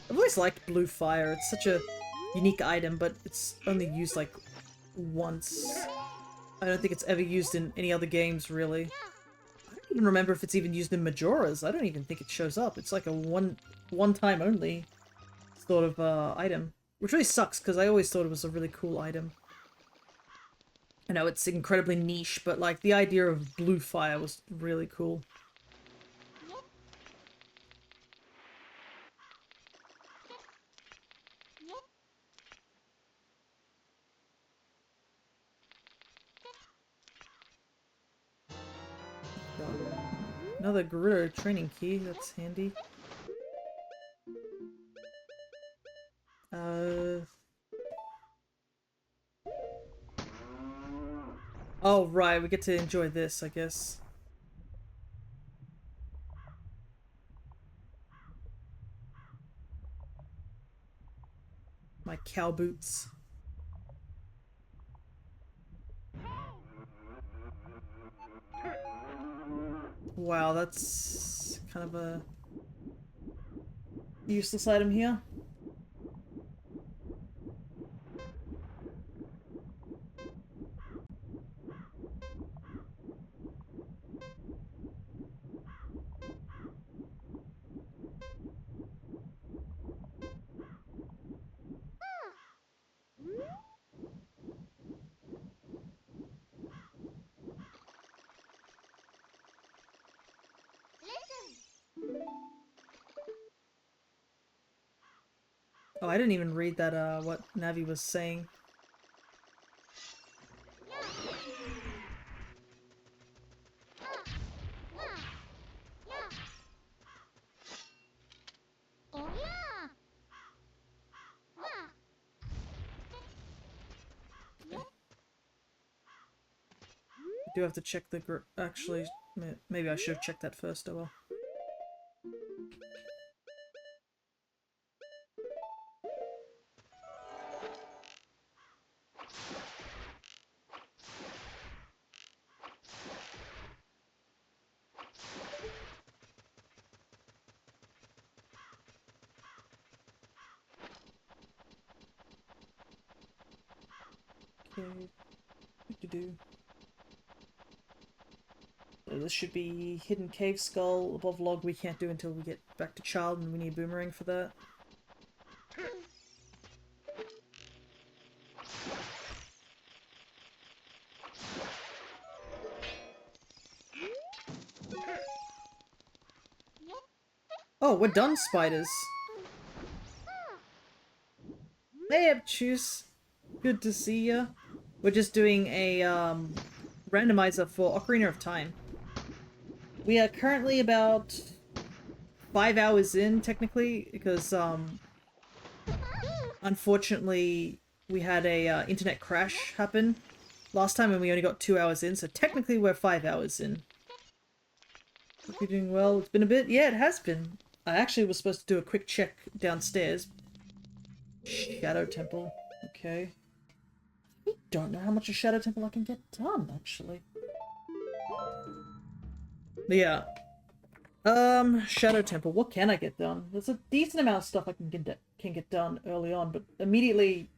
I've always liked blue fire. It's such a unique item, but it's only used like once. I don't think it's ever used in any other games, really. I don't even remember if it's even used in Majora's. I don't even think it shows up. It's like a one-time only sort of item. Which really sucks, because I always thought it was a really cool item. I know it's incredibly niche, but like the idea of blue fire was really cool. Another Gerudo training key, that's handy. Oh right, we get to enjoy this, I guess. My cow boots. Wow, that's kind of a useless item here. Oh, I didn't even read that, what Navi was saying. I do have to check the actually, maybe I should have checked that first, oh well. Okay. Do-do-do. So this should be hidden cave skull above log we can't do until we get back to child, and we need boomerang for that. Oh, we're done, spiders. Hey, Obtuse. Good to see ya. We're just doing a randomizer for Ocarina of Time. We are currently about 5 hours in, technically, because unfortunately we had a internet crash happen last time and we only got 2 hours in, so technically we're 5 hours in. Hope you're doing well. It's been a bit. Yeah, it has been. I actually was supposed to do a quick check downstairs. Shadow Temple. Okay. I don't know how much a Shadow Temple I can get done, actually. But yeah. Shadow Temple. What can I get done? There's a decent amount of stuff I can get done early on, but immediately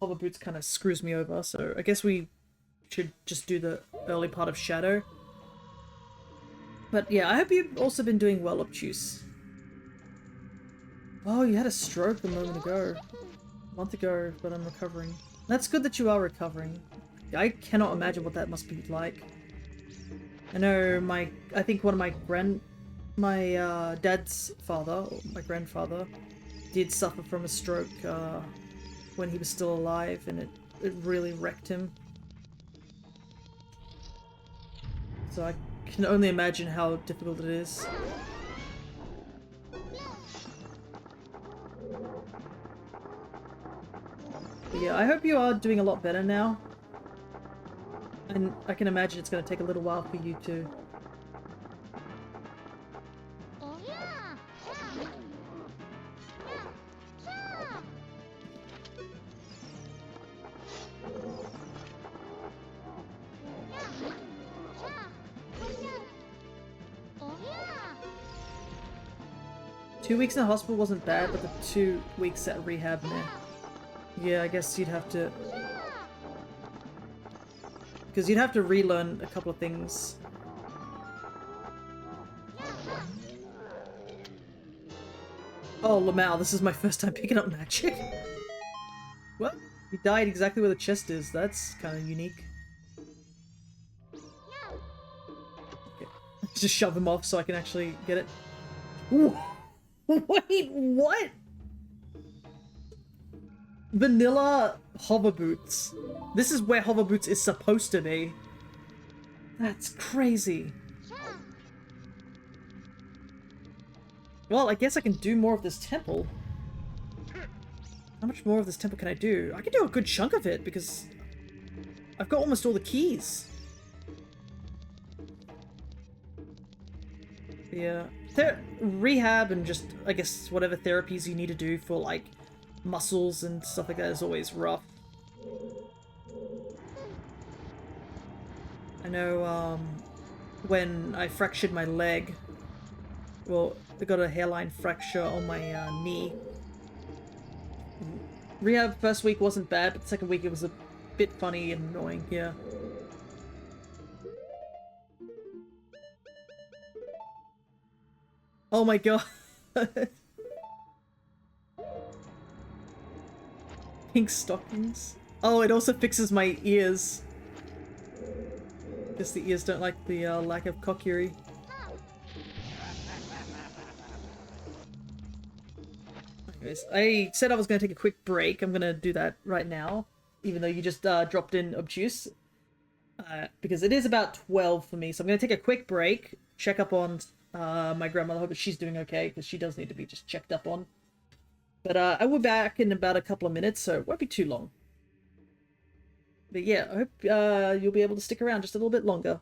Hover Boots kind of screws me over, so I guess we should just do the early part of Shadow. But yeah, I hope you've also been doing well, Obtuse. Oh, you had a stroke a moment ago. A month ago, but I'm recovering. That's good that you are recovering. I cannot imagine what that must be like. I know I think one of my dad's father, or my grandfather, did suffer from a stroke when he was still alive, and it really wrecked him. So I can only imagine how difficult it is. But yeah, I hope you are doing a lot better now. And I can imagine it's going to take a little while for you too. 2 weeks in the hospital wasn't bad, but the 2 weeks at rehab, man. Yeah, I guess you'd have to... Because you'd have to relearn a couple of things. Oh, Lamau, this is my first time picking up magic. Well, he died exactly where the chest is. That's kind of unique. Okay. Just shove him off so I can actually get it. Ooh. Wait, what? Vanilla hover boots. This is where hover boots is supposed to be. That's crazy. Well, I guess I can do more of this temple. How much more of this temple can I do? I can do a good chunk of it because I've got almost all the keys. Yeah. Rehab and just, I guess, whatever therapies you need to do for, like, muscles and stuff like that is always rough. I know, when I fractured my leg, well, I got a hairline fracture on my knee. Rehab first week wasn't bad, but the second week it was a bit funny and annoying, yeah. Oh my god. Pink stockings. Oh, it also fixes my ears. Guess the ears don't like the lack of cockery. Anyways, I said I was going to take a quick break. I'm going to do that right now, even though you just dropped in obtuse. Because it is about 12 for me, so I'm going to take a quick break, check up on my grandmother. Hope that she's doing okay, because she does need to be just checked up on. But I will be back in about a couple of minutes, so it won't be too long. But yeah, I hope you'll be able to stick around just a little bit longer.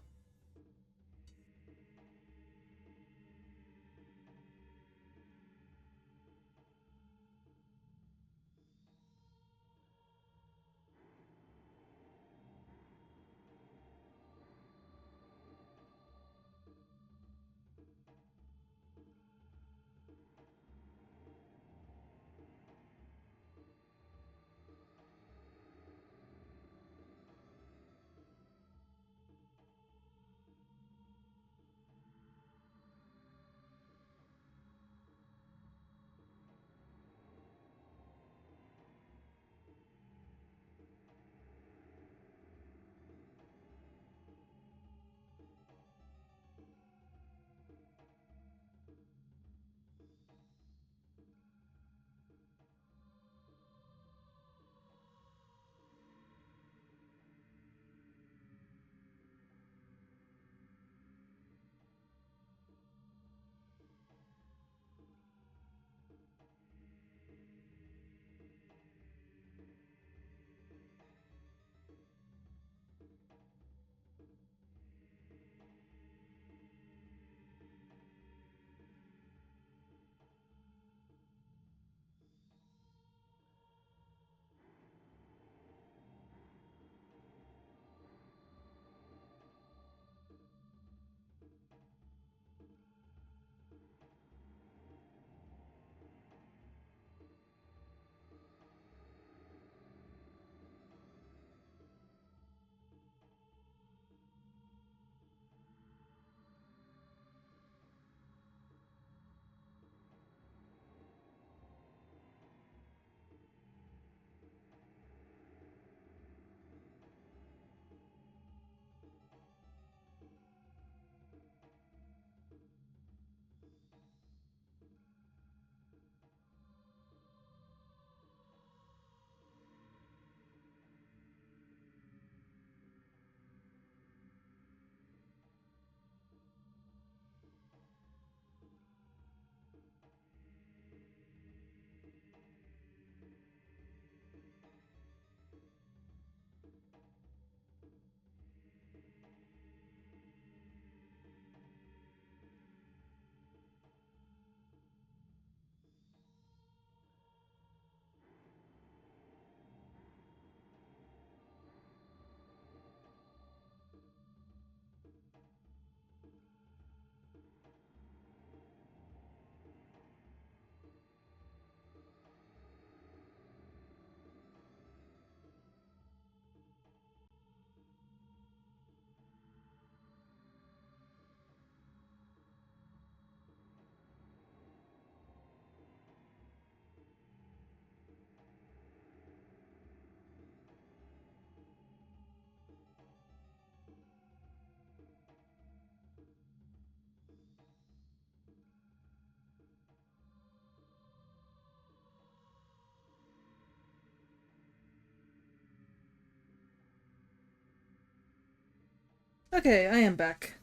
Okay, I am back.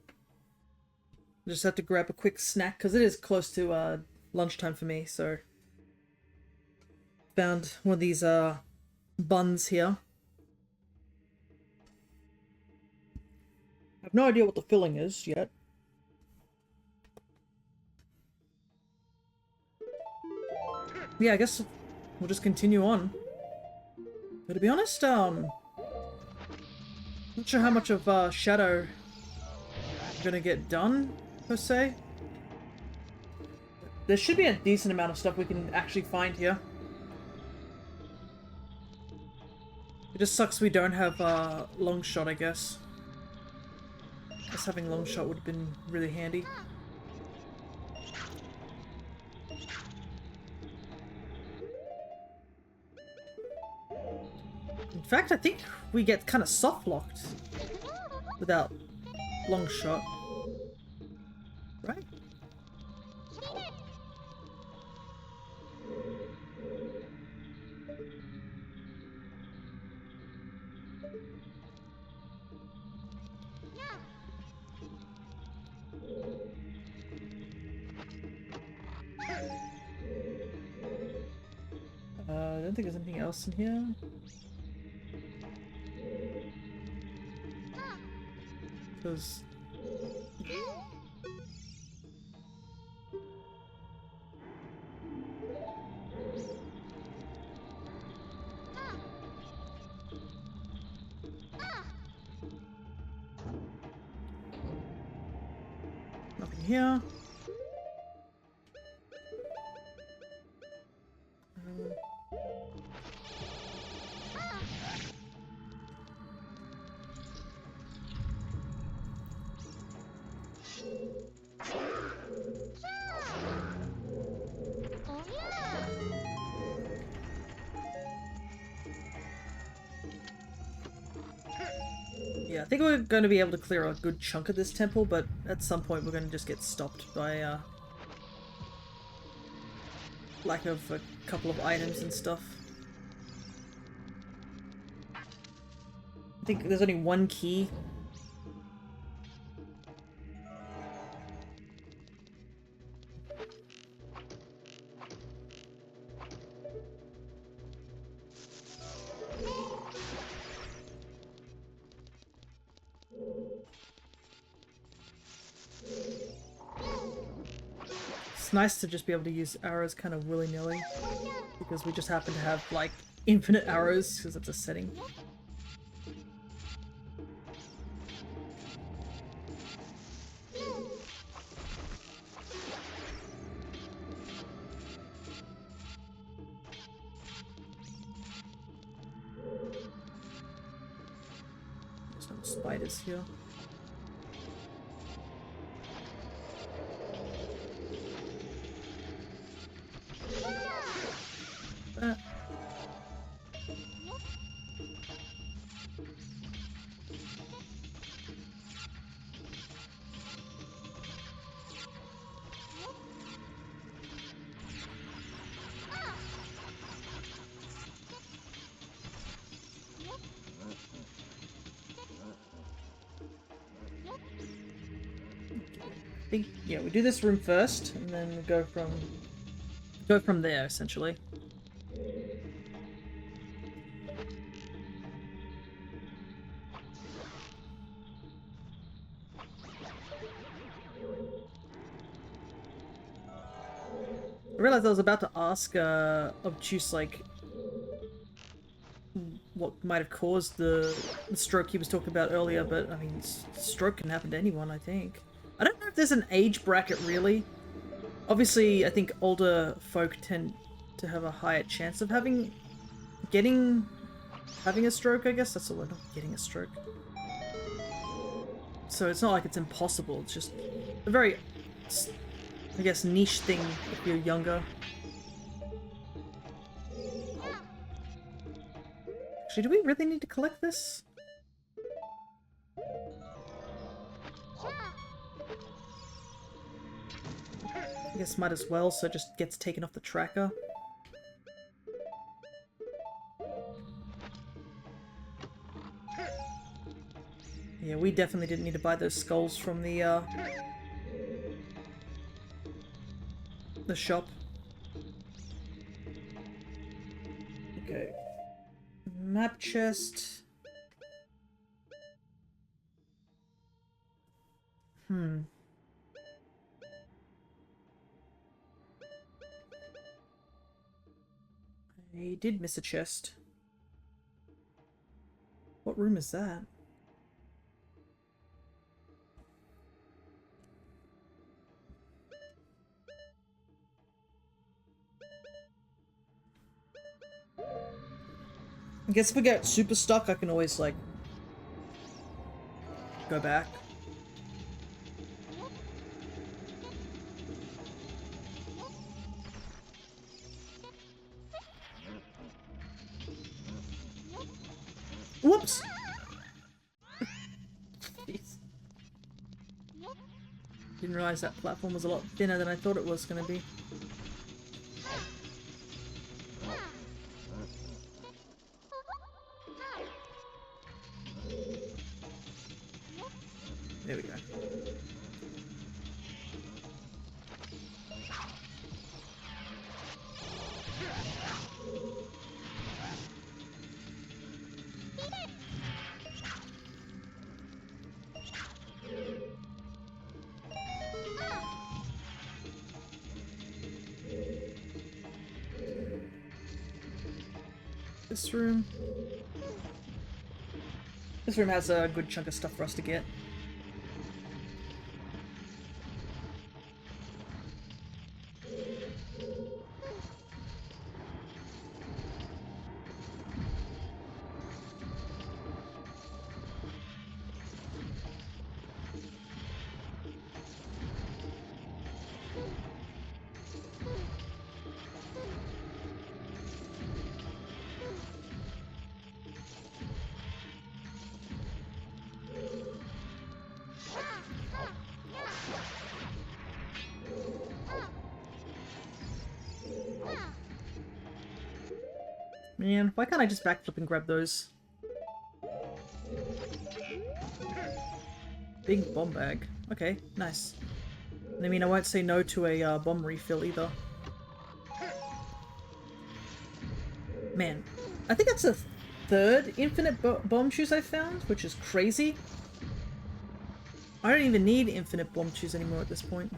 I just have to grab a quick snack because it is close to lunchtime for me, so found one of these buns here. I have no idea what the filling is yet. Yeah, I guess we'll just continue on. But to be honest, not sure how much of Shadow I'm gonna get done, per se. There should be a decent amount of stuff we can actually find here. It just sucks we don't have long shot, I guess. Just having long shot would have been really handy. In fact, I think we get kind of soft locked without long shot, right? I don't think there's anything else in here. Because... nothing here. Yeah, I think we're going to be able to clear a good chunk of this temple, but at some point we're going to just get stopped by lack of a couple of items and stuff. I think there's only one key. It's nice to just be able to use arrows kind of willy-nilly, because we just happen to have, like, infinite arrows, because that's a setting. There's no spiders here. I think, yeah, we do this room first, and then we go from there, essentially. I realized I was about to ask Obtuse, like, what might have caused the stroke he was talking about earlier, but, I mean, stroke can happen to anyone, I think. I don't know if there's an age bracket, really. Obviously, I think older folk tend to have a higher chance of having a stroke, I guess. That's the word, not getting a stroke. So it's not like it's impossible, it's just a very, I guess, niche thing if you're younger. Actually, do we really need to collect this? I guess might as well, so it just gets taken off the tracker. Yeah, we definitely didn't need to buy those skulls from the shop. Okay. Map chest. I did miss a chest. What room is that? I guess if we get super stuck, I can always, like, go back. Whoops! Jeez. Didn't realize that platform was a lot thinner than I thought it was going to be. There we go. This room. This room has a good chunk of stuff for us to get. Man, why can't I just backflip and grab those? Big bomb bag. Okay, nice. I mean, I won't say no to a bomb refill either. Man, I think that's the third infinite bomb shoes I found, which is crazy. I don't even need infinite bomb shoes anymore at this point.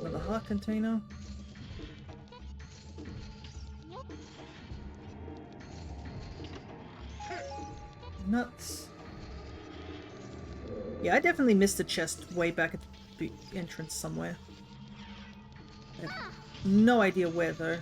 Another heart container. Nuts. Yeah, I definitely missed a chest way back at the entrance somewhere. I have no idea where though.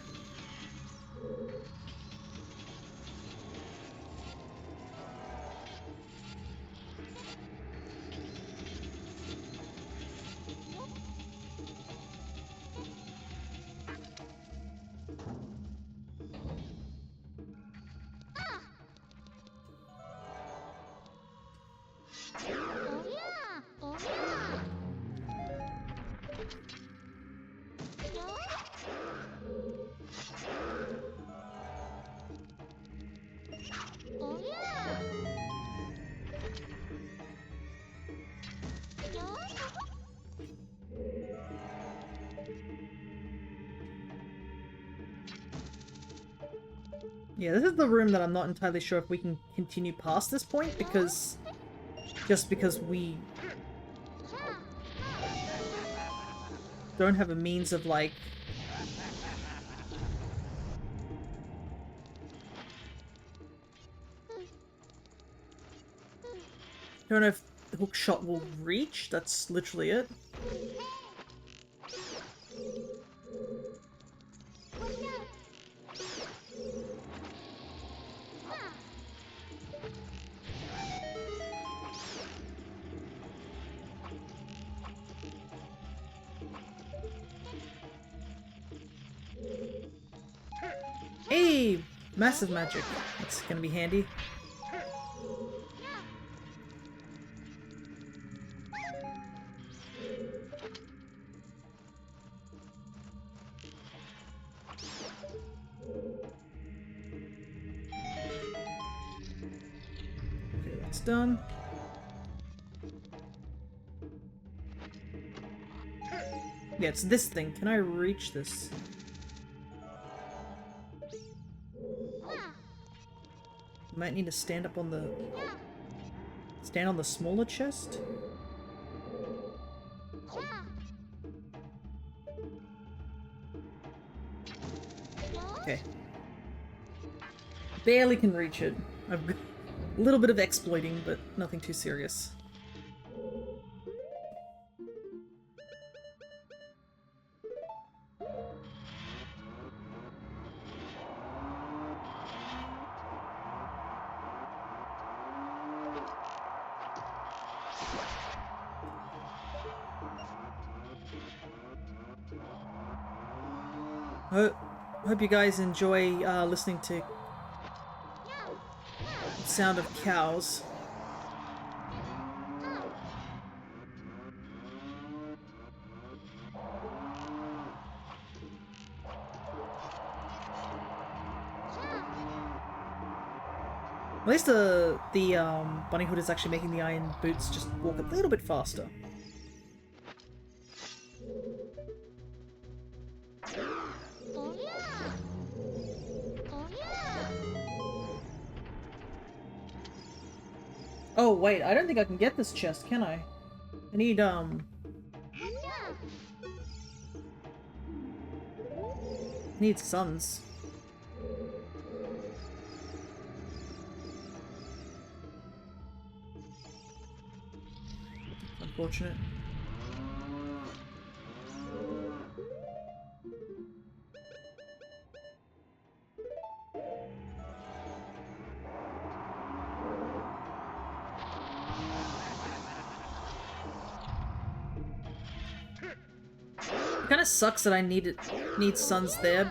Yeah, this is the room that I'm not entirely sure if we can continue past this point, because... just because we... don't have a means of, like... don't know if the hook shot will reach, that's literally it. Hey! Massive magic. That's gonna be handy. Okay, that's done. Yeah, it's this thing. Can I reach this? Might need to stand on the smaller chest. Okay. Barely can reach it. I've got a little bit of exploiting, but nothing too serious. Hope you guys enjoy listening to the sound of cows. At least the bunny hood is actually making the iron boots just walk a little bit faster. Oh wait, I don't think I can get this chest, can I? I need suns. Unfortunate. It kind of sucks that I need suns there.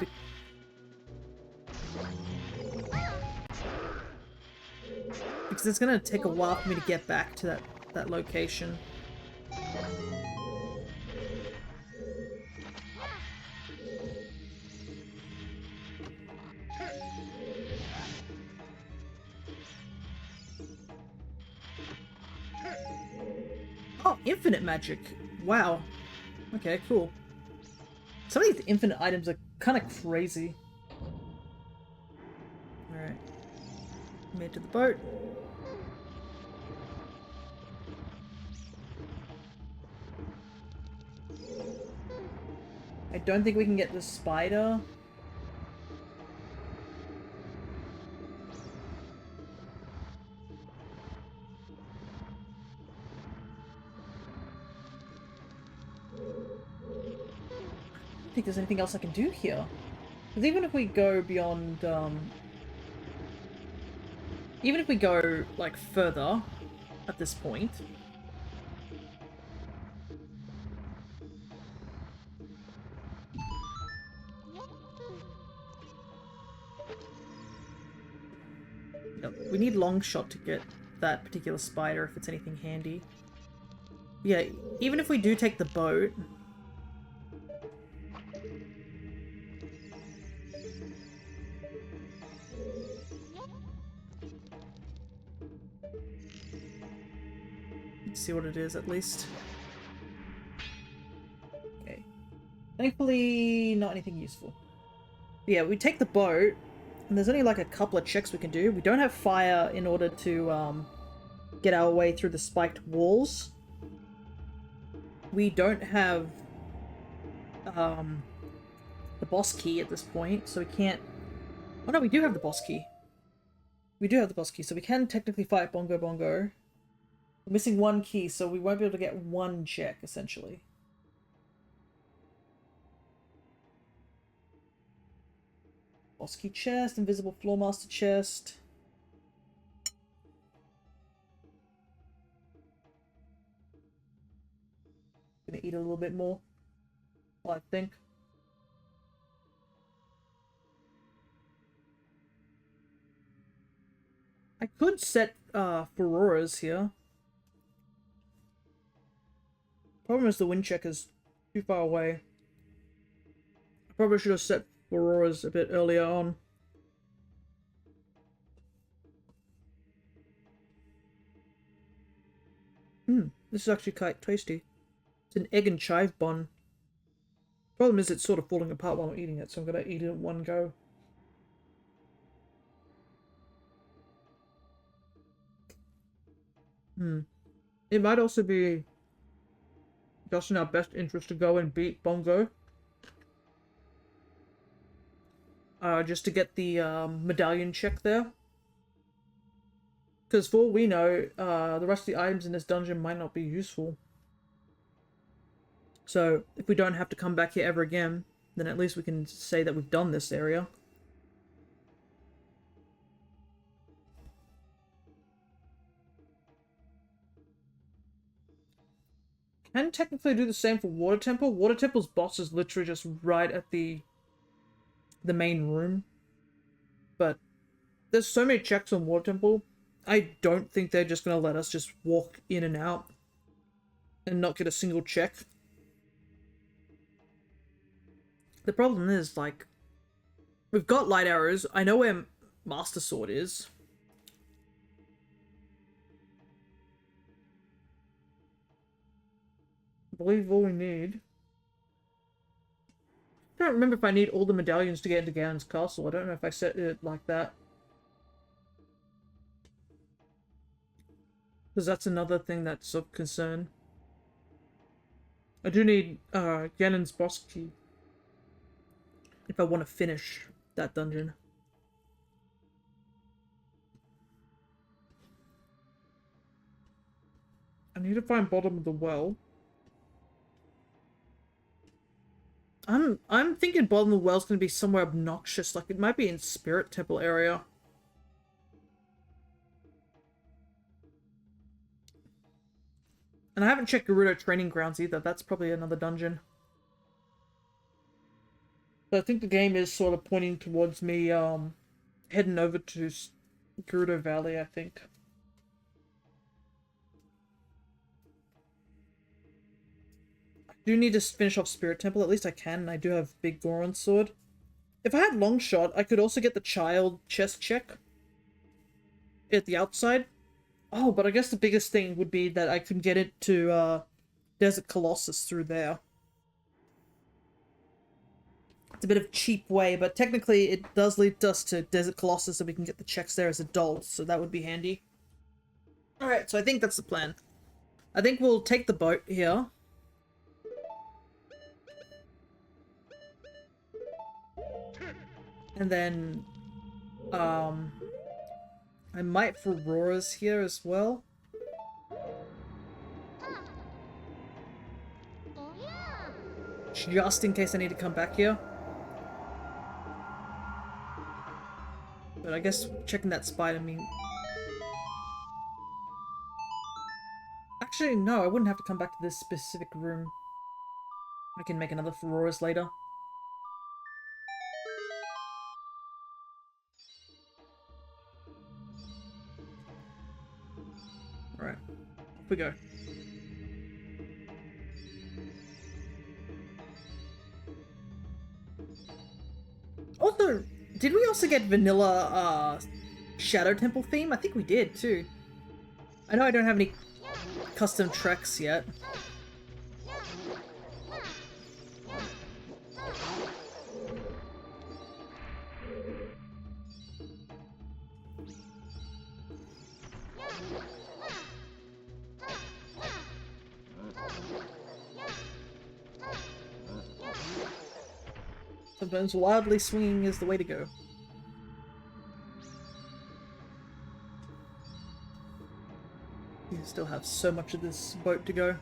Because it's gonna take a while for me to get back to that location. Oh, infinite magic. Wow. Okay, cool. Some of these infinite items are kind of crazy. Alright. Made to the boat. I don't think we can get the spider. I don't think there's anything else I can do here. Because even if we go beyond, even if we go, like, further at this point... we need long shot to get that particular spider if it's anything handy. Yeah, even if we do take the boat... Let's see what it is, at least. Okay. Thankfully, not anything useful. But yeah, we take the boat, and there's only like a couple of checks we can do. We don't have fire in order to get our way through the spiked walls. We don't have the boss key at this point, so we can't... Oh no, we do have the boss key. We do have the boss key, so we can technically fight Bongo Bongo. We're missing one key, so we won't be able to get one check, essentially. Boss key chest, invisible floor master chest. Gonna eat a little bit more, I think. I could set Auroras here. Problem is the wind check is too far away. I probably should have set Auroras a bit earlier on. This is actually quite tasty. It's an egg and chive bun. Problem is it's sort of falling apart while I'm eating it, so I'm gonna eat it in one go. It might also be just in our best interest to go and beat Bongo. Just to get the medallion check there. Because for all we know, the rest of the items in this dungeon might not be useful. So, if we don't have to come back here ever again, then at least we can say that we've done this area. Can technically do the same for Water Temple. Water Temple's boss is literally just right at the main room. But there's so many checks on Water Temple, I don't think they're just going to let us just walk in and out and not get a single check. The problem is, like, we've got light arrows. I know where Master Sword is. I believe all we need. I don't remember if I need all the medallions to get into Ganon's castle. I don't know if I set it like that. Because that's another thing that's of concern. I do need Ganon's boss key if I want to finish that dungeon. I need to find bottom of the well. I'm thinking bottom of the well's gonna be somewhere obnoxious, like it might be in Spirit Temple area. And I haven't checked Gerudo Training Grounds either. That's probably another dungeon. So I think the game is sort of pointing towards me heading over to Gerudo Valley, I think. I do need to finish off Spirit Temple. At least I can. And I do have Big Goron's sword. If I had Long Shot, I could also get the child chest check at the outside. Oh, but I guess the biggest thing would be that I can get it to Desert Colossus through there. It's a bit of a cheap way, but technically it does lead us to Desert Colossus so we can get the checks there as adults, so that would be handy. Alright, so I think that's the plan. I think we'll take the boat here. And then, I might for Aurora's here as well. Just in case I need to come back here. But I guess checking that spider mean... Actually, no, I wouldn't have to come back to this specific room. I can make another for Aurora's later. Alright, off we go. Also, did we also get vanilla Shadow Temple theme? I think we did too. I know I don't have any custom treks yet. Sometimes wildly swinging is the way to go. You still have so much of this boat to go.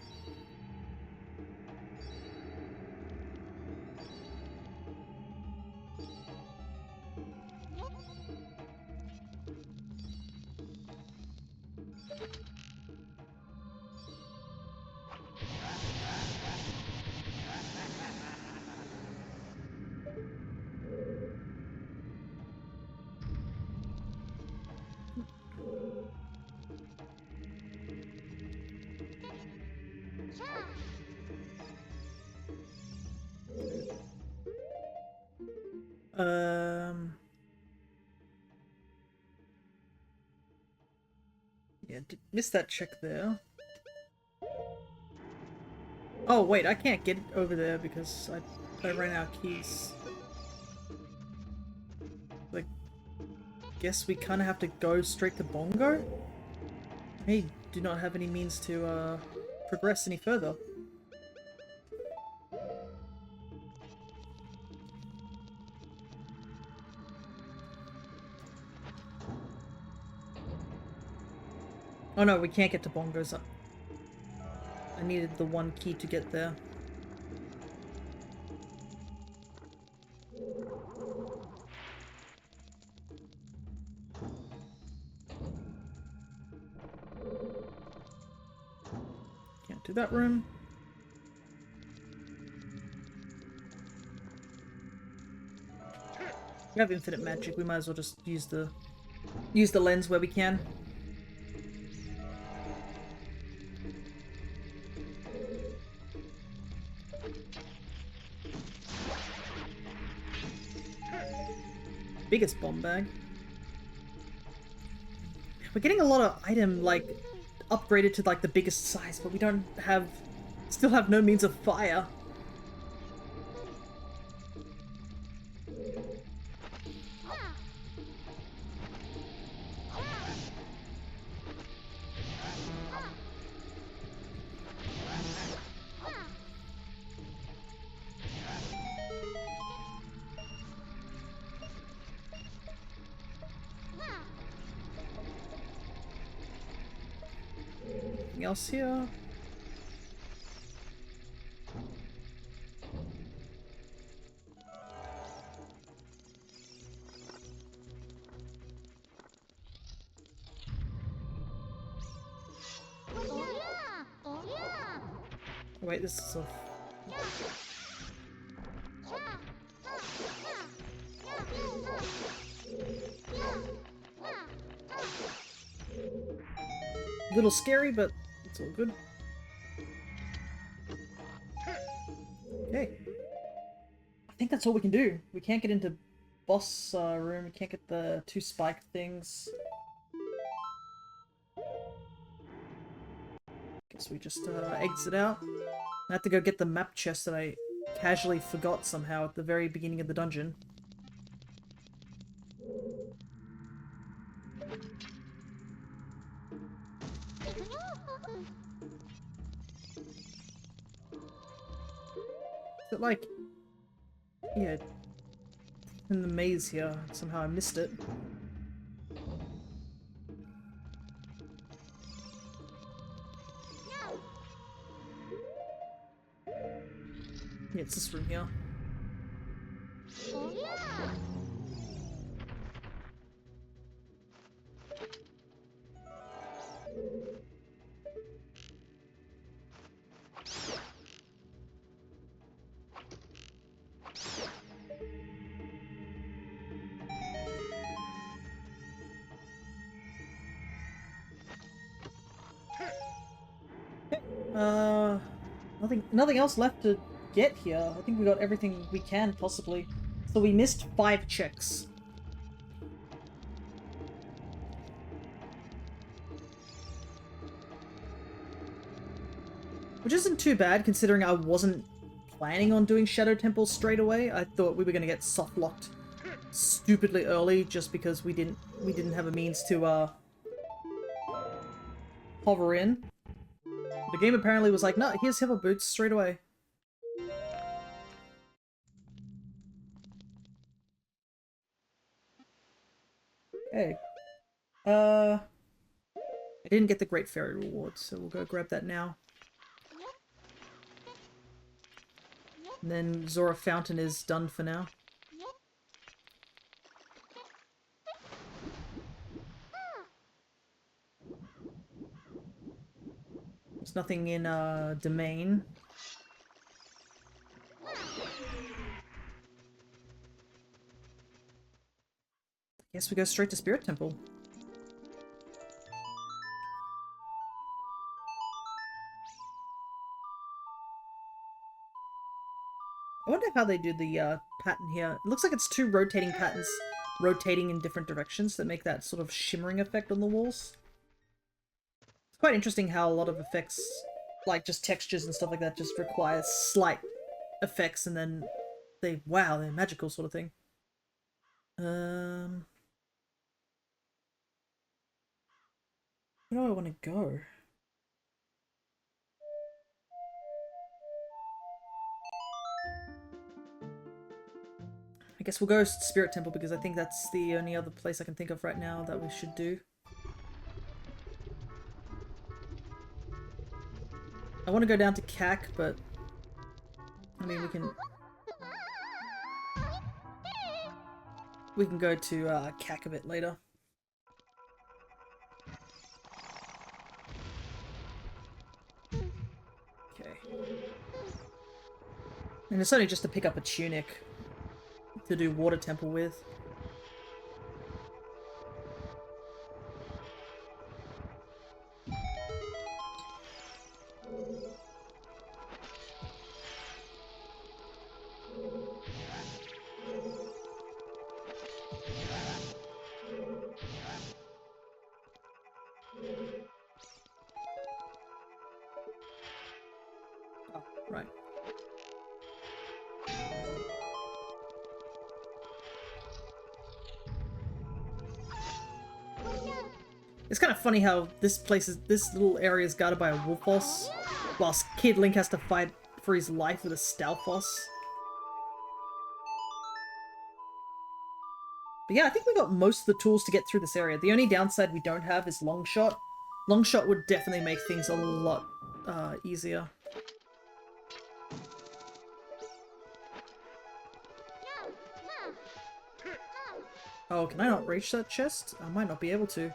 Yeah, missed that check there. Oh wait, I can't get over there because I ran out of keys. Like, guess we kind of have to go straight to Bongo? I do not have any means to progress any further. Oh no, we can't get to Bongos. I needed the one key to get there. Can't do that room. We have infinite magic, we might as well just use the lens where we can. Biggest bomb bag. We're getting a lot of item, like, upgraded to, like, the biggest size, but we don't have... still have no means of fire. Anything else here? Oh, wait, this is off. A little scary, but it's all good. Okay. I think that's all we can do. We can't get into boss room, we can't get the 2 spike things. Guess we just exit out. I have to go get the map chest that I casually forgot somehow at the very beginning of the dungeon. Is it like... yeah, in the maze here. Somehow I missed it. Yeah, it's this room here. Nothing else left to get here. I think we got everything we can, possibly. So we missed 5 checks. Which isn't too bad, considering I wasn't planning on doing Shadow Temple straight away. I thought we were gonna get soft-locked stupidly early, just because we didn't have a means to, hover in. The game apparently was like, no, here's hover boots straight away. Okay. I didn't get the Great Fairy reward, so we'll go grab that now. And then Zora Fountain is done for now. There's nothing in, Domain. Guess we go straight to Spirit Temple. I wonder how they do the pattern here. It looks like it's two rotating patterns rotating in different directions that make that sort of shimmering effect on the walls. It's quite interesting how a lot of effects, like just textures and stuff like that, just require slight effects and then wow, they're magical sort of thing. Where do I want to go? I guess we'll go Spirit Temple because I think that's the only other place I can think of right now that we should do. I want to go down to CAC, but I mean we can go to CAC a bit later. Okay. And it's only just to pick up a tunic to do Water Temple with. Oh, right. It's kind of funny how this little area is guarded by a wolf boss, whilst Kid Link has to fight for his life with a stealth boss. But yeah, I think we got most of the tools to get through this area. The only downside we don't have is Long Shot. Long Shot would definitely make things a lot easier. Oh, can I not reach that chest? I might not be able to.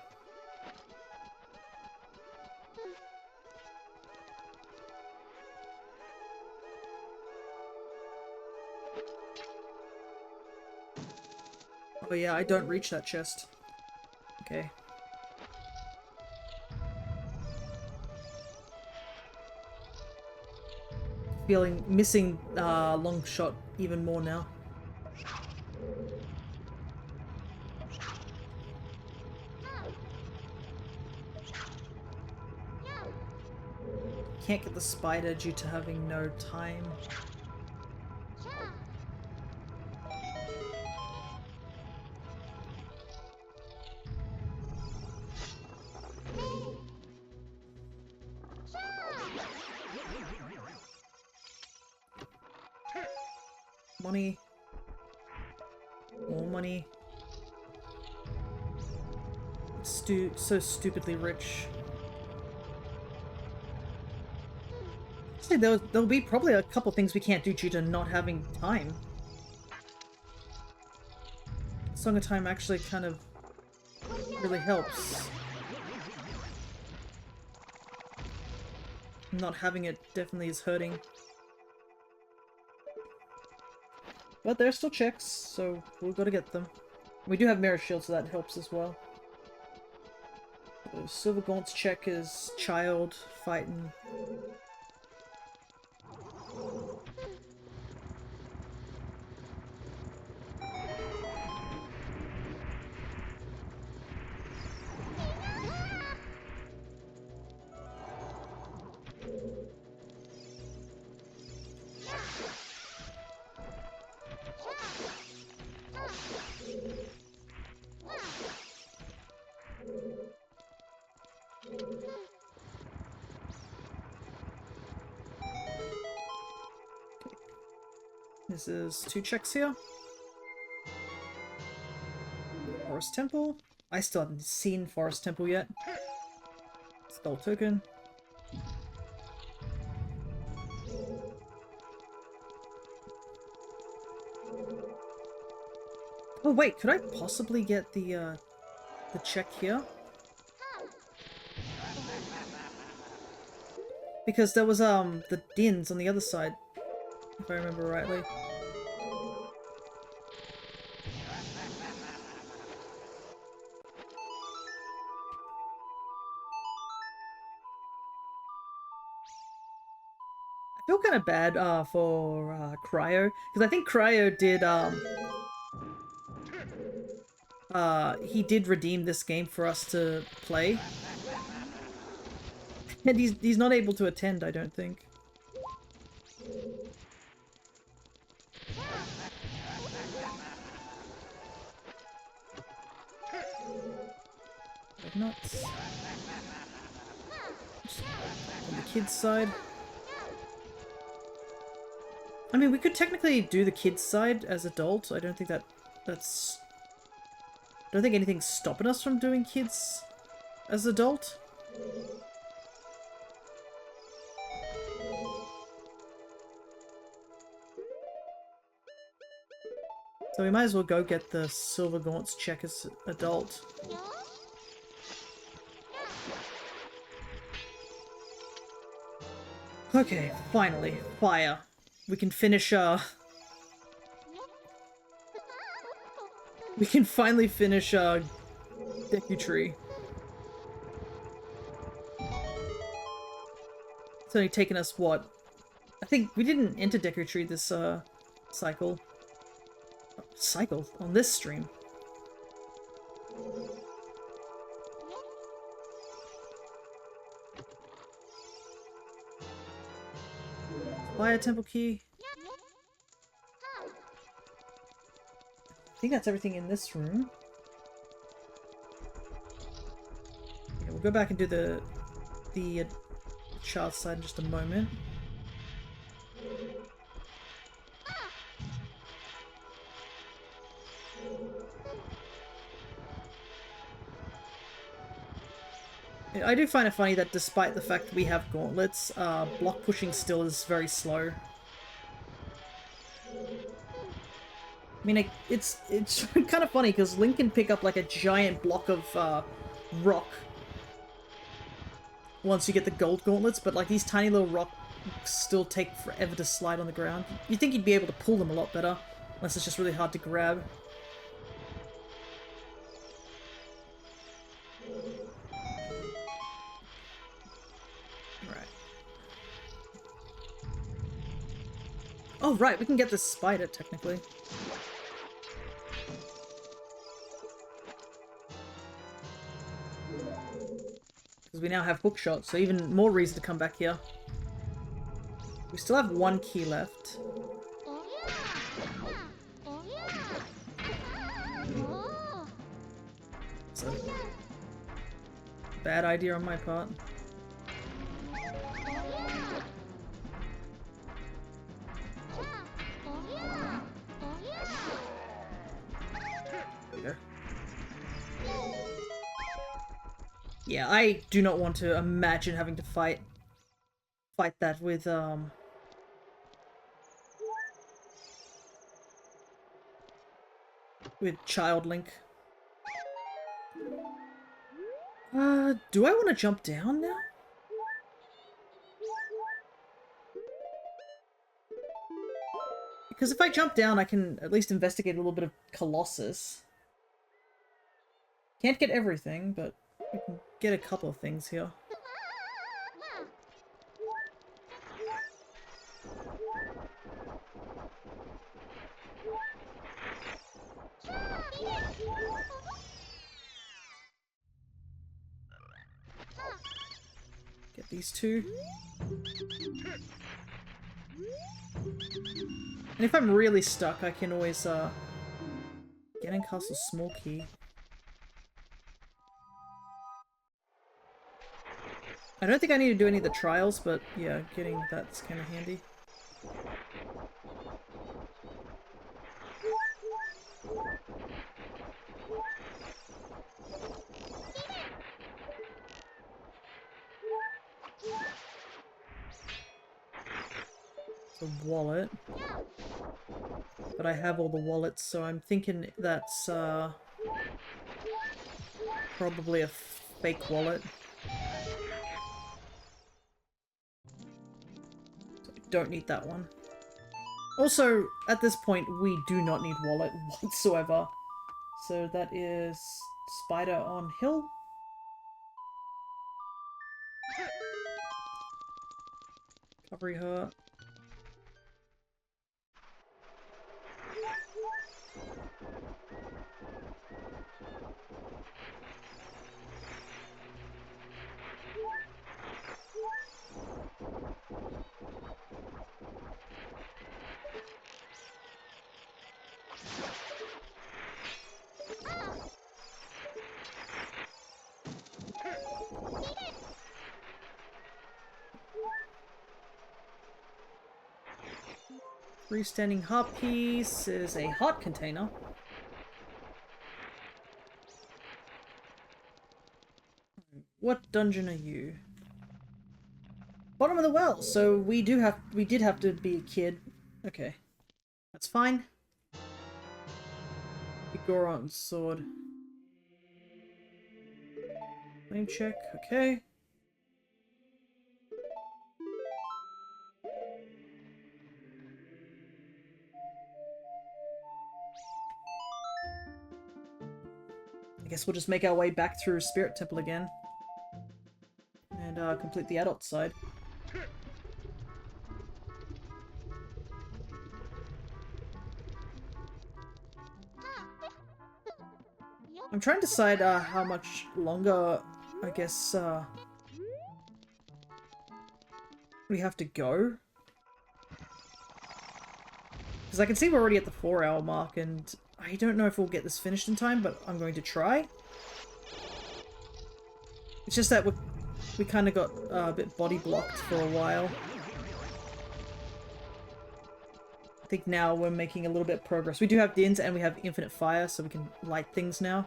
Oh yeah, I don't reach that chest. Okay. Missing Long Shot even more now. Can't get the spider due to having no time. Money. More money. So stupidly rich. Actually, there'll be probably a couple things we can't do due to not having time. Song of Time actually kind of really helps. Not having it definitely is hurting. But there are still checks, so we've got to get them. We do have Mirror Shield, so that helps as well. So Silver Gaunt's check is Child fighting. This is 2 checks here. Forest Temple. I still haven't seen Forest Temple yet. Skull Token. Oh wait, could I possibly get the check here? Because there was the Dins on the other side, if I remember rightly. I feel kind of bad for Cryo, because I think Cryo did he did redeem this game for us to play. And he's not able to attend, I don't think. Nuts. On the kids' side. I mean, we could technically do the kids' side as adult. I don't think that's... I don't think anything's stopping us from doing kids as adult. So we might as well go get the Silver Gaunts check as adult. Okay, finally. Fire. We can finish, we can finally finish, Deku Tree. It's only taken us, what? I think we didn't enter Deku Tree this, cycle. On this stream. Fire Temple Key. I think that's everything in this room. Yeah, we'll go back and do the child side in just a moment. I do find it funny that despite the fact that we have gauntlets, block pushing still is very slow. I mean, it's kind of funny because Link can pick up like a giant block of rock once you get the gold gauntlets, but like these tiny little rocks still take forever to slide on the ground. You'd think you'd be able to pull them a lot better, unless it's just really hard to grab. Oh, right, we can get this spider, technically. Because we now have hookshot, so even more reason to come back here. We still have one key left. So, bad idea on my part. Yeah, I do not want to imagine having to fight that with Child Link. Do I want to jump down now? Because if I jump down, I can at least investigate a little bit of Colossus. Can't get everything, but we can get a couple of things here. Get these two. And if I'm really stuck, I can always, get in Castle Small Key. I don't think I need to do any of the trials, but yeah, getting that's kind of handy. It's a wallet. But I have all the wallets, so I'm thinking that's, probably a fake wallet. So I don't need that one. Also, at this point, we do not need wallet whatsoever. So that is Spider on Hill. Recovery her. Freestanding heart piece is a heart container. What dungeon are you? Bottom of the well. So we did have to be a kid. Okay, that's fine. The Goron sword. Name check. Okay. I guess we'll just make our way back through Spirit Temple again. And complete the adult side. I'm trying to decide how much longer, I guess, we have to go. Because I can see we're already at the 4-hour mark, and I don't know if we'll get this finished in time, but I'm going to try. It's just that we kind of got a bit body blocked for a while. I think now we're making a little bit of progress. We do have dins and we have infinite fire, so we can light things now.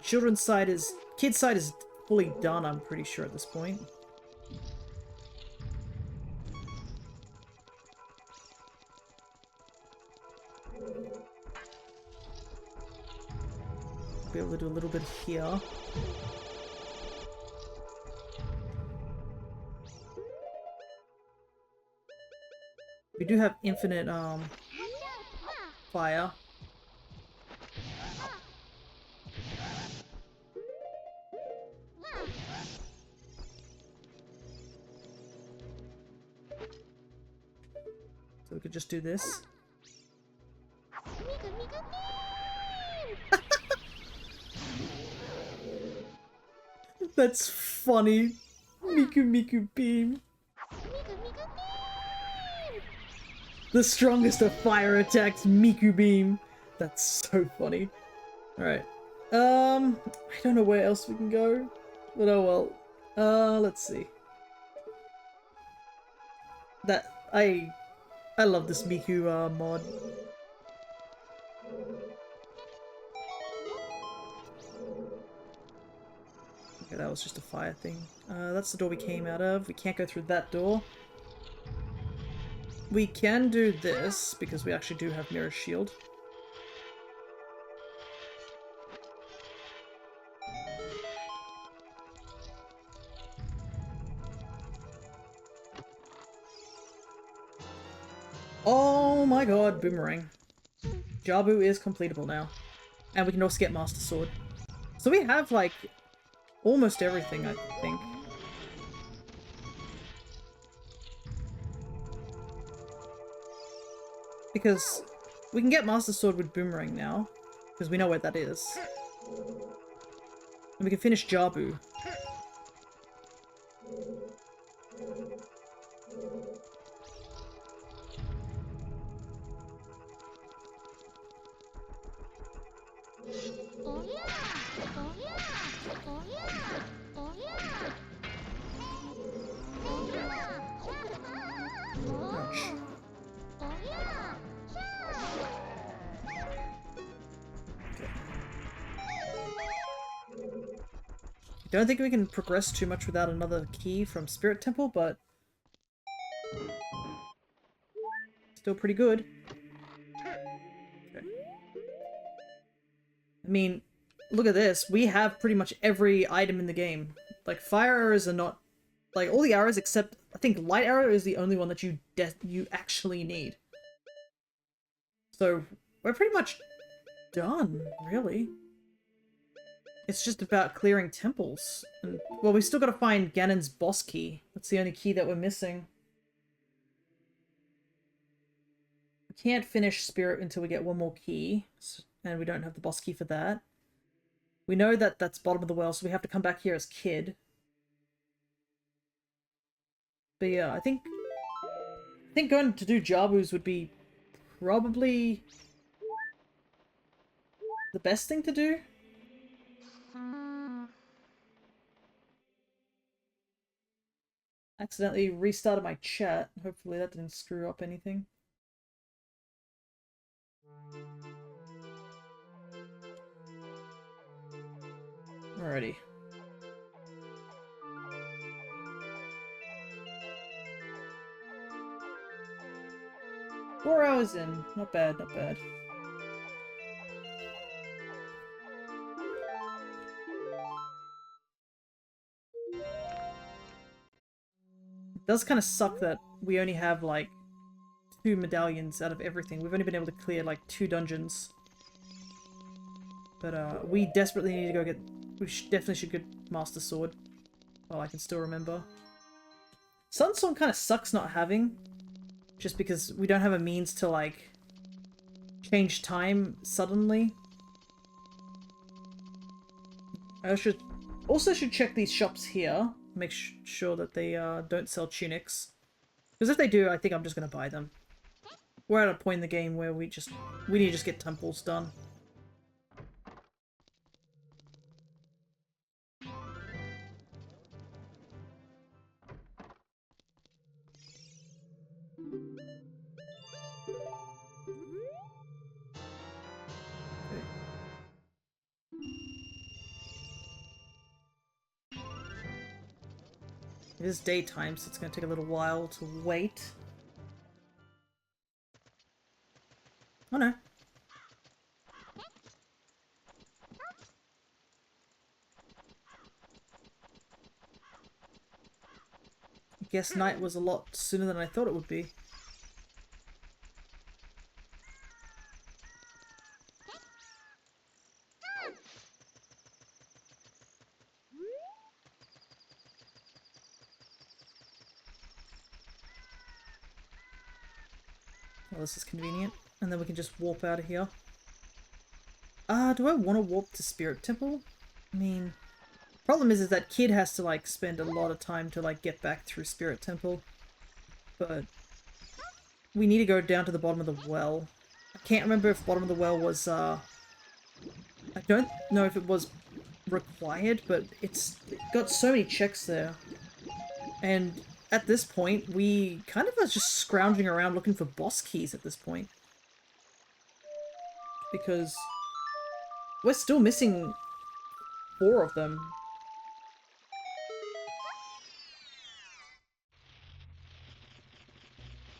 Kids' side is fully done, I'm pretty sure at this point. Be able to do a little bit here. We do have infinite fire. So we could just do this. That's funny. Miku Miku beam. The strongest of fire attacks, Miku beam. That's so funny. Alright. I don't know where else we can go. But oh well. Let's see. I love this Miku mod. Okay, that was just a fire thing. That's the door we came out of. We can't go through that door. We can do this, because we actually do have Mirror Shield. Oh my god, Boomerang. Jabu is completable now. And we can also get Master Sword. So we have, like, almost everything, I think. Because we can get Master Sword with Boomerang now, because we know where that is. And we can finish Jabu. Ouch. Don't think we can progress too much without another key from Spirit Temple, but still pretty good. Okay. I mean, look at this. We have pretty much every item in the game. Like, fire arrows are not... Like, all the arrows except... I think light arrow is the only one that you actually need. So, we're pretty much done, really. It's just about clearing temples. And, well, we still gotta find Ganon's boss key. That's the only key that we're missing. We can't finish Spirit until we get one more key. And we don't have the boss key for that. We know that that's bottom of the well, so we have to come back here as Kid. But yeah, I think going to do Jabu's would be probably the best thing to do. Accidentally restarted my chat. Hopefully that didn't screw up anything. Alrighty. Four hours in. Not bad, not bad. It does kind of suck that we only have, like, 2 medallions out of everything. We've only been able to clear, like, 2 dungeons. But, we desperately need to go get... We definitely should get Master Sword. While I can still remember. Sunstorm kind of sucks not having. Just because we don't have a means to, like, change time suddenly. I also should check these shops here. Make sure that they don't sell tunics. Because if they do, I think I'm just going to buy them. We're at a point in the game where we need to just get temples done. It is daytime, so it's going to take a little while to wait. Oh no. I guess night was a lot sooner than I thought it would be. Well, this is convenient. And then we can just warp out of here. Do I want to warp to Spirit Temple? I mean... Problem is that kid has to, like, spend a lot of time to, like, get back through Spirit Temple. But... we need to go down to the bottom of the well. I can't remember if bottom of the well was, I don't know if it was required, but it's got so many checks there. And at this point, we kind of are just scrounging around looking for boss keys at this point. Because we're still missing 4 of them.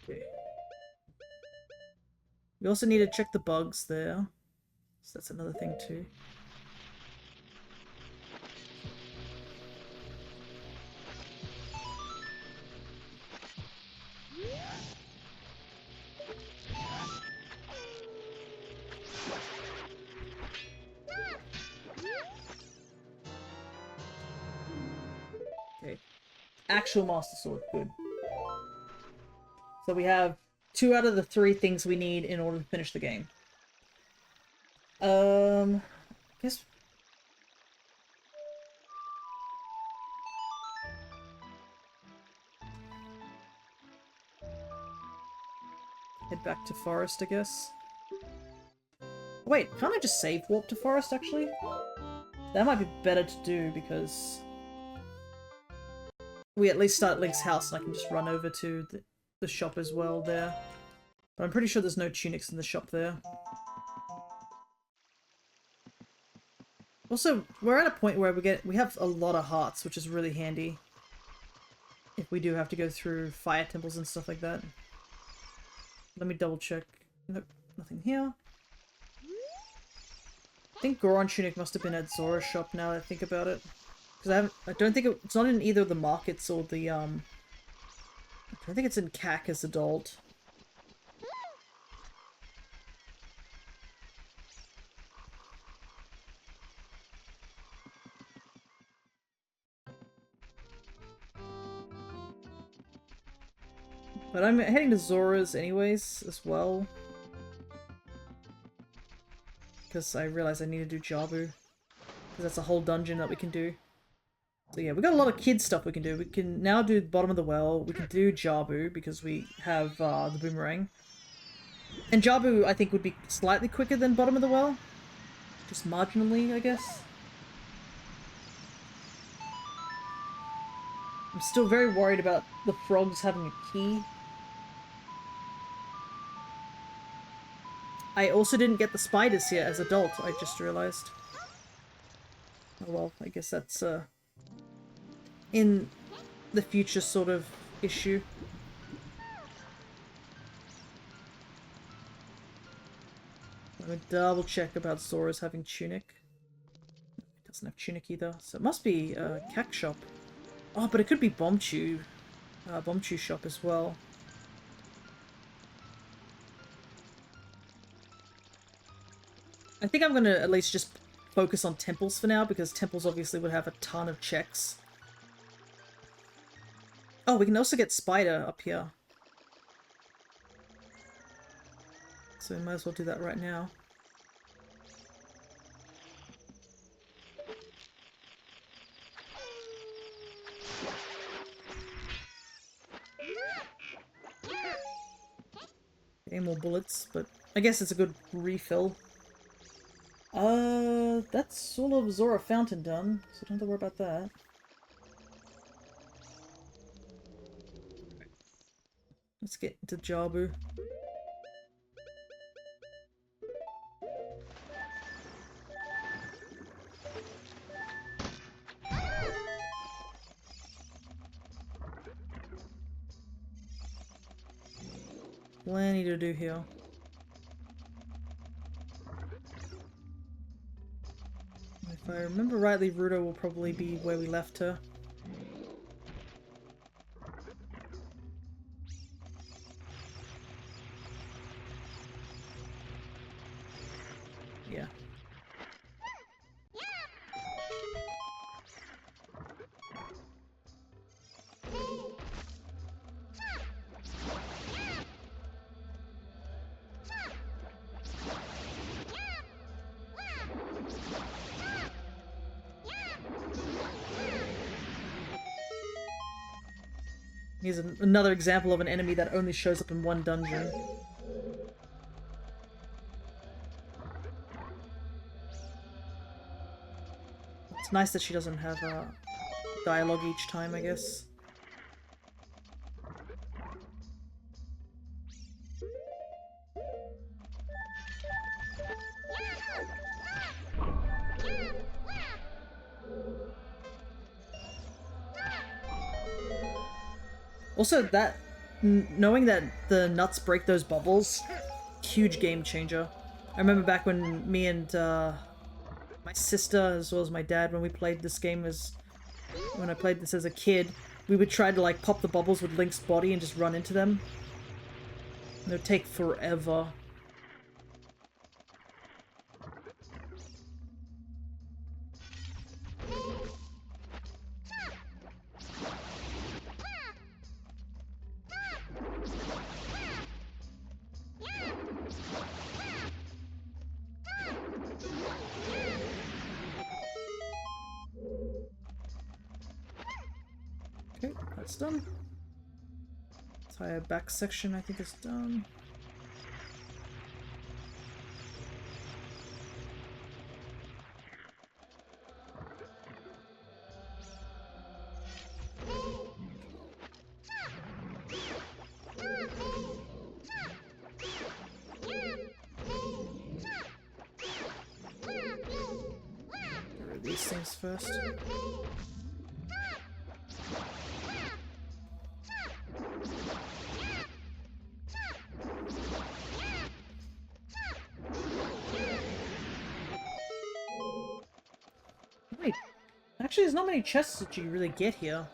Okay. We also need to check the bugs there. So that's another thing too. Okay. Actual Master Sword, good. So we have 2 out of the 3 things we need in order to finish the game. I guess... head back to Forest, I guess. Wait, can't I just save warp to Forest, actually? That might be better to do, because... we at least start at Link's house, and I can just run over to the shop as well there. But I'm pretty sure there's no tunics in the shop there. Also, we're at a point where we have a lot of hearts, which is really handy. If we do have to go through fire temples and stuff like that. Let me double check. Nope, nothing here. I think Goron tunic must have been at Zora's shop now that I think about it. Because I don't think it's not in either of the markets or the, I don't think it's in CAC as adult. But I'm heading to Zora's anyways, as well. Because I realized I need to do Jabu. Because that's a whole dungeon that we can do. So yeah, we've got a lot of kid stuff we can do. We can now do bottom of the well. We can do Jabu because we have the boomerang. And Jabu, I think, would be slightly quicker than bottom of the well. Just marginally, I guess. I'm still very worried about the frogs having a key. I also didn't get the spiders here as adult, I just realized. Oh well, I guess that's in the future sort of issue. I'm gonna double check about Zora's having tunic. It doesn't have tunic either, so it must be a cack shop. Oh, but it could be Bombchu shop as well. I think I'm gonna at least just focus on temples for now, because temples obviously would have a ton of checks. Oh, we can also get spider up here. So we might as well do that right now. Okay, more bullets, but I guess it's a good refill. That's all of Zora Fountain done, so don't have to worry about that. Let's get into Jabu. Plenty to do here. If I remember rightly, Ruto will probably be where we left her. Yeah. Here's another example of an enemy that only shows up in one dungeon. It's nice that she doesn't have dialogue each time, I guess. Also, that knowing that the nuts break those bubbles, huge game changer. I remember back when me and my sister, as well as my dad, when we played this game when I played this as a kid, we would try to like pop the bubbles with Link's body and just run into them. And it would take forever. Okay, that's done. Entire back section I think is done. Get rid of these things first. Wait, actually there's not many chests that you really get here.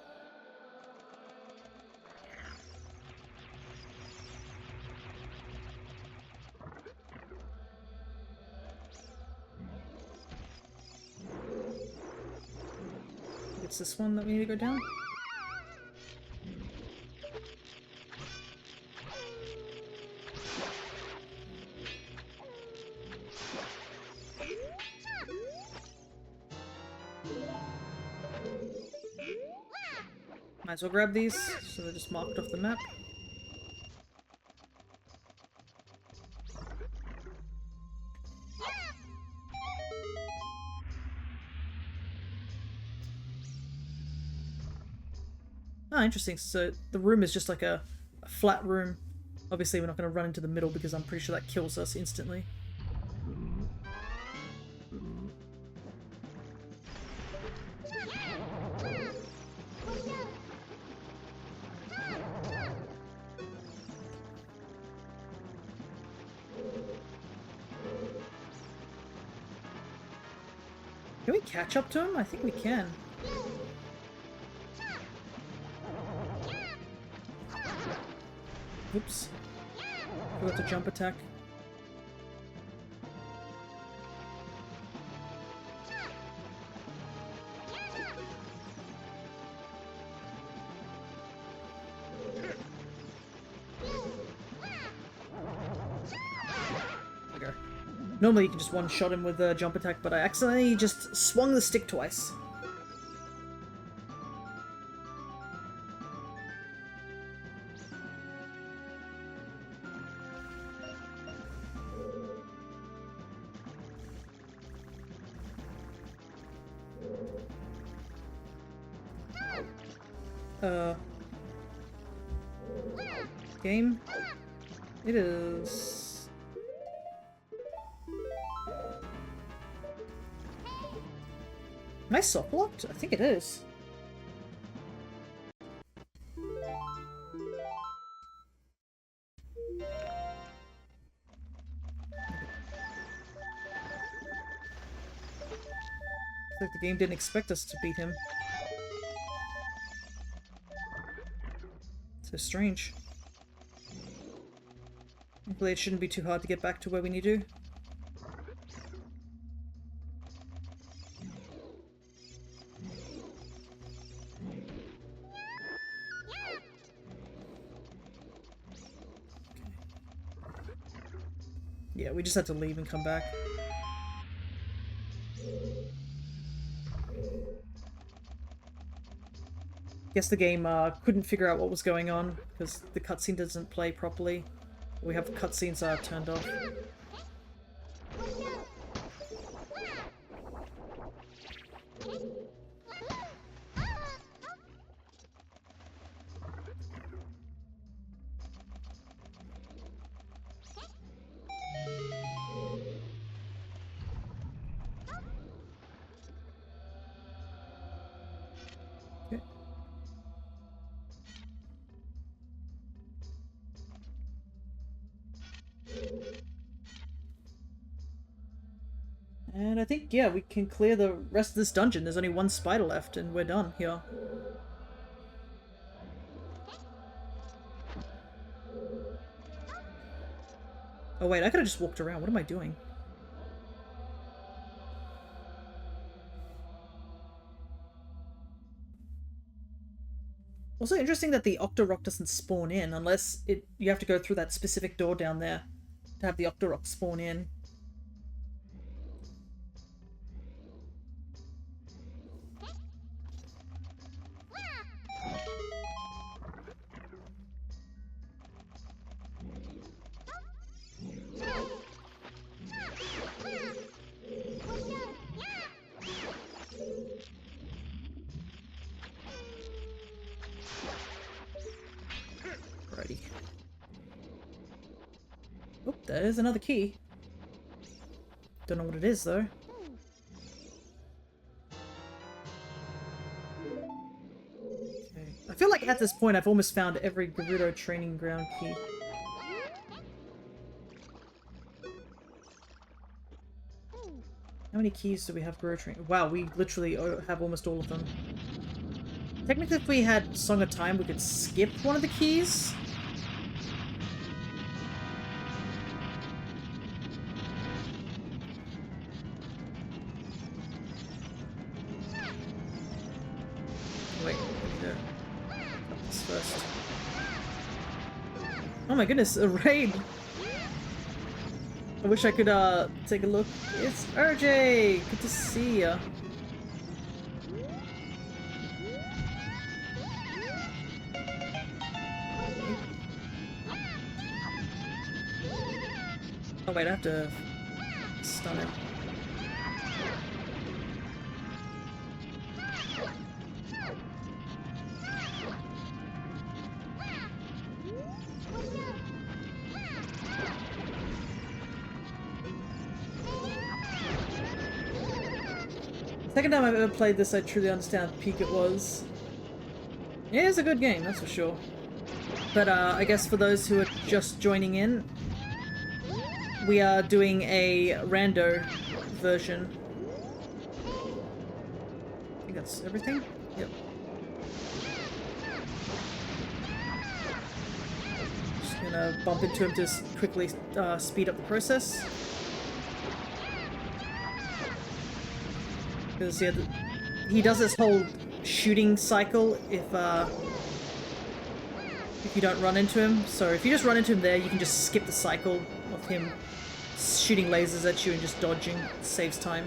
It's this one that we need to go down? Might as well grab these, so they're just marked off the map. Ah, interesting. So the room is just like a flat room. Obviously, we're not going to run into the middle because I'm pretty sure that kills us instantly. Can we catch up to him? I think we can. Oops. Forgot to jump attack. Okay. Normally you can just one-shot him with a jump attack, but I accidentally just swung the stick twice. Game? It is... Am I soft locked? I think it is. Looks like the game didn't expect us to beat him. So strange. Hopefully it shouldn't be too hard to get back to where we need to. Yeah, we just had to leave and come back. Guess the game couldn't figure out what was going on because the cutscene doesn't play properly. We have cutscenes turned off. Okay. And I think, yeah, we can clear the rest of this dungeon. There's only one spider left and we're done here. Oh wait, I could've just walked around. What am I doing? Also interesting that the Octorok doesn't spawn in unless you have to go through that specific door down there to have the Octorok spawn in. Alrighty. Oh, there's another key. Don't know what it is though. Okay. I feel like at this point I've almost found every Gerudo training ground key. How many keys do we have Gerudo training? Wow, we literally have almost all of them. Technically if we had Song of Time we could skip one of the keys. Wait, this first. Oh my goodness, a raid! I wish I could take a look. It's RJ! Good to see ya. Oh wait, I have to stun it. Second time I've ever played this, I truly understand how peak it was. Yeah, it's a good game, that's for sure. But I guess for those who are just joining in, we are doing a rando version. I think that's everything? Yep. Just gonna bump into him to quickly speed up the process. Because yeah, he does this whole shooting cycle if you don't run into him. So if you just run into him there, you can just skip the cycle of him shooting lasers at you and just dodging. It saves time.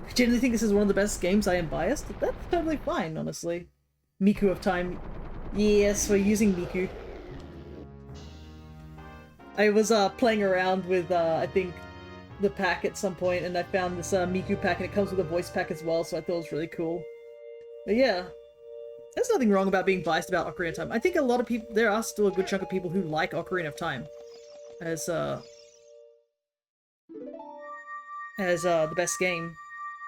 I genuinely think this is one of the best games. I am biased. That's totally fine, honestly. Miku of Time. Yes, we're using Miku. I was playing around with, I think, the pack at some point, and I found this Miku pack, and it comes with a voice pack as well, so I thought it was really cool. But yeah, there's nothing wrong about being biased about Ocarina of Time. I think a lot of people, there are still a good chunk of people who like Ocarina of Time as the best game.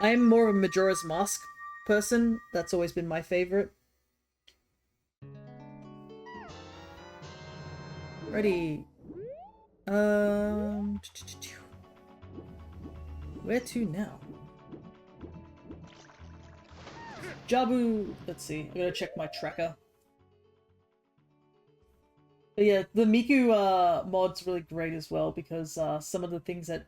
I am more of a Majora's Mask person. That's always been my favorite. Ready. Where to now? Jabu. Let's see. I gotta check my tracker. But yeah, the Miku mod's really great as well because some of the things that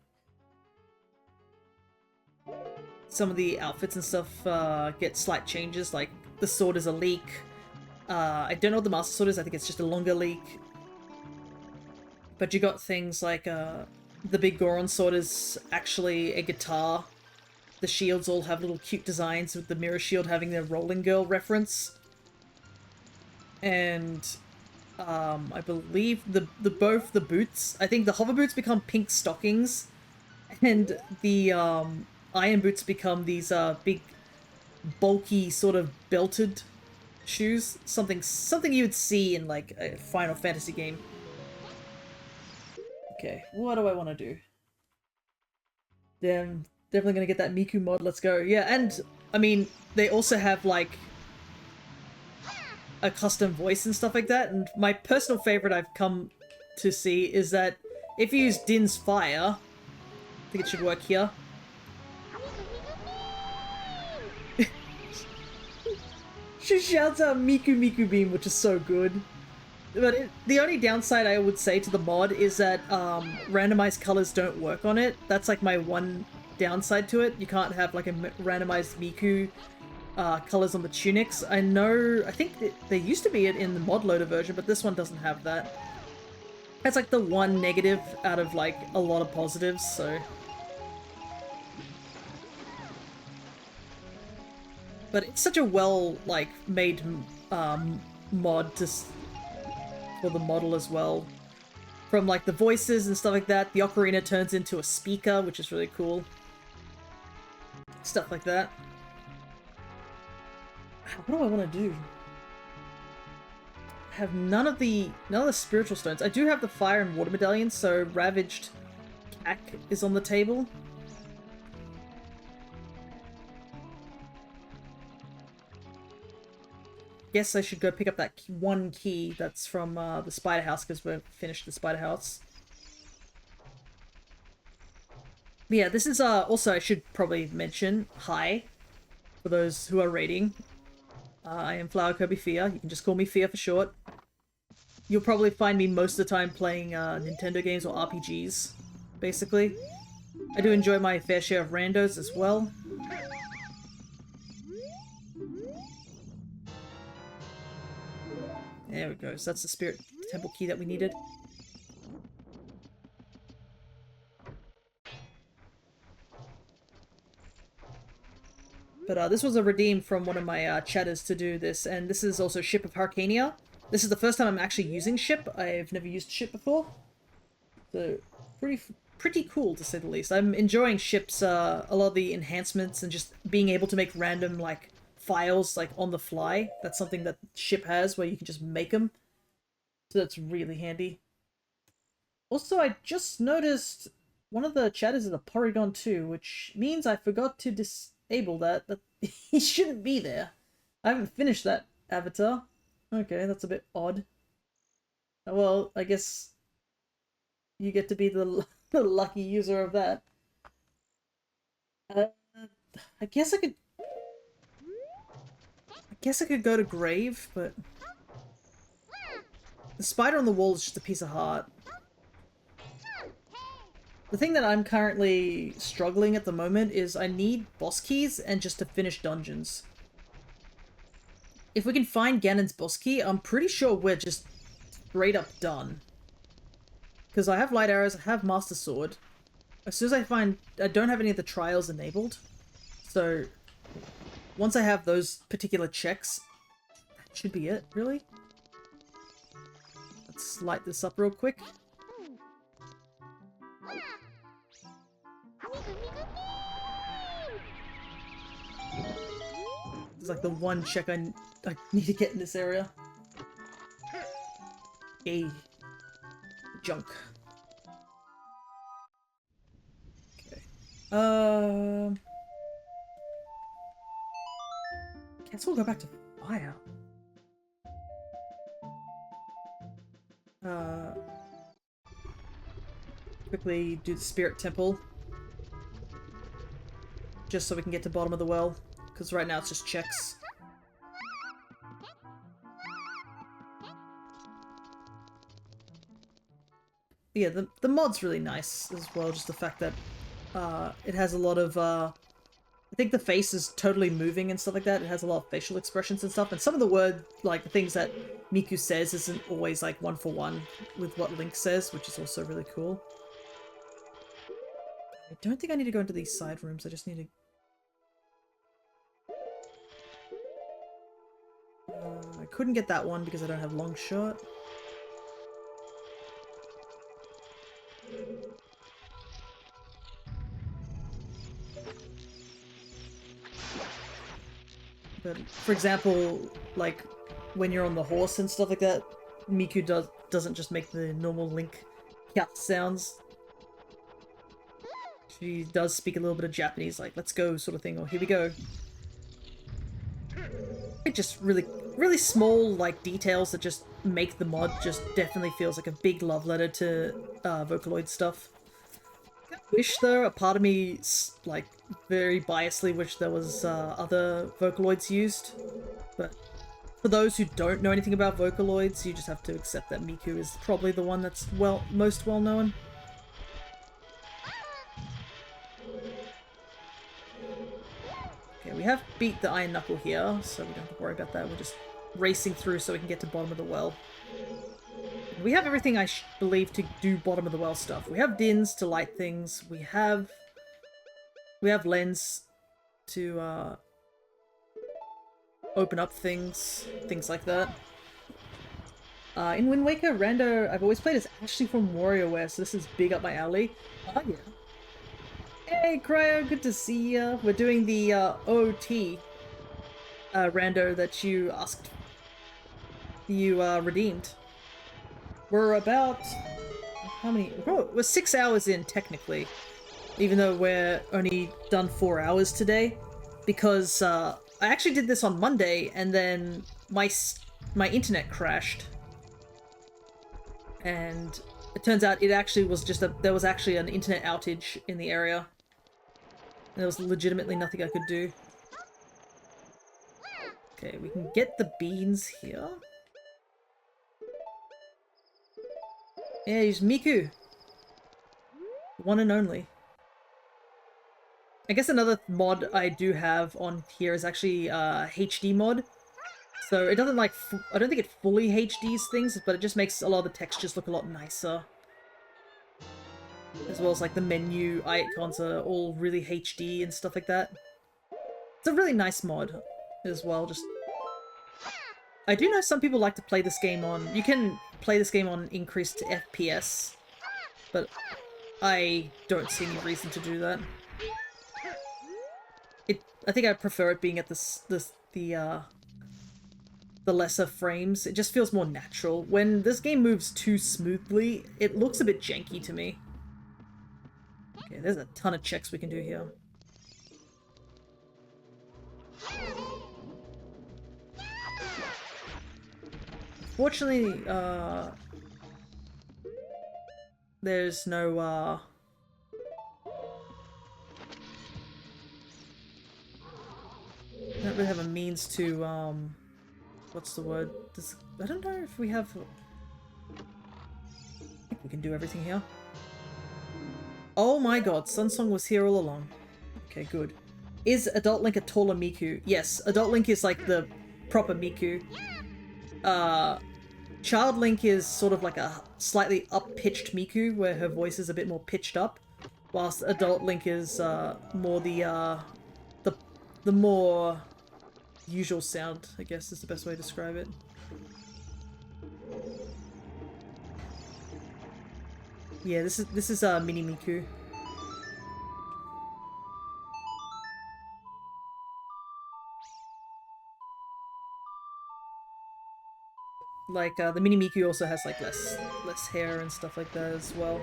some of the outfits and stuff get slight changes. Like the sword is a leek. I don't know what the Master Sword is. I think it's just a longer leek. But you got things like the big Goron sword is actually a guitar. The shields all have little cute designs with the mirror shield having the Rolling Girl reference. And I believe both the boots, I think the hover boots become pink stockings and the iron boots become these big bulky sort of belted shoes. Something you would see in like a Final Fantasy game. Okay, what do I want to do? Then definitely gonna get that Miku mod. Let's go. Yeah, and I mean they also have like a custom voice and stuff like that. And my personal favorite I've come to see is that if you use Din's Fire, I think it should work here. She shouts out Miku Miku Beam, which is so good. But the only downside I would say to the mod is that randomized colors don't work on it. That's like my one downside to it. You can't have like a randomized Miku colors on the tunics. I think there used to be it in the mod loader version, but this one doesn't have that. That's like the one negative out of like a lot of positives, so... But it's such a well, like, made mod for the model as well. From like the voices and stuff like that, the ocarina turns into a speaker, which is really cool. Stuff like that. What do I want to do? I have none of the spiritual stones. I do have the fire and water medallions, so Ravaged Cack is on the table. Guess I should go pick up that one key that's from the Spider House, because we've finished the Spider House. But yeah, this is also, I should probably mention, hi, for those who are raiding. I am Flower Kirby Fia. You can just call me Fia for short. You'll probably find me most of the time playing Nintendo games or RPGs, basically. I do enjoy my fair share of randos as well. There we go. So that's the Spirit Temple key that we needed. But this was a redeem from one of my chatters to do this, and this is also Ship of Harkinian. This is the first time I'm actually using Ship. I've never used Ship before. So, pretty cool, to say the least. I'm enjoying Ship's, a lot of the enhancements and just being able to make random, like, files, like, on the fly. That's something that Ship has, where you can just make them. So that's really handy. Also, I just noticed one of the chatters is a Porygon too, which means I forgot to disable that. That he shouldn't be there. I haven't finished that avatar. Okay, that's a bit odd. Well, I guess you get to be the, the lucky user of that. Uh, I guess I could. I guess I could go to Grave, but the spider on the wall is just a piece of heart. The thing that I'm currently struggling at the moment is I need boss keys and just to finish dungeons. If we can find Ganon's boss key, I'm pretty sure we're just straight up done. Because I have light arrows, I have master sword. As soon as I find... I don't have any of the trials enabled. So, once I have those particular checks, that should be it, really. Let's light this up real quick. It's like the one check I need to get in this area. Yay. Junk. Okay. Guess we'll go back to fire. Quickly do the spirit temple. Just so we can get to bottom of the well. Because right now it's just checks. Yeah, the mod's really nice as well, just the fact that it has a lot of, I think the face is totally moving and stuff like that. It has a lot of facial expressions and stuff, and some of the word, like the things that Miku says isn't always like one for one with what Link says, which is also really cool. I don't think I need to go into these side rooms, I just need to... I couldn't get that one because I don't have long shot. But, for example, like, when you're on the horse and stuff like that, Miku doesn't just make the normal Link cat sounds. She does speak a little bit of Japanese, like, let's go sort of thing, or here we go. It just really small, like, details that just make the mod just definitely feels like a big love letter to Vocaloid stuff. I wish, though, a part of me, like, very biasedly wish there was other Vocaloids used, but for those who don't know anything about Vocaloids, you just have to accept that Miku is probably the one that's most well known. Okay, we have beat the Iron Knuckle here, so we don't have to worry about that. We're just racing through so we can get to bottom of the well. We have everything I believe to do bottom of the well stuff. We have Dins to light things. We have Lens to open up things like that. In Wind Waker, Rando, I've always played as Ashley from WarioWare, so this is big up my alley. Oh yeah. Hey Cryo, good to see ya. We're doing the OoT Rando that you asked, redeemed. We're about... how many? Oh, we're 6 hours in, technically. Even though we're only done 4 hours today. Because I actually did this on Monday, and then my internet crashed. And it turns out it actually was just there was actually an internet outage in the area. And there was legitimately nothing I could do. Okay, we can get the beans here. Yeah, use Miku. One and only. I guess another mod I do have on here is actually HD mod. So it doesn't like, I don't think it fully HDs things, but it just makes a lot of the textures look a lot nicer. As well as like the menu icons are all really HD and stuff like that. It's a really nice mod as well, just... I do know some people like to play this game on... You can play this game on increased FPS, but I don't see any reason to do that. I think I prefer it being at the the lesser frames. It just feels more natural. When this game moves too smoothly, it looks a bit janky to me. Okay, there's a ton of checks we can do here. Fortunately, there's no, I don't really have a means to, what's the word? I don't know if we have... I think we can do everything here. Oh my god, Sunsong was here all along. Okay, good. Is Adult Link a taller Miku? Yes, Adult Link is like the proper Miku. Child Link is sort of like a slightly up-pitched Miku, where her voice is a bit more pitched up, whilst Adult Link is more the more usual sound, I guess is the best way to describe it. Yeah, this is Mini Miku. Like the Mini Miku also has like less hair and stuff like that as well.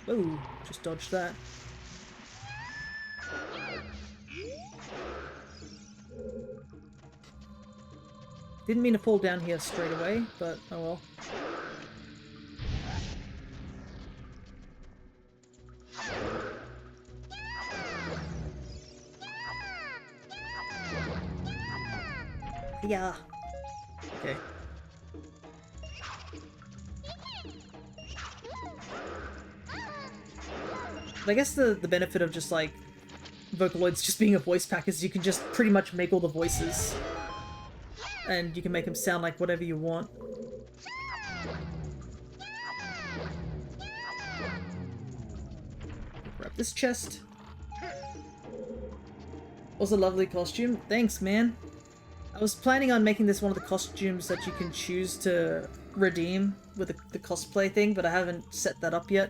Oh, just dodged that. Didn't mean to fall down here straight away, but oh well. Yeah. Okay. But I guess the benefit of just like Vocaloids just being a voice pack is you can just pretty much make all the voices. And you can make them sound like whatever you want. Grab this chest. Was a lovely costume. Thanks, man. I was planning on making this one of the costumes that you can choose to redeem with the cosplay thing, but I haven't set that up yet.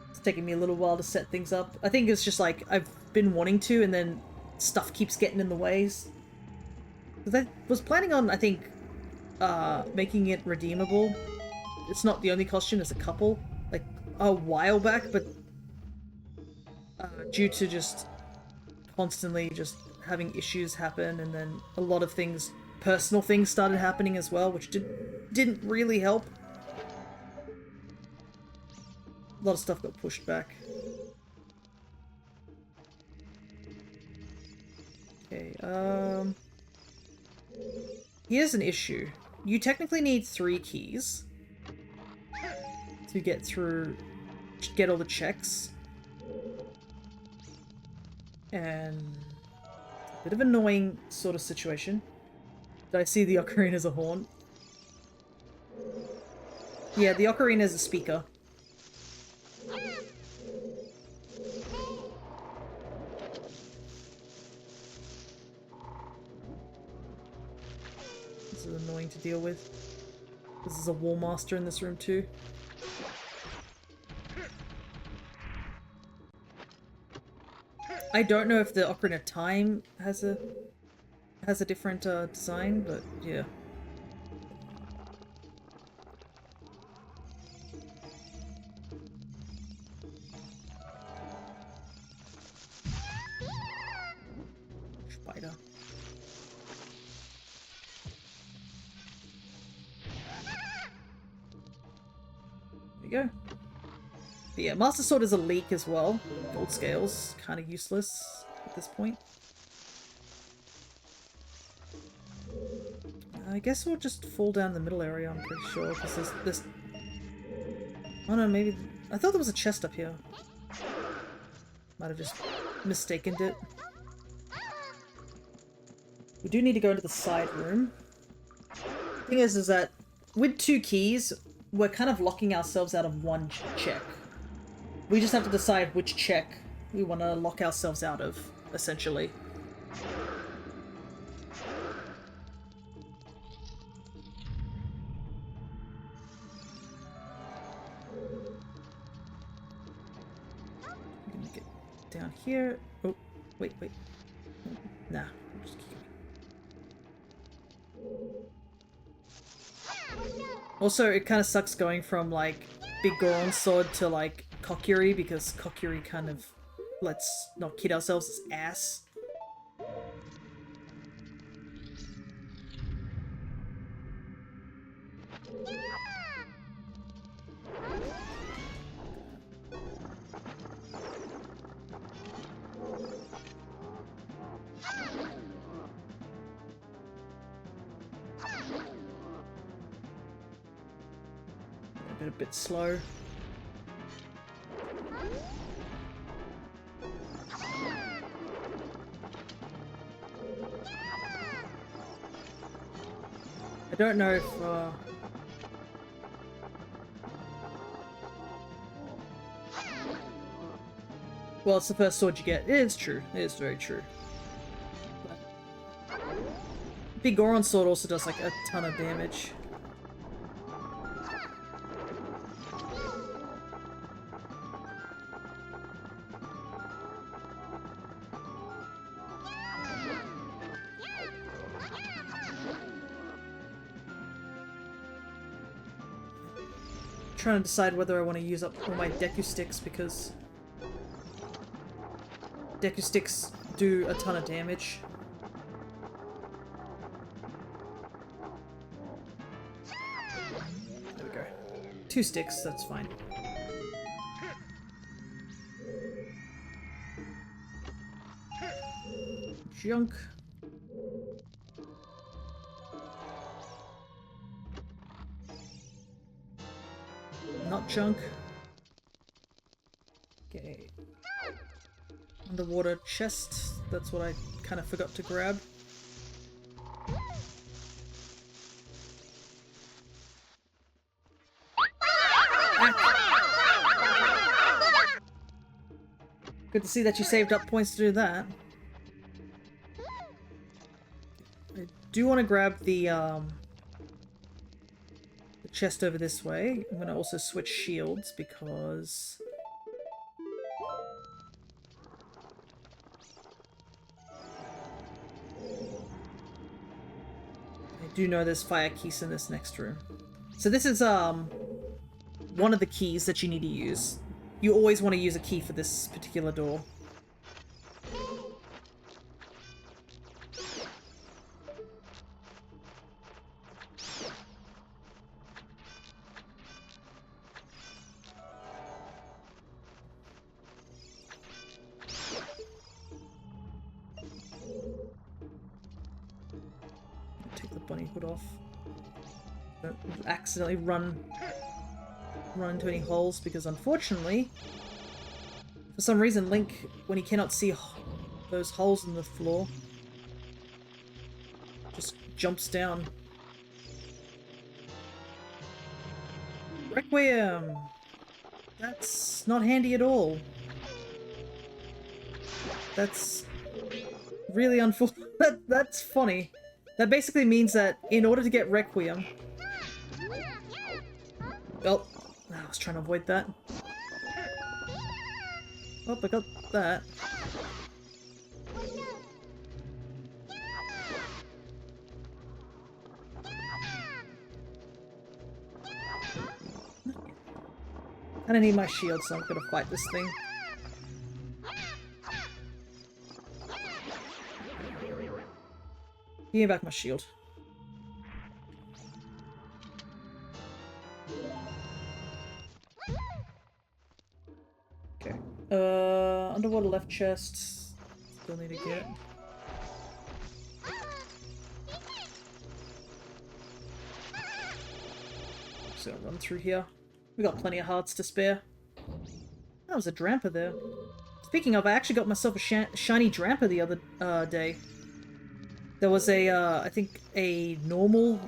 It's taking me a little while to set things up. I think it's just like I've been wanting to, and then stuff keeps getting in the ways. I was planning on, I think, making it redeemable. It's not the only costume, there's a couple, like, a while back, but due to just constantly just having issues happen, and then a lot of things, personal things started happening as well, which didn't really help. A lot of stuff got pushed back. Okay, here's an issue. You technically need 3 keys to get all the checks. And a bit of an annoying sort of situation. Did I see the ocarina as a horn? Yeah, the ocarina is a speaker. This is annoying to deal with. This is a wall master in this room too. I don't know if the Ocarina of Time has a different design, but yeah. Spider. There we go. But yeah, Master Sword is a leak as well. Gold scales, kind of useless at this point. I guess we'll just fall down the middle area, I'm pretty sure, because there's this... Oh no, maybe... I thought there was a chest up here. Might have just mistaken it. We do need to go into the side room. The thing is that with 2 keys, we're kind of locking ourselves out of 1 check. We just have to decide which check we want to lock ourselves out of, essentially. down here. Oh, wait. Nah, just keep going. Also, it kind of sucks going from, like, Big Goron's sword to, like, Kokiri, because Kokiri kind of let's not kid ourselves, as ass. A bit slow. I don't know if well, it's the first sword you get. It is true. It is very true. But Big Goron's sword also does like a ton of damage. Trying to decide whether I want to use up all my Deku sticks, because Deku sticks do a ton of damage. There we go. 2 sticks, that's fine. Junk. Not junk. Okay. Underwater chest. That's what I kind of forgot to grab. Good to see that you saved up points to do that. I do want to grab the chest over this way. I'm going to also switch shields because I do know there's fire keys in this next room. So this is one of the keys that you need to use. You always want to use a key for this particular door. Take the bunny hood off. Don't accidentally run into any holes, because unfortunately, for some reason, Link, when he cannot see those holes in the floor, just jumps down. Requiem! That's not handy at all. That's really unfortunate. That's funny. That basically means that in order to get Requiem... Oh, I was trying to avoid that. Oh, I got that. I don't need my shield, so I'm gonna fight this thing. Give me back my shield. Okay. Underwater left chest. Still need to get. Just gonna run through here. We got plenty of hearts to spare. That was a Dramper there. Speaking of, I actually got myself a shiny Dramper the other day. There was a, I think a normal...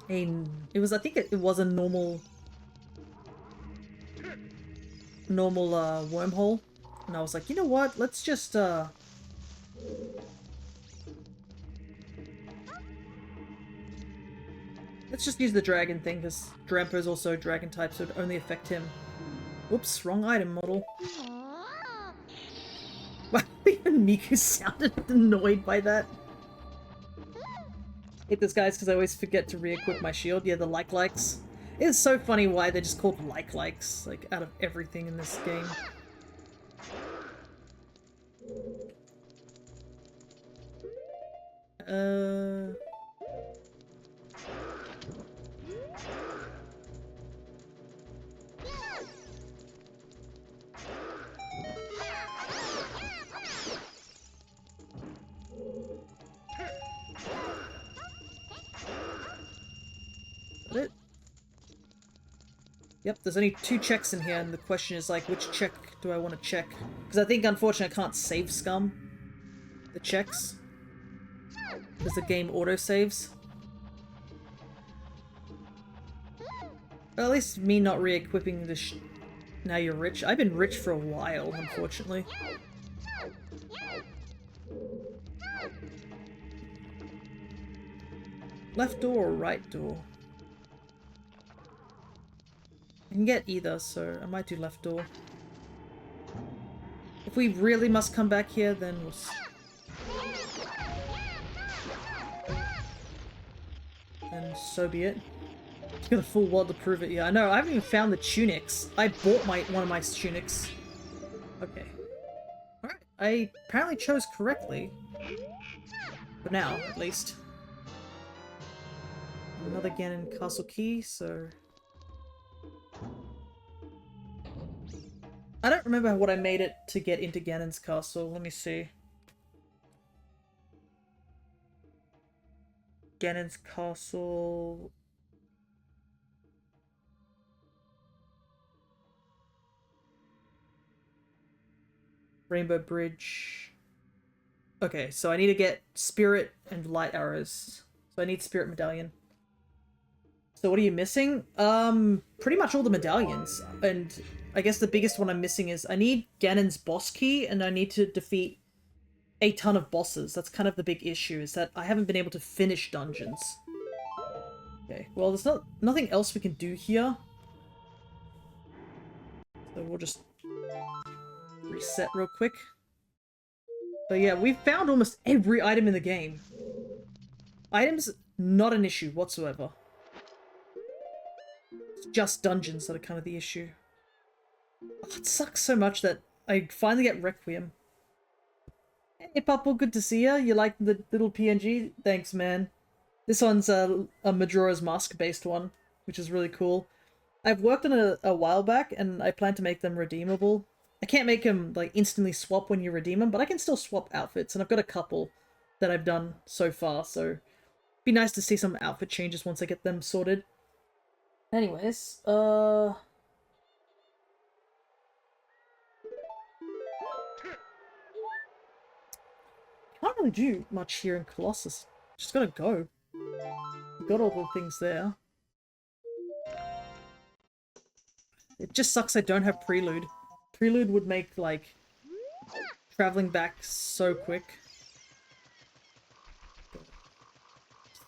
I think it was a normal wormhole. And I was like, you know what, let's just, let's just use the dragon thing, because Dramper is also dragon type, so it would only affect him. Whoops, wrong item model. Even Miku sounded annoyed by that. I hate this, guys, because I always forget to re-equip my shield. Yeah, the like-likes. It's so funny why they're just called like-likes, like, out of everything in this game. It? Yep, there's only 2 checks in here, and the question is, like, which check do I want to check? Because I think, unfortunately, I can't save scum the checks. Because the game auto-saves. Well, at least me not re-equipping the Now you're rich. I've been rich for a while, unfortunately. Left door or right door? I can get either, so I might do left door. If we really must come back here, then we'll... Then so be it. Just got a full wad to prove it. Yeah, I know. I haven't even found the tunics. I bought one of my tunics. Okay. Alright. I apparently chose correctly. For now, at least. Another Ganon Castle key, so... I don't remember what I made it to get into Ganon's castle. Let me see. Ganon's castle... Rainbow Bridge. Okay, so I need to get Spirit and Light Arrows. So I need Spirit Medallion. So what are you missing? Pretty much all the medallions. And I guess the biggest one I'm missing is I need Ganon's boss key, and I need to defeat a ton of bosses. That's kind of the big issue, is that I haven't been able to finish dungeons. Okay, well there's nothing else we can do here. So we'll just reset real quick. But yeah, we've found almost every item in the game. Items, not an issue whatsoever. It's just dungeons that are kind of the issue. Oh, it sucks so much that I finally get Requiem. Hey Pupple, good to see ya. You like the little PNG? Thanks, man. This one's a Majora's Mask based one, which is really cool. I've worked on it a while back, and I plan to make them redeemable. I can't make them, like, instantly swap when you redeem them, but I can still swap outfits, and I've got a couple that I've done so far, so it'd be nice to see some outfit changes once I get them sorted. Anyways, can't really do much here in Colossus. Just gotta go. We've got all the things there. It just sucks I don't have Prelude. Prelude would make, like, traveling back so quick.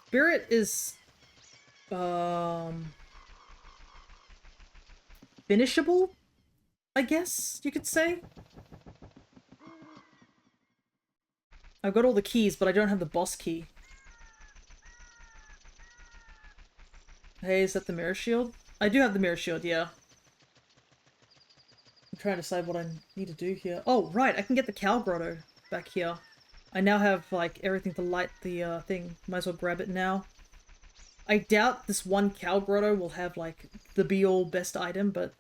Spirit is, finishable, I guess you could say. I've got all the keys, but I don't have the boss key. Hey, is that the mirror shield? I do have the mirror shield, yeah. I'm trying to decide what I need to do here. Oh, right, I can get the Cow Grotto back here. I now have, like, everything to light the, thing. Might as well grab it now. I doubt this one Cow Grotto will have, like, the be-all best item, but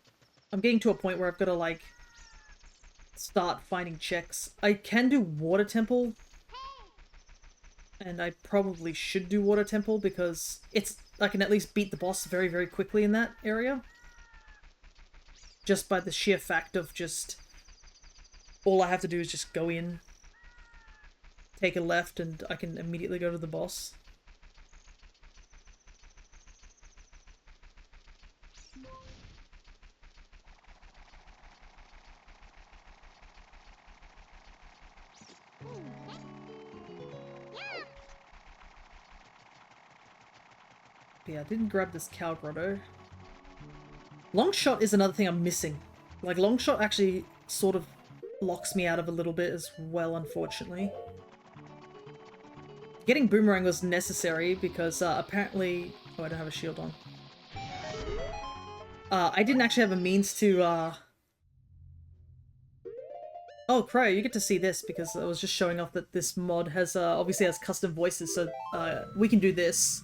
I'm getting to a point where I've got to, like, start finding checks. I can do Water Temple, and I probably should do Water Temple because I can at least beat the boss very, very quickly in that area. Just by the sheer fact of just... all I have to do is just go in, take a left, and I can immediately go to the boss. Yeah, I didn't grab this Cow Grotto. Longshot is another thing I'm missing. Like, Longshot actually sort of locks me out of a little bit as well, unfortunately. Getting Boomerang was necessary because apparently... Oh, I don't have a shield on. I didn't actually have a means to... Oh, Crow, you get to see this because I was just showing off that this mod has obviously has custom voices, so we can do this.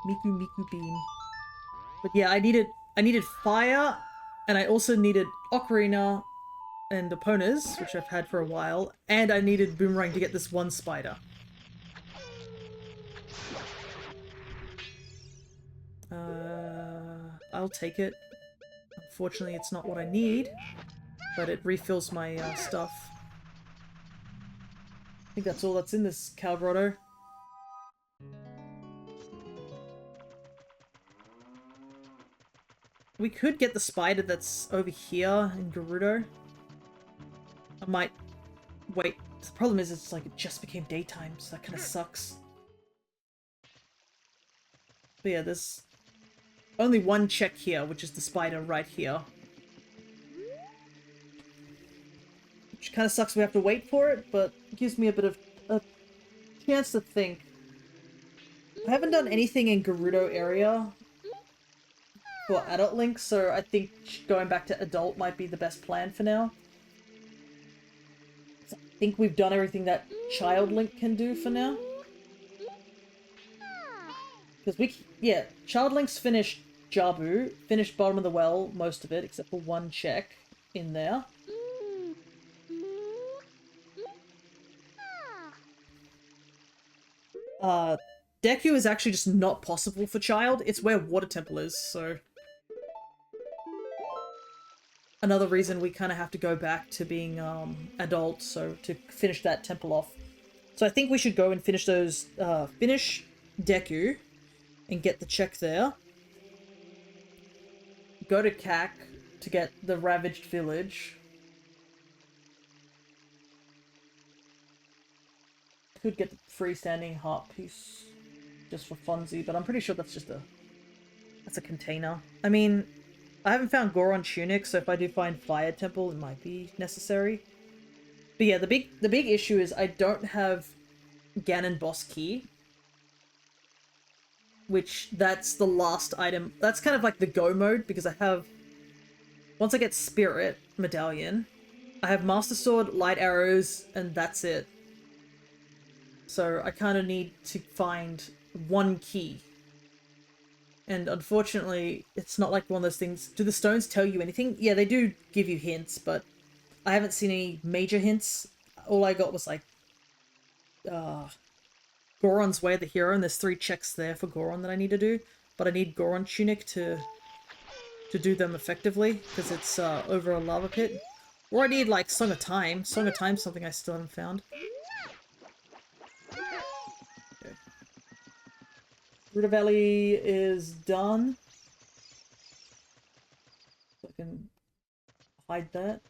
Miku Miku Beam. But yeah, I needed fire, and I also needed Ocarina and Eponas, which I've had for a while, and I needed Boomerang to get this one spider. I'll take it. Unfortunately, it's not what I need, but it refills my stuff. I think that's all that's in this Cow Grotto. We could get the spider that's over here in Gerudo. I might wait. The problem is it's like it just became daytime, so that kind of sucks. But yeah, there's only one check here, which is the spider right here. Which kind of sucks we have to wait for it, but it gives me a bit of a chance to think. I haven't done anything in Gerudo area for Adult Link, so I think going back to Adult might be the best plan for now. I think we've done everything that Child Link can do for now. Because yeah, Child Link's finished Jabu, finished Bottom of the Well, most of it, except for one check in there. Deku is actually just not possible for Child. It's where Water Temple is, so... Another reason we kind of have to go back to being adult, so to finish that temple off. So I think we should go and finish those, finish Deku and get the check there. Go to Kak to get the Ravaged Village. Could get the freestanding heart piece just for funsies, but I'm pretty sure that's just that's a container. I mean, I haven't found Goron Tunic, so if I do find Fire Temple, it might be necessary. But yeah, the big issue is I don't have Ganon Boss Key, which that's the last item. That's kind of like the go mode, because I have... Once I get Spirit Medallion, I have Master Sword, Light Arrows, and that's it. So I kind of need to find one key. And unfortunately, it's not like one of those things... Do the stones tell you anything? Yeah, they do give you hints, but I haven't seen any major hints. All I got was like... Goron's Way of the Hero, and there's 3 checks there for Goron that I need to do. But I need Goron Tunic to do them effectively, because it's over a lava pit. Or I need, like, Song of Time. Song of Time's something I still haven't found. Okay. Ruta Valley is done. So I can hide that.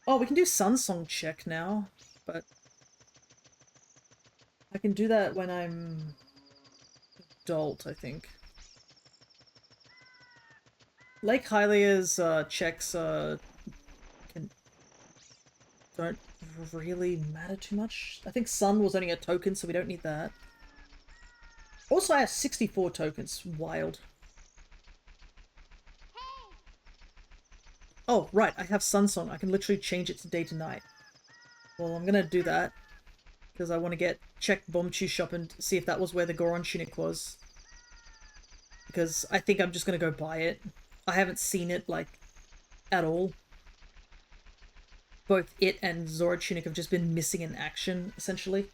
Oh, we can do Sun Song check now, but I can do that when I'm adult, I think. Lake Hylia's checks don't really matter too much. I think Sun was only a token, so we don't need that. Also, I have 64 tokens. Wild. Oh, right, I have Sun Song. I can literally change it to day to night. Well, I'm gonna do that, because I want to check Bombchu Shop and see if that was where the Goron Tunic was. Because I think I'm just gonna go buy it. I haven't seen it, like, at all. Both it and Zora Tunic have just been missing in action, essentially.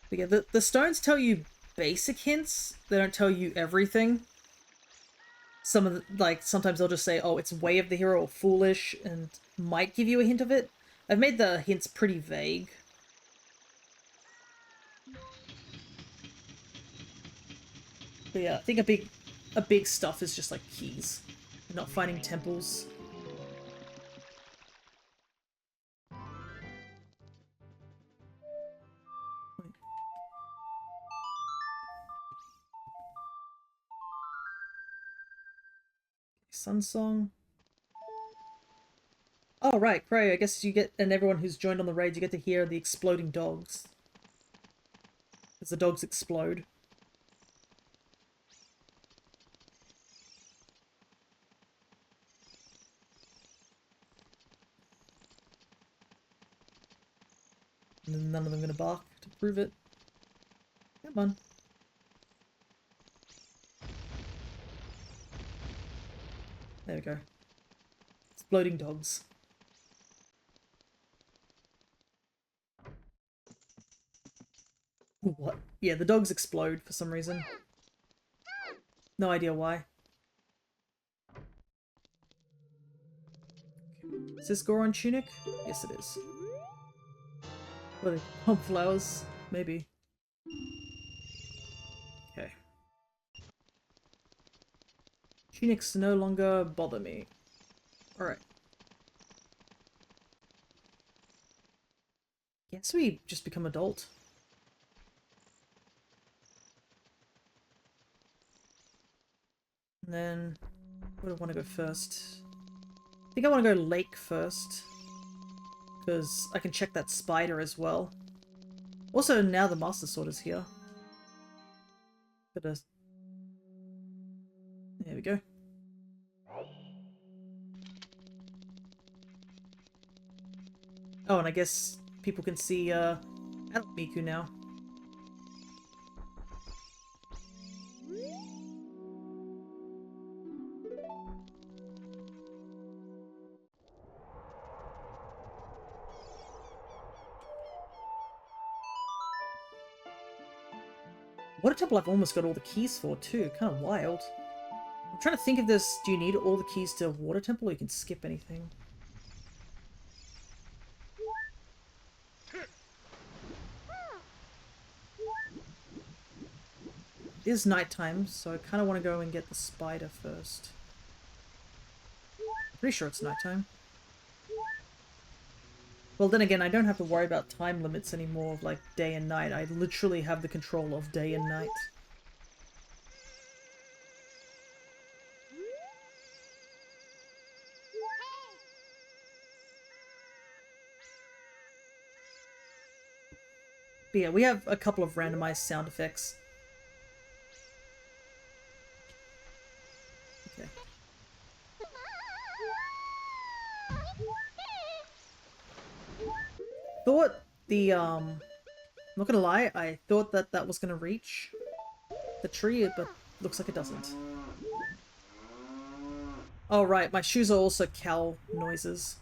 But yeah, the stones tell you basic hints. They don't tell you everything. Some of the, like, sometimes they'll just say, oh, it's Way of the Hero or Foolish, and might give you a hint of it. I've made the hints pretty vague. But yeah, I think a big stuff is just like keys. Not finding temples. Sun Song. Oh, right, Cray, I guess you get, and everyone who's joined on the raid, you get to hear the exploding dogs. As the dogs explode. And then none of them gonna bark to prove it. Come on. There we go. Exploding dogs. What? Yeah, the dogs explode for some reason. No idea why. Is this Goron tunic? Yes, it is. What are they? Pump flowers? Maybe. Okay. Tunics no longer bother me. Alright. Guess we just become adult. And then, where do I want to go first? I think I want to go lake first. Because I can check that spider as well. Also, now the Master Sword is here. There we go. Oh, and I guess people can see adult Miku now. Water Temple I've almost got all the keys for too, kind of wild. I'm trying to think of this, do you need all the keys to Water Temple or you can skip anything? It is nighttime, so I kind of want to go and get the spider first. Pretty sure it's nighttime. Well, then again, I don't have to worry about time limits anymore of, like, day and night. I literally have the control of day and night. But yeah, we have a couple of randomized sound effects. Okay. Thought the, I'm not gonna lie, I thought that that was gonna reach the tree, but looks like it doesn't. Oh right, my shoes are also cow noises.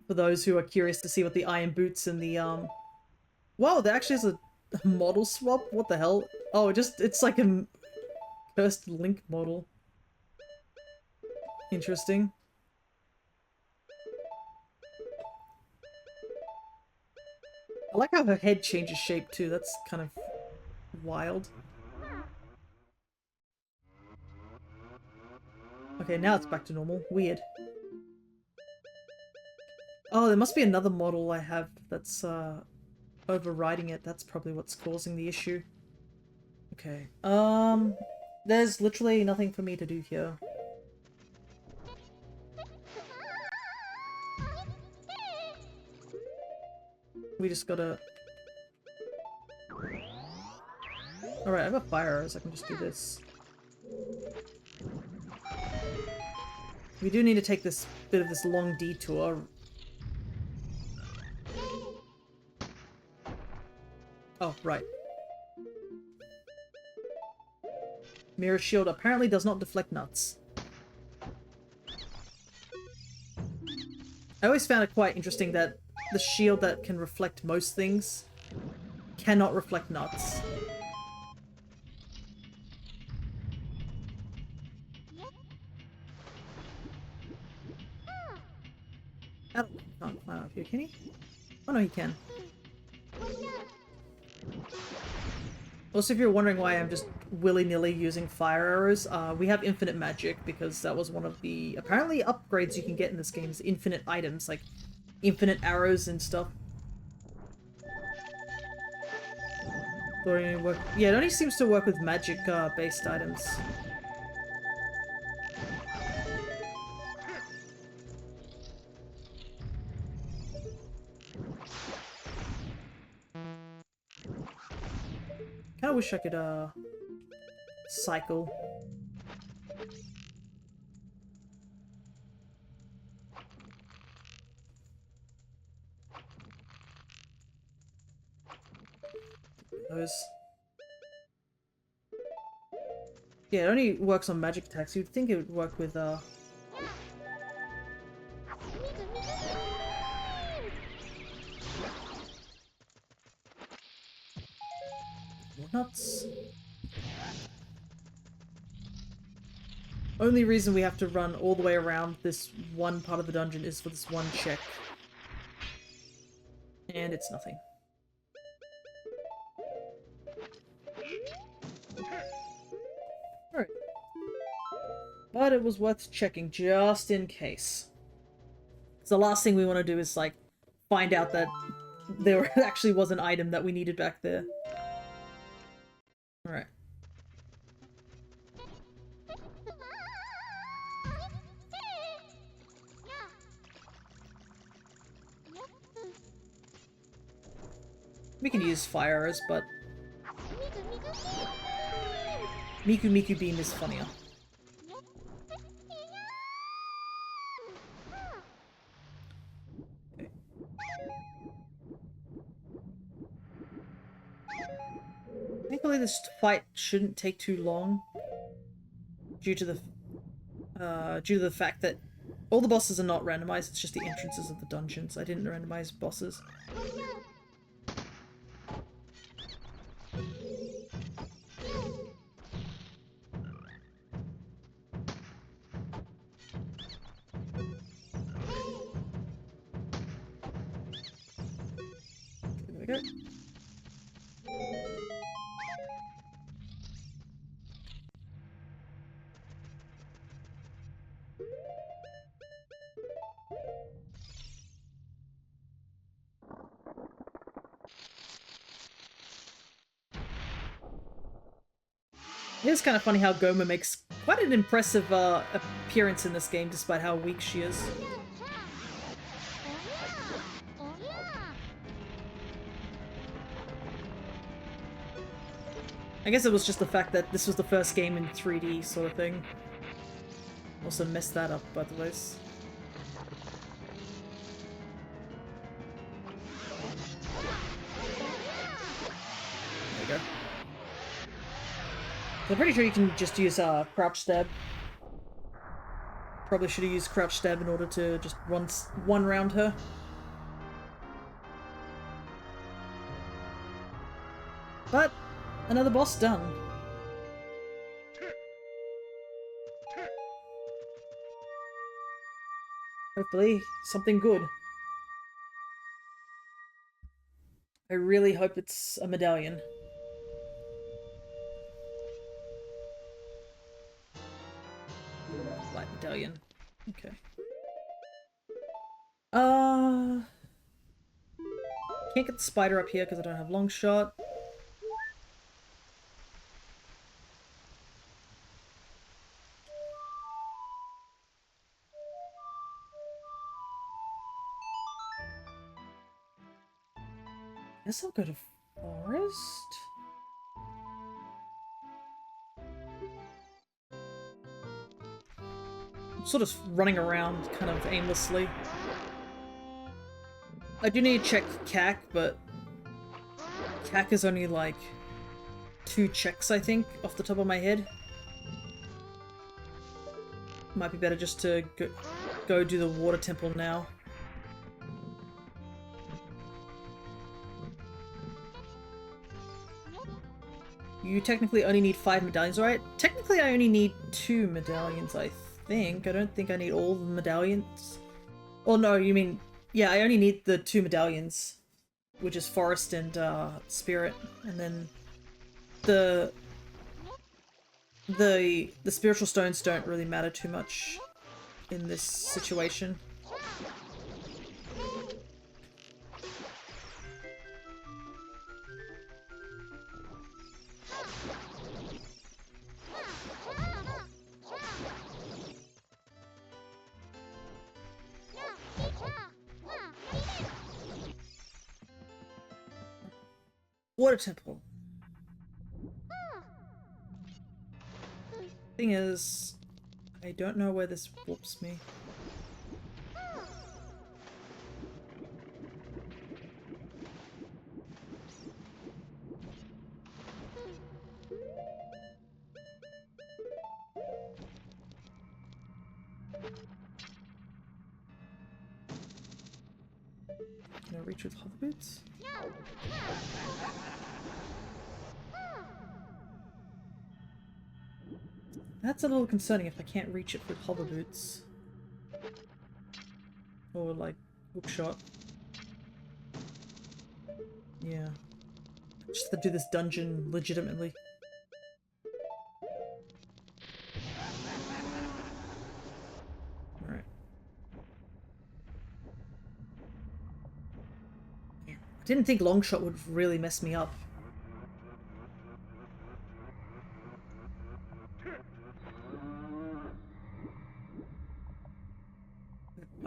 For those who are curious to see what the iron boots and the, Whoa, there actually is a model swap? What the hell? Oh, it's like a cursed Link model. Interesting. I like how her head changes shape too, that's kind of wild. Okay, now it's back to normal. Weird. Oh, there must be another model I have that's, overriding it. That's probably what's causing the issue. Okay. There's literally nothing for me to do here. We just gotta... Alright, I have a fire arrows, I can just do this. We do need to take this bit of this long detour. Oh, right. Mirror shield apparently does not deflect nuts. I always found it quite interesting that the shield that can reflect most things cannot reflect nuts. Can't climb up here, can he? Oh no, he can. Also, if you're wondering why I'm just willy-nilly using fire arrows, we have infinite magic because that was one of the apparently upgrades you can get in this game is infinite items, like infinite arrows and stuff. Or it only work. Yeah, it only seems to work with magic based items. Kinda wish I could cycle. Those. Yeah, it only works on magic attacks. You'd think it would work with nuts. Only reason we have to run all the way around this one part of the dungeon is for this one check. And it's nothing. Alright. But it was worth checking just in case. So the last thing we want to do is, like, find out that there actually was an item that we needed back there. Alright. We can use fire arrows, but Miku Miku Beam is funnier. Okay. Thankfully this fight shouldn't take too long due to the fact that all the bosses are not randomized, it's just the entrances of the dungeons. I didn't randomize bosses. There we go. It is kind of funny how Goma makes quite an impressive appearance in this game, despite how weak she is. I guess it was just the fact that this was the first game in 3D sort of thing. Also messed that up, by the way. There we go. I'm pretty sure you can just use crouch stab. Probably should have used crouch stab in order to just one round her. But another boss done. Hopefully something good. I really hope it's a medallion. Light medallion. Okay. Can't get the spider up here because I don't have long shot. Guess I'll go to forest. I'm sort of running around kind of aimlessly. I do need to check CAC, but CAC is only like 2 checks, I think, off the top of my head. Might be better just to go do the water temple now. You technically only need 5 medallions, right? Technically I only need 2 medallions, I think. I don't think I need all the medallions. Oh no, you mean... Yeah, I only need the 2 medallions, which is Forest and Spirit, and then the spiritual stones don't really matter too much in this situation. Water temple. Thing is, I don't know where this whoops me. Can I reach with hover boots? That's a little concerning if I can't reach it with hover boots. Or like hook shot. Yeah. Just to do this dungeon legitimately. Alright. I didn't think long shot would really mess me up.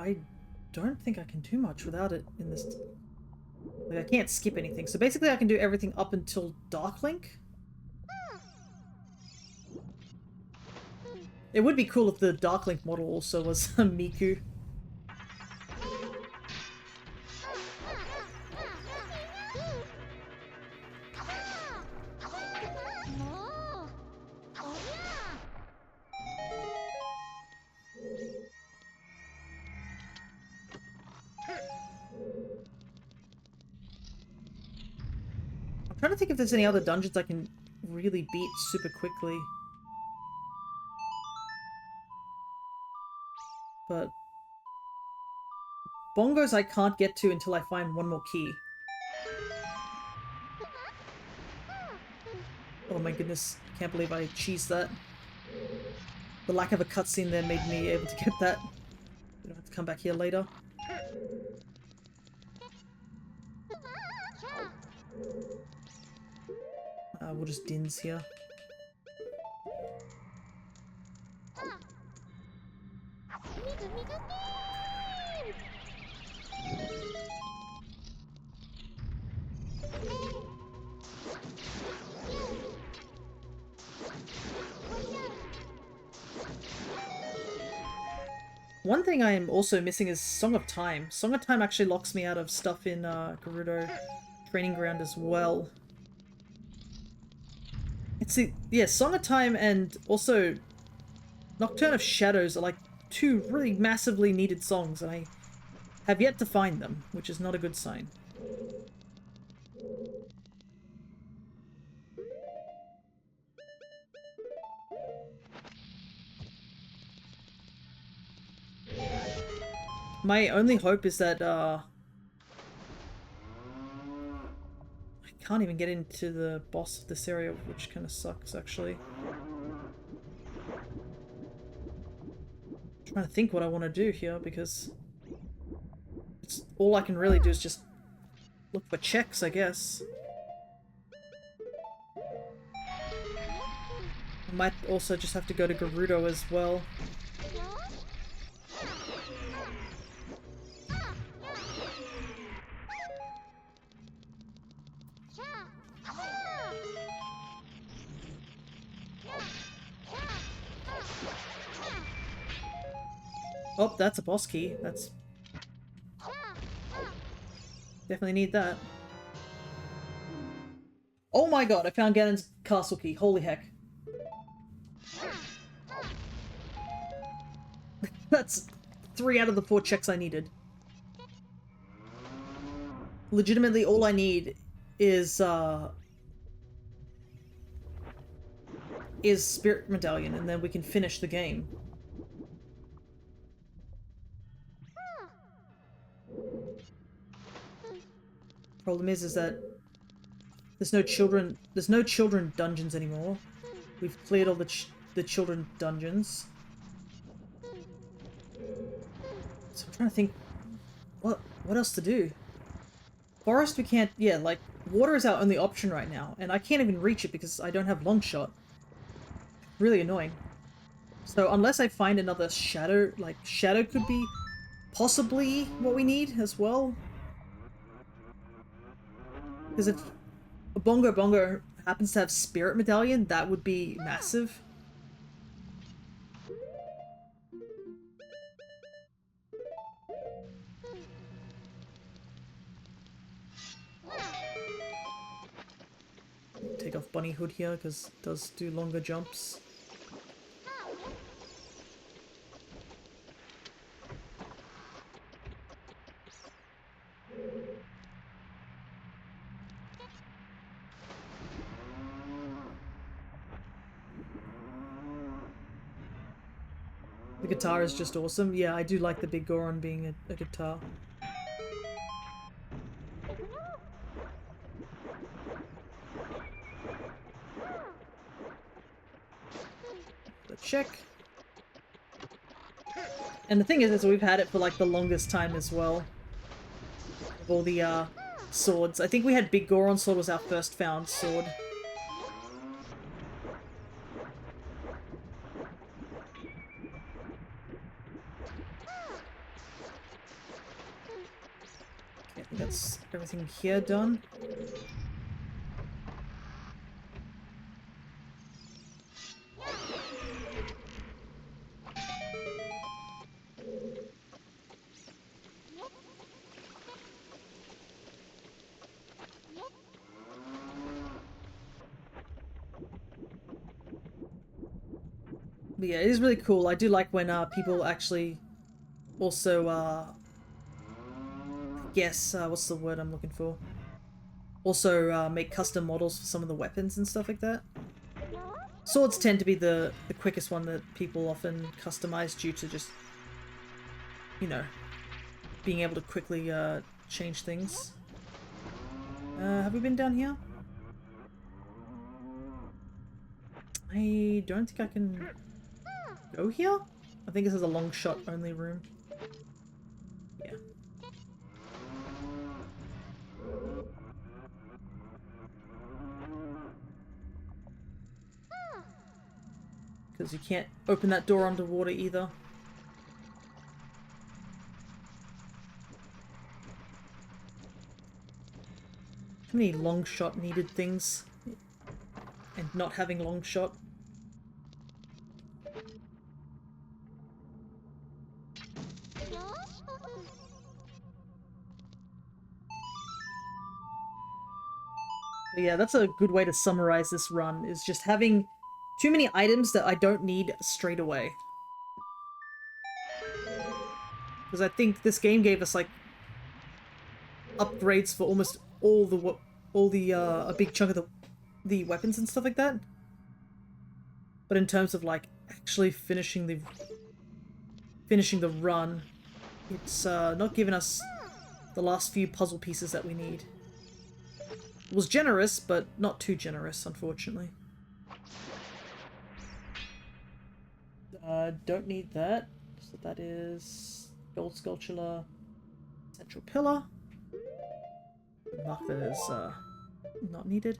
I don't think I can do much without it in this. Like, I can't skip anything. So basically I can do everything up until Dark Link. It would be cool if the Dark Link model also was Miku. I'm trying to think if there's any other dungeons I can really beat super quickly. But bongos I can't get to until I find one more key. Oh my goodness, can't believe I cheesed that. The lack of a cutscene there made me able to get that. We don't have to come back here later. We'll just dins here. One thing I am also missing is Song of Time. Song of Time actually locks me out of stuff in Gerudo Training Ground as well. Yeah, Song of Time and also Nocturne of Shadows are like two really massively needed songs, and I have yet to find them, which is not a good sign. My only hope is that, I can't even get into the boss of this area, which kind of sucks, actually. I'm trying to think what I want to do here, because it's all I can really do is just look for checks, I guess. I might also just have to go to Gerudo as well. Oh, that's a boss key. That's... definitely need that. Oh my god, I found Ganon's castle key. Holy heck. That's 3 out of the 4 checks I needed. Legitimately, all I need is Spirit Medallion, and then we can finish the game. Problem is that there's no children dungeons anymore. We've cleared all the children dungeons. So I'm trying to think what else to do. Forest we can't, yeah, like water is our only option right now, and I can't even reach it because I don't have long shot. Really annoying. So unless I find another shadow, like shadow could be possibly what we need as well. Because a Bongo Bongo happens to have Spirit Medallion, that would be massive. Take off Bunny Hood here because it does do longer jumps. The guitar is just awesome. Yeah, I do like the big Goron being a guitar. Check. And the thing is we've had it for like the longest time as well. Of all the swords. I think we had Big Goron sword was our first found sword. Okay, I think that's everything here done. But yeah, it is really cool. I do like when people actually also, guess, what's the word I'm looking for? Also make custom models for some of the weapons and stuff like that. Swords tend to be the quickest one that people often customize due to just, you know, being able to quickly change things. Have we been down here? I don't think I can go here? I think this is a long shot only room. Yeah. Because you can't open that door underwater either. Too many long shot needed things. And not having long shot. But yeah, that's a good way to summarize this run, is just having too many items that I don't need straight away. Because I think this game gave us, like, upgrades for almost a big chunk of the weapons and stuff like that. But in terms of, like, actually finishing the run, it's not giving us the last few puzzle pieces that we need. It was generous, but not too generous, unfortunately. Don't need that. So that is gold sculpture, central pillar. Mark that as not needed.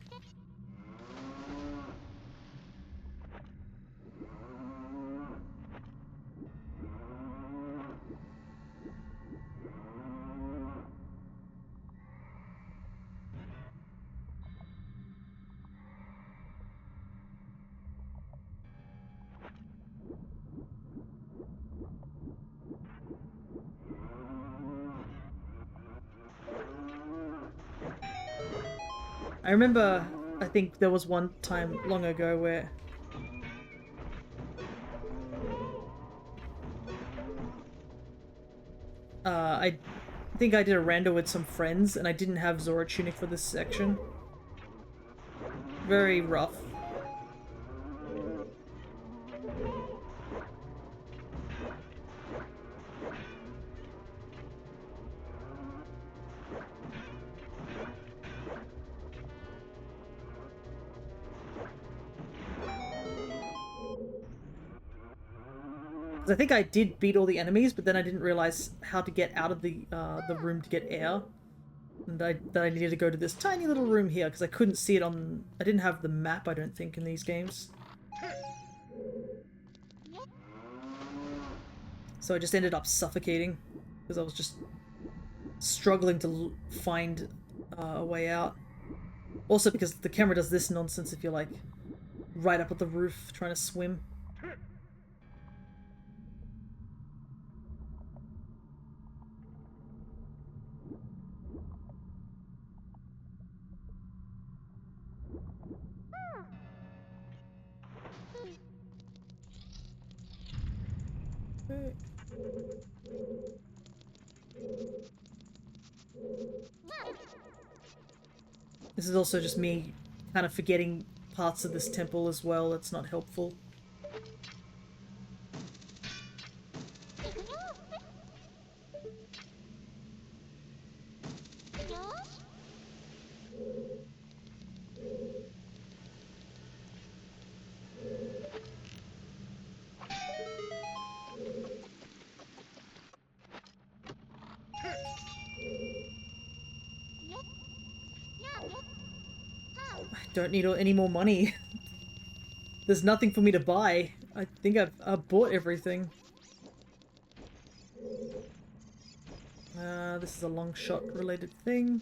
I remember, I think there was one time long ago where I think I did a rando with some friends and I didn't have Zora Tunic for this section. Very rough. I think I did beat all the enemies, but then I didn't realize how to get out of the room to get air. And that I needed to go to this tiny little room here, because I couldn't see it on... I didn't have the map, I don't think, in these games. So I just ended up suffocating, because I was just struggling to find a way out. Also because the camera does this nonsense if you're like right up at the roof trying to swim. Okay. This is also just me kind of forgetting parts of this temple as well. That's not helpful. I don't need any more money. There's nothing for me to buy. I think I've bought everything. This is a long shot related thing.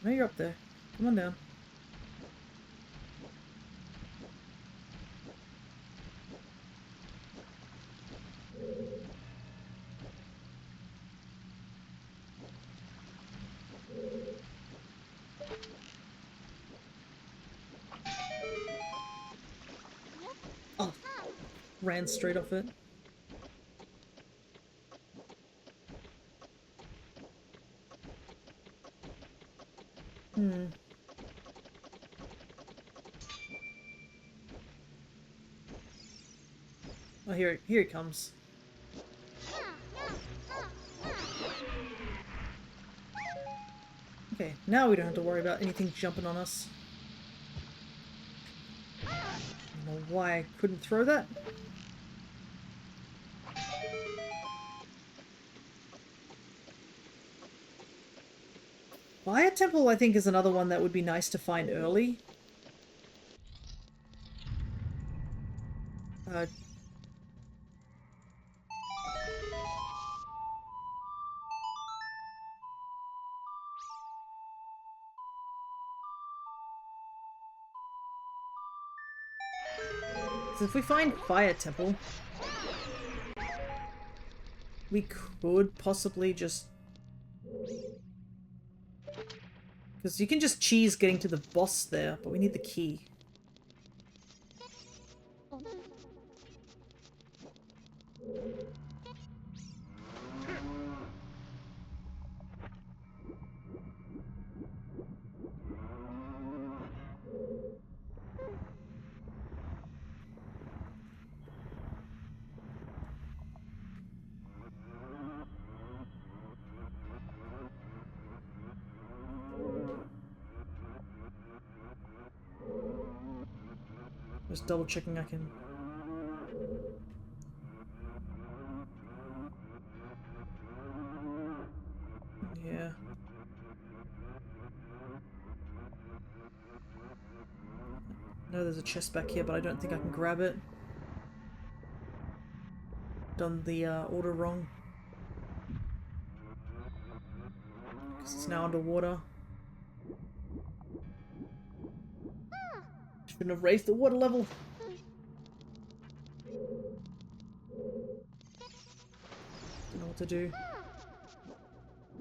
No, you're up there. Come on down. Oh, ran straight off it. Oh, here it comes. Okay, now we don't have to worry about anything jumping on us. I don't know why I couldn't throw that. Fire Temple, I think, is another one that would be nice to find early. So if we find Fire Temple, we could possibly just... Because you can just cheese getting to the boss there, but we need the key. Just double checking I can... Yeah. No, there's a chest back here, but I don't think I can grab it. Done the order wrong. Because it's now underwater. Shouldn't have raised the water level. Don't know what to do.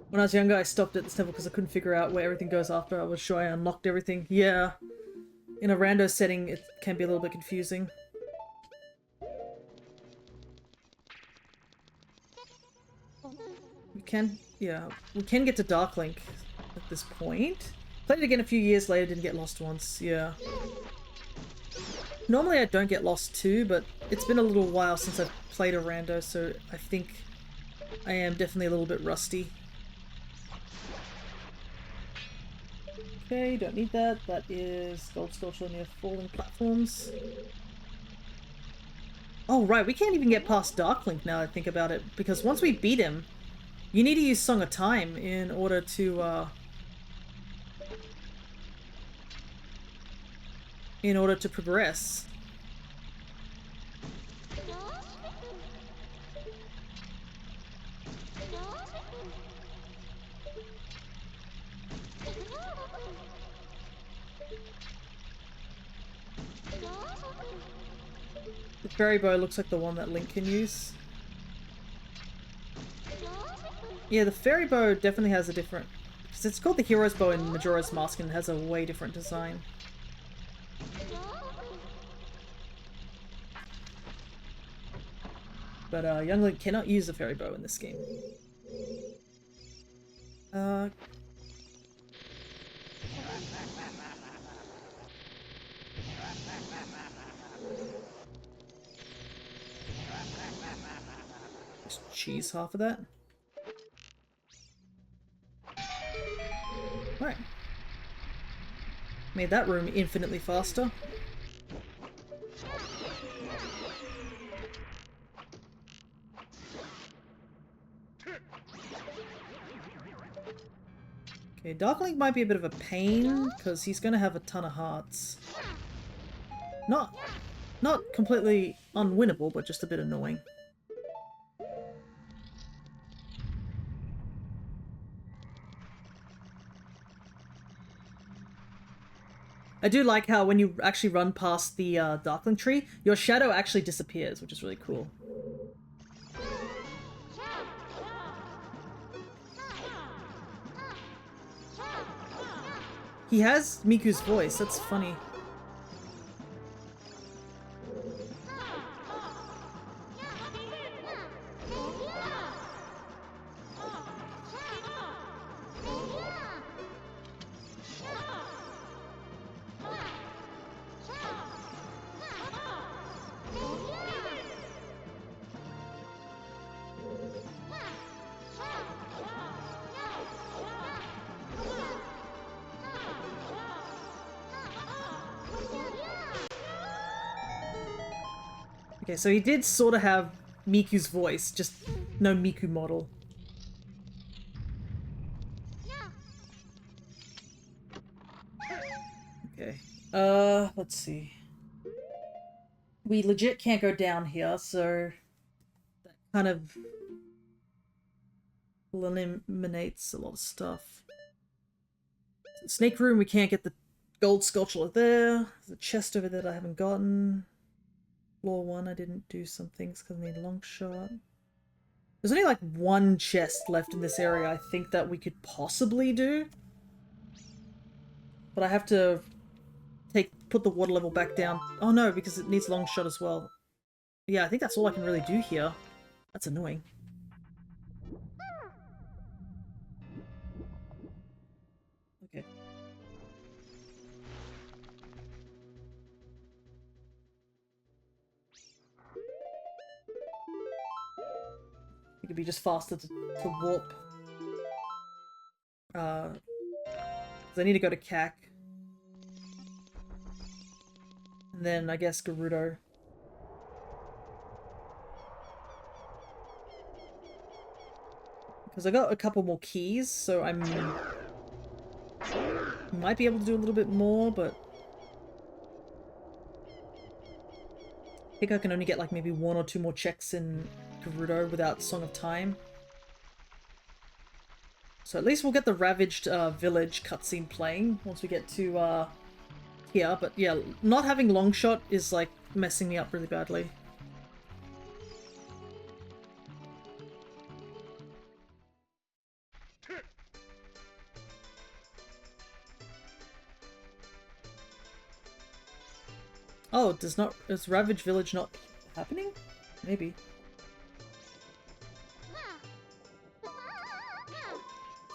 When I was younger, I stopped at this temple because I couldn't figure out where everything goes after I was sure I unlocked everything. Yeah. In a rando setting, it can be a little bit confusing. We can, yeah, we can get to Darklink at this point. Played it again a few years later, didn't get lost once, yeah. Normally I don't get lost too, but it's been a little while since I've played a rando, so I think I am definitely a little bit rusty. Okay, don't need that. That is Gold Sculpture near falling platforms. Oh right, we can't even get past Darklink now I think about it, because once we beat him, you need to use Song of Time in order to progress. The fairy bow looks like the one that Link can use. Yeah, the fairy bow definitely has a different... Because it's called the hero's bow in Majora's Mask and it has a way different design. But young Link cannot use the fairy bow in this game. Just cheese half of that. Right. Made that room infinitely faster. Okay, Dark Link might be a bit of a pain, because he's going to have a ton of hearts. Not completely unwinnable, but just a bit annoying. I do like how when you actually run past the Darkling tree, your shadow actually disappears, which is really cool. He has Miku's voice, that's funny. Okay, so he did sort of have Miku's voice, just no Miku model. Okay. Let's see. We legit can't go down here, so that kind of eliminates a lot of stuff. Snake room, we can't get the gold sculpture there. There's a chest over there that I haven't gotten. Floor 1, I didn't do some things because I need a long shot. There's only like one chest left in this area I think that we could possibly do. But I have to put the water level back down. Oh no, because it needs long shot as well. Yeah, I think that's all I can really do here. That's annoying. Okay. It could be just faster to warp. Because I need to go to CAC. And then I guess Gerudo. Because I got a couple more keys, so I might be able to do a little bit more, but I think I can only get like maybe 1 or 2 more checks in Gerudo without Song of Time. So at least we'll get the Ravaged Village cutscene playing once we get to here. But yeah, not having Longshot is like messing me up really badly. Oh, is Ravaged Village not happening? Maybe.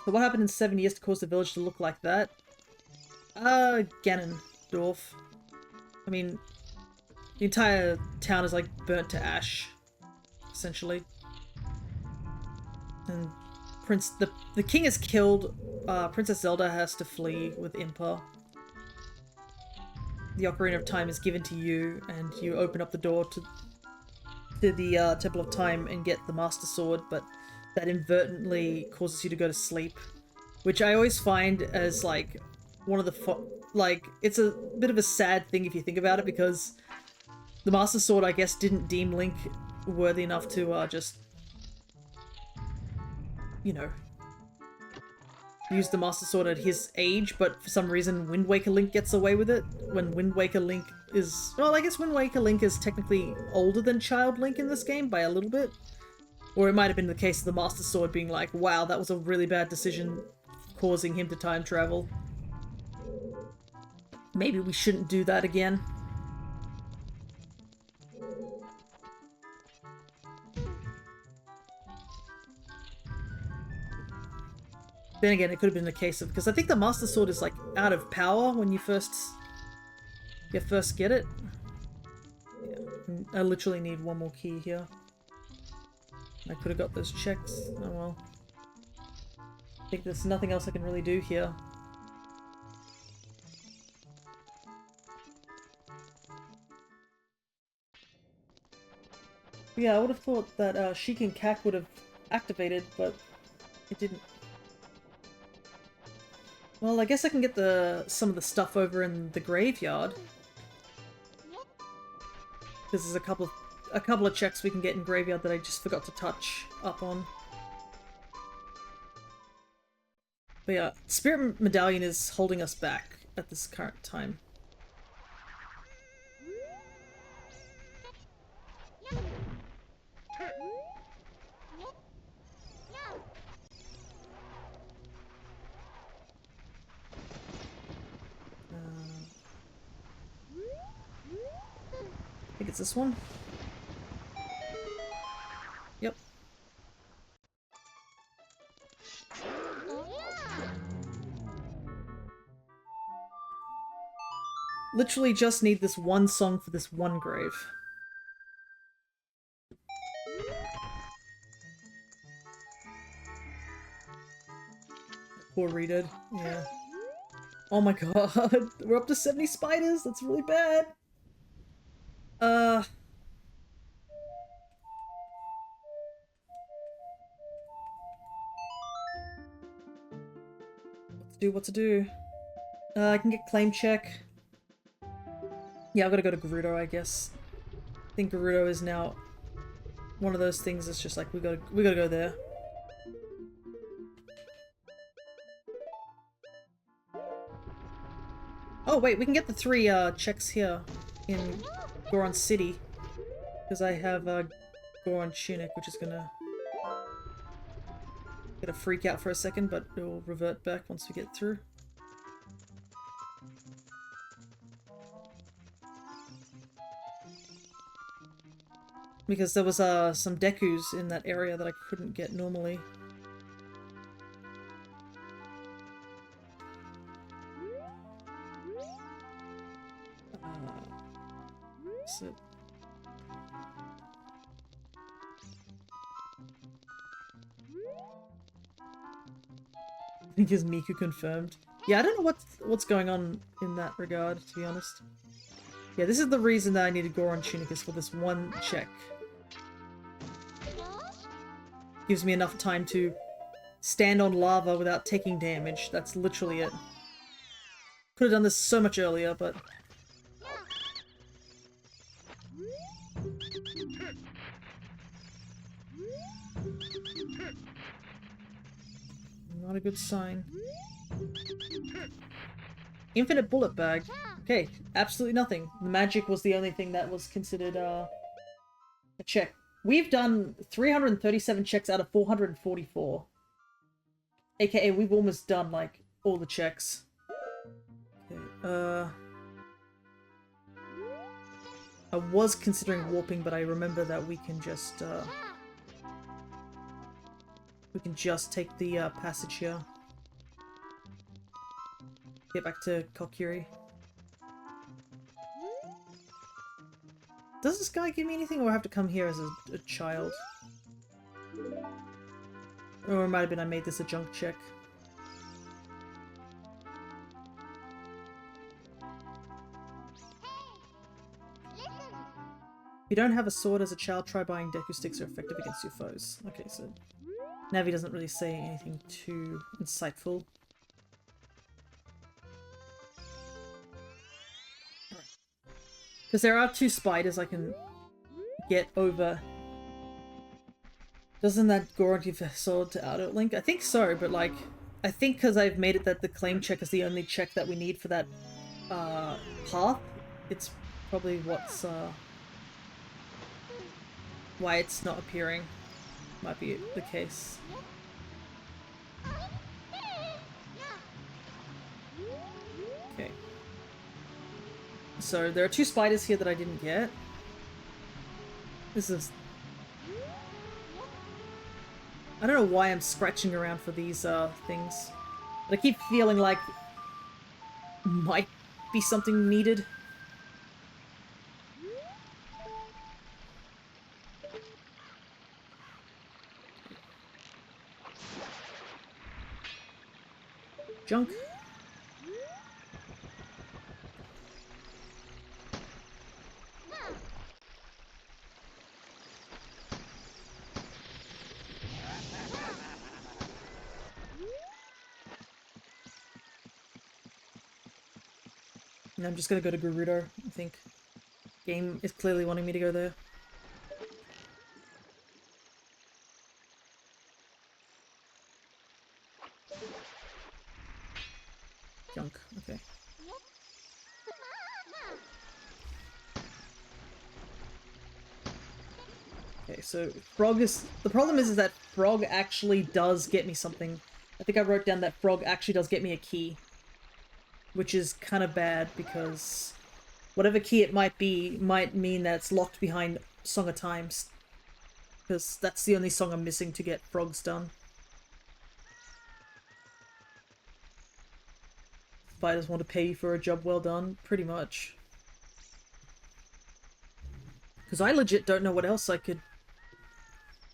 So what happened in 7 years to cause the village to look like that? Ganondorf. I mean, the entire town is like burnt to ash, essentially. And the king is killed. Princess Zelda has to flee with Impa. The Ocarina of Time is given to you, and you open up the door to the Temple of Time and get the Master Sword, but that inadvertently causes you to go to sleep, which I always find as like one of the it's a bit of a sad thing if you think about it, because the Master Sword, I guess, didn't deem Link worthy enough to just you know, use the Master Sword at his age, but for some reason Wind Waker Link gets away with it, when Wind Waker Link is... Well, I guess Wind Waker Link is technically older than Child Link in this game by a little bit. Or it might have been the case of the Master Sword being like, wow, that was a really bad decision, causing him to time travel. Maybe we shouldn't do that again. Then again, it could have been a case of... Because I think the Master Sword is, like, out of power when you first get it. Yeah, I literally need one more key here. I could have got those checks. Oh well. I think there's nothing else I can really do here. Yeah, I would have thought that Sheik and Kak would have activated, but it didn't. Well, I guess I can get some of the stuff over in the graveyard. Because there's a couple of checks we can get in graveyard that I just forgot to touch up on. But yeah, Spirit Medallion is holding us back at this current time. I think it's this one. Yep. Literally just need this one song for this one grave. Poor Rita. Yeah. Oh my god. We're up to 70 spiders. That's really bad. What to do? I can get claim check. Yeah, I've got to go to Gerudo, I guess. I think Gerudo is now one of those things that's just like, we gotta go there. Oh wait, we can get the 3 checks here in Goron City. Because I have Goron Tunic, which is gonna get a freak out for a second, but it will revert back once we get through. Because there was some Dekus in that area that I couldn't get normally. So... I think is Miku confirmed. Yeah, I don't know what's going on in that regard, to be honest. Yeah, this is the reason that I needed Goron Tunic, is for this one check. Gives me enough time to stand on lava without taking damage. That's literally it. Could have done this so much earlier, but... Not a good sign. Infinite bullet bag. Okay, absolutely nothing. The magic was the only thing that was considered a check. We've done 337 checks out of 444. AKA, we've almost done, like, all the checks. Okay, I was considering warping, but I remember that we can just take the passage here. Get back to Kokiri. Does this guy give me anything, or I have to come here as a child? Or it might have been I made this a junk check. If you don't have a sword as a child, try buying Deku sticks are effective against your foes. Okay, so Navi doesn't really say anything too insightful. Because there are 2 spiders I can get over Doesn't that guarantee the sword to auto link? I think so, but like, I think because I've made it that the claim check is the only check that we need for that path, it's probably what's why it's not appearing. Might be the case. Okay. So there are 2 spiders here that I didn't get. This is... I don't know why I'm scratching around for these things. But I keep feeling like might be something needed. Junk. And I'm just gonna go to Gerudo, I think. Game is clearly wanting me to go there. Junk, okay. Okay, so Frog is... The problem is that Frog actually does get me something. I think I wrote down that Frog actually does get me a key. Which is kind of bad because whatever key it might be might mean that it's locked behind Song of Times. Because that's the only song I'm missing to get Frogs done. Spiders want to pay you for a job well done, pretty much. Because I legit don't know what else I could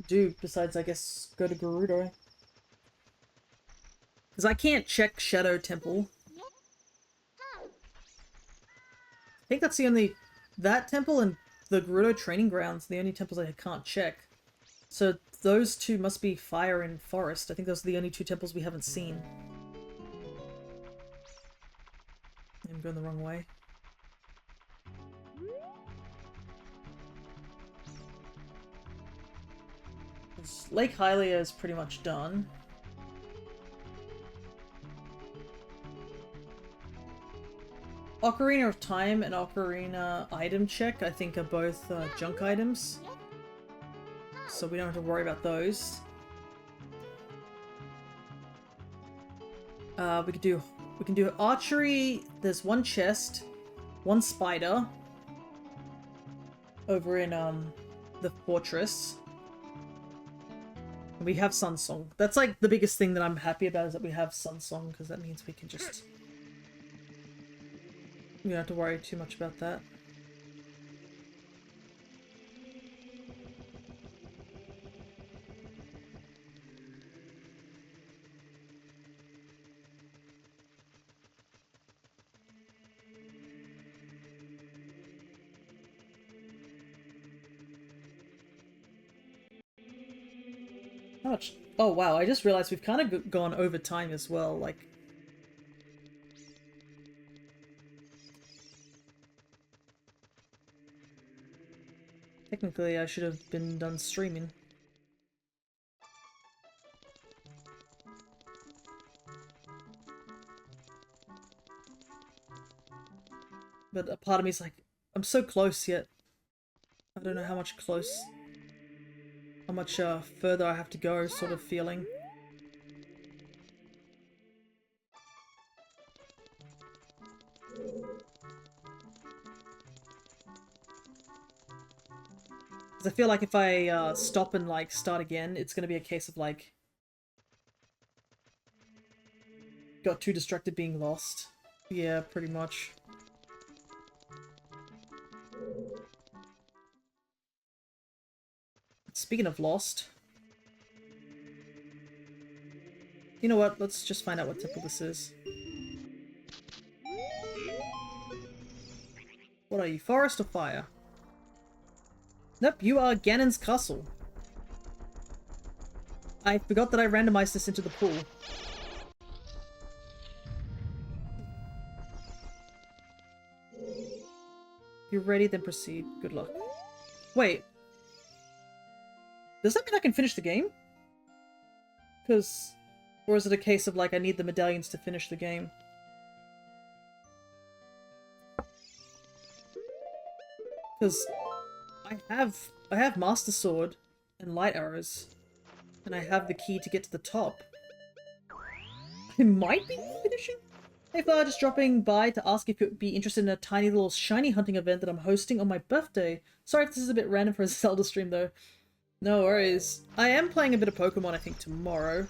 do besides, I guess, go to Gerudo. Because I can't check Shadow Temple. I think that's the only... That temple and the Gerudo Training Grounds, the only temples I can't check. So those 2 must be Fire and Forest. I think those are the only 2 temples we haven't seen. I'm going the wrong way. Lake Hylia is pretty much done. Ocarina of Time and Ocarina Item Check, I think, are both junk items. So we don't have to worry about those. We can do archery. There's 1 chest, 1 spider over in the fortress. And we have Sunsong. That's like the biggest thing that I'm happy about, is that we have Sunsong, because that means we can just... We don't have to worry too much about that. How much? Oh wow, I just realized we've kind of gone over time as well, like... Technically, I should have been done streaming. But a part of me is like, I'm so close yet. I don't know how much further I have to go, sort of feeling. Because I feel like if I stop and like start again, it's gonna be a case of like... Got too distracted being lost. Yeah, pretty much. Speaking of lost... You know what? Let's just find out what temple this is. What are you, forest or fire? Nope, you are Ganon's castle. I forgot that I randomized this into the pool. If you're ready, then proceed. Good luck. Wait. Does that mean I can finish the game? Because... Or is it a case of, like, I need the medallions to finish the game? Because I have Master Sword and Light Arrows. And I have the key to get to the top. I might be finishing? Hey Flower, just dropping by to ask if you'd be interested in a tiny little shiny hunting event that I'm hosting on my birthday. Sorry if this is a bit random for a Zelda stream though. No worries. I am playing a bit of Pokemon I think tomorrow.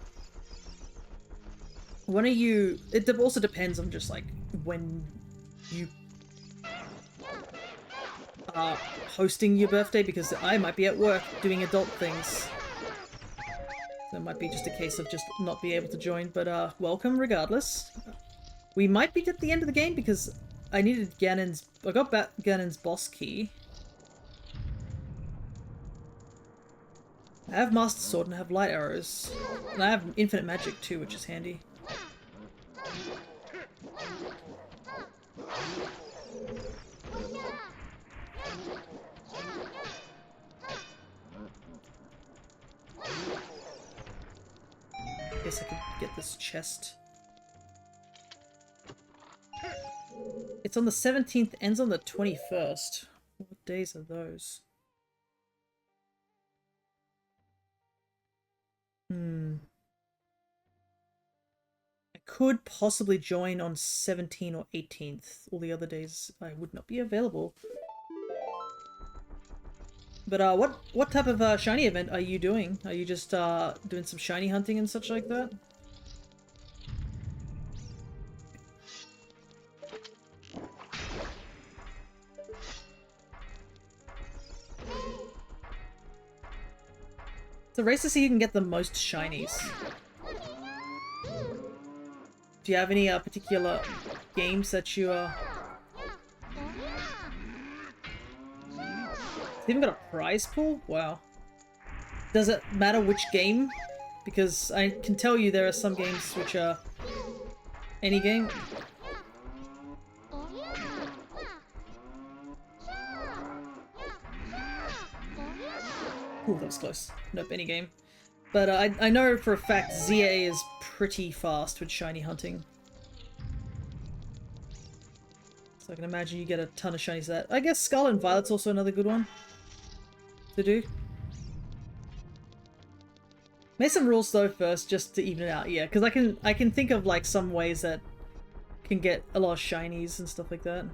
When are you... It also depends on just like when you are hosting your birthday, because I might be at work doing adult things. So it might be just a case of just not be able to join, but welcome regardless. We might be at the end of the game because I needed Ganon's... I got back Ganon's boss key. I have Master Sword and I have Light Arrows. And I have Infinite Magic too, which is handy. Guess I could get this chest. It's on the 17th, ends on the 21st. What days are those? I could possibly join on 17th or 18th. All the other days I would not be available. But what type of shiny event are you doing? Are you just doing some shiny hunting and such like that? It's a race to see who can get the most shinies. Do you have any particular games that you It's even got a prize pool? Wow. Does it matter which game? Because I can tell you there are some games which are... Any game? Ooh, that was close. Nope, any game. But I know for a fact ZA is pretty fast with shiny hunting. So I can imagine you get a ton of shinies that. I guess Scarlet and Violet's also another good one to do. Make some rules though first, just to even it out, yeah, because I can think of like some ways that can get a lot of shinies and stuff like that.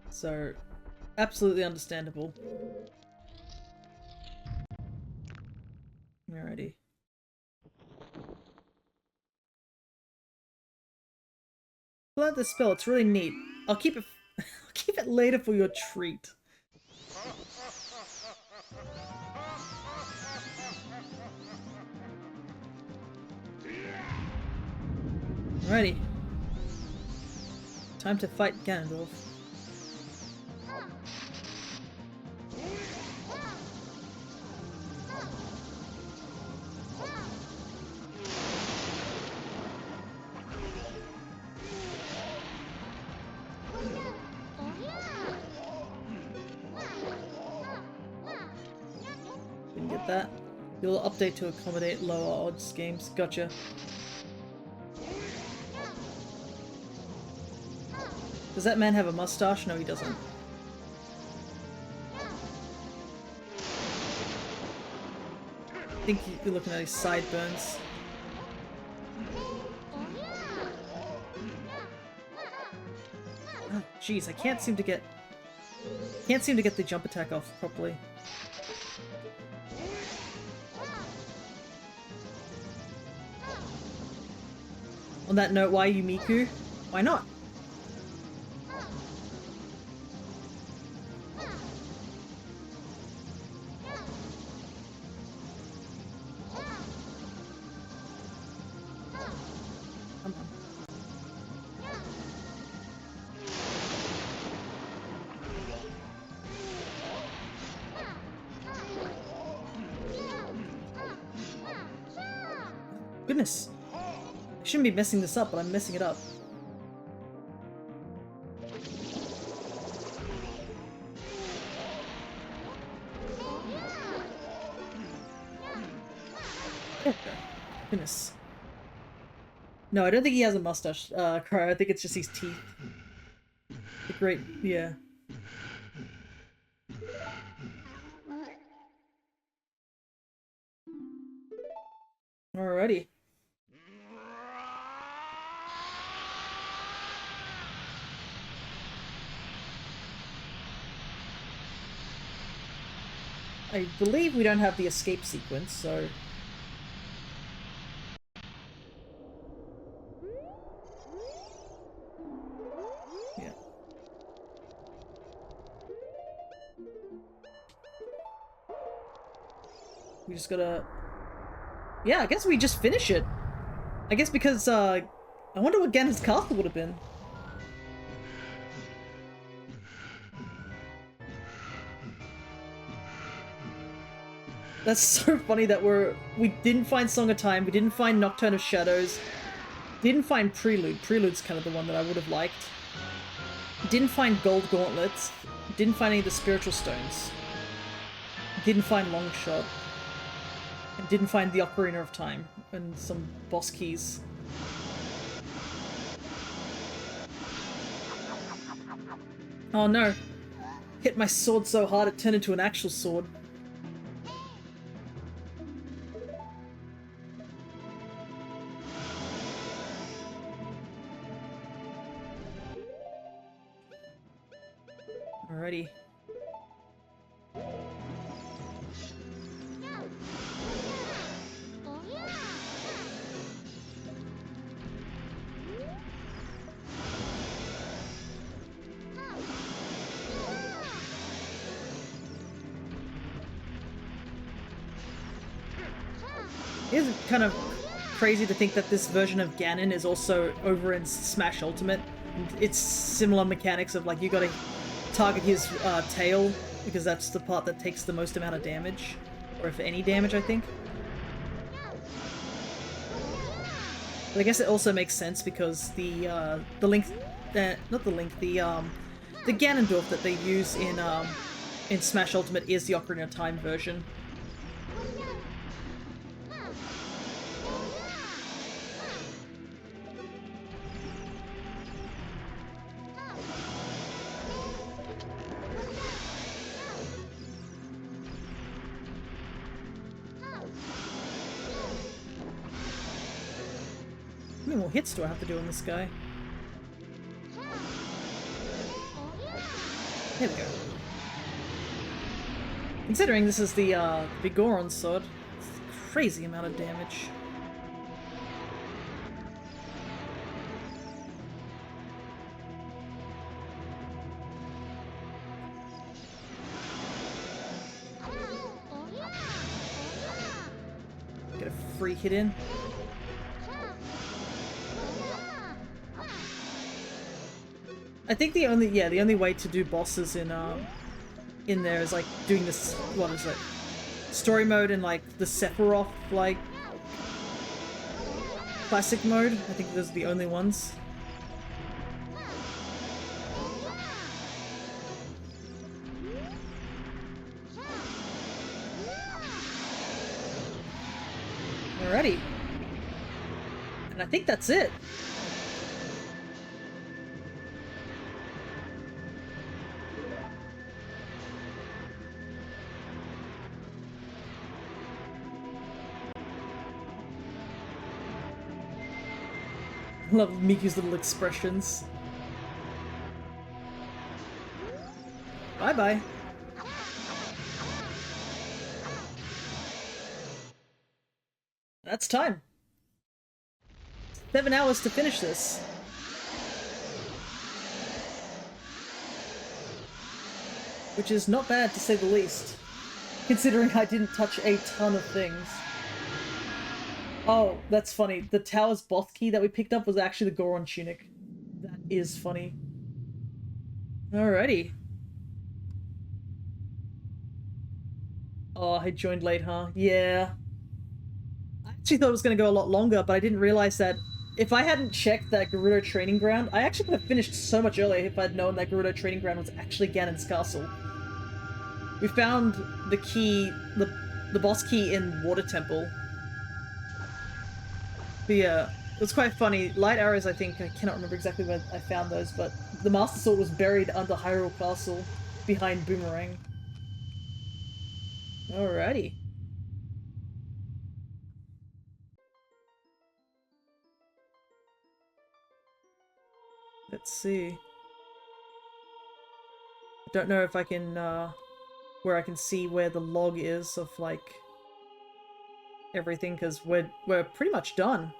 So, absolutely understandable. Alrighty. Learn the spell, it's really neat. I'll keep it I'll keep it later for your treat. Alrighty. Time to fight Ganondorf. Didn't get that. You'll update to accommodate lower odds games. Gotcha. Does that man have a mustache? No, he doesn't. I think you're looking at his sideburns. Oh, jeez, I can't seem to get the jump attack off properly. On that note, why you Miku? Why not? Goodness. I shouldn't be messing this up, but I'm messing it up. There we go. Goodness. No, I don't think he has a mustache, Cryo. I think it's just his teeth. The great, yeah. Alrighty. I believe we don't have the escape sequence, so... yeah. We just gotta... yeah, I guess we just finish it. I guess because, I wonder what Ganon's castle would have been. That's so funny that we didn't find Song of Time, we didn't find Nocturne of Shadows, didn't find Prelude. Prelude's kind of the one that I would have liked. Didn't find Gold Gauntlets, didn't find any of the Spiritual Stones, didn't find Longshot, and didn't find the Ocarina of Time, and some boss keys. Oh no! Hit my sword so hard it turned into an actual sword. Alrighty. It is kind of crazy to think that this version of Ganon is also over in Smash Ultimate. It's similar mechanics of like you gotta target his tail because that's the part that takes the most amount of damage, or if any damage, I think. But I guess it also makes sense because the Link, not the Link, the Ganondorf that they use in Smash Ultimate is the Ocarina of Time version. How many more hits do I have to do on this guy? There we go. Considering this is the big Goron sword, it's a crazy amount of damage. Get a free hit in. I think the only way to do bosses in there is like doing this, what is it? Story mode and like the Sephiroth like classic mode. I think those are the only ones. Alrighty. And I think that's it. I love Miku's little expressions. Bye-bye. That's time. 7 hours to finish this. Which is not bad to say the least, considering I didn't touch a ton of things. Oh, that's funny. The Tower's Both key that we picked up was actually the Goron tunic. That is funny. Alrighty. Oh, I joined late, huh? Yeah. I actually thought it was going to go a lot longer, but I didn't realize that if I hadn't checked that Gerudo Training Ground, I actually could have finished so much earlier if I'd known that Gerudo Training Ground was actually Ganon's castle. We found the key, the boss key in Water Temple. But yeah, it was quite funny. Light arrows, I think, I cannot remember exactly where I found those, but the Master Sword was buried under Hyrule Castle, behind Boomerang. Alrighty. Let's see. I don't know if I can, where I can see where the log is of, like, everything, because we're pretty much done.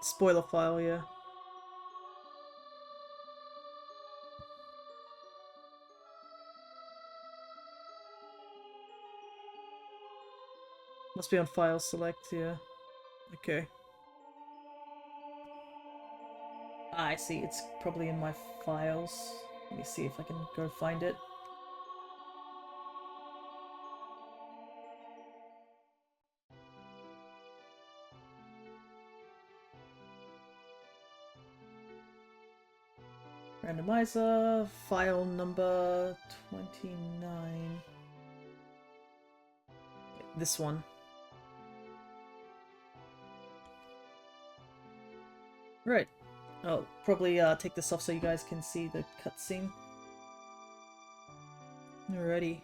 Spoiler file, yeah. Must be on file select, yeah. Okay. Ah, I see, it's probably in my files. Let me see if I can go find it. Randomizer, file number 29. This one. Right. I'll probably take this off so you guys can see the cutscene. Alrighty.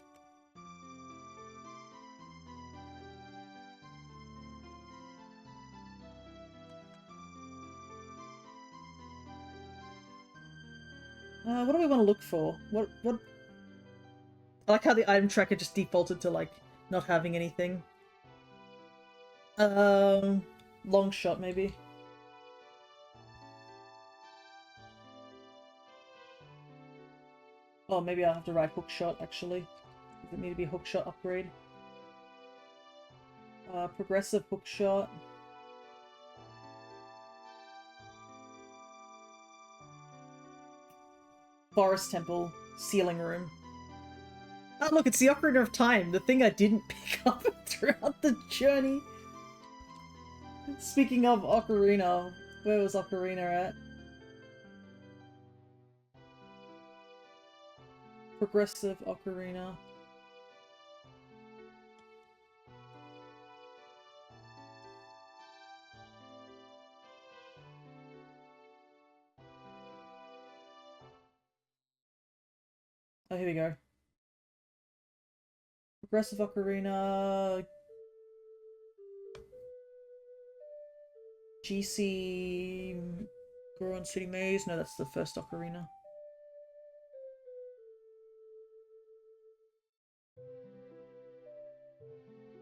What do we want to look for? What? I like how the item tracker just defaulted to, like, not having anything. Long shot, maybe. Oh, maybe I'll have to write hook shot, actually. Does it need to be a hook shot upgrade? Progressive hook shot. Forest Temple. Ceiling room. Oh, look, it's the Ocarina of Time, the thing I didn't pick up throughout the journey. Speaking of Ocarina, where was Ocarina at? Progressive Ocarina. Oh, here we go. Progressive Ocarina... GC... Goron City Maze? No, that's the first Ocarina.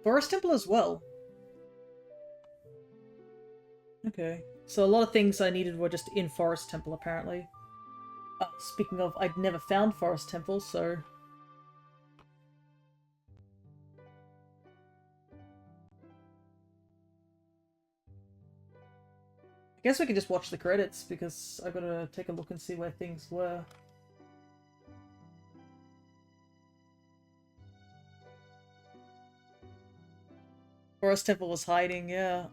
Forest Temple as well. Okay. So a lot of things I needed were just in Forest Temple, apparently. Speaking of, I'd never found Forest Temple, so... I guess we can just watch the credits, because I gotta take a look and see where things were. Forest Temple was hiding, yeah.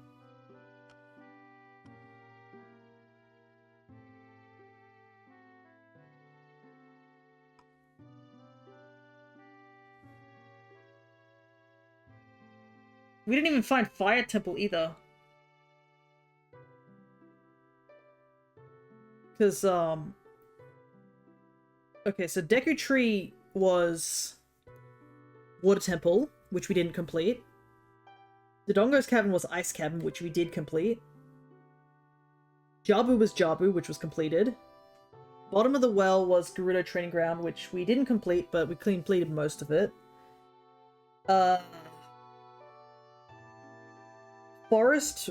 We didn't even find Fire Temple either. Because, okay, so Deku Tree was Water Temple, which we didn't complete. Dodongo's Cavern was Ice Cavern, which we did complete. Jabu was Jabu, which was completed. Bottom of the Well was Gerudo Training Ground, which we didn't complete, but we completed most of it. Forest...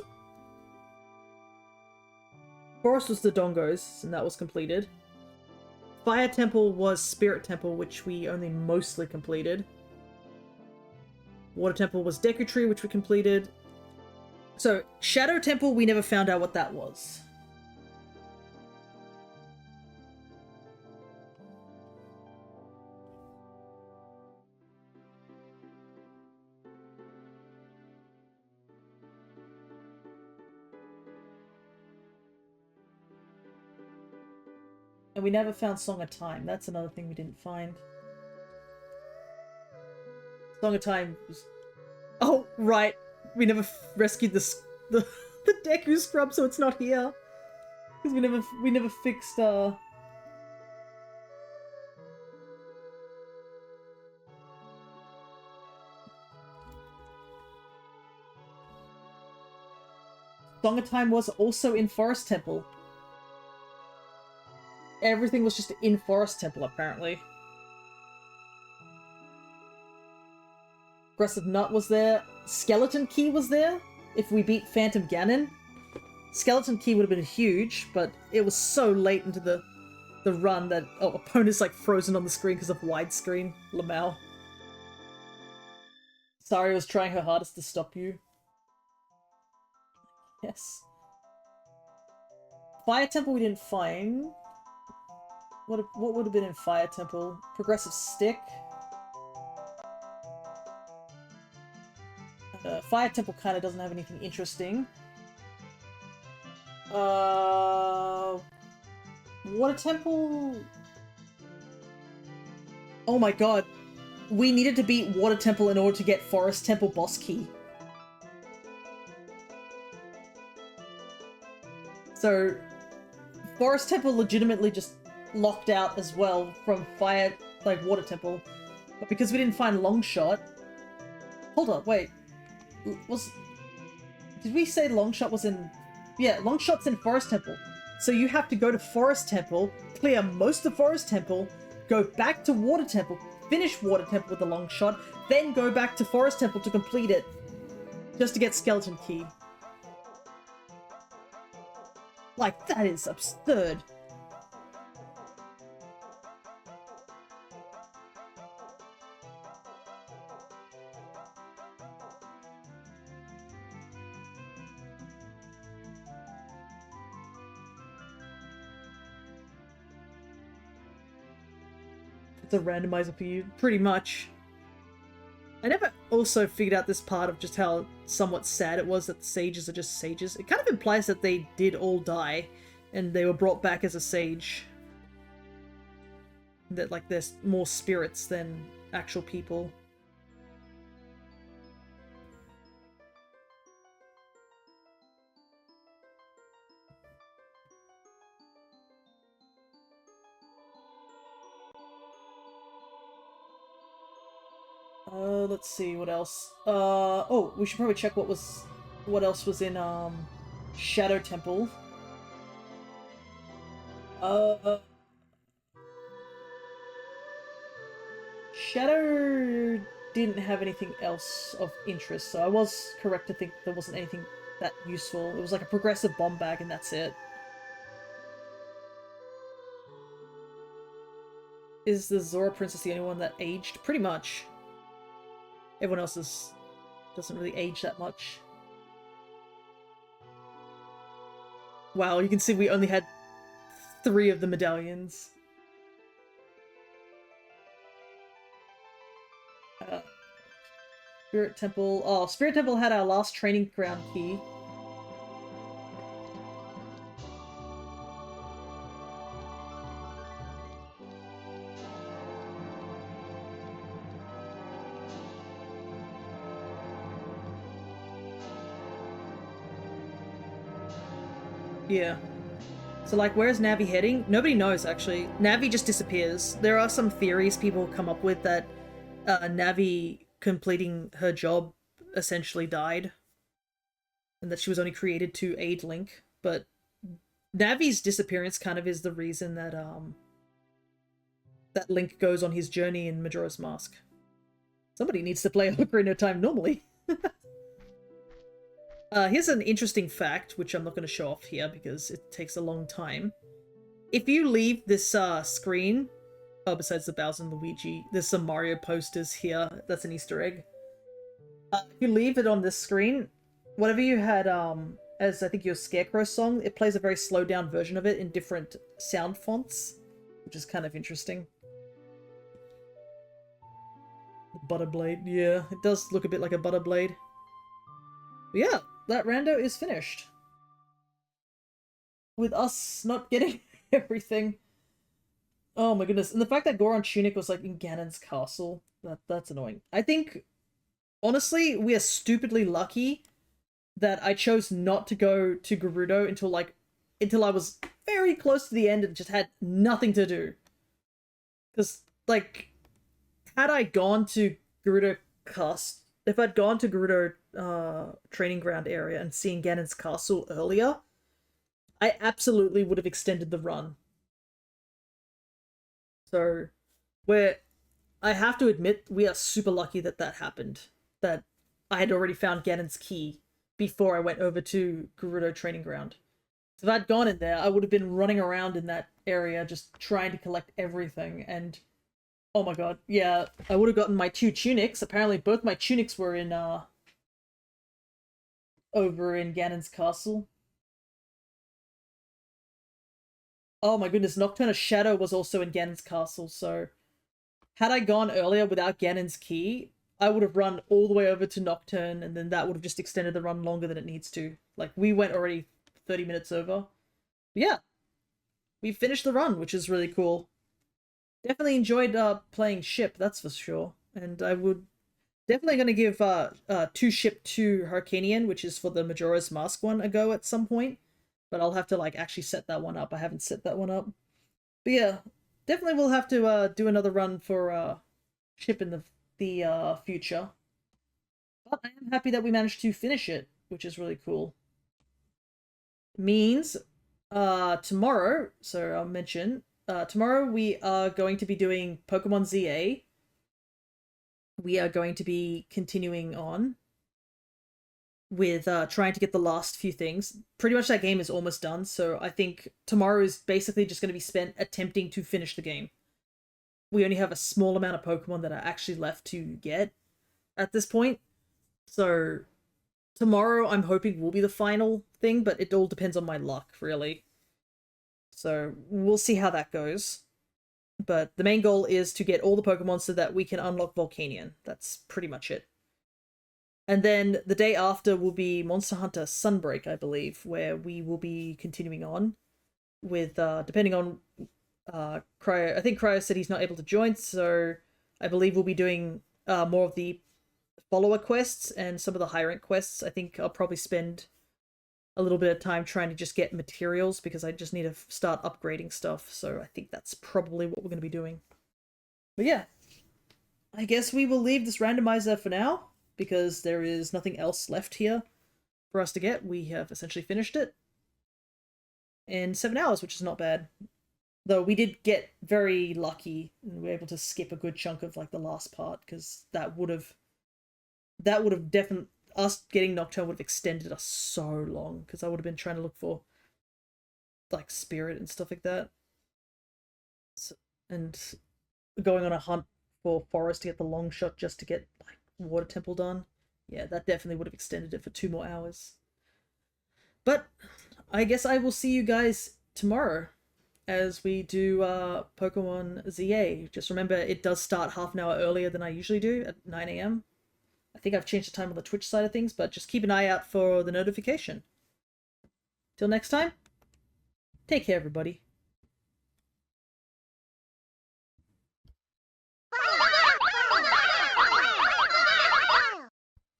Forest was the Dongos, and that was completed. Fire Temple was Spirit Temple, which we only mostly completed. Water Temple was Deku Tree, which we completed. So, Shadow Temple, we never found out what that was. And we never found Song of Time. That's another thing we didn't find. Song of Time was... Oh, right. We never rescued the the Deku scrub, so it's not here. Because we never fixed, Song of Time was also in Forest Temple. Everything was just in Forest Temple, apparently. Aggressive Nut was there. Skeleton Key was there. If we beat Phantom Ganon. Skeleton Key would have been huge, but it was so late into the run that... Oh, opponent's like frozen on the screen because of widescreen. Lamau. Sari was trying her hardest to stop you. Yes. Fire Temple we didn't find. What would have been in Fire Temple? Progressive Stick. Fire Temple kind of doesn't have anything interesting. Water Temple... Oh my god. We needed to beat Water Temple in order to get Forest Temple boss key. So, Forest Temple legitimately just locked out as well from Fire, like, Water Temple. But because we didn't find Longshot... Hold on, wait. Did we say Longshot was in... Yeah, Longshot's in Forest Temple. So you have to go to Forest Temple, clear most of Forest Temple, go back to Water Temple, finish Water Temple with the Longshot, then go back to Forest Temple to complete it. Just to get Skeleton Key. Like, that is absurd. It's a randomizer for you, pretty much. I never also figured out this part of just how somewhat sad it was that the sages are just sages. It kind of implies that they did all die, and they were brought back as a sage. That, like, there's more spirits than actual people. Let's see, what else? Oh, we should probably check what else was in, Shadow Temple. Shadow didn't have anything else of interest, so I was correct to think there wasn't anything that useful. It was like a progressive bomb bag and that's it. Is the Zora Princess the only one that aged? Pretty much. Everyone else doesn't really age that much. Wow, you can see we only had 3 of the medallions. Spirit Temple. Oh, Spirit Temple had our last training ground key. Yeah. So, like, where's Navi heading? Nobody knows, actually. Navi just disappears. There are some theories people come up with that Navi completing her job essentially died. And that she was only created to aid Link. But Navi's disappearance kind of is the reason that, that Link goes on his journey in Majora's Mask. Somebody needs to play Ocarina of Time normally. Here's an interesting fact, which I'm not going to show off here because it takes a long time. If you leave this screen, oh, besides the Bowser and Luigi, there's some Mario posters here. That's an Easter egg. If you leave it on this screen, whatever you had as I think your Scarecrow song, it plays a very slowed down version of it in different sound fonts, which is kind of interesting. Butterblade, yeah, it does look a bit like a Butterblade. But yeah. That rando is finished. With us not getting everything. Oh my goodness. And the fact that Goron Tunic was like in Ganon's castle, that's annoying. I think Honestly, we are stupidly lucky that I chose not to go to Gerudo until I was very close to the end and just had nothing to do. Because, like, had I gone to Gerudo Cast, if I'd gone to Gerudo training ground area and seen Ganon's castle earlier, I absolutely would have extended the run. So, we're I have to admit, we are super lucky that that happened. That I had already found Ganon's key before I went over to Gerudo Training Ground. So if I'd gone in there, I would have been running around in that area just trying to collect everything. And oh my god, yeah, I would have gotten my 2 tunics. Apparently, both my tunics were in over in Ganon's castle. Oh my goodness, Nocturne's Shadow was also in Ganon's castle. So had I gone earlier without Ganon's key, I would have run all the way over to Nocturne, and then that would have just extended the run longer than it needs to. Like, we went already 30 minutes over. But yeah, we finished the run, which is really cool. Definitely enjoyed playing Ship, that's for sure. And I would definitely going to give two Ship to Harkinian, which is for the Majora's Mask one, a go at some point. But I'll have to like actually set that one up. I haven't set that one up. But yeah, definitely we'll have to do another run for Ship in the future. But I am happy that we managed to finish it, which is really cool. Means tomorrow, so I'll mention, tomorrow we are going to be doing Pokemon ZA. We are going to be continuing on with trying to get the last few things. Pretty much that game is almost done, so I think tomorrow is basically just going to be spent attempting to finish the game. We only have a small amount of Pokemon that are actually left to get at this point. So tomorrow I'm hoping will be the final thing, but it all depends on my luck, really. So we'll see how that goes. But the main goal is to get all the Pokemon so that we can unlock Volcanion. That's pretty much it. And then the day after will be Monster Hunter Sunbreak, I believe, where we will be continuing on with, depending on Cryo. I think Cryo said he's not able to join, so I believe we'll be doing more of the follower quests and some of the high rank quests. I think I'll probably spend a little bit of time trying to just get materials because I just need to start upgrading stuff. So I think that's probably what we're going to be doing. But yeah, I guess we will leave this randomizer for now because there is nothing else left here for us to get. We have essentially finished it in 7 hours, which is not bad. Though we did get very lucky and we were able to skip a good chunk of like the last part because that would have definitely, us getting Nocturne would have extended us so long because I would have been trying to look for like spirit and stuff like that. So, and going on a hunt for forest to get the long shot just to get like water temple done. Yeah, that definitely would have extended it for 2 more hours. But I guess I will see you guys tomorrow as we do Pokemon ZA. Just remember, it does start half an hour earlier than I usually do at 9 a.m. I think I've changed the time on the Twitch side of things, but just keep an eye out for the notification. Till next time, take care, everybody.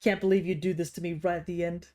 Can't believe you do this to me right at the end.